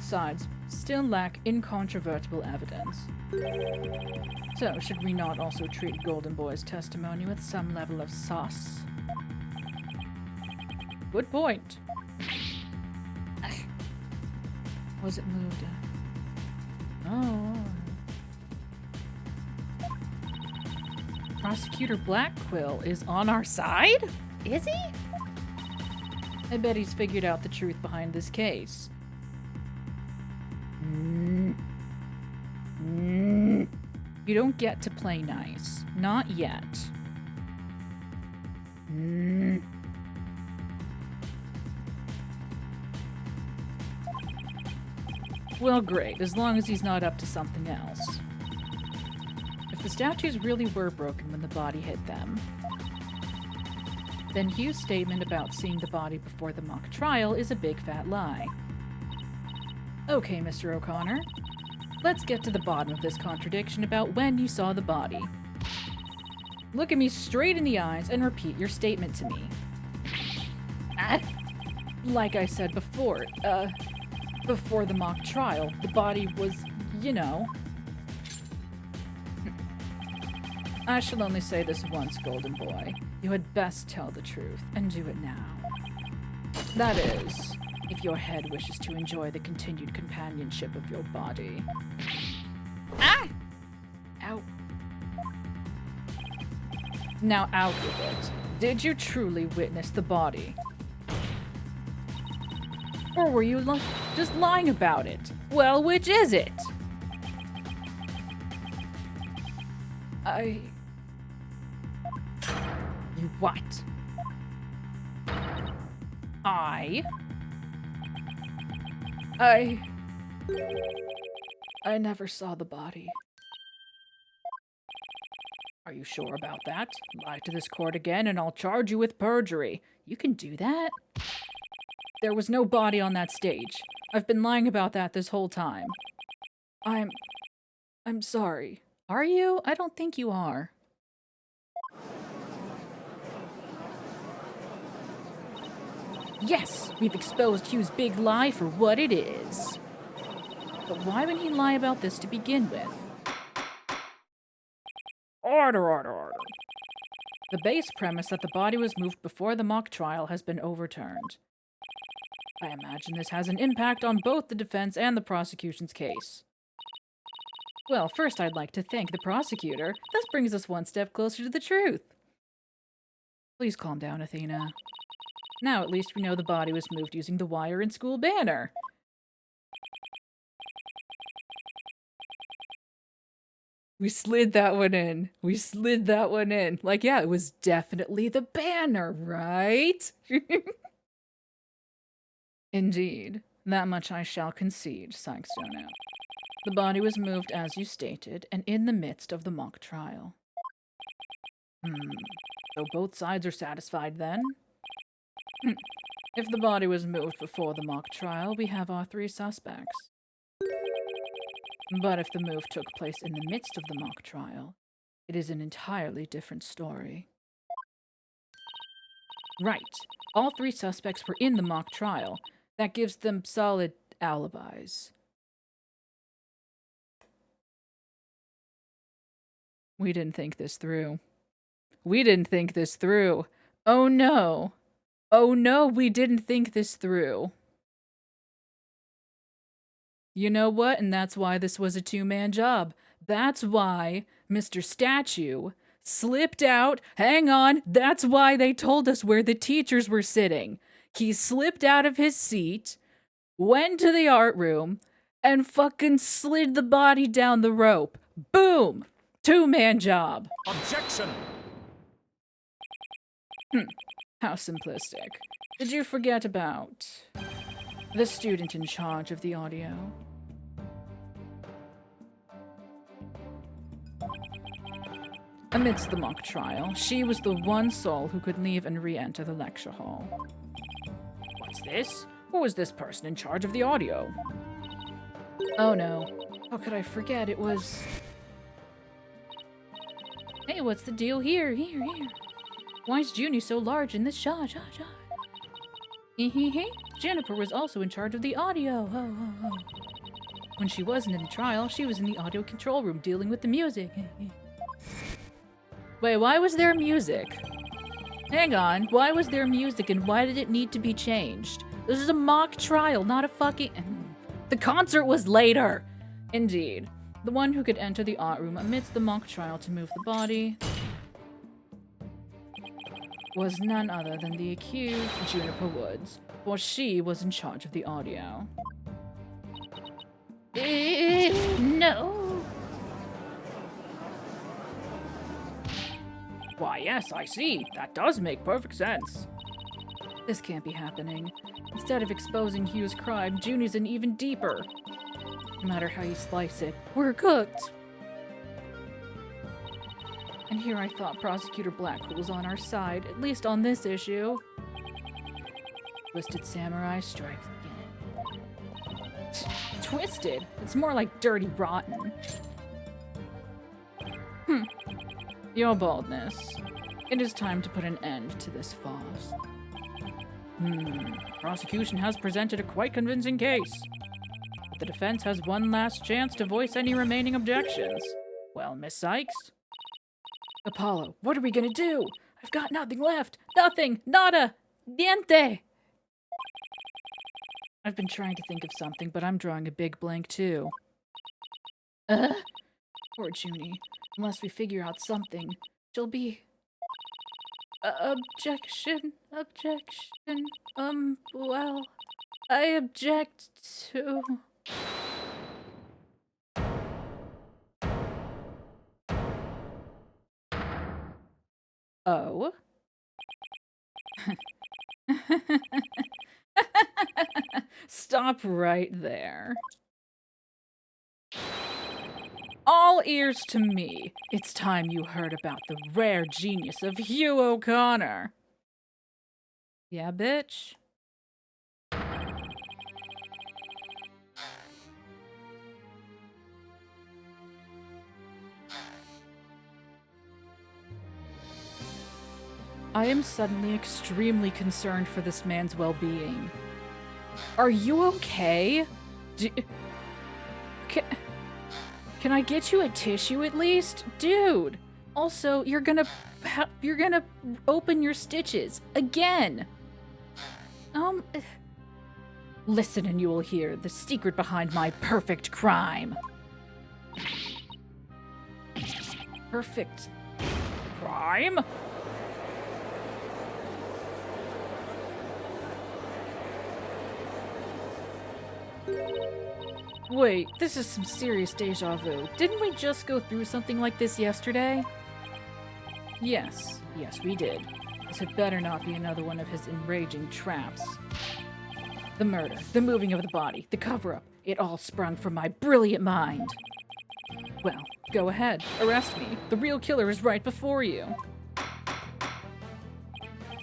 [SPEAKER 1] sides still lack incontrovertible evidence. So, should we not also treat Golden Boy's testimony with some level of sauce? Good point. Was it moved? Oh. Prosecutor Blackquill is on our side?
[SPEAKER 4] Is he?
[SPEAKER 1] I bet he's figured out the truth behind this case. You don't get to play nice. Not yet. Well, great, as long as he's not up to something else. If the statues really were broken when the body hit them, then Hugh's statement about seeing the body before the mock trial is a big fat lie. Okay, Mr. O'Connor. Let's get to the bottom of this contradiction about when you saw the body. Look at me straight in the eyes and repeat your statement to me. Like I said before, before the mock trial, the body was, you know... I shall only say this once, Golden Boy. You had best tell the truth, and do it now. That is, if your head wishes to enjoy the continued companionship of your body. Ah! Ow. Now out with it. Did you truly witness the body? Or were you just lying about it? Well, which is it? You what? I never saw the body. Are you sure about that? Lie to this court again and I'll charge you with perjury. You can do that? There was no body on that stage. I've been lying about that this whole time. I'm sorry. Are you? I don't think you are. Yes, we've exposed Hugh's big lie for what it is. But why would he lie about this to begin with? Order. The base premise that the body was moved before the mock trial has been overturned. I imagine this has an impact on both the defense and the prosecution's case. Well, first I'd like to thank the prosecutor. This brings us one step closer to the truth. Please calm down, Athena. Now at least we know the body was moved using the wire and school banner. We slid that one in. We slid that one in. Like, yeah, it was definitely the banner, right? Indeed. That much I shall concede, Sykestone out. The body was moved as you stated, and in the midst of the mock trial. So both sides are satisfied then? If the body was moved before the mock trial, we have our 3 suspects. But if the move took place in the midst of the mock trial, it is an entirely different story. Right. All 3 suspects were in the mock trial. That gives them solid alibis. We didn't think this through. We didn't think this through. Oh no. Oh no, we didn't think this through. You know what? And that's why this was a 2-man job. That's why Mr. Statue slipped out. Hang on. That's why they told us where the teachers were sitting. He slipped out of his seat, went to the art room, and fucking slid the body down the rope. Boom! 2-man job.
[SPEAKER 3] Objection!
[SPEAKER 1] How simplistic. Did you forget about the student in charge of the audio? Amidst the mock trial, she was the one soul who could leave and re-enter the lecture hall. What's this? Who is this person in charge of the audio? Oh no. How could I forget? It was... Hey, what's the deal here? Here. Why is Junie so large in this shot? Juniper was also in charge of the audio. When she wasn't in the trial, she was in the audio control room dealing with the music. Wait, why was there music? Hang on, why was there music and why did it need to be changed? This is a mock trial, not a fucking... The concert was later! Indeed. The one who could enter the art room amidst the mock trial to move the body was none other than the accused, Juniper Woods, for she was in charge of the audio.
[SPEAKER 4] No.
[SPEAKER 1] Why, yes, I see. That does make perfect sense. This can't be happening. Instead of exposing Hugh's crime, Junie's in even deeper. No matter how you slice it, we're cooked. And here I thought Prosecutor Blackwood was on our side, at least on this issue. Twisted Samurai strikes again. Twisted? It's more like dirty rotten. Your boldness. It is time to put an end to this farce. Prosecution has presented a quite convincing case. But the defense has one last chance to voice any remaining objections. Well, Miss Sykes? Apollo, what are we gonna do? I've got nothing left. Nothing. Nada. Niente. I've been trying to think of something, but I'm drawing a big blank too. Poor Junie. Unless we figure out something, she'll be... Objection. Well, I object to... Oh? Stop right there. All ears to me. It's time you heard about the rare genius of Hugh O'Connor. Yeah, bitch? I am suddenly extremely concerned for this man's well-being. Are you okay? Can I get you a tissue at least? Dude! Also, you're gonna open your stitches. Again! Listen and you will hear the secret behind my perfect crime. Perfect crime? Wait, this is some serious deja vu. Didn't we just go through something like this yesterday? Yes, we did. This had better not be another one of his enraging traps. The murder, the moving of the body, the cover-up, it all sprung from my brilliant mind. Well, go ahead, arrest me. The real killer is right before you.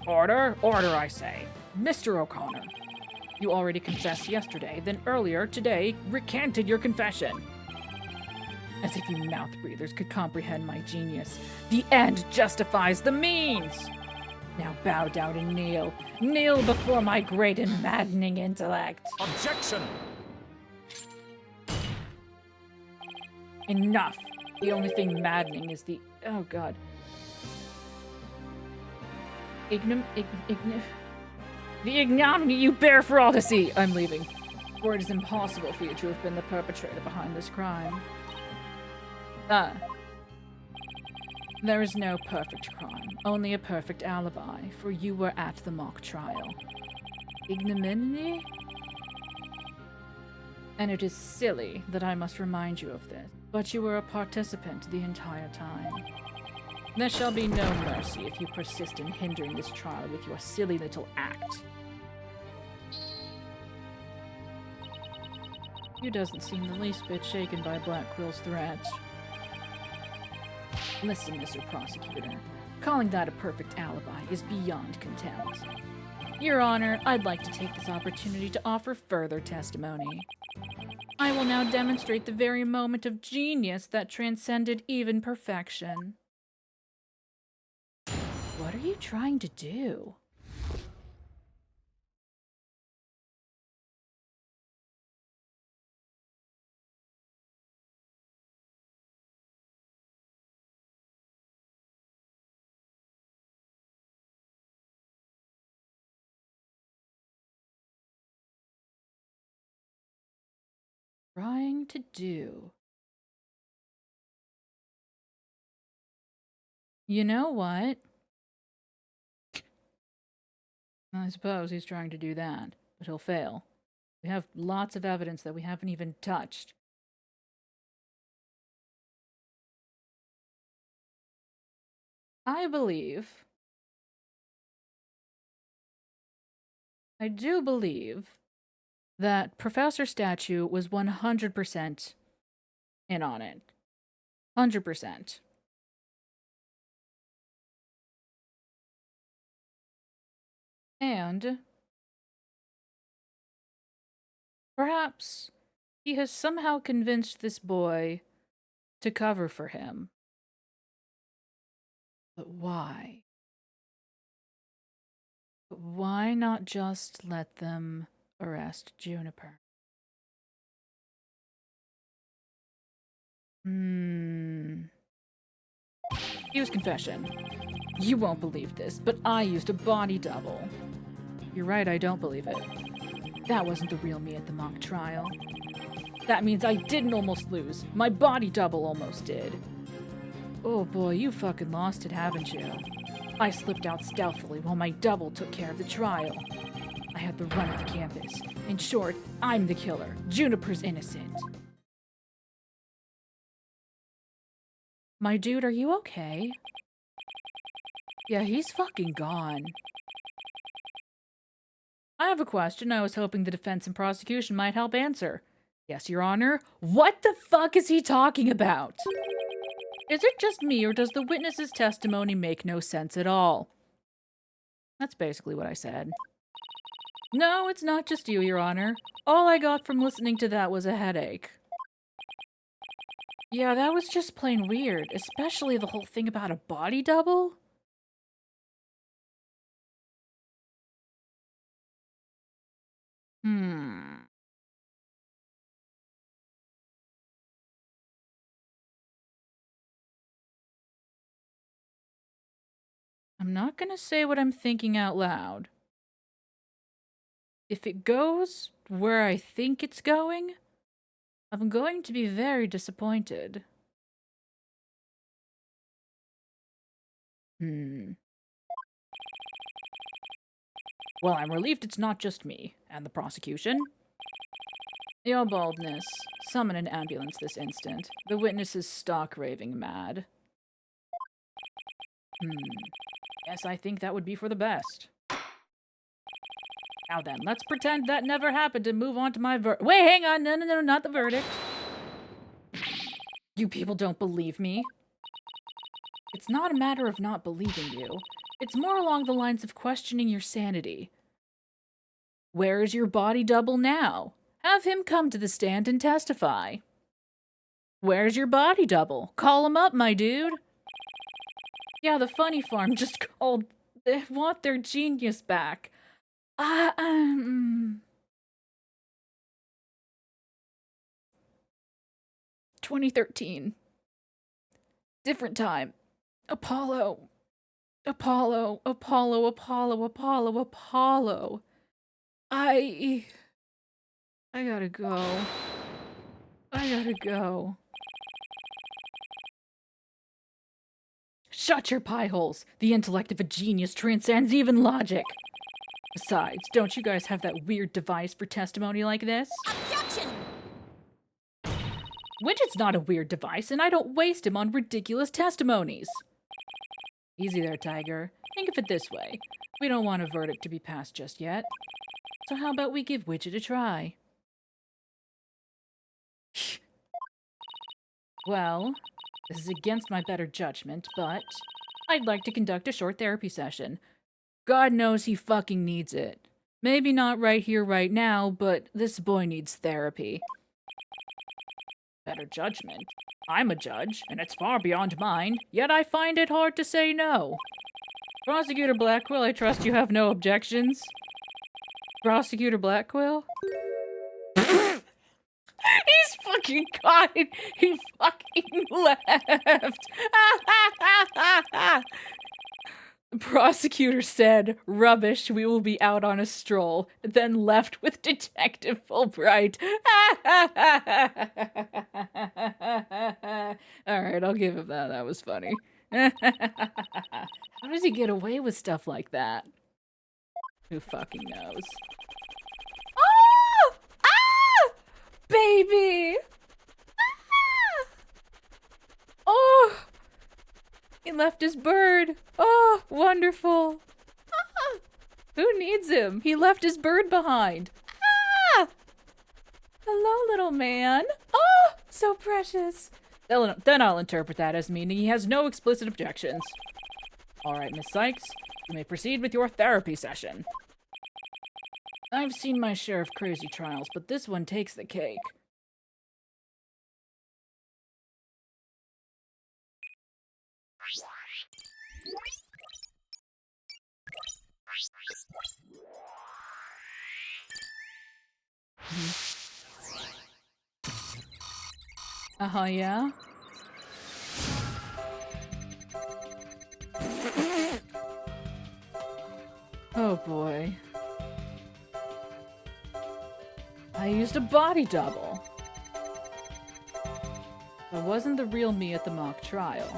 [SPEAKER 1] Order, I say. Mr. O'Connor. You already confessed yesterday, then earlier today recanted your confession. As if you mouth breathers could comprehend my genius. The end justifies the means! Now bow down and kneel. Kneel before my great and maddening intellect.
[SPEAKER 3] Objection!
[SPEAKER 1] Enough! The only thing maddening is the... Oh, God. The ignominy you bear for all to see! I'm leaving. For it is impossible for you to have been the perpetrator behind this crime. There is no perfect crime, only a perfect alibi, for you were at the mock trial. Ignominy? And it is silly that I must remind you of this, but you were a participant the entire time. There shall be no mercy if you persist in hindering this trial with your silly little act. You doesn't seem the least bit shaken by Black Quill's threats. Listen, Mr. Prosecutor. Calling that a perfect alibi is beyond contempt. Your Honor, I'd like to take this opportunity to offer further testimony. I will now demonstrate the very moment of genius that transcended even perfection. What are you trying to do? Trying to do. You know what? I suppose he's trying to do that, but he'll fail. We have lots of evidence that we haven't even touched. I do believe that Professor Statue was 100% in on it. 100%. And perhaps he has somehow convinced this boy to cover for him. But why? Why not just let them arrest Juniper? Use confession. You won't believe this, but I used a body double. You're right, I don't believe it. That wasn't the real me at the mock trial. That means I didn't almost lose. My body double almost did. Oh boy, you fucking lost it, haven't you? I slipped out stealthily while my double took care of the trial. I had the run of the campus. In short, I'm the killer. Juniper's innocent. My dude, are you okay? Yeah, he's fucking gone. I have a question I was hoping the defense and prosecution might help answer. Yes, Your Honor. What the fuck is he talking about? Is it just me, or does the witness's testimony make no sense at all? That's basically what I said. No, it's not just you, Your Honor. All I got from listening to that was a headache. Yeah, that was just plain weird, especially the whole thing about a body double. I'm not gonna say what I'm thinking out loud. If it goes where I think it's going, I'm going to be very disappointed. Well, I'm relieved it's not just me and the prosecution. Your baldness. Summon an ambulance this instant. The witness is stark raving mad. Yes, I think that would be for the best. Now then, let's pretend that never happened and move on to my Wait, hang on! No, not the verdict. You people don't believe me. It's not a matter of not believing you. It's more along the lines of questioning your sanity. Where is your body double now? Have him come to the stand and testify. Where's your body double? Call him up, my dude. Yeah, the funny farm just called. They want their genius back. 2013. Different time. Apollo. I gotta go. Shut your pie holes! The intellect of a genius transcends even logic! Besides, don't you guys have that weird device for testimony like this?
[SPEAKER 5] Objection!
[SPEAKER 1] Widget's not a weird device, and I don't waste him on ridiculous testimonies. Easy there, Tiger. Think of it this way. We don't want a verdict to be passed just yet. So how about we give Widget a try? Well, this is against my better judgment, but I'd like to conduct a short therapy session. God knows he fucking needs it. Maybe not right here, right now, but this boy needs therapy. Better judgment? I'm a judge, and it's far beyond mine, yet I find it hard to say no. Prosecutor Blackquill, I trust you have no objections? Prosecutor Blackquill? He's fucking caught it. He fucking left. The prosecutor said, "Rubbish, we will be out on a stroll," then left with Detective Fulbright. Alright, I'll give him that. That was funny. How does he get away with stuff like that? Who fucking knows? Oh! Ah! Baby! Ah! Oh! He left his bird. Oh, wonderful. Ah! Who needs him? He left his bird behind. Ah! Hello, little man. Oh, so precious. Then I'll interpret that as meaning he has no explicit objections. All right, Miss Sykes, you may proceed with your therapy session. I've seen my share of crazy trials, but this one takes the cake. Yeah? Oh boy. I used a body double. That wasn't the real me at the mock trial.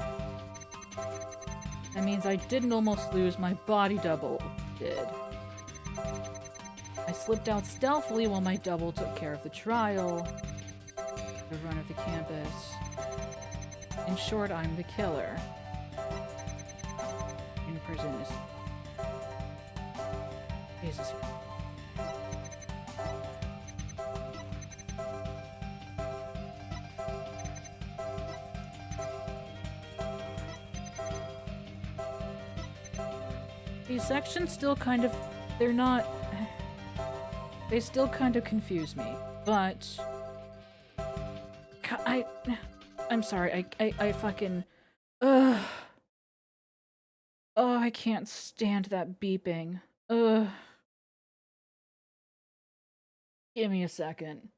[SPEAKER 1] That means I didn't almost lose, my body double did. I slipped out stealthily while my double took care of the trial. The run of the campus. In short, I'm the killer. In prison is... Jesus. These sections still kind of... they're not... they still kind of confuse me, but... I'm sorry, I fucking... Ugh. Oh, I can't stand that beeping. Ugh. Give me a second.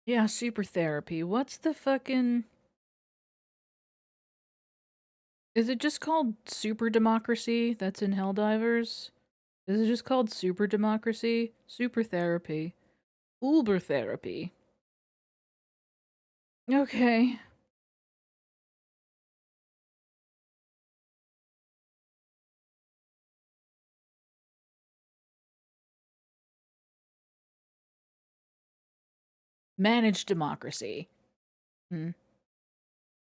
[SPEAKER 1] Yeah, super therapy. What's the fucking... Is it just called super democracy that's in Helldivers? Is it just called super democracy? Super therapy. Uber therapy. Okay. Managed democracy. Hmm.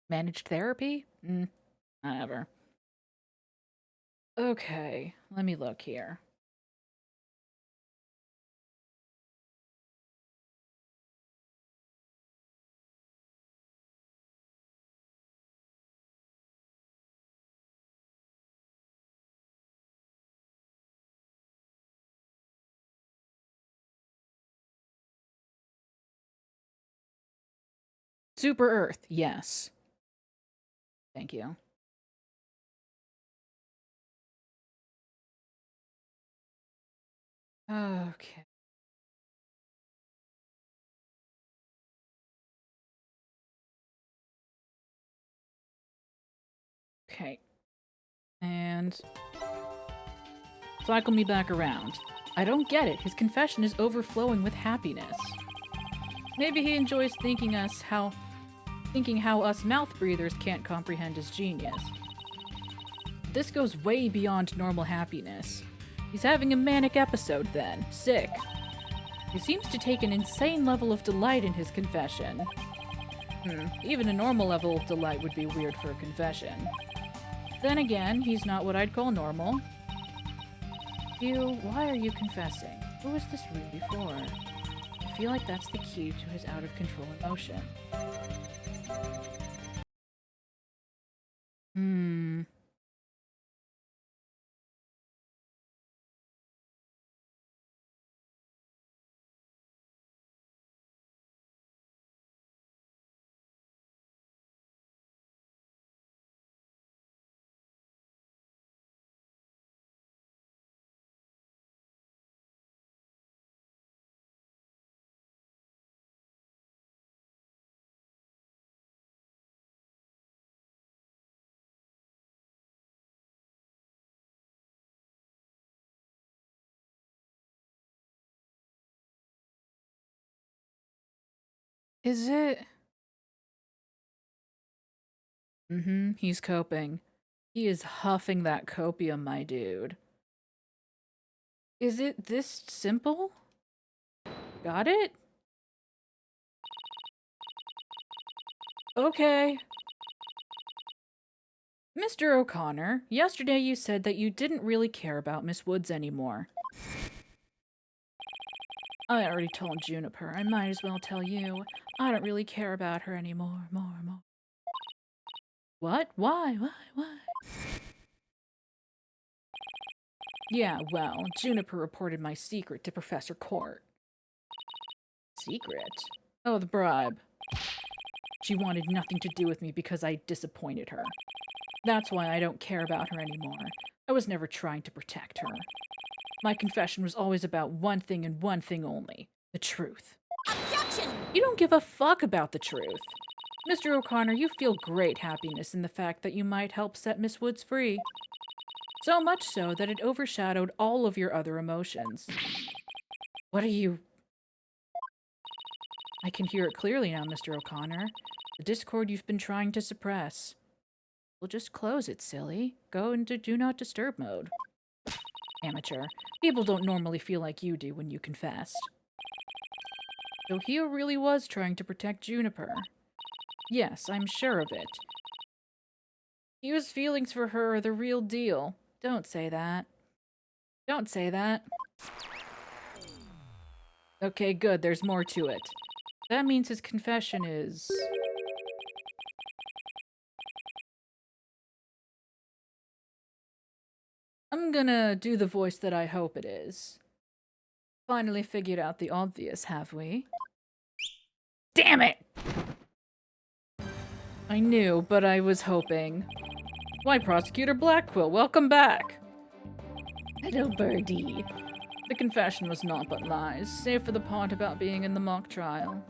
[SPEAKER 1] Managed therapy? Whatever. Okay, let me look here. Super Earth, yes. Thank you. Okay. Okay. And cycle me back around. I don't get it. His confession is overflowing with happiness. Maybe he enjoys thinking how us mouth breathers can't comprehend his genius. This goes way beyond normal happiness. He's having a manic episode then. Sick. He seems to take an insane level of delight in his confession. Even a normal level of delight would be weird for a confession. Then again, he's not what I'd call normal. Why are you confessing? Who is this really for? I feel like that's the key to his out-of-control emotion. Is it? He's coping. He is huffing that copium, my dude. Is it this simple? Got it? Okay. Mr. O'Connor, yesterday you said that you didn't really care about Miss Woods anymore. I already told Juniper. I might as well tell you. I don't really care about her anymore. More. What? Why? Yeah, well, Juniper reported my secret to Professor Court. Secret? Oh, the bribe. She wanted nothing to do with me because I disappointed her. That's why I don't care about her anymore. I was never trying to protect her. My confession was always about one thing and one thing only. The truth.
[SPEAKER 5] Objection!
[SPEAKER 1] You don't give a fuck about the truth. Mr. O'Connor, you feel great happiness in the fact that you might help set Miss Woods free. So much so that it overshadowed all of your other emotions. What are you... I can hear it clearly now, Mr. O'Connor. The discord you've been trying to suppress. We'll just close it, silly. Go into Do Not Disturb mode. Amateur. People don't normally feel like you do when you confess. So he really was trying to protect Juniper. Yes, I'm sure of it. Hugh's feelings for her are the real deal. Don't say that. Don't say that. Okay, good, there's more to it. That means his confession is... I'm gonna do the voice that I hope it is. Finally figured out the obvious, have we? Damn it! I knew, but I was hoping. Why, Prosecutor Blackquill, welcome back!
[SPEAKER 4] Hello, Birdie.
[SPEAKER 1] The confession was naught but lies, save for the part about being in the mock trial.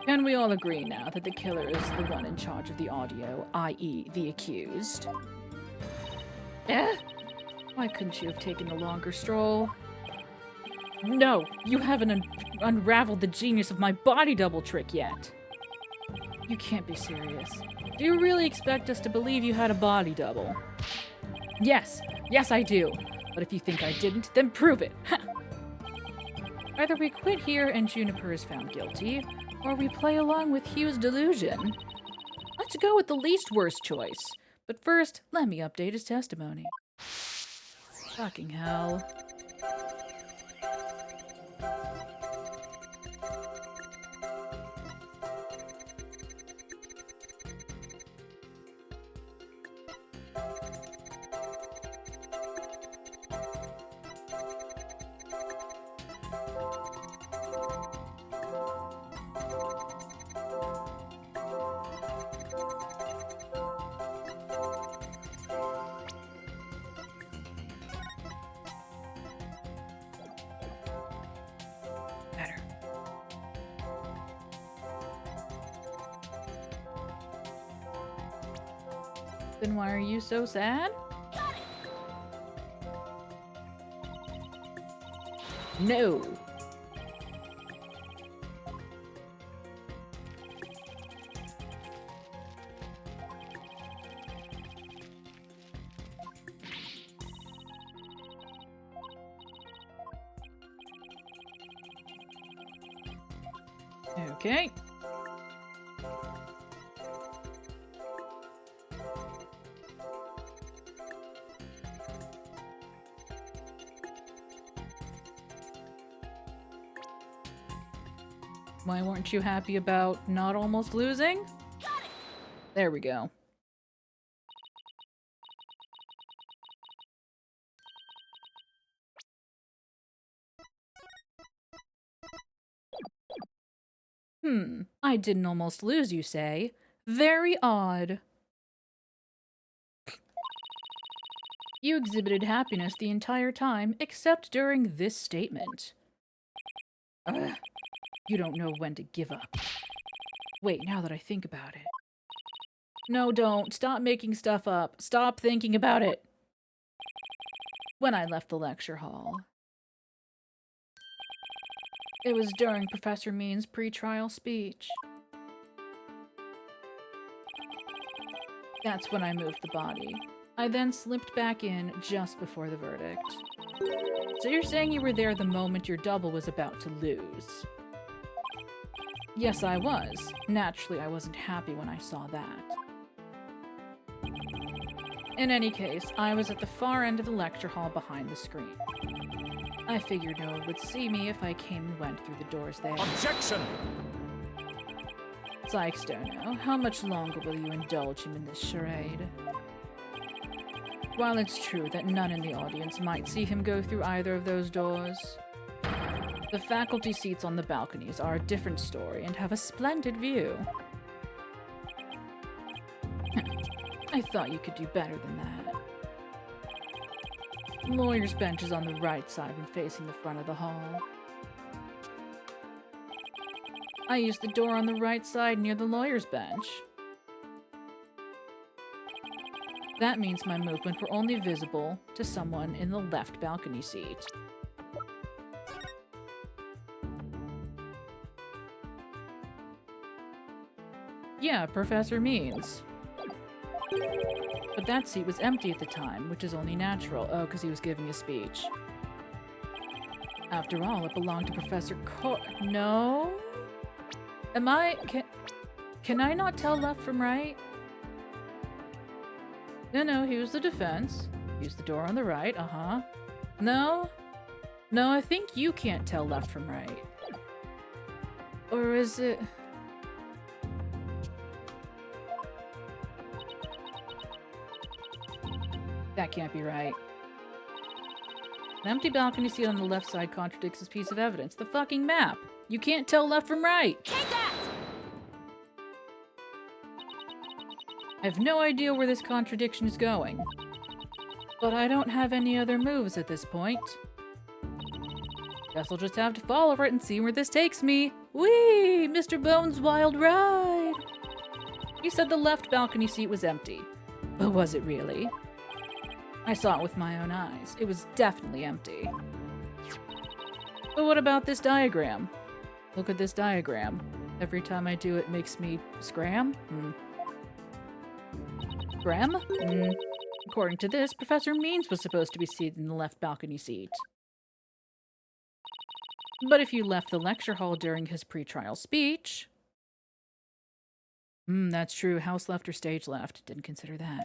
[SPEAKER 1] Can we all agree now that the killer is the one in charge of the audio, i.e. the accused?
[SPEAKER 4] Eh?
[SPEAKER 1] Why couldn't you have taken a longer stroll? No, you haven't unraveled the genius of my body double trick yet. You can't be serious. Do you really expect us to believe you had a body double? Yes, I do. But if you think I didn't, then prove it. Either we quit here and Juniper is found guilty, or we play along with Hugh's delusion. Let's go with the least worst choice. But first, let me update his testimony. Fucking hell. Better. Then why are you so sad? No. Okay. Why weren't you happy about not almost losing? There we go. I didn't almost lose, you say? Very odd. You exhibited happiness the entire time, except during this statement. Ugh. You don't know when to give up. Wait, now that I think about it. No, don't. Stop making stuff up. Stop thinking about it. When I left the lecture hall. It was during Professor Mean's pre-trial speech. That's when I moved the body. I then slipped back in just before the verdict. So you're saying you were there the moment your double was about to lose? Yes, I was. Naturally, I wasn't happy when I saw that. In any case, I was at the far end of the lecture hall behind the screen. I figured no one would see me if I came and went through the doors there.
[SPEAKER 3] Objection!
[SPEAKER 1] Sykes, Dono, how much longer will you indulge him in this charade? While it's true that none in the audience might see him go through either of those doors, the faculty seats on the balconies are a different story and have a splendid view. I thought you could do better than that. Lawyer's bench is on the right side when facing the front of the hall. I used the door on the right side near the lawyer's bench. That means my movement were only visible to someone in the left balcony seat. Yeah, Professor Means. But that seat was empty at the time, which is only natural. Oh, because he was giving a speech. After all, it belonged to Professor No? Am I... Can I not tell left from right? No, he was the defense. Use the door on the right, No? No, I think you can't tell left from right. Or is it... That can't be right. An empty balcony seat on the left side contradicts this piece of evidence. The fucking map! You can't tell left from right!
[SPEAKER 5] Take that!
[SPEAKER 1] I have no idea where this contradiction is going. But I don't have any other moves at this point. Guess I'll just have to follow it and see where this takes me. Whee! Mr. Bones' wild ride! You said the left balcony seat was empty. But was it really? I saw it with my own eyes. It was definitely empty. But what about this diagram? Look at this diagram. Every time I do it makes me scram? Scram? According to this, Professor Means was supposed to be seated in the left balcony seat. But if you left the lecture hall during his pre-trial speech... that's true. House left or stage left. Didn't consider that.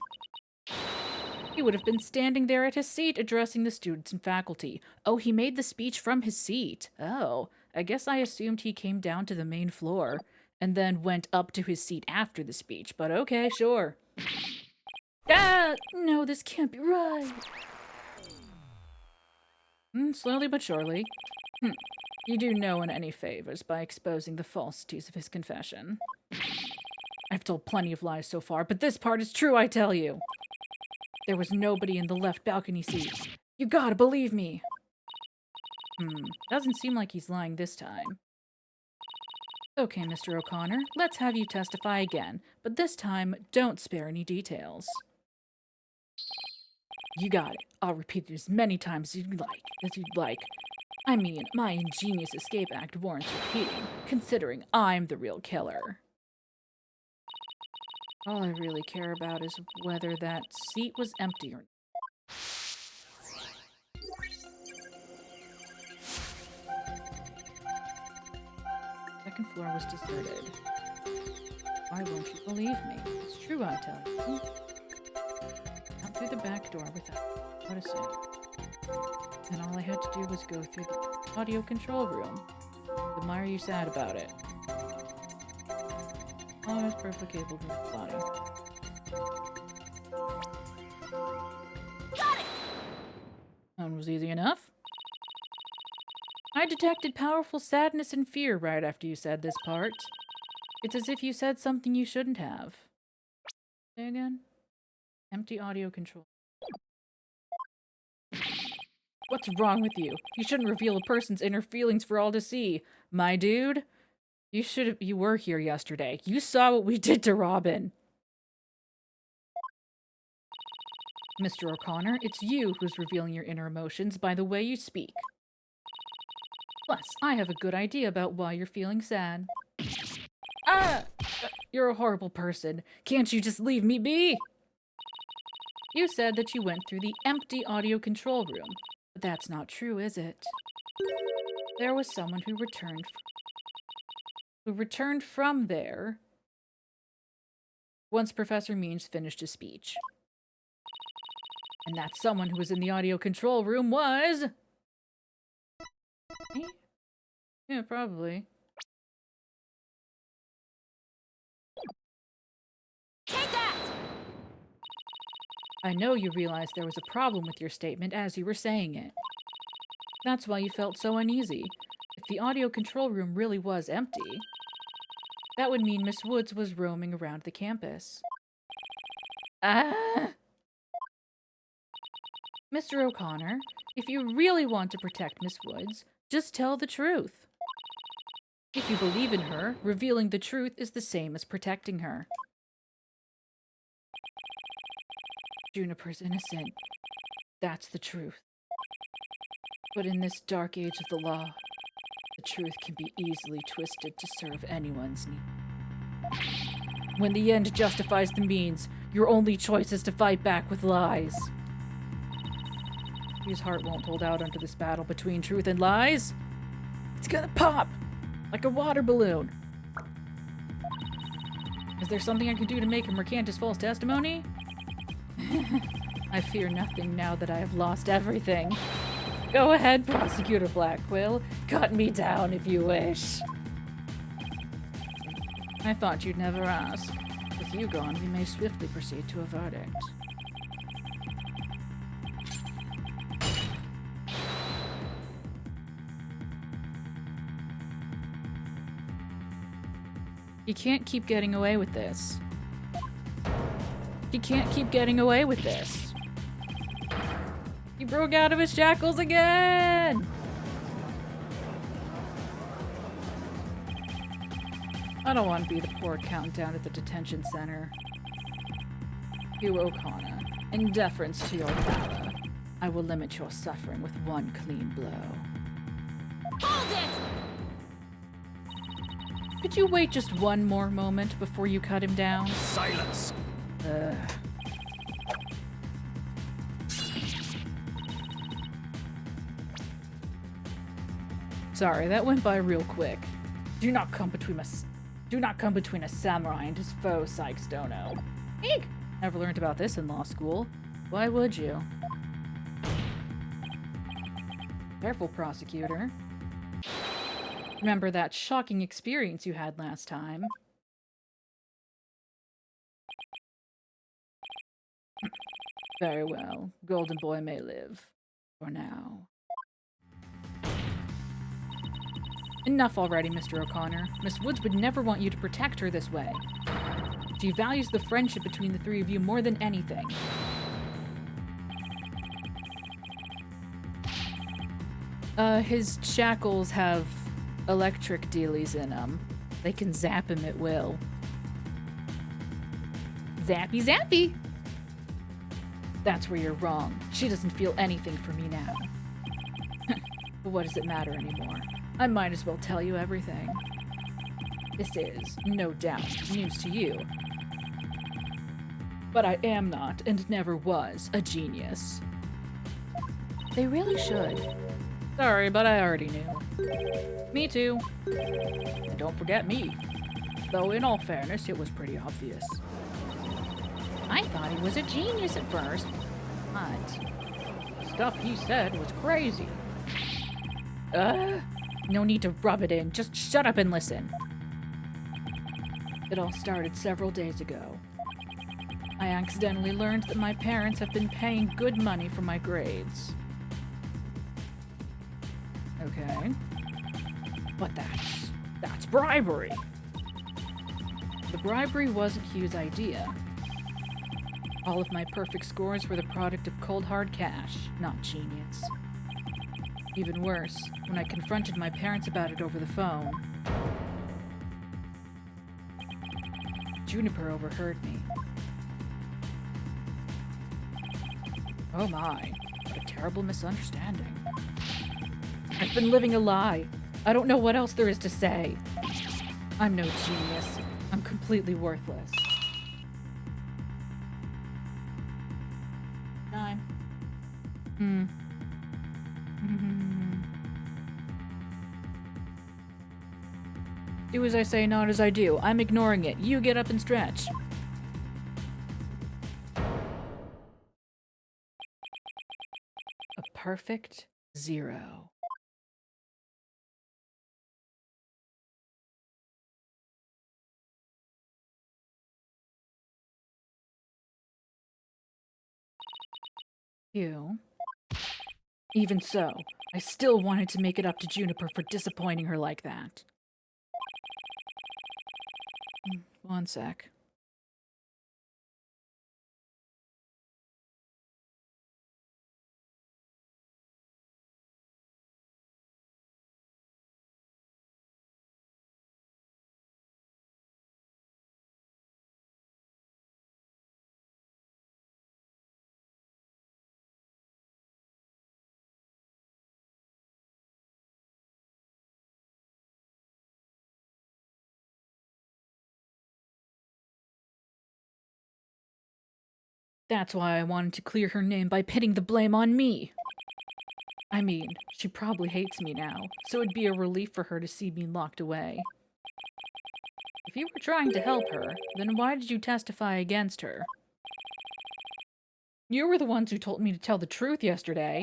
[SPEAKER 1] He would have been standing there at his seat addressing the students and faculty. Oh, he made the speech from his seat. Oh, I guess I assumed he came down to the main floor and then went up to his seat after the speech, but okay, sure. Ah! No, this can't be right. Slowly but surely. You do no one any favors by exposing the falsities of his confession. I've told plenty of lies so far, but this part is true, I tell you. There was nobody in the left balcony seat. You gotta believe me. Doesn't seem like he's lying this time. Okay, Mr. O'Connor, let's have you testify again, but this time, don't spare any details. You got it. I'll repeat it as many times as you'd like. I mean, my ingenious escape act warrants repeating, considering I'm the real killer. All I really care about is whether that seat was empty or not. Second floor was deserted. Why won't you believe me? It's true, I tell you. Out through the back door without noticing. And all I had to do was go through the audio control room. Then why are you sad about it? Oh, I was perfectly capable of his body.
[SPEAKER 5] Got it!
[SPEAKER 1] That one was easy enough. I detected powerful sadness and fear right after you said this part. It's as if you said something you shouldn't have. Say again? Empty audio control. What's wrong with you? You shouldn't reveal a person's inner feelings for all to see. My dude? You were here yesterday. You saw what we did to Robin. Mr. O'Connor, it's you who's revealing your inner emotions by the way you speak. Plus, I have a good idea about why you're feeling sad. Ah! You're a horrible person. Can't you just leave me be? You said that you went through the empty audio control room, but that's not true, is it? There was someone who returned from there once Professor Means finished his speech. And that someone who was in the audio control room was... Me? Yeah, probably.
[SPEAKER 5] Take that!
[SPEAKER 1] I know you realized there was a problem with your statement as you were saying it. That's why you felt so uneasy. If the audio control room really was empty, that would mean Miss Woods was roaming around the campus. Ah! Mr. O'Connor, if you really want to protect Miss Woods, just tell the truth. If you believe in her, revealing the truth is the same as protecting her. Juniper's innocent. That's the truth. But in this dark age of the law, the truth can be easily twisted to serve anyone's need. When the end justifies the means, your only choice is to fight back with lies. His heart won't hold out under this battle between truth and lies. It's gonna pop! Like a water balloon. Is there something I can do to make him recant his false testimony? I fear nothing now that I have lost everything. Go ahead, Prosecutor Blackquill. Cut me down if you wish. I thought you'd never ask. With you gone, we may swiftly proceed to a verdict. You can't keep getting away with this. You can't keep getting away with this. He broke out of his shackles again! I don't want to be the poor accountant down at the detention center. Hugh O'Connor, in deference to your father, I will limit your suffering with one clean blow.
[SPEAKER 5] Hold it!
[SPEAKER 1] Could you wait just one more moment before you cut him down?
[SPEAKER 3] Silence!
[SPEAKER 1] Ugh. Sorry, that went by real quick. Do not come between a samurai and his foe, Sykes Dono. Eek! Never learned about this in law school. Why would you? Careful, prosecutor. Remember that shocking experience you had last time? Very well. Golden Boy may live. For now. Enough already, Mr. O'Connor. Miss Woods would never want you to protect her this way. She values the friendship between the three of you more than anything. His shackles have electric dealies in them. They can zap him at will. Zappy zappy! That's where you're wrong. She doesn't feel anything for me now. But what does it matter anymore? I might as well tell you everything. This is, no doubt, news to you. But I am not, and never was, a genius. They really should. Sorry, but I already knew. Me too. And don't forget me. Though in all fairness, it was pretty obvious.
[SPEAKER 4] I thought he was a genius at first.
[SPEAKER 1] But the stuff he said was crazy.
[SPEAKER 4] No need to rub it in. Just shut up and listen.
[SPEAKER 1] It all started several days ago. I accidentally learned that my parents have been paying good money for my grades. Okay. But that's bribery. The bribery wasn't Hugh's idea. All of my perfect scores were the product of cold hard cash, not genius. Even worse, when I confronted my parents about it over the phone, Juniper overheard me. Oh my, what a terrible misunderstanding. I've been living a lie. I don't know what else there is to say. I'm no genius. I'm completely worthless. Time. Do as I say, not as I do. I'm ignoring it. You get up and stretch. A perfect 0. You. Even so, I still wanted to make it up to Juniper for disappointing her like that. One sec. That's why I wanted to clear her name by pinning the blame on me. I mean, she probably hates me now, so it'd be a relief for her to see me locked away. If you were trying to help her, then why did you testify against her? You were the ones who told me to tell the truth yesterday,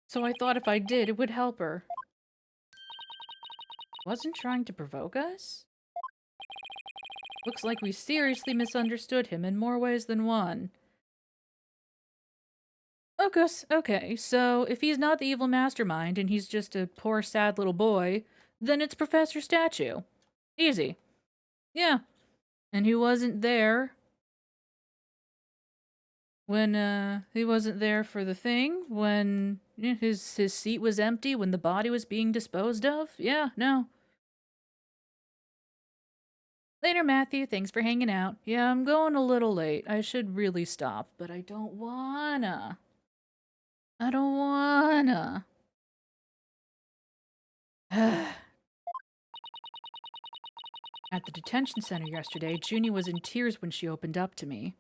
[SPEAKER 1] so I thought if I did, it would help her. Wasn't trying to provoke us? Looks like we seriously misunderstood him in more ways than one. Okay, so if he's not the evil mastermind and he's just a poor, sad little boy, then it's Professor Statue. Easy. Yeah. And he wasn't there when, he wasn't there for the thing, when his seat was empty, when the body was being disposed of? Yeah, no. Later, Matthew. Thanks for hanging out. Yeah, I'm going a little late. I should really stop, but I don't wanna. I don't wanna. At the detention center yesterday, Junie was in tears when she opened up to me.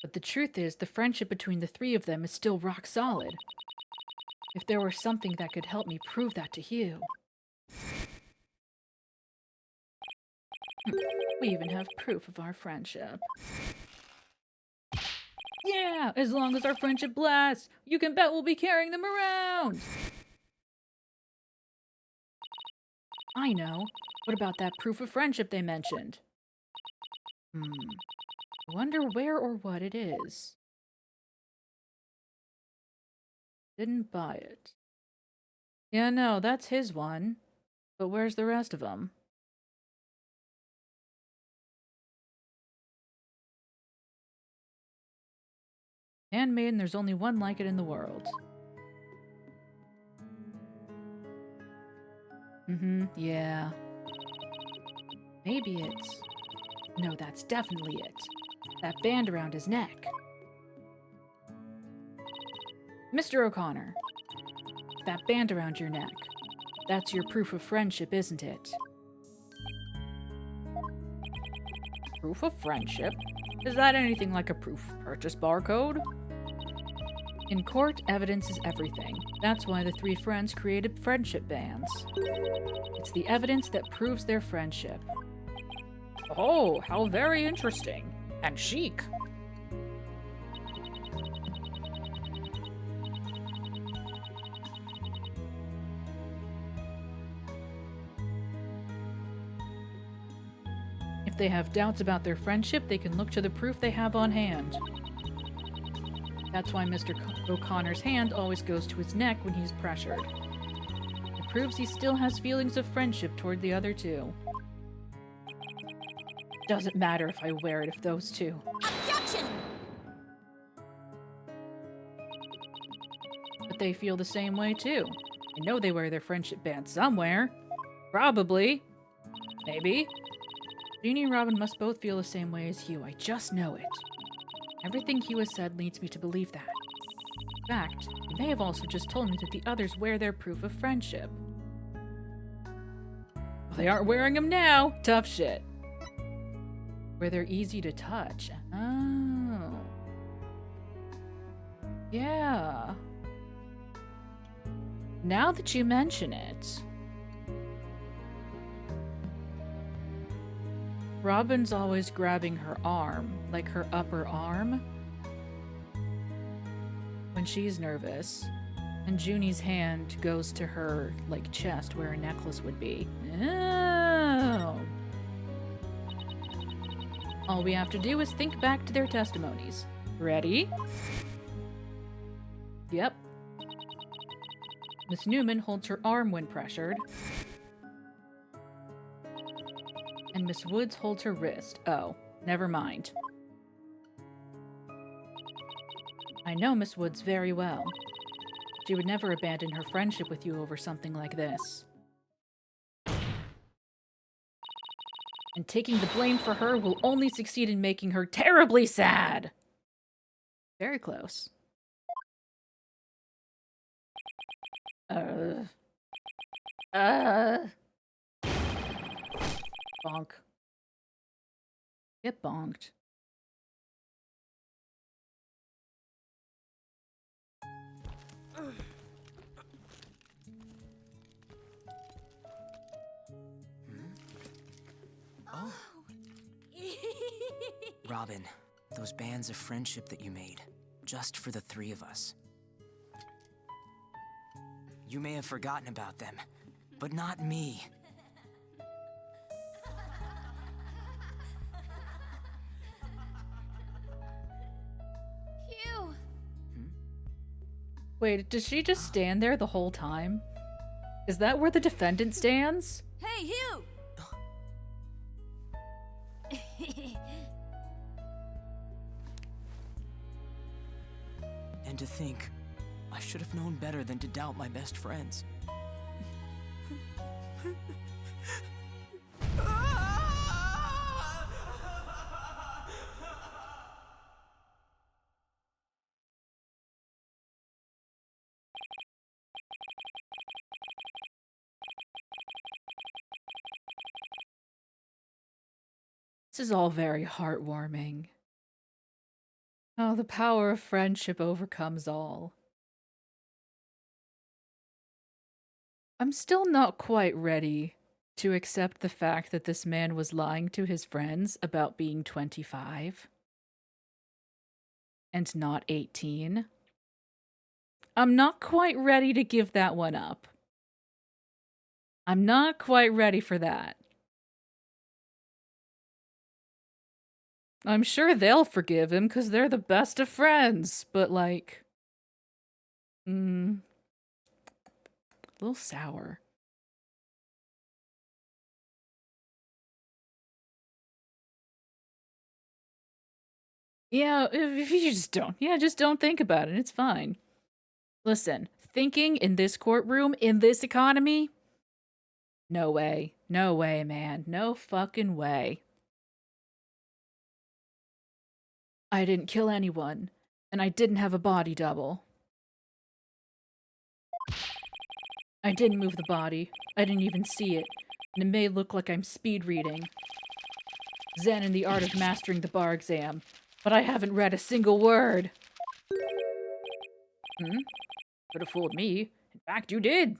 [SPEAKER 1] But the truth is, the friendship between the three of them is still rock solid. If there were something that could help me prove that to Hugh. We even have proof of our friendship. Yeah, as long as our friendship lasts, you can bet we'll be carrying them around. I know. What about that proof of friendship they mentioned? Wonder where or what it is. Didn't buy it. Yeah, no, that's his one. But where's the rest of them? Handmaiden, there's only one like it in the world. Yeah. Maybe it's... No, that's definitely it. That band around his neck. Mr. O'Connor. That band around your neck. That's your proof of friendship, isn't it? Proof of friendship? Is that anything like a proof of purchase barcode? In court, evidence is everything. That's why the three friends created friendship bands. It's the evidence that proves their friendship. Oh, how very interesting. And chic. If they have doubts about their friendship, they can look to the proof they have on hand. That's why Mr. O'Connor's hand always goes to his neck when he's pressured. It proves he still has feelings of friendship toward the other two. Doesn't matter if I wear it if those two.
[SPEAKER 5] Objection!
[SPEAKER 1] But they feel the same way too. I know they wear their friendship band somewhere. Probably. Maybe. Jeannie and Robin must both feel the same way as Hugh. I just know it. Everything Hugh has said leads me to believe that. In fact, he may have also just told me that the others wear their proof of friendship. Well, they aren't wearing them now. Tough shit. Where they're easy to touch. Oh. Yeah. Now that you mention it. Robin's always grabbing her arm, like her upper arm, when she's nervous, and Junie's hand goes to her, like, chest where a necklace would be. Oh. All we have to do is think back to their testimonies. Ready? Yep. Miss Newman holds her arm when pressured. And Miss Woods holds her wrist. Oh, never mind. I know Miss Woods very well. She would never abandon her friendship with you over something like this. And taking the blame for her will only succeed in making her terribly sad. Very close. Bonk. Get bonked.
[SPEAKER 3] Oh. Robin, those bands of friendship that you made, just for the three of us. You may have forgotten about them, but not me.
[SPEAKER 5] Hugh!
[SPEAKER 1] Wait, does she just stand there the whole time? Is that where the defendant stands?
[SPEAKER 5] Hey, Hugh!
[SPEAKER 3] And to think, I should have known better than to doubt my best friends.
[SPEAKER 1] This is all very heartwarming. Oh, the power of friendship overcomes all. I'm still not quite ready to accept the fact that this man was lying to his friends about being 25 and not 18. I'm not quite ready to give that one up. I'm not quite ready for that. I'm sure they'll forgive him because they're the best of friends, but like, a little sour. Yeah, if you just don't. Yeah, just don't think about it. It's fine. Listen, thinking in this courtroom, in this economy, no way. No way, man. No fucking way. I didn't kill anyone, and I didn't have a body double. I didn't move the body. I didn't even see it, and it may look like I'm speed reading Zen in the art of mastering the bar exam, but I haven't read a single word. Could have fooled me. In fact, you did.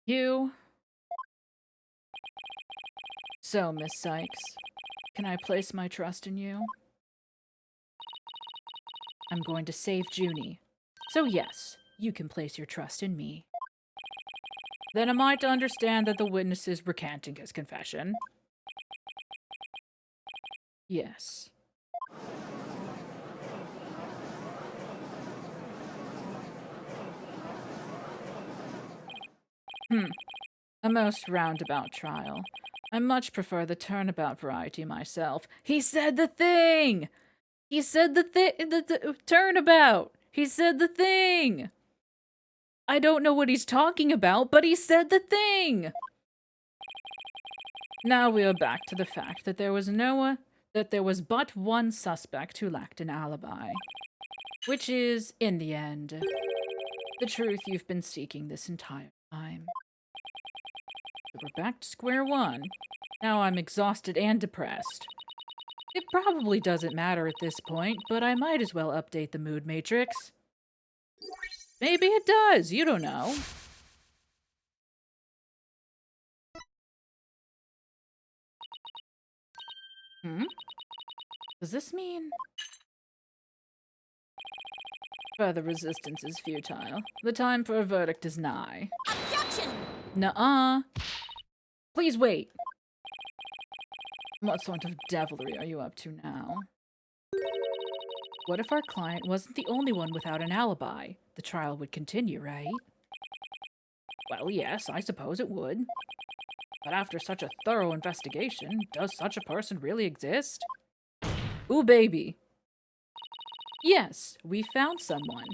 [SPEAKER 1] You. So, Miss Sykes, can I place my trust in you? I'm going to save Junie. So yes, you can place your trust in me. Then am I to understand that the witness is recanting his confession? Yes. A most roundabout trial. I much prefer the turnabout variety myself. He said the thing! He said the turnabout! He said the thing! I don't know what he's talking about, but he said the thing! Now we are back to the fact that there was but one suspect who lacked an alibi. Which is, in the end, the truth you've been seeking this entire time. So we're back to square one. Now I'm exhausted and depressed. It probably doesn't matter at this point, but I might as well update the mood matrix. Maybe it does, you don't know. Does this mean... Further resistance is futile. The time for a verdict is nigh.
[SPEAKER 5] Objection!
[SPEAKER 1] Nuh-uh. Please wait. What sort of devilry are you up to now? What if our client wasn't the only one without an alibi? The trial would continue, right? Well, yes, I suppose it would. But after such a thorough investigation, does such a person really exist? Ooh, baby. Yes, we found someone.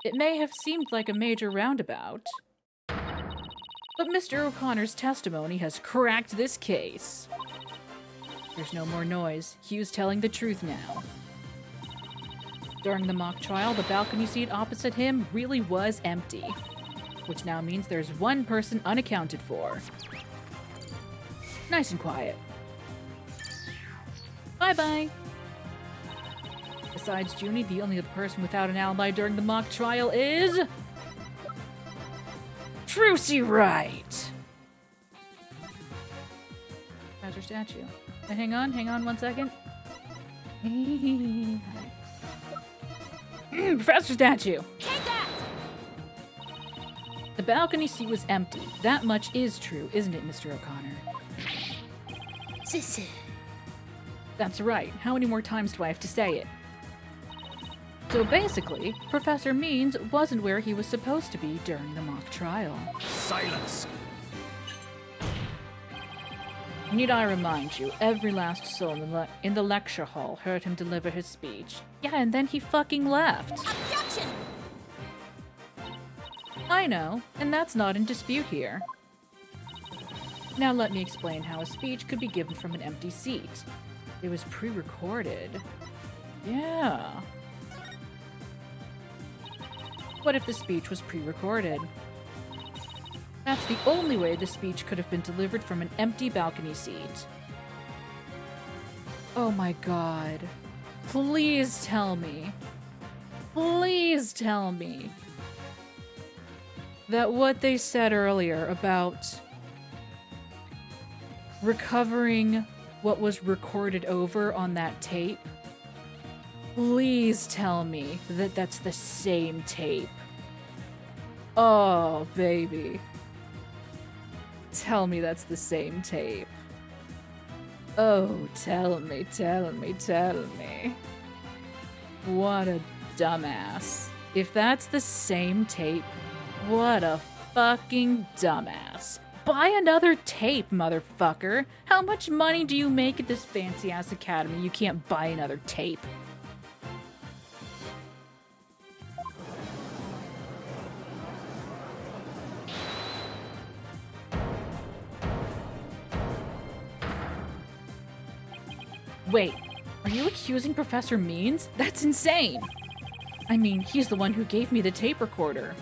[SPEAKER 1] It may have seemed like a major roundabout, but Mr. O'Connor's testimony has cracked this case. There's no more noise. Hugh's telling the truth now. During the mock trial, the balcony seat opposite him really was empty, which now means there's one person unaccounted for. Nice and quiet. Bye-bye. Besides Junie, the only other person without an alibi during the mock trial is... Trucy Wright! How's your statue? Hang on 1 second. Professor Statue!
[SPEAKER 5] Take that!
[SPEAKER 1] The balcony seat was empty. That much is true, isn't it, Mr. O'Connor? That's right. How many more times do I have to say it? So basically, Professor Means wasn't where he was supposed to be during the mock trial.
[SPEAKER 2] Silence!
[SPEAKER 1] Need I remind you, every last soul in the lecture hall heard him deliver his speech. Yeah, and then he fucking left.
[SPEAKER 5] Objection!
[SPEAKER 1] I know, and that's not in dispute here. Now let me explain how a speech could be given from an empty seat. It was pre-recorded. Yeah. What if the speech was pre-recorded? That's the only way the speech could have been delivered from an empty balcony seat. Oh my god. Please tell me. Please tell me that what they said earlier about recovering what was recorded over on that tape, please tell me that that's the same tape. Oh, baby. Tell me that's the same tape. Oh, tell me, tell me, tell me. What a dumbass. If that's the same tape, what a fucking dumbass. Buy another tape, motherfucker. How much money do you make at this fancy-ass academy? You can't buy another tape. Wait, are you accusing Professor Means? That's insane! I mean, he's the one who gave me the tape recorder.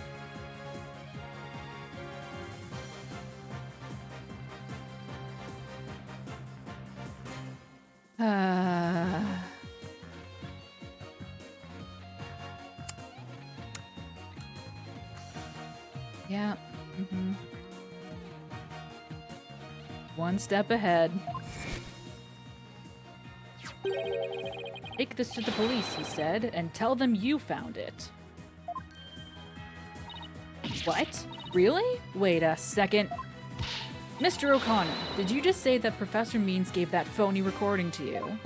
[SPEAKER 1] Yeah. One step ahead. Take this to the police, he said, and tell them you found it. What? Really? Wait a second. Mr. O'Connor, did you just say that Professor Means gave that phony recording to you?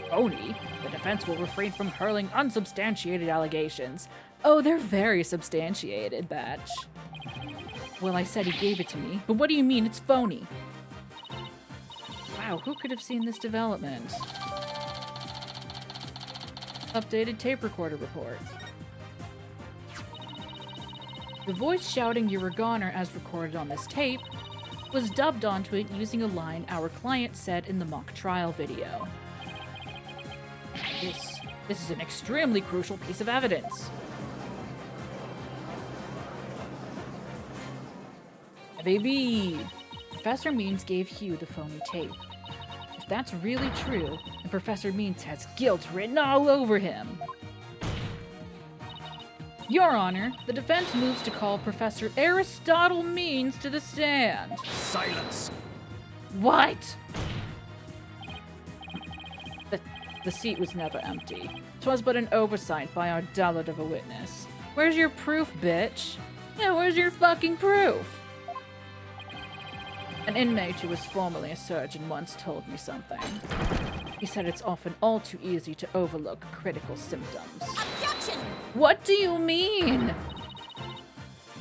[SPEAKER 1] Phony? The defense will refrain from hurling unsubstantiated allegations. Oh, they're very substantiated, Batch. Well, I said he gave it to me, but what do you mean it's phony? Wow, who could have seen this development? Updated tape recorder report. The voice shouting "You're a goner" as recorded on this tape was dubbed onto it using a line our client said in the mock trial video. This is an extremely crucial piece of evidence. Baby! Professor Means gave Hugh the phony tape. If that's really true, then Professor Means has guilt written all over him. Your Honor, the defense moves to call Professor Aristotle Means to the stand.
[SPEAKER 6] Silence!
[SPEAKER 1] What? The seat was never empty. 'Twas but an oversight by our dullard of a witness. Where's your proof, bitch? Yeah, where's your fucking proof? An inmate who was formerly a surgeon once told me something. He said it's often all too easy to overlook critical symptoms.
[SPEAKER 5] Objection!
[SPEAKER 1] What do you mean?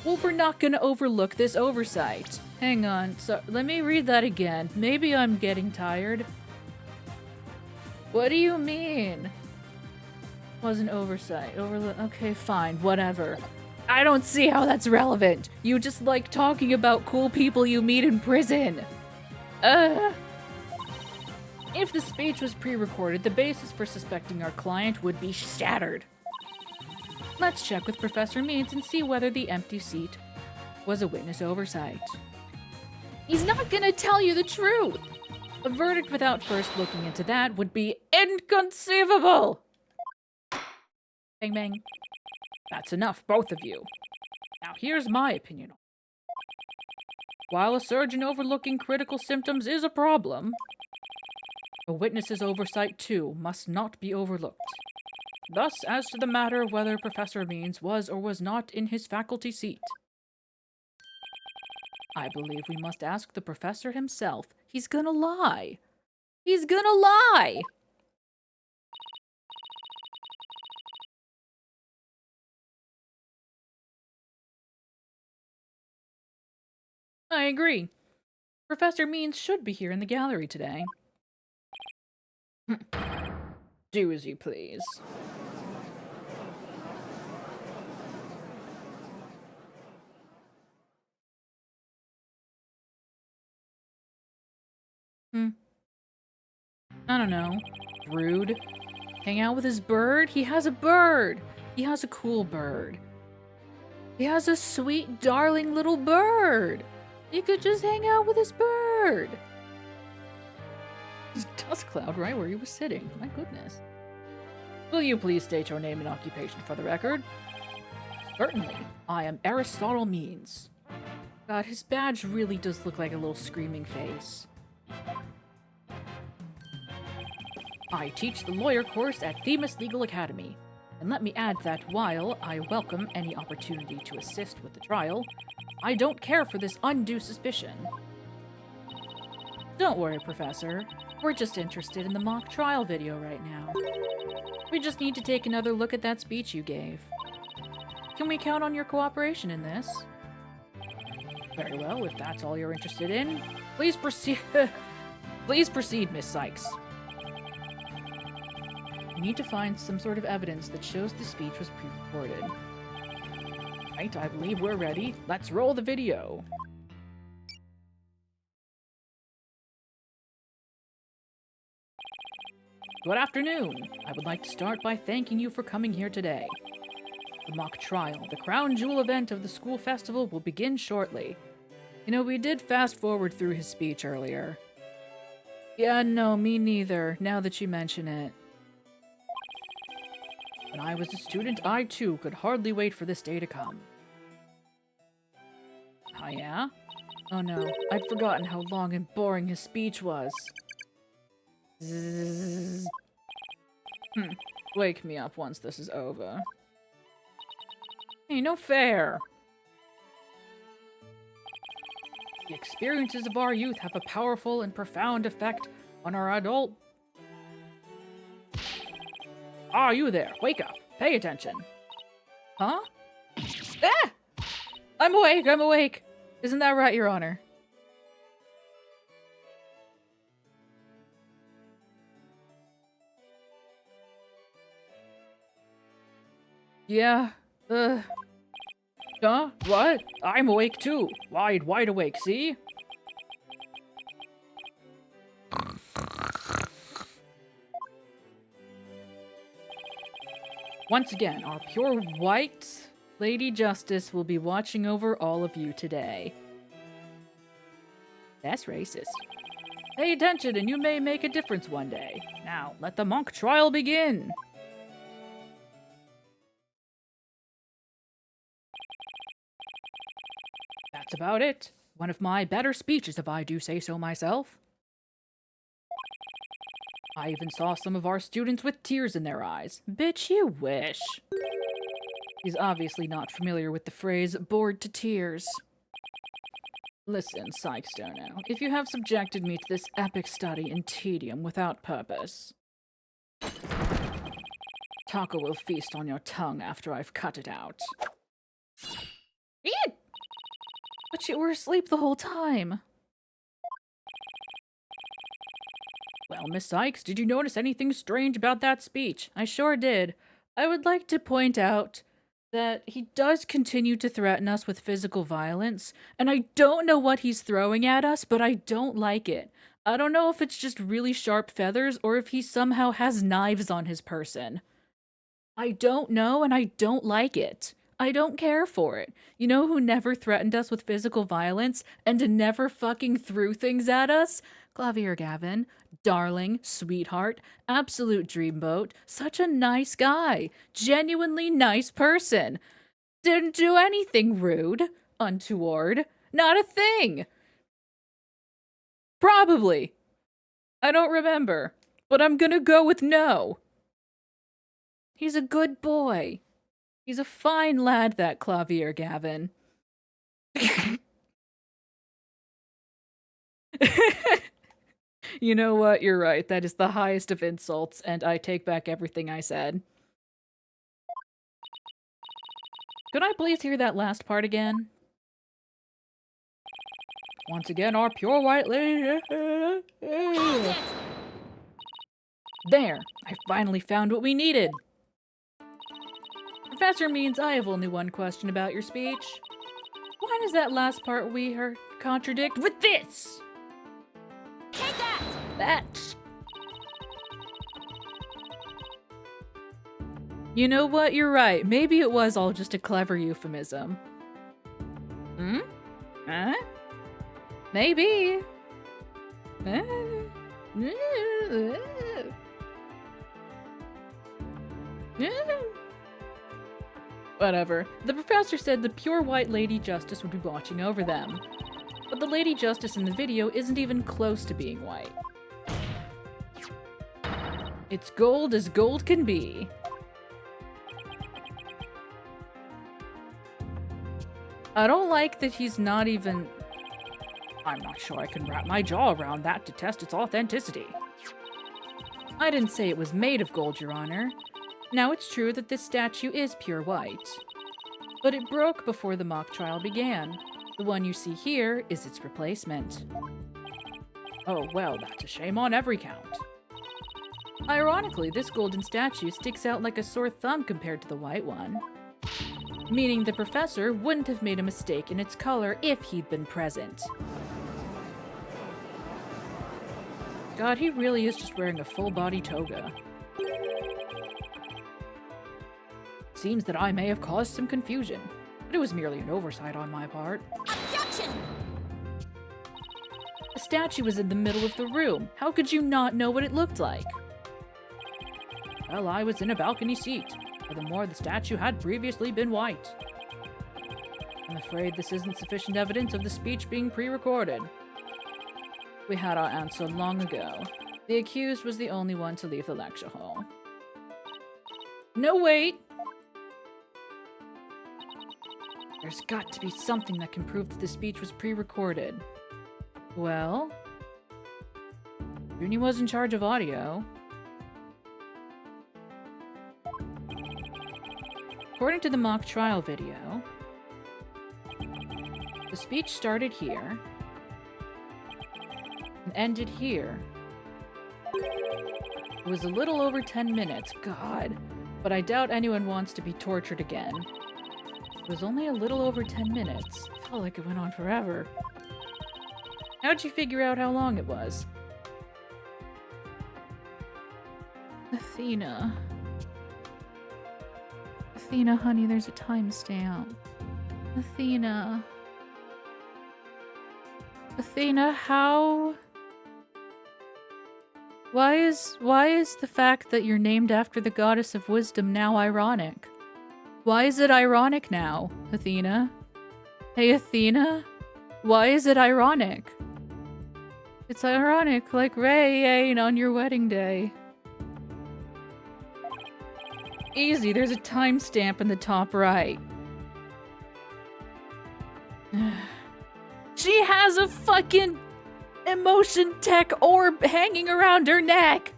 [SPEAKER 1] Well, we're not gonna overlook this oversight. Hang on, so let me read that again. Maybe I'm getting tired. What do you mean? Was an oversight. Overlook. Okay, fine, whatever. I don't see how that's relevant. You just like talking about cool people you meet in prison. If the speech was pre-recorded, the basis for suspecting our client would be shattered. Let's check with Professor Means and see whether the empty seat was a witness oversight. He's not gonna tell you the truth! A verdict without first looking into that would be inconceivable! Bang bang. That's enough, both of you. Now here's my opinion. While a surgeon overlooking critical symptoms is a problem, a witness's oversight too must not be overlooked. Thus, as to the matter of whether Professor Means was or was not in his faculty seat, I believe we must ask the professor himself. He's gonna lie. He's gonna lie! I agree. Professor Means should be here in the gallery today. Do as you please. I don't know. Rude. Hang out with his bird? He has a bird! He has a cool bird. He has a sweet, darling little bird! You could just hang out with his bird! It's a dust cloud right where he was sitting. My goodness. Will you please state your name and occupation for the record? Certainly. I am Aristotle Means. God, his badge really does look like a little screaming face. I teach the lawyer course at Themis Legal Academy. And let me add that while I welcome any opportunity to assist with the trial, I don't care for this undue suspicion. Don't worry, Professor. We're just interested in the mock trial video right now. We just need to take another look at that speech you gave. Can we count on your cooperation in this? Very well, if that's all you're interested in, please proceed. Please proceed, Miss Sykes. We need to find some sort of evidence that shows the speech was pre-recorded. Right, I believe we're ready. Let's roll the video. Good afternoon. I would like to start by thanking you for coming here today. The mock trial, the crown jewel event of the school festival, will begin shortly. You know, we did fast forward through his speech earlier. Yeah, no, me neither, now that you mention it. When I was a student, I too could hardly wait for this day to come. Oh yeah? Oh no, I'd forgotten how long and boring his speech was. Zzz. Wake me up once this is over. Hey, no fair! The experiences of our youth have a powerful and profound effect on our adult... Ah, you there! Wake up! Pay attention! Huh? Ah! I'm awake! I'm awake! Isn't that right, Your Honor? Yeah, Huh? What? I'm awake too! Wide awake, see? Once again, our pure white Lady Justice will be watching over all of you today. That's racist. Pay attention and you may make a difference one day. Now, let the mock trial begin! That's about it. One of my better speeches, if I do say so myself. I even saw some of our students with tears in their eyes. Bitch, you wish. He's obviously not familiar with the phrase, bored to tears. Listen, Sykestono, if you have subjected me to this epic study in tedium without purpose, Taco will feast on your tongue after I've cut it out. Eat! But you were asleep the whole time. Well, Miss Sykes, did you notice anything strange about that speech? I sure did. I would like to point out that he does continue to threaten us with physical violence, and I don't know what he's throwing at us, but I don't like it. I don't know if it's just really sharp feathers or if he somehow has knives on his person. I don't know, and I don't like it. I don't care for it. You know who never threatened us with physical violence and never fucking threw things at us? Clavier Gavin. Darling, sweetheart, absolute dreamboat, such a nice guy, genuinely nice person. Didn't do anything rude, untoward, not a thing. Probably. I don't remember, but I'm gonna go with no. He's a good boy. He's a fine lad, that Clavier Gavin. You know what? You're right. That is the highest of insults, and I take back everything I said. Could I please hear that last part again? Once again, our pure white lady. There! I finally found what we needed! Professor Means, I have only one question about your speech. Why does that last part we heard contradict with this?
[SPEAKER 5] Take that!
[SPEAKER 4] That.
[SPEAKER 1] You know what? You're right. Maybe it was all just a clever euphemism. Hmm? Huh? Maybe. Whatever. The professor said the pure white Lady Justice would be watching over them. But the Lady Justice in the video isn't even close to being white. It's gold as gold can be. I don't like that he's not even... I'm not sure I can wrap my jaw around that to test its authenticity. I didn't say it was made of gold, Your Honor. Now, it's true that this statue is pure white. But it broke before the mock trial began. The one you see here is its replacement. Oh, well, that's a shame on every count. Ironically, this golden statue sticks out like a sore thumb compared to the white one. Meaning the professor wouldn't have made a mistake in its color if he'd been present. God, he really is just wearing a full-body toga. Seems that I may have caused some confusion, but it was merely an oversight on my part.
[SPEAKER 5] Objection!
[SPEAKER 1] The statue was in the middle of the room. How could you not know what it looked like? Well, I was in a balcony seat. Furthermore, the statue had previously been white. I'm afraid this isn't sufficient evidence of the speech being pre-recorded. We had our answer long ago. The accused was the only one to leave the lecture hall. No, wait! There's got to be something that can prove that the speech was pre-recorded. Well, Rooney was in charge of audio. According to the mock trial video, the speech started here and ended here. It was a little over 10 minutes, God, but I doubt anyone wants to be tortured again. It was only a little over 10 minutes. It felt like it went on forever. How'd you figure out how long it was? Athena. Athena, honey, there's a timestamp. Athena. Athena, how? Why is the fact that you're named after the goddess of wisdom now ironic? Why is it ironic now, Athena? Hey, Athena? Why is it ironic? It's ironic, like Ray ain't on your wedding day. Easy, there's a timestamp in the top right. She has a fucking emotion tech orb hanging around her neck!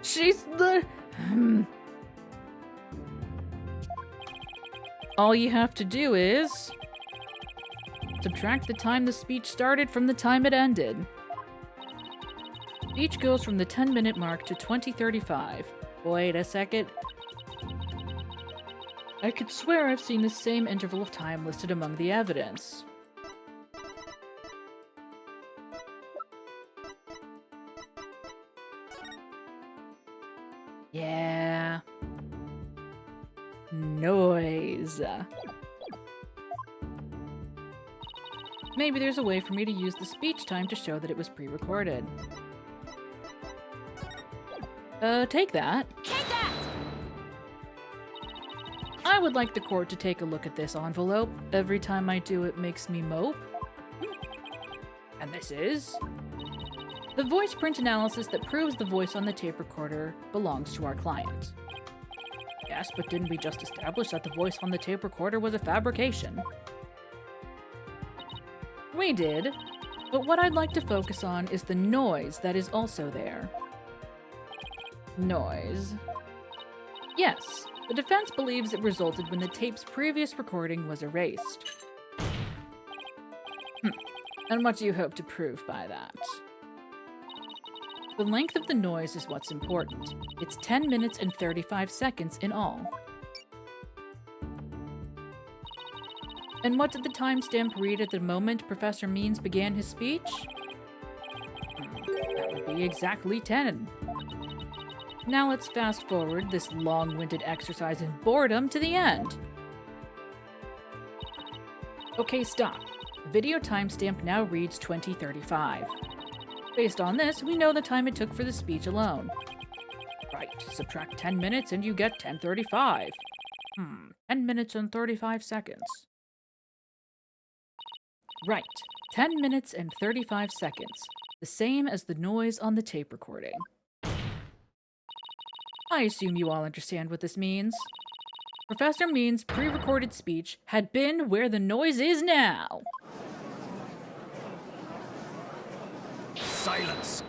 [SPEAKER 1] She's the... All you have to do is... subtract the time the speech started from the time it ended. Each goes from the 10-minute mark to 20:35. Wait a second. I could swear I've seen the same interval of time listed among the evidence. Yeah. Noise. Maybe there's a way for me to use the speech time to show that it was pre-recorded. Take that.
[SPEAKER 5] Take that!
[SPEAKER 1] I would like the court to take a look at this envelope. Every time I do, it makes me mope. And this is... the voice print analysis that proves the voice on the tape recorder belongs to our client. Yes, but didn't we just establish that the voice on the tape recorder was a fabrication? We did, but what I'd like to focus on is the noise that is also there. Noise. Yes, the defense believes it resulted when the tape's previous recording was erased. And what do you hope to prove by that? The length of the noise is what's important. It's 10 minutes and 35 seconds in all. And what did the timestamp read at the moment Professor Means began his speech? be exactly 10. Now let's fast forward this long-winded exercise in boredom to the end. Okay, stop. The video timestamp now reads 20:35. Based on this, we know the time it took for the speech alone. Right, subtract 10 minutes and you get 10:35. 10 minutes and 35 seconds. Right, 10 minutes and 35 seconds. The same as the noise on the tape recording. I assume you all understand what this means. Professor Mean's pre-recorded speech had been where the noise is now.
[SPEAKER 3] Silence!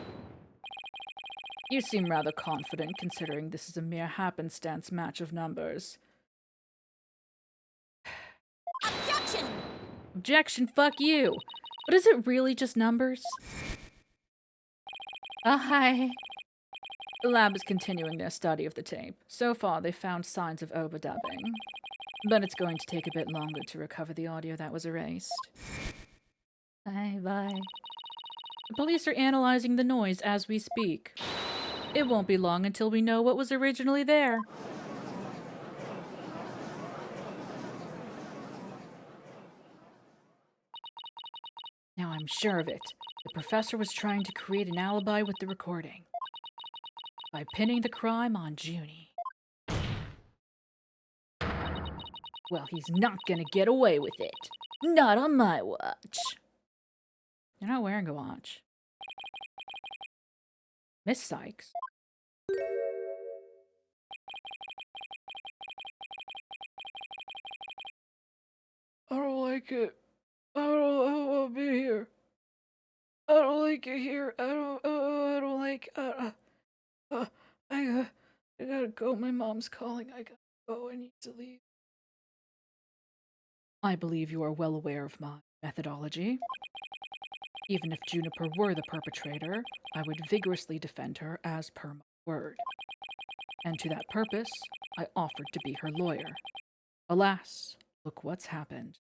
[SPEAKER 1] You seem rather confident considering this is a mere happenstance match of numbers.
[SPEAKER 5] Objection!
[SPEAKER 1] Objection, fuck you! But is it really just numbers? Hi. The lab is continuing their study of the tape. So far, they've found signs of overdubbing. But it's going to take a bit longer to recover the audio that was erased. Bye. The police are analyzing the noise as we speak. It won't be long until we know what was originally there. Now I'm sure of it. The professor was trying to create an alibi with the recording. By pinning the crime on Junie. Well, he's not gonna get away with it. Not on my watch. You're not wearing a watch. Miss Sykes. I don't like it. I don't want to be here. I don't like it here. I don't like. I gotta go. My mom's calling. I gotta go. I need to leave. I believe you are well aware of my methodology. Even if Juniper were the perpetrator, I would vigorously defend her as per my word. And to that purpose, I offered to be her lawyer. Alas, look what's happened.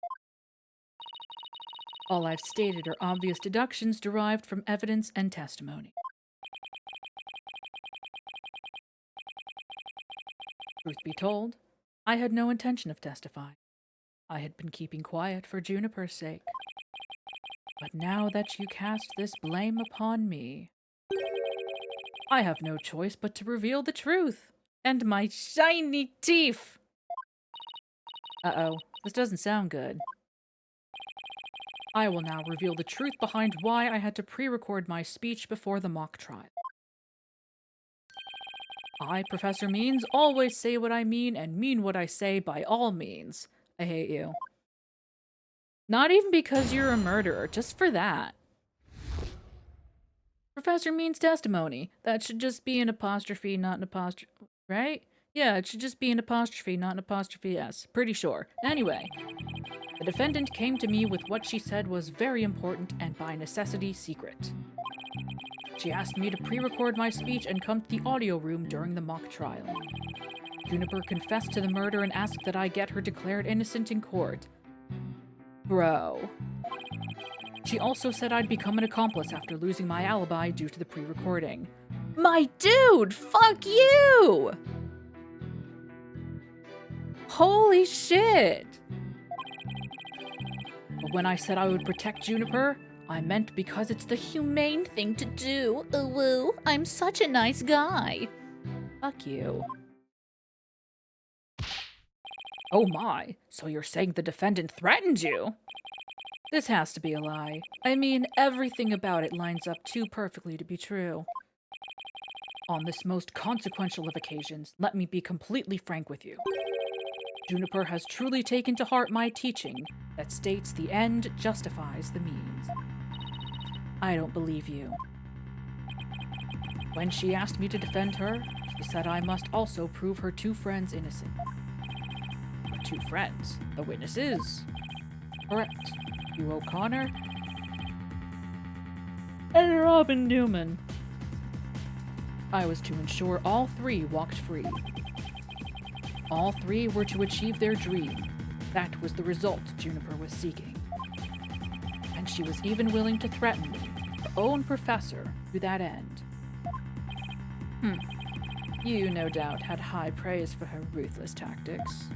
[SPEAKER 1] All I've stated are obvious deductions derived from evidence and testimony. Truth be told, I had no intention of testifying. I had been keeping quiet for Juniper's sake. But now that you cast this blame upon me, I have no choice but to reveal the truth. And my shiny teeth! Uh-oh, this doesn't sound good. I will now reveal the truth behind why I had to pre-record my speech before the mock trial. I, Professor Means, always say what I mean and mean what I say by all means. I hate you. Not even because you're a murderer, just for that. Professor Means' testimony. That should just be an apostrophe, not an apostrophe, right? Yeah, it should just be an apostrophe, not an apostrophe S. Pretty sure. Anyway, the defendant came to me with what she said was very important and by necessity secret. She asked me to pre-record my speech and come to the audio room during the mock trial. Juniper confessed to the murder and asked that I get her declared innocent in court. Bro. She also said I'd become an accomplice after losing my alibi due to the pre-recording. My dude, fuck you! Holy shit! But when I said I would protect Juniper, I meant because it's the humane thing to do. Woo, I'm such a nice guy. Fuck you. Oh my, so you're saying the defendant threatened you? This has to be a lie. I mean, everything about it lines up too perfectly to be true. On this most consequential of occasions, let me be completely frank with you. Juniper has truly taken to heart my teaching that states the end justifies the means. I don't believe you. When she asked me to defend her, she said I must also prove her two friends innocent. Her two friends? The witnesses? Correct. Hugh O'Connor and Robin Newman. I was to ensure all three walked free. All three were to achieve their dream. That was the result Juniper was seeking. And she was even willing to threaten me, her own professor, to that end. You, no doubt, had high praise for her ruthless tactics.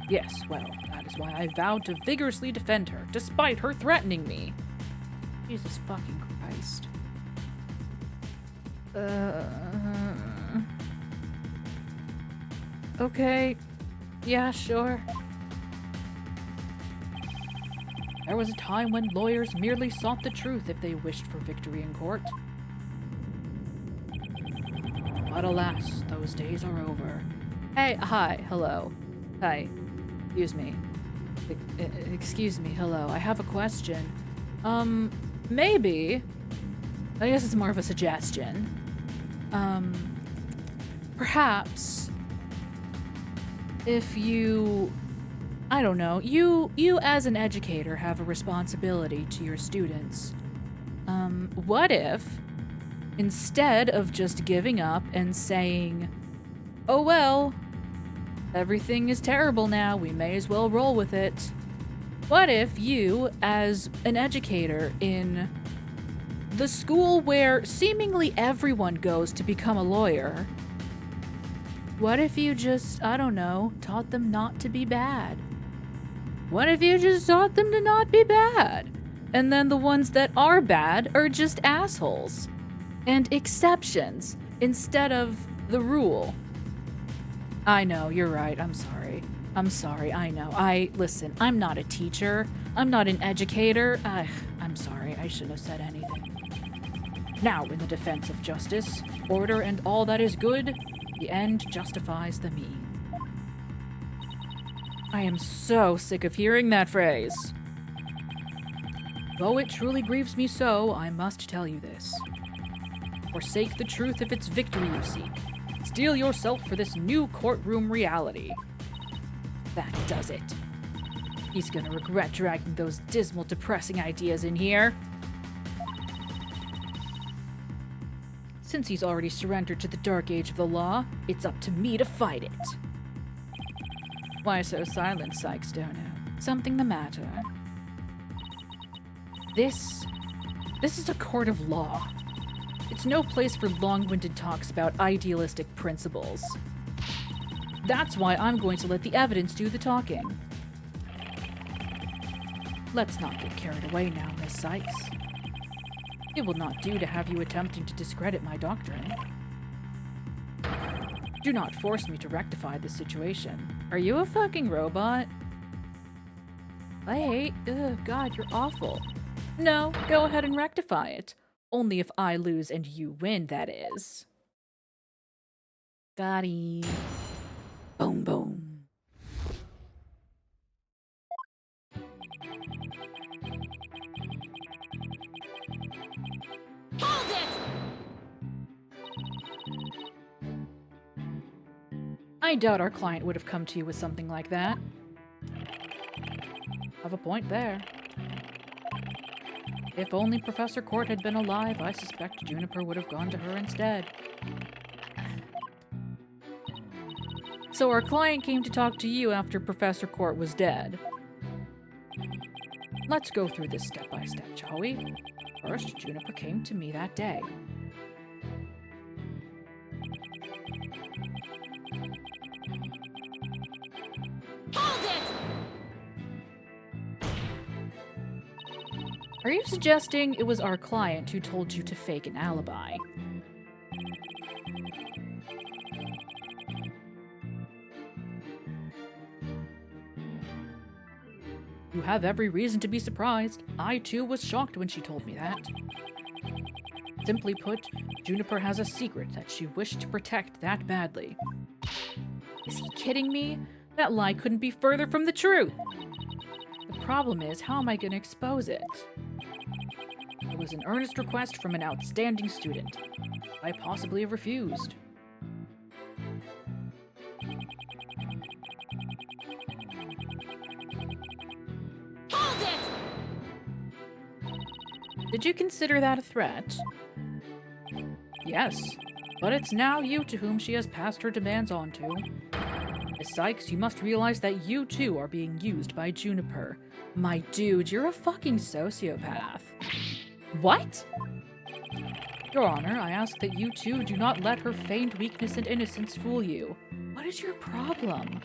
[SPEAKER 1] Yes, well, that is why I vowed to vigorously defend her, despite her threatening me. Jesus fucking Christ. Okay. Yeah, sure. There was a time when lawyers merely sought the truth if they wished for victory in court. But alas, those days are over. Hey, hi, hello. Hi. Excuse me. Excuse me, hello. I have a question. Maybe. I guess it's more of a suggestion. Perhaps if you, I don't know, you as an educator have a responsibility to your students. What if, instead of just giving up and saying, oh well, everything is terrible now, we may as well roll with it. What if you, as an educator in the school where seemingly everyone goes to become a lawyer, what if you just, I don't know, taught them not to be bad? What if you just taught them to not be bad? And then the ones that are bad are just assholes and exceptions instead of the rule. I know, you're right, I'm sorry. I'm sorry, I know. Listen, I'm not a teacher. I'm not an educator. I'm sorry, I shouldn't have said anything. Now, in the defense of justice, order, and all that is good, the end justifies the mean. I am so sick of hearing that phrase. Though it truly grieves me so, I must tell you this. Forsake the truth if it's victory you seek. Steel yourself for this new courtroom reality. That does it. He's gonna regret dragging those dismal, depressing ideas in here. Since he's already surrendered to the dark age of the law, it's up to me to fight it. Why so silent, Sykes-Dono? Something the matter? This is a court of law. It's no place for long-winded talks about idealistic principles. That's why I'm going to let the evidence do the talking. Let's not get carried away now, Miss Sykes. It will not do to have you attempting to discredit my doctrine. Do not force me to rectify this situation. Are you a fucking robot? God, you're awful. No, go ahead and rectify it. Only if I lose and you win, that is. Got him. Boom, boom.
[SPEAKER 5] Hold it!
[SPEAKER 1] I doubt our client would have come to you with something like that. Have a point there. If only Professor Court had been alive, I suspect Juniper would have gone to her instead. So our client came to talk to you after Professor Court was dead. Let's go through this step by step, shall we? First, Juniper came to me that day.
[SPEAKER 5] Hold it!
[SPEAKER 1] Are you suggesting it was our client who told you to fake an alibi? You have every reason to be surprised. I too was shocked when she told me that. Simply put, Juniper has a secret that she wished to protect that badly. Is he kidding me? That lie couldn't be further from the truth. The problem is, how am I going to expose it? It was an earnest request from an outstanding student. I possibly have refused.
[SPEAKER 5] Hold it!
[SPEAKER 1] Did you consider that a threat? Yes, but it's now you to whom she has passed her demands on to. Miss Sykes, you must realize that you too are being used by Juniper. My dude, you're a fucking sociopath. What? Your Honor, I ask that you too do not let her feigned weakness and innocence fool you. What is your problem?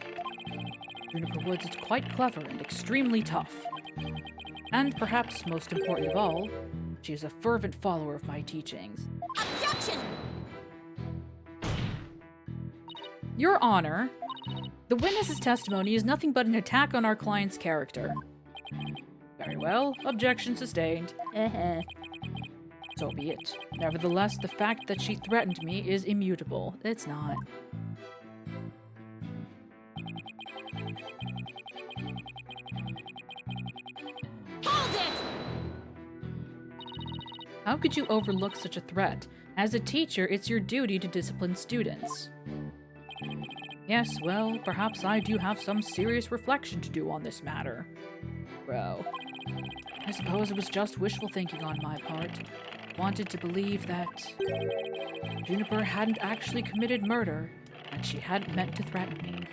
[SPEAKER 1] Juniper Woods is quite clever and extremely tough. And perhaps most important of all, she is a fervent follower of my teachings.
[SPEAKER 5] Objection!
[SPEAKER 1] Your Honor, the witness's testimony is nothing but an attack on our client's character. Very well, objection sustained. So be it. Nevertheless, the fact that she threatened me is immutable. It's not.
[SPEAKER 5] Hold it!
[SPEAKER 1] How could you overlook such a threat? As a teacher, it's your duty to discipline students. Yes, well, perhaps I do have some serious reflection to do on this matter. Bro. I suppose it was just wishful thinking on my part. Wanted to believe that Juniper hadn't actually committed murder, and she hadn't meant to threaten me.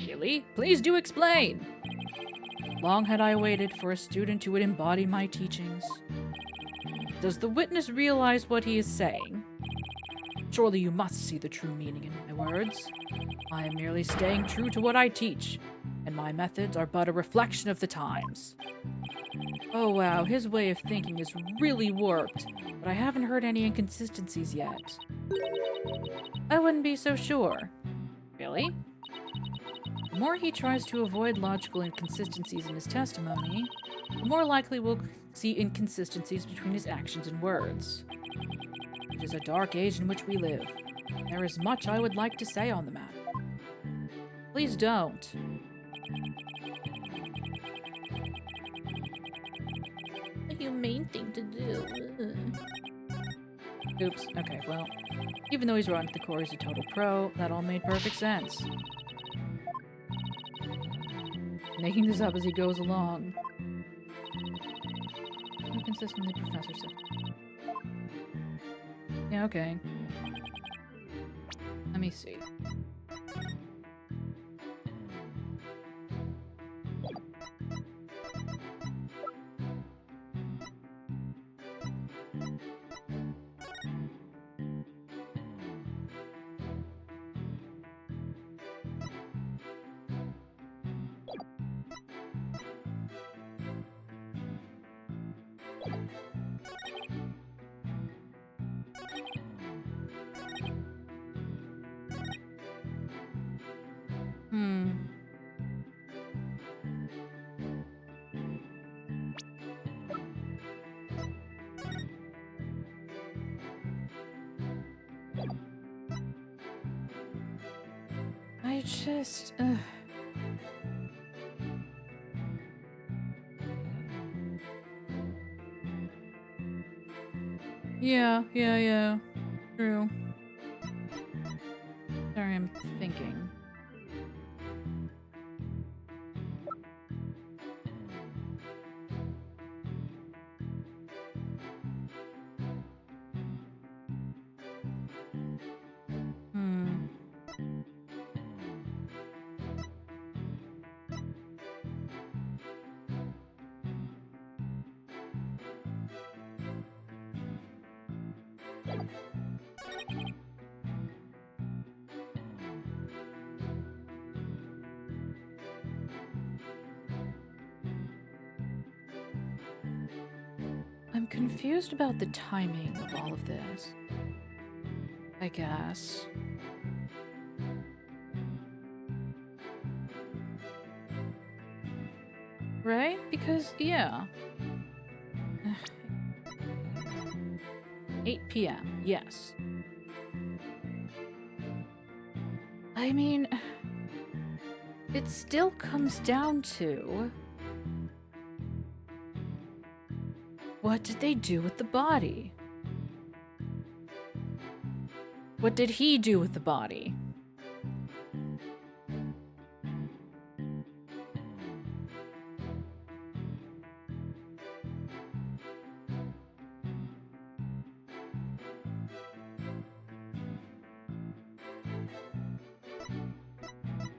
[SPEAKER 1] Really? Please do explain! Long had I waited for a student who would embody my teachings. Does the witness realize what he is saying? Surely you must see the true meaning in my words. I am merely staying true to what I teach, and my methods are but a reflection of the times. Oh wow, his way of thinking is really warped, but I haven't heard any inconsistencies yet. I wouldn't be so sure. Really? The more he tries to avoid logical inconsistencies in his testimony, the more likely we'll see inconsistencies between his actions and words. It is a dark age in which we live. There is much I would like to say on the matter. Please don't.
[SPEAKER 4] A humane thing to do.
[SPEAKER 1] Oops. Okay, well, even though he's rotten to the core, he's a total pro. That all made perfect sense. Making this up as he goes along. Inconsistently, Professor said. Yeah, okay. Let me see. I just... Yeah. True. Sorry, I'm thinking. I'm confused about the timing of all of this. I guess. Right? Because, yeah. 8 p.m., yes. I mean, it still comes down to... what did they do with the body? What did he do with the body?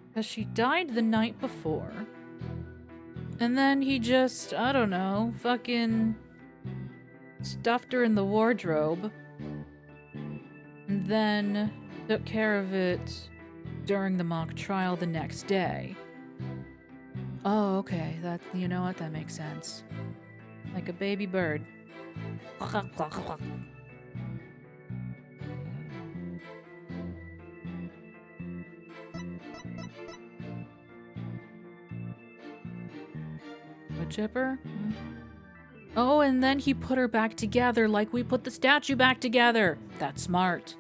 [SPEAKER 1] Because she died the night before. And then he just, I don't know, fucking stuffed her in the wardrobe, and then took care of it during the mock trial the next day. Oh, okay. You know what? That makes sense. Like a baby bird. Wood chipper? Oh, and then he put her back together like we put the statue back together. That's smart.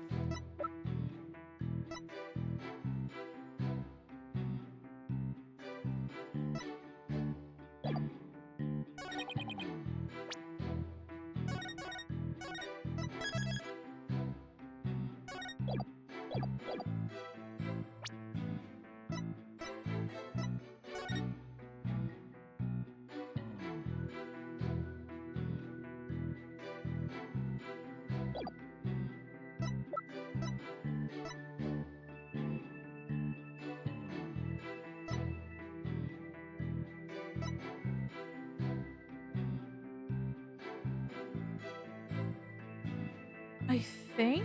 [SPEAKER 1] I think,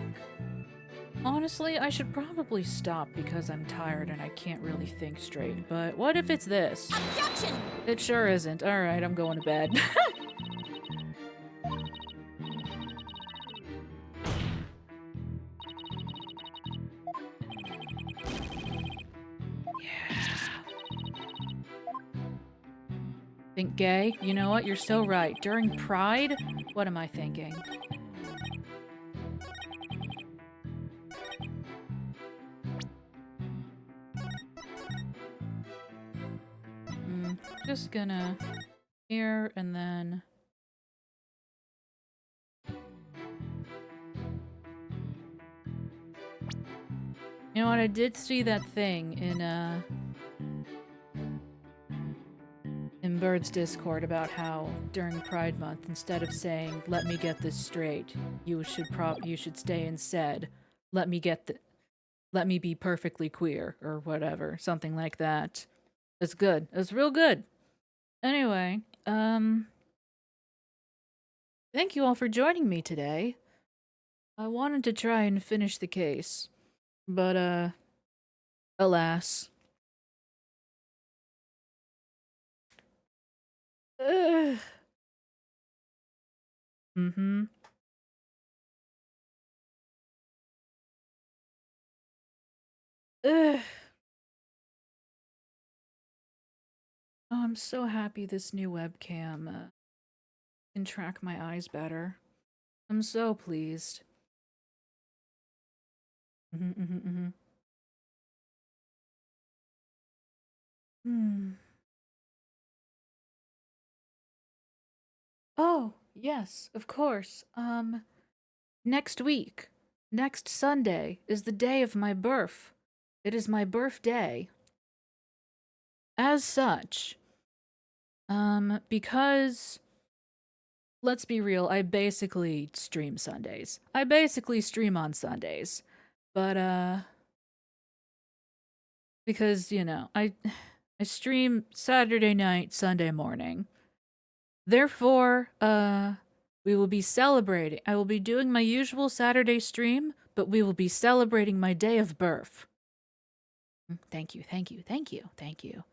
[SPEAKER 1] honestly, I should probably stop because I'm tired and I can't really think straight. But what if it's this?
[SPEAKER 5] Objection!
[SPEAKER 1] It sure isn't. Alright, I'm going to bed. Think gay? You know what? You're so right. During Pride? What am I thinking? Just gonna here and then you know what, I did see that thing in Bird's Discord about how during Pride Month, instead of saying "Let me get this straight," you should stay and said let me be perfectly queer" or whatever, something like that. It's good. It's real good. Anyway, thank you all for joining me today. I wanted to try and finish the case, but alas. Ugh. Mm-hmm. Ugh. Oh, I'm so happy this new webcam can track my eyes better. I'm so pleased. Mm-hmm, mm-hmm, mm-hmm. Hmm. Oh, yes, of course. Next week, next Sunday, is the day of my birth. It is my birthday. As such, because, let's be real, I basically stream Sundays. I basically stream on Sundays. But, because, you know, I stream Saturday night, Sunday morning. Therefore, we will be celebrating. I will be doing my usual Saturday stream, but we will be celebrating my day of birth. Thank you, thank you, thank you, thank you.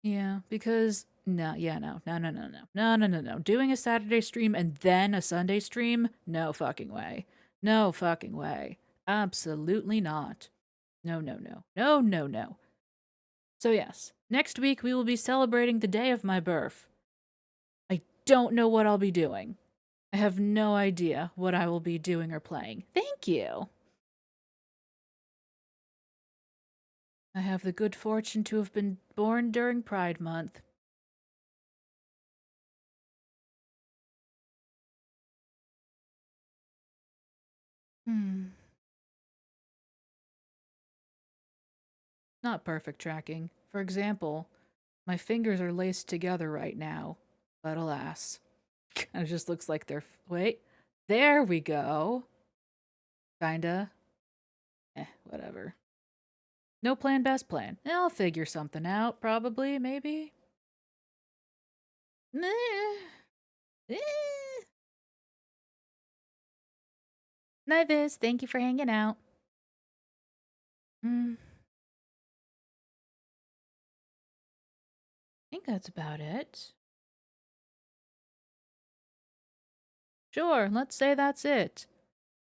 [SPEAKER 1] Yeah, because no. Doing a Saturday stream and then a Sunday stream? No fucking way. No fucking way. Absolutely not. No, no, no. No, no, no. So yes, next week we will be celebrating the day of my birth. I don't know what I'll be doing. I have no idea what I will be doing or playing. Thank you. I have the good fortune to have been born during Pride Month. Not perfect tracking. For example, my fingers are laced together right now, but alas. And it just looks like they're. Wait. There we go. Kinda. Whatever. No plan, best plan. I'll figure something out, probably, maybe. Night, Viz. Thank you for hanging out. I think that's about it. Sure, let's say that's it.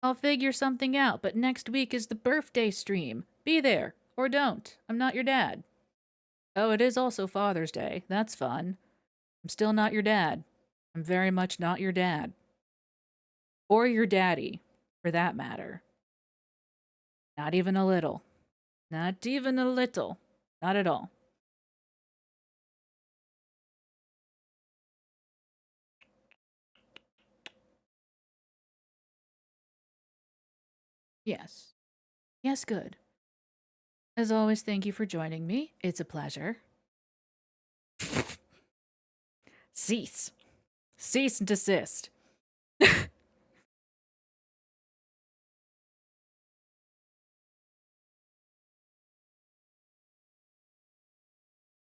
[SPEAKER 1] I'll figure something out, but next week is the birthday stream. Be there, or don't. I'm not your dad. Oh, it is also Father's Day. That's fun. I'm still not your dad. I'm very much not your dad. Or your daddy, for that matter. Not even a little. Not even a little. Not at all. Yes. Yes, good. As always, thank you for joining me. It's a pleasure. Cease. Cease and desist.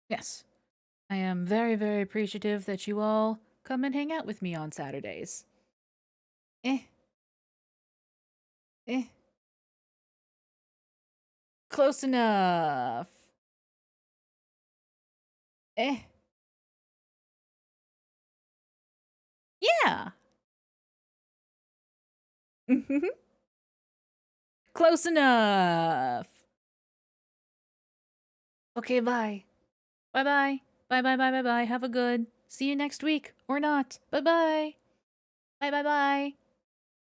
[SPEAKER 1] Yes. I am very, very appreciative that you all come and hang out with me on Saturdays. Eh. Eh. Close enough. Eh. Yeah. Close enough. Okay, bye. Bye-bye. Bye-bye-bye-bye-bye. Have a good. See you next week. Or not. Bye-bye. Bye-bye-bye.